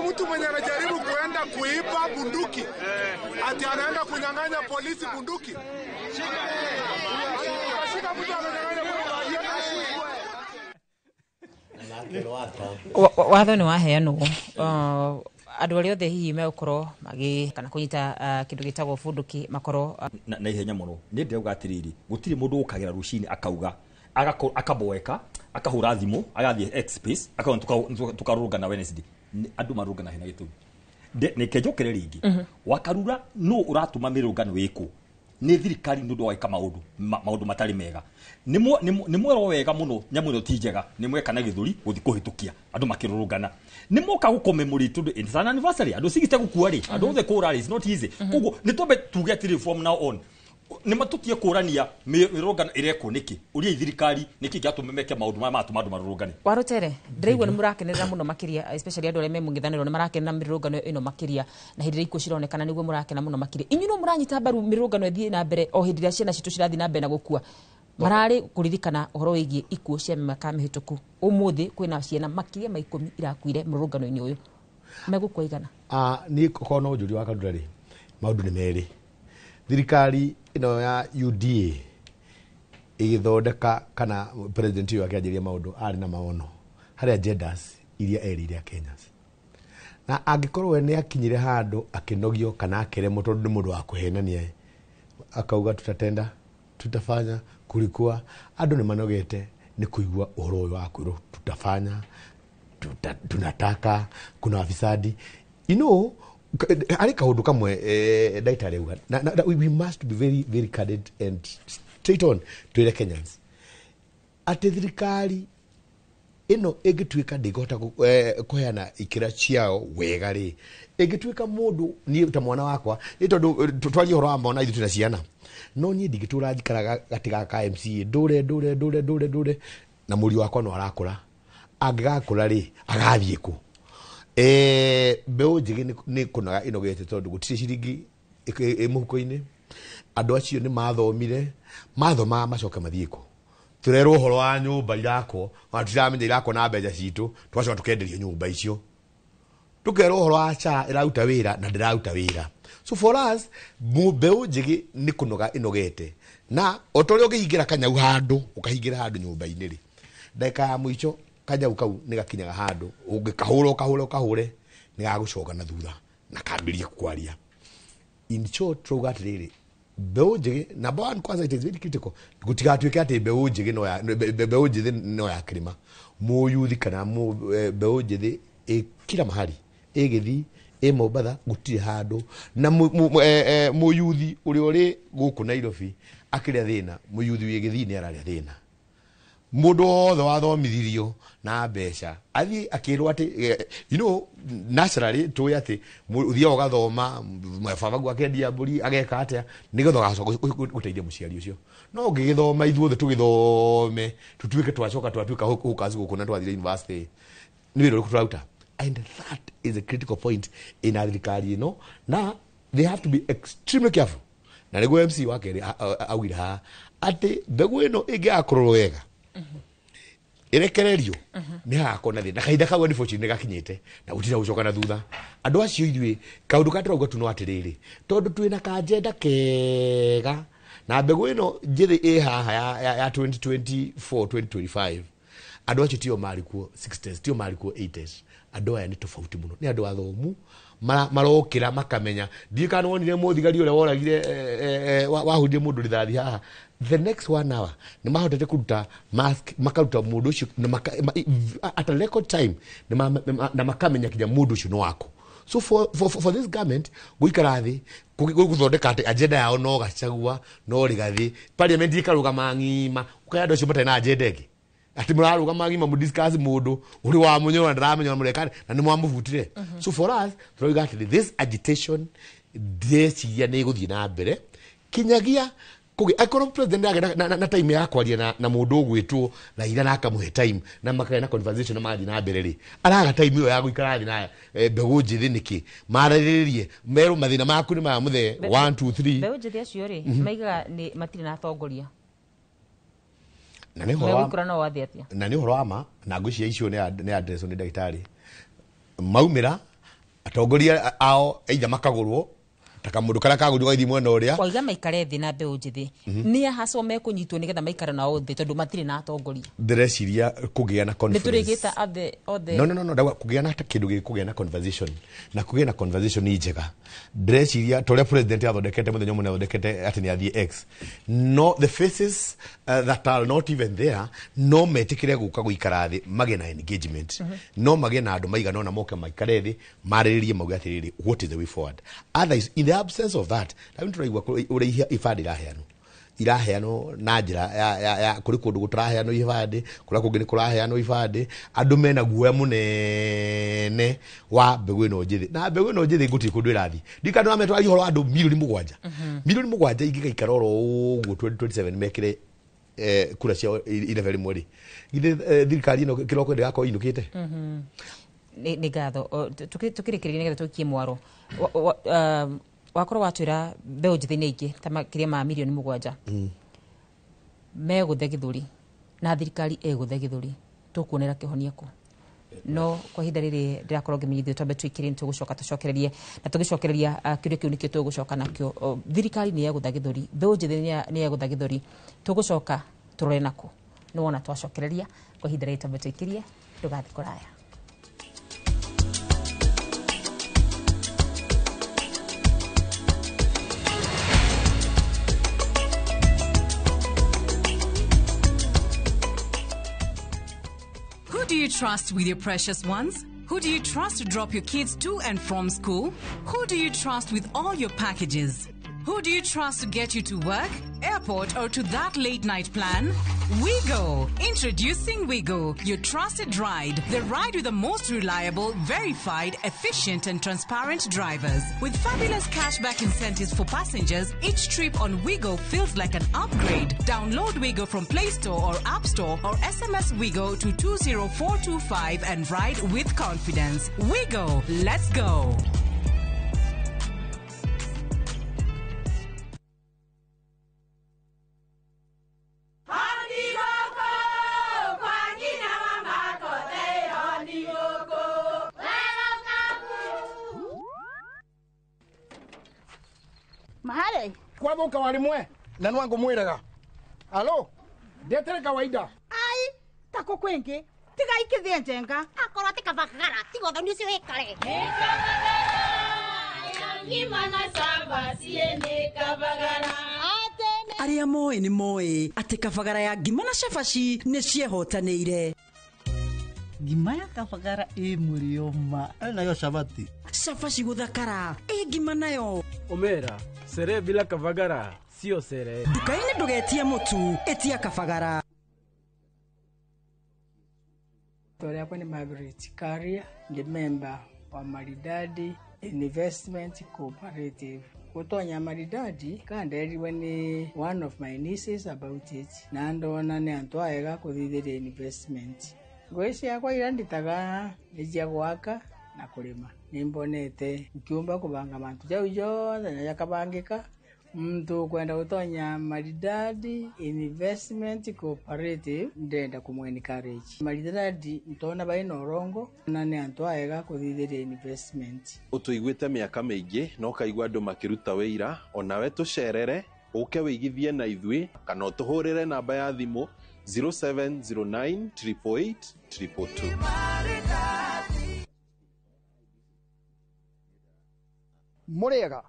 mtu mwenye anajaribu kuenda kuiba bunduki ati anaenda kunyang'anya polisi bunduki. Shika mtu ananyang'anya bunduki. Watho ni waheanwo andu aria othe hihi megũkorwo kana kunyita kindu gitagwo bunduki makorwo na ihenya muno ni ndeuga atiriri gutiri mundu ukagira rucini akauga akaboeka akahura thimu agathie X space akaona tukarurugana Wednesday andu marugana hena gitu ne kejokere ringi wakarura no uratuma mirugano wiku ni thirikari ndu waika maundu matari mega ni mwero wega muno nyamu no tijega ni mweka na githuri guthi kuhitukia andu makirurugana ni moka gukomemorate tundu it's an anniversary andu sigiste gukua ri andu othe kura is not easy kugo ni tobe tuge ati from now on nä matutie kå rania mä rå ngano ä rekwo nä kä å ria thirikari nä kä ngä atå meke maå ndå maya matå mandå marå ngane Warutere ndĩraigua nĩ mũrakenerera mũno makĩria especially andũ arĩa me mũng'ethanĩro nĩ marakenera mĩrũrũngano ĩno makĩria na hĩndĩ ĩrĩa ikuũ cironekana nĩguo mũrakena mũno makĩria inyuĩ no mũranyita mbaru mĩrũrũngano ĩthiĩ na mbere o hĩndĩ ĩrĩa ciana citũ cirathiĩ na mbere na gũkua mararĩ kũririkana ũhoro wĩgiĩ ikuũ cia mĩaka mĩhĩtũku ũmũthĩ kwĩna ciana makĩria ma 10 irakuire mũrũrũngano-inĩ ũyũ megũkua igana niĩ korwo no njũri wa Kandura rĩ maũndũ nĩ merĩ thirikari ĩno ya UDA igĩthondeka kana president ũyũ akĩanjĩrĩria maũndũ arĩ na maono harĩ agendas iria erĩire Kenyans na angĩkorwo we nĩ akinyire handũ akĩnogio kana akĩremwo tondũ nĩ mũndũ wa kũhenania akauga tutafanya kulikuwa andũ nĩ manogete nĩ kũigua ũhoro ũyũ wa kwĩrwo tutafanya tunataka kuna wafisadi ari kaundu kamwe ndagĩtarĩ auga we must be very very candid and straight on to the Kenyans atĩ thirikari ĩno ĩngĩtuĩka ndĩngĩhota kũheana ikĩra ciao wega rĩ ĩngĩtuĩka mũndũ niĩ ta mwana wakwa nĩ tondũ twarie ũhoro wa mwana ithuĩ twĩna ciana no niĩ ndingĩtũra njikaraga gatiga ka MCA ndũre na mũriũ wakwa no arakũra angĩgakũra rĩ agathiĩ kũ mbeũ njĩgĩ nĩ kũnoga ĩnogete tondũ gũtirĩ ciringi mũhuko-inĩ andũ acio nĩ mathomire mathoma macoke mathiĩ kũ tũrerwo ũhoro wa nyũmba irakwo na tũtiramenya irakwo na mbeca citũ twacoka tũkenderio nyũmba icio tũkerwo ũhoro wa SHA ĩraruta wĩra na ndĩraruta wĩra so for us mbeũ njĩgĩ nĩ kũnoga ĩnogete na o ta ũrĩa ũngĩhingĩra kanyau handũ ũkahingĩra handũ nyũmba-inĩ rĩ ndagĩka ya mũico kanyau kau nĩ gakinyaga handũ ũngĩkahũre nĩ gagũcoka na thutha na kambĩrie kwaria in short trauga atĩrĩrĩ mbeũ njĩgĩ number one kwanza it is very critical gũtigatuĩke atĩ mbeũ njĩthĩ no ya kĩrĩma mũyuthi kana mbeũ njĩthĩ kila mahali ĩgĩthiĩ Mombatha gũtirĩ handũ na mũyuthi ũrĩa ũrĩ gũkũ Nairobi akĩrĩa thĩna mũyuthi wĩgĩthiĩ nĩ ararĩa thĩna mũndũ wothe wathomithirio na mbeca athiĩ akĩrwo atĩ naturally tũĩ atĩ ũthiaga ũgathoma babagu akendia mbũri ageka atĩa nĩgetha ũgacoka gũteithia mũciari ũcio no ũngĩgĩthoma ithuothe tũgĩthome tũtuĩke twacoka twatuĩka hũkaci gũkũ na twathire university nĩ wĩra ũrĩkũ tũraruta and that is a critical point in thirikari ĩno na they have to be extremely careful na nĩguo MC wa kerĩ augire haha atĩ mbegũ ĩno ĩngĩgakorwo wega irekererio nĩ hako na thĩ na kahinda kau unfortunately gakinyĩte na gũtira gũcoka na thutha andũ acio ithuĩ kaũndũ katurauga tu no atĩrĩrĩ tondũ twĩna kanjenda kega na mbegũ ĩno njĩthĩ ĩ haha ya 2024 2025 andũ acio tio marĩ kuo 60s tio marĩ kuo 80s andũ aya nĩ tofauti mũno nĩ andũ athomu marokĩra makamenya ndikana wonire mũthigari ũrĩa woragire wahundie mũndũ rithathi haha the next 1 hour nĩ mahotete kũruta mask makaruta mũndũ ũcio at a record time na makamenya kinya mũndũ ũcio no wako so for this government gũikara thĩ gũthondeka atĩ agenda yao no gacagua no rĩgathĩ parliament ikarũgama ng'ima ũkaya andũ acio matarĩ na agenda ĩngĩ ati mũrarũgama ng'ima mũdiscuss mũndũ ũrĩ wa mũnyora ndaramenya mũrekane na nĩ mwamũbutire so for us tũroiga atĩ this agitation ndĩreciria nĩ ĩgũthiĩ na mbere kinyagia akorwo president na time ya kwaria na mũndũ ũgwĩtwo Raila na akamũhe time na makagĩa na conversation na magathiĩ na mbere rĩ araga time ĩyo ya gũikara thĩ na mbegũ njĩthĩ nĩkĩ mararĩrĩrie merũ mathĩna maku nĩ maya mũthee 1 2 3 mbegũ njĩthĩ acio rĩ maigaga nĩ matirĩ na atongoria na nĩ ũhoro wa ma na ngwĩciria icio nĩ address nĩ ndagĩtarĩ maumĩra atongoria ao either makagũrwo taka mũndũ karĩa kagũrwo gaithii mwena ũrĩa kwaiga maikare thĩ na mbeũ njĩthĩ nĩ haco mekũnyitwo nĩgetha maikare nao thĩ tondũ matirĩ na atongoria ndĩreciria kũgĩa na conference nĩtũrĩgĩta othe no kũgĩa na kĩndũ kũgĩa na conversation na kũgĩa na conversation ni njega ndĩreciria tũrĩa president athondekete mũthenya mũnene athondekete atĩ nĩ athiĩ X no the faces that are not even there no metĩkĩre gũka gũikara thĩ magĩe na engagement no magĩe na andũ maigana ona moke maikare thĩ marĩrĩrie mauge atĩrĩrĩ what is the way forward otherwise in the absence of that tũraigua ũrĩa ibandĩ iraheanwo iraheanwo na njira ya kuri kundu gutaraheanwo ibande kura kungi ni kuraheanwo ibande andu mena guoya munene wa mbegu ino njithi na mbegu ino njithi nguti kundu irathi ndikano ametwari horo andu milioni 7 milioni 7 ingikaikara ro uguo 2027 mekire kura cia ile veri mweri githe thirikari ino kiroko ndigako inukite ni gatho tukirikiria nigetha tukie mwaro wakorwo watwira mbeu njithini ingi ta makiria ma milioni 7 meguthe githuri na thirikari eguthe githuri tukuonera kihonia ku no kwa hinda riri ndirakorwo ngimenyithio twambe twikire ni tugucoka tucokererie na tugicokereria kirio kiu nikio tugucoka nakio thirikari ni egutha githuri mbeu njithini ni egutha githuri tugucoka turore naku no wona twacokereria kwa hinda riri twambe twikirie ndugathi kuraya. Who do you trust with your precious ones? Who do you trust to drop your kids to and from school? Who do you trust with all your packages? Who do you trust to get you to work, airport, or to that late night plan? Wigo. Introducing Wigo, your trusted ride. The ride with the most reliable, verified, efficient, and transparent drivers. With fabulous cashback incentives for passengers, each trip on Wigo feels like an upgrade. Download Wigo from Play Store or App Store or SMS Wigo to 20425 and ride with confidence. Wigo, let's go. Mahale kwa boka walimwe na nwango mwiraga alo ndetere kawaida ai tako kwengi tiga ikithie njenga akorwo tikabagara tigo thoni cio hekare aria moe ni moe ati kabagara ya ngima na cabaci ni ciehotanĩire. Ngima ya kabagara mũrioma nayo cabati cabaci guthakara ngima nayo omera sere bila kabagara sio sere. Nduka-inĩ ndũgetie mũtu etia kabagara. Story yako ni Margaret Karia, the member wa Maridadi Investment Cooperative. Kutonya Maridadi kanderiwe ni one of my nieces about it. Na ndona ni antu aega kuthithĩria investment. Ngoici yakwa iranditaga nijia gwaka na kulima. Nimbonete ukiumba kubanga mantu jau jothe na yakabangika mtu kwenda kutonya Maridadi Investment Cooperative ndenda kumwencourage. Maridadi ntona baina orongo na ni antu aega kuthithĩria investment. Utuiguite miaka mingi no kaigwa andu makiruta wira onawe tucerere uke wigithie na ithui kana utuhurire namba ya thimu 0709 888 222. Murega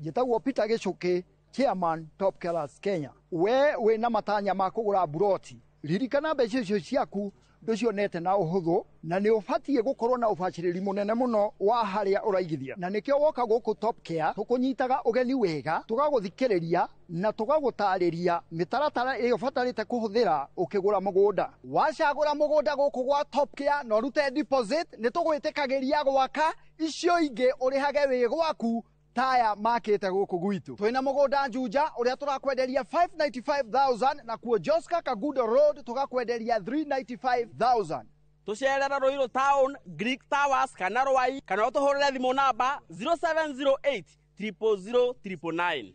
gitagwo Peter Gichuki, chairman Top Killers Kenya. We na matanya ma kugura buroti ririkana mbeca icio ciaku nducionete na uhuthu na ni ubatie gukorwo na ubaciriri munene muno wa haria uraigithia na nikio woka guku Top Care tukunyitaga ugeni wega tugaguthikiriria na tugagutariria mitaratara iyo batarite kuhuthira ukigura mugunda wacagura mugunda guku gwa Top Care no rute deposit ni tugwitikagiria gwaka icio ingi urihage wi gwaku taya makete guku gwitu twina mugunda Juja uria turakwenderia 595,000 na kuo Joska Kagudo Road tugakwenderia 395,000. Tucerera Ruiru Town, Greek Towers kana Rwai kana utuhurire thimu namba 0708 000 999.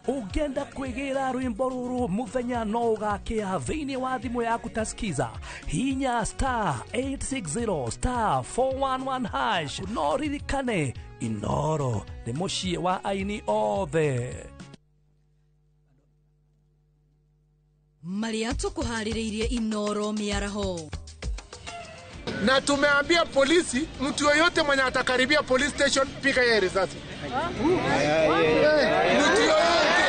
Ugenda kwigira rwimbo ruru muthenya no ugakia thiini wa thimu yaku taskiza hinya star 860 star 411 hash no ririkane Inoro ni mucie wa aini othe. Maria tukuhaririirie Inoro miaraho na tumeambia polisi mtu yoyote mwenye atakaribia police station piga yeye risasi. Mtu yoyote.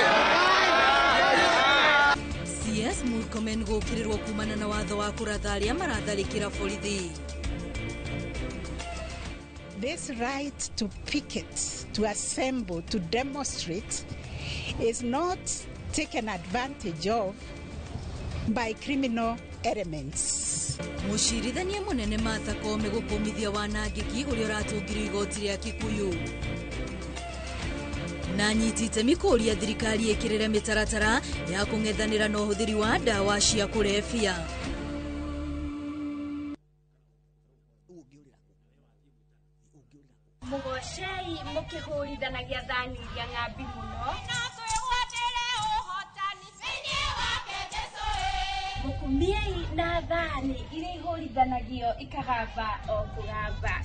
CS Murkomen gukirirwo kumana na watho wa kuratharia maratharikira borithi. This right to picket, to assemble, to demonstrate is not taken advantage of by criminal elements. Mushirithania munene Martha Koome gukumithia wanangiki uria uratungirwo igoti ria Kikuyu. Na nyitite mikuria thirikari ikirire mitaratara ya kung'ethanira na uhuthiri wa ndawa cia kurebia. Mugocei mukihurithanagia thani iria ng'ambi muno. Mukumiei na thani iria ihurithanagia ikagamba o kugamba.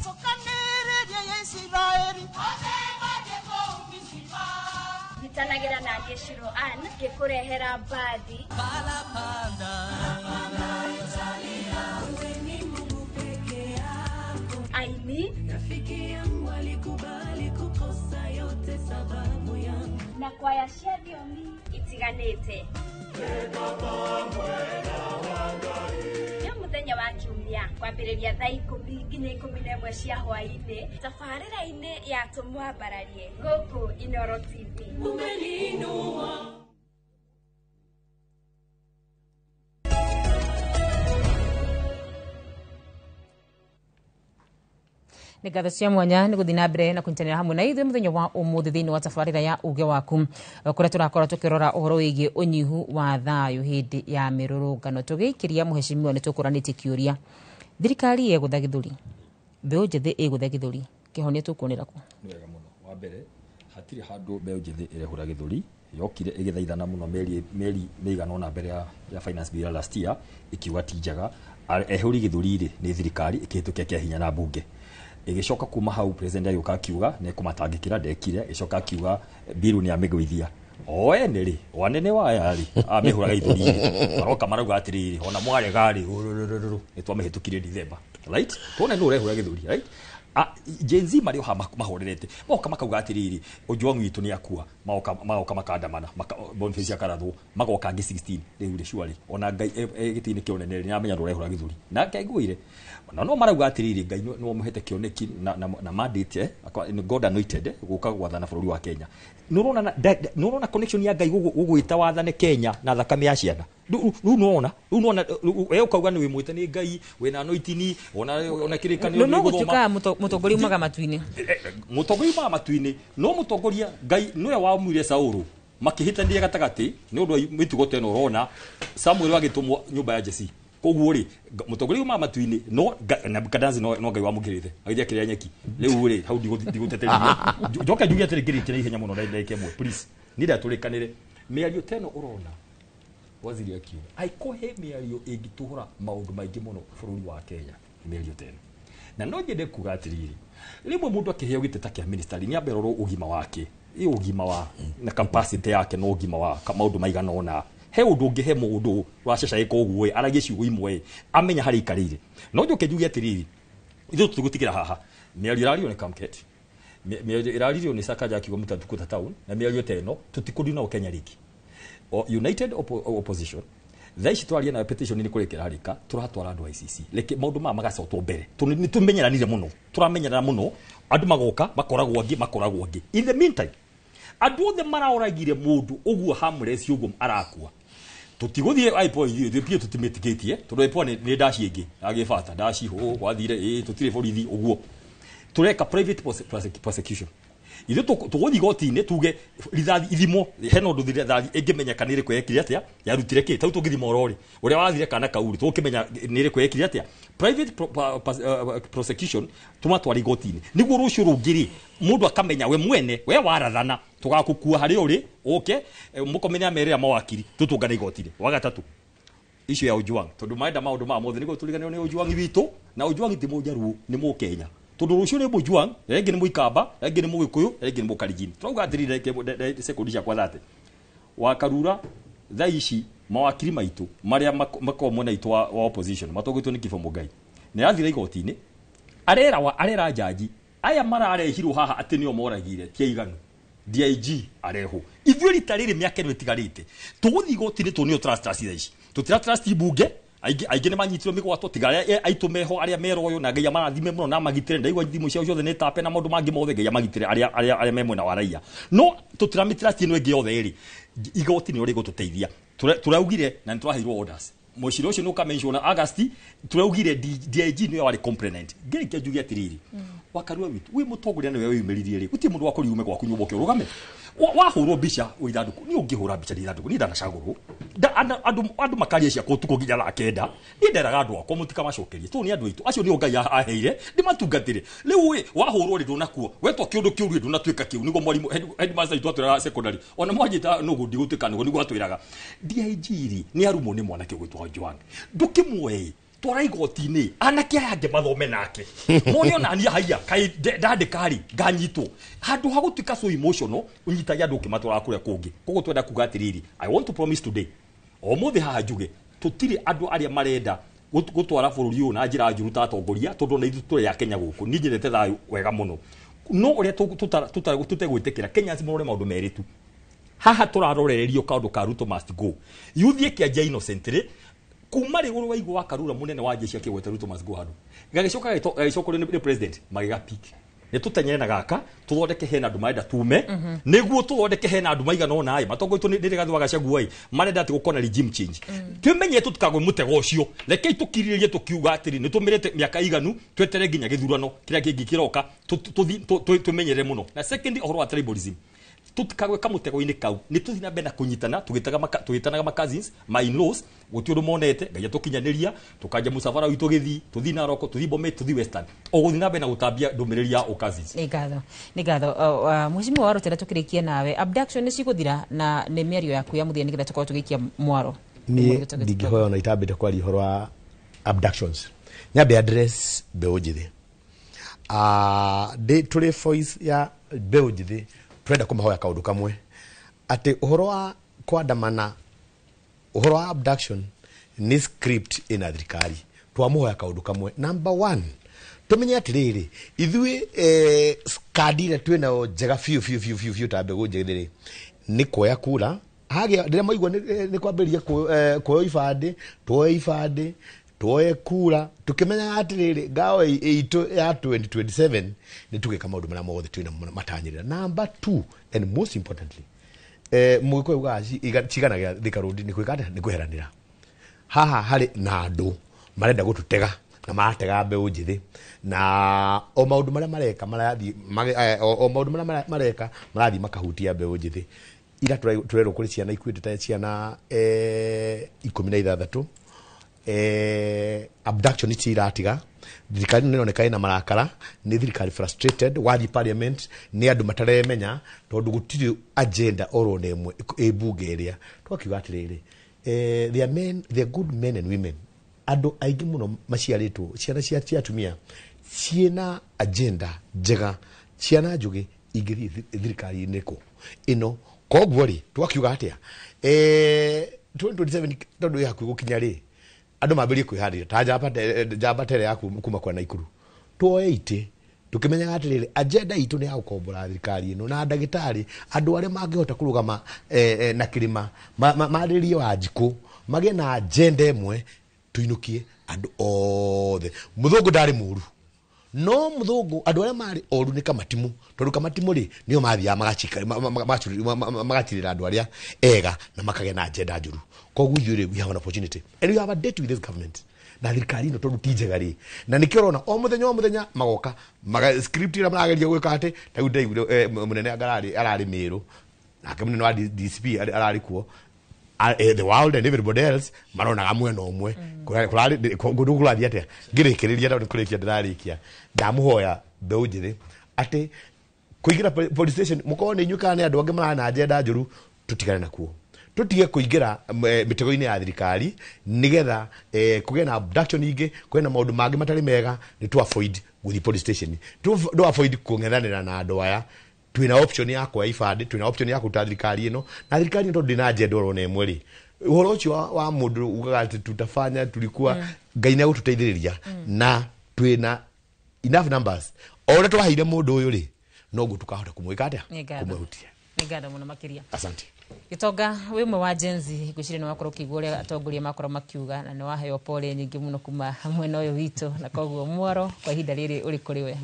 Gitanagira na Geshiro Ann gikurehera mbathi. Aini rafiki yangu alikubali kukosa yote sababu yangu. Na kwaya cia thiomi itiganite. Nĩ mũthenya wa Kiumia kwambĩrĩria thaa 10 nginya 11 cia hwaĩ-inĩ tabarĩra-inĩ ya tũmwambararie gũkũ Inooro TV. Nĩ ngatho cia mwanya nĩ gũthiĩ na mbere na kũnyitanĩra hamwe na ithuĩ mũthenya wa ũmũthĩ thĩinĩ wa tabarĩra ya uge waku kũrĩa tũrakorwo tũkĩrora ũhoro wĩgiĩ ũnyihu wa thayũ hĩndĩ ya mĩrũrũngano tũgĩikĩria mũhecimiwa nĩ tũkũranĩtie kĩũria thirikari ĩgũtha gĩthũri mbeũ njĩthĩ ĩgũtha gĩthũri kĩhonia tũkuonera kũ? Nĩ wega mũno wa mbere hatirĩ handũ mbeũ njĩthĩ ĩrehũra gĩthũri yokire ĩgĩthaithana mũno meri mĩigana ona mbere ya finance bill last year ikiuga ti njega ehũri gĩthũri-rĩ nĩ thirikari ĩkĩhĩtũkia kĩahinya na mbunge igicoka kuma hau president ayuka akiuga ne kumatangikira ndekire icoka akiuga biru ni amigwithia oene ri wanene waya ri amihuraga ithuri baroka marauga atiriri ona mwarega ri ni twamehitukirie December right tone no urehura githuri right Gen Z mario ha mahorerete moka makauga atiriri Ojwang witu ni akua maoka makandamana Boniface Akaratho magoka ngi 16 riu ri surely ona ngai gitini kionene ni amenya urehura githuri na kaiguire no marauga atiriri ngai no muhete kioneki na mandate God anointed guka gwathana bũrũri wa Kenya nurona connection ya ngai gugwita wathane Kenya na thakame ya ciana ru nona wewe ukauga ni wimwite ni ngai wena anointini ona kirikanio ni guthoma mutongoria maga matu-ini no mutongoria ngai niwe wamwire Saũlũ makihitania gatagati ni undu mitugo teno urona Samuel wagitumwo nyumba ya Jesse koguo ri mutongoria ma matu-ini no Nebukadnezar no ngai wamugirite agithia kiria nyeki riu ri hau ndiguteteria joka jugia tirikirite ihenya muno ndaike mwe please nida turikanire miario teno urona waziri akiuga aikohe miario ingituhura maundu maingi muno bũrũri wa Kenya miario teno na no ngende kuga atiriri rimwe mundu akiheo giteta kia ministry ni aberorwo ugima wake ugima wa na capacity yake no ugima wa maundu maigana ona he undu ungihe mundu waceca iko uguo aragie ciugo imwe amenya hari ikarire no njoke njuge atiriri ithu tugutigira haha miario irario ni Kamket miario irario ni Sakaja akiuga mutatukuta town na miario teno tutikudina Kenya rigi United Opposition thaici twaria na petition ni kurekera harika turatwara andu ICC leke maundu magacotwo mbere ni tumenyeranire muno turamenyerana muno andu magoka makoragwo ngi in the meantime andu othe maraoragire mundu uguo harmless uguo arakua tutiguthie aipo thipie tutimetikitie tundu ni dashi ingi agifata dashi ho wathire tutire borithi uguo tureka private prosecution ithu tuguthi goti-ini tuge rithathi ithimo heno ndu rithathi ingimenyeka nire kwekire atia yarutire ki tau tugithima orori uria wathire kana kauri tukimenya nire kwekire atia private prosecution tumatwari goti-ini niguo rucio rungiri mundu akamenya we mwene we warathana tugakukua hari uri mukomenya merera mawakiri tutungana igoti-ini wa gatatu issue ya Ojwang tondu maenda maundu ma mothe niguo tuliganio ni Ojwang witu na Ojwang ti mujaru ni Mukenya tondu rucio ni Ojwang rege ni Muikamba rege ni Mugikuyu rege ni Mukarijini turauga atirire sekondi cia kwa thate wakarura thaici mawakiri maitu maria makomona itwa wa opposition matogitwo ni Kifo Mugai nä rathire igoti-inä arera jaji aya mararehirwo haha atä nä o moragire tia iganu DIG areho ithuä rita rä rä mä aka ä no ä tigarä te tå gå thiä igoti-inä tå nä o tha ici tå tira trust mbunge aingä nä manyitirwo mä gwatwo tiga aitå meho arä a meroyo na ngai amarathime må no na magitä re ndaigua thimå ciao ciothe nä tape na maå ndå mangä mothe ngai amagitä re arä a me mwena wa raia no tå tiramä trust ä no ä ngä yothe rä igoti nä o rä gå tå teithia tå raugire na nä tå raheirwo orders muciri ucio nuka mention August turaugire DIG niwe wari complainant ngiri kia njugi atiriri wakarua witu wi mutongoria niwe wimeririe ri uti mundu wakori ume gwaku nyumba urugame wahurwo bica uithanduku ni ungihura bica ithanduku ni ndanacagurwo andu makaria cia kutuko nginya la kenda ni nderaga andu akwa mutika macokerie tu ni andu aitu acio ni ngai aheire ndi matungatire riu wi wahurwo ri ndunakuo wetwa kiundu kiuru ndunatuika kiu nigo mwarimu headmaster itu atwira secondary ona mwajita nugu ndigutuika nugu nigo atwiraga DIG ri ni arumo ni mwana kigwitwa Joan ndukimwe twara igoti-inä anake aya angä mathome nake monio nania haia kai ndandä kari nganyitwo handå ha gå tuä ka so emotional å nyitagia andå å kä matwara kå rä a kå ngä koguo twenda kuga atä rä I want to promise today o må thä haha njuge tå tirä andå arä a marenda gå twara bå rå ri å na njä ra njå ru ta atongoria tondå na ithu tå rä a Kenya gå kå ningä ndete thayå wega må no no å rä a tå tegwä tä kä ra Kenyans morore maå ndå merä tu haha tå rarorererio kaå ndå ka Ruto must go yuthiä kä anjia innocent rä kuma ri wa igwa karura munene wa jeshi akigweta Ruto must go handu gagicoka ni president magiga pick ni tutenyere na gaka tuthondeke hena andu marenda tume niguo tuthondeke hena andu maigana ona ai matongoitwo ni gathu gacagua ai marenda ati gukona regime change tumenye tutikagwe mutego ucio rekei tukiririe tukiuga atiri ni tumirete miaka iganu twetere nginya githurano kiria kingi kiroka tumenyere muno na second ohoro wa tribalism tutikagwe kamutego-inä kau nä tå thina mbere na kå nyitana tå ma cousins my in-laws gå tä å ndå monete ngai atå kinyanä tå kanja må cabara witå gä thi tå thi naroko tå thi bomet tå thi western o gå thi na mbere na gå tambia ndå mä rä ri ya o cousins nä ngatho mwicimu waro tena tå kä rä kia nawe abduction nä cigå thira na nä mä ario yaku ya må thia nä getha tå korwo tå gä ikia mwaro niä ndingä hoya ona itambä te kwaria horo wa abductions nyambe address mbeå njä thä tå rä voice ya mbeå njä thä turenda kumahoya kaundu kamwe ati uhoro wa kwandamana uhoro wa abduction ni script ina thirikari twamuhoya kaundu kamwe number 1 tumenye atiriri ithui skadire twina njega fiu tambe gunjigire ni kuoya kura hage ndire maigwa ni kwambiria kuoya ibande tuoye kura tukimenya atiriri ngao itu ya 2027 ni tugika maundu mara mothe twina matanyirira number 2 and most importantly mwiko ugaci ciganagira thikarundi ni kwikata ni kweheranira haha hari na andu marenda gututega na maratega mbeu njithi na o maundu maria mareka marathi o maundu maria mareka marathi makahutia mbeu njithi ira turerwo kuri ciana ikuite ta ciana 16 abduction itiratiga thirikari nä roneka ina marakara nä thirikari frustrated wathi parliament nä andå mataremenya tondå gå tirä agenda oro na ĩmwe ĩmbunge ĩrĩa twakiuga atĩrĩrĩ they are good men and women andå aingĩ mũno maciarĩtwo ciana cia atumia ciena agenda njega ciana njũgĩ ingĩthiĩ thirikari-inĩ kũ ĩno koguo rĩ twakiuga atĩa 2027 tondũ ĩ hakuhĩ gũkinya rĩ andå mambĩrie kwĩharĩria ta njamba tere ya kuma kwa Naikuru tuoye ite tukimenyaga atĩrĩrĩ agenda itũ nĩ ya gũkombora thirikari ĩno na ndagĩtarĩ andũ arĩa mangĩhota kũrũgama na kĩrĩma marĩrie Wanjikũ magĩe na agenda ĩmwe tuinũkie andũ othe mũthũngũ ndarĩ mũru no mũthũngũ andũ arĩa marĩ oru nĩ Kamatimu tondũ Kamatimu rĩ nĩo mathiaga magatirĩra andũ arĩa ega na makagĩa na agenda njũru koguo ithuĩ we have an opportunity and we have a date with this government na thirikari ĩno tondũ ti njega rĩ na nĩkĩo ũrona o mũthenya magoka script ĩrĩa marageria gwĩka atĩ ta rĩu mũnene ararĩ Mĩrũ nake mũnene wa DCP ararĩ kuo the world and everybody else maronaga mwena ũmwe kũndũ kũrathiĩ atĩa ngĩrĩkĩrĩria tondũ kũrĩkia ndĩrarĩkia ndamũhoya mbeũ njĩthĩ atĩ kũingĩra police station mũkorwo nĩ inyuĩ kana nĩ andũ angĩ marana agenda njũru tũtigane nakuo tutige kuingira mitego-inĩ ya thirikari nigetha kugĩa na abduction ingĩ kwĩna maũndũ mangĩ matarĩ mega nĩ tu avoid guthi police station tu avoid kũng'ethanĩra na andũ aya twĩna option ya kuoya ibandĩ twĩna option ya kũruta thirikari ĩno na thirikari ĩno ndĩna agenda oro na ĩmwe rĩ uhoro ũcio wa mũndũ ugaga atĩ tutafanya tulikuwa Ngai nä gå tå teithä na twä enough numbers o å rä a twaheire må ndå å yå rä noguo tå kahota kå mwä ka atä kå mwehutia. Nä ngatho må no makä Asante. Gitonga wä mwe wa Genzi ngwiciria nä wakorwo kä igua å rä a atongoria makorwo makiuga na nä waheo pole nyingä må no kuma mwena å yå witå na koguo mwaro kwa ihinda rä rä å rä kå rä we.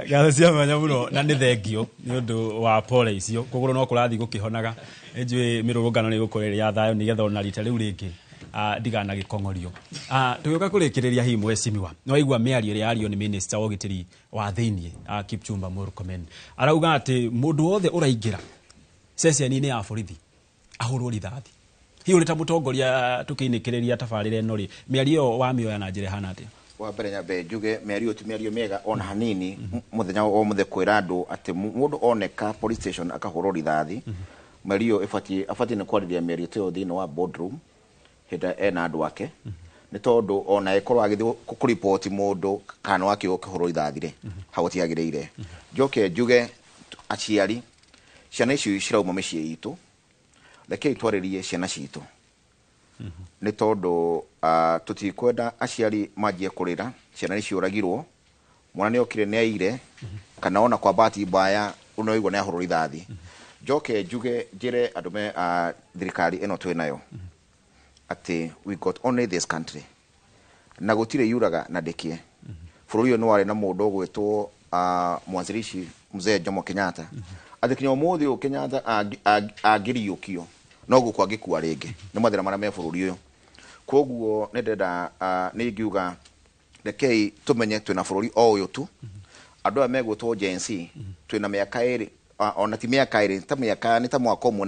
Gatho cia mwanya må no na nä thengio nä å ndå wa pole icio kå gå rå no kå rathiä gå kä honaga nä njå mä rå rå ngano nä gå kå rä ya thayå nä getha ona rita rä u rä ngä ndigana gä kongorio tå gä å ka kå rä kä rä ria hihi mwecimiwa nä waigua mä ario ä rä a ario nä minista wa å gä tä ri wa thä iniä Kipchumba Murkomen arauga atä må ndå wothe å raingä ra ceceni-inä ya borithi ahå rwo rithathi hiå rä ta må tongoria tå kä inä kä rä ria tabarä ra ä no rä mä ario ä yo wa mä oya na njä ra hana atä wa mbere nyambe njuge mĩario ti mĩario mĩega ona hanini muthenya o muthe kwira andu ati mundu oneka police station akahurwo rithathi mĩario abatie nĩ kwarĩria mĩario teyo thĩinĩ wa boardroom hĩndĩ ena andu ake nĩ tondũ ona ekorwo agĩthiĩ kũripoti mũndũ kana wake ũkĩhurwo rithathi rĩ hagũtiagĩrĩire njoke njuge aciari ciana icio cirauma mĩciĩ itũ rekei twarĩrie ciana citũ nĩ tondũ tũtikwenda aciari manjie kũrĩra ciana nĩ ciũragirwo mwana nĩ okire nĩ aire kana ona kwa bahati mbaya unaigua nĩ ahũrwo rithathi njoke njuge njĩre andũ me thirikari ĩno twĩ nayo atĩ we got only this country na gũtirĩ yuraga na ndĩkie bũrũri ũyũ nĩ warĩ na mũndũ ũgwĩtwo mwanzilishi mzee Jomo Kenyatta atĩ kinya ũmũthĩ ũyũ Kenyatta angĩriũkio no gũkũ angĩkua rĩngĩ nĩ mathĩna marĩa me bũrũri ũyũ koguo nĩ ndenda nĩ ngiuga rekei tũmenye twĩna bũrũri o ũyũ tu andũ aya megwĩtwo Gen Z twĩna mĩaka ĩrĩ ona ti mĩaka ĩrĩ ta mĩaka nĩ ta mwaka ũmwe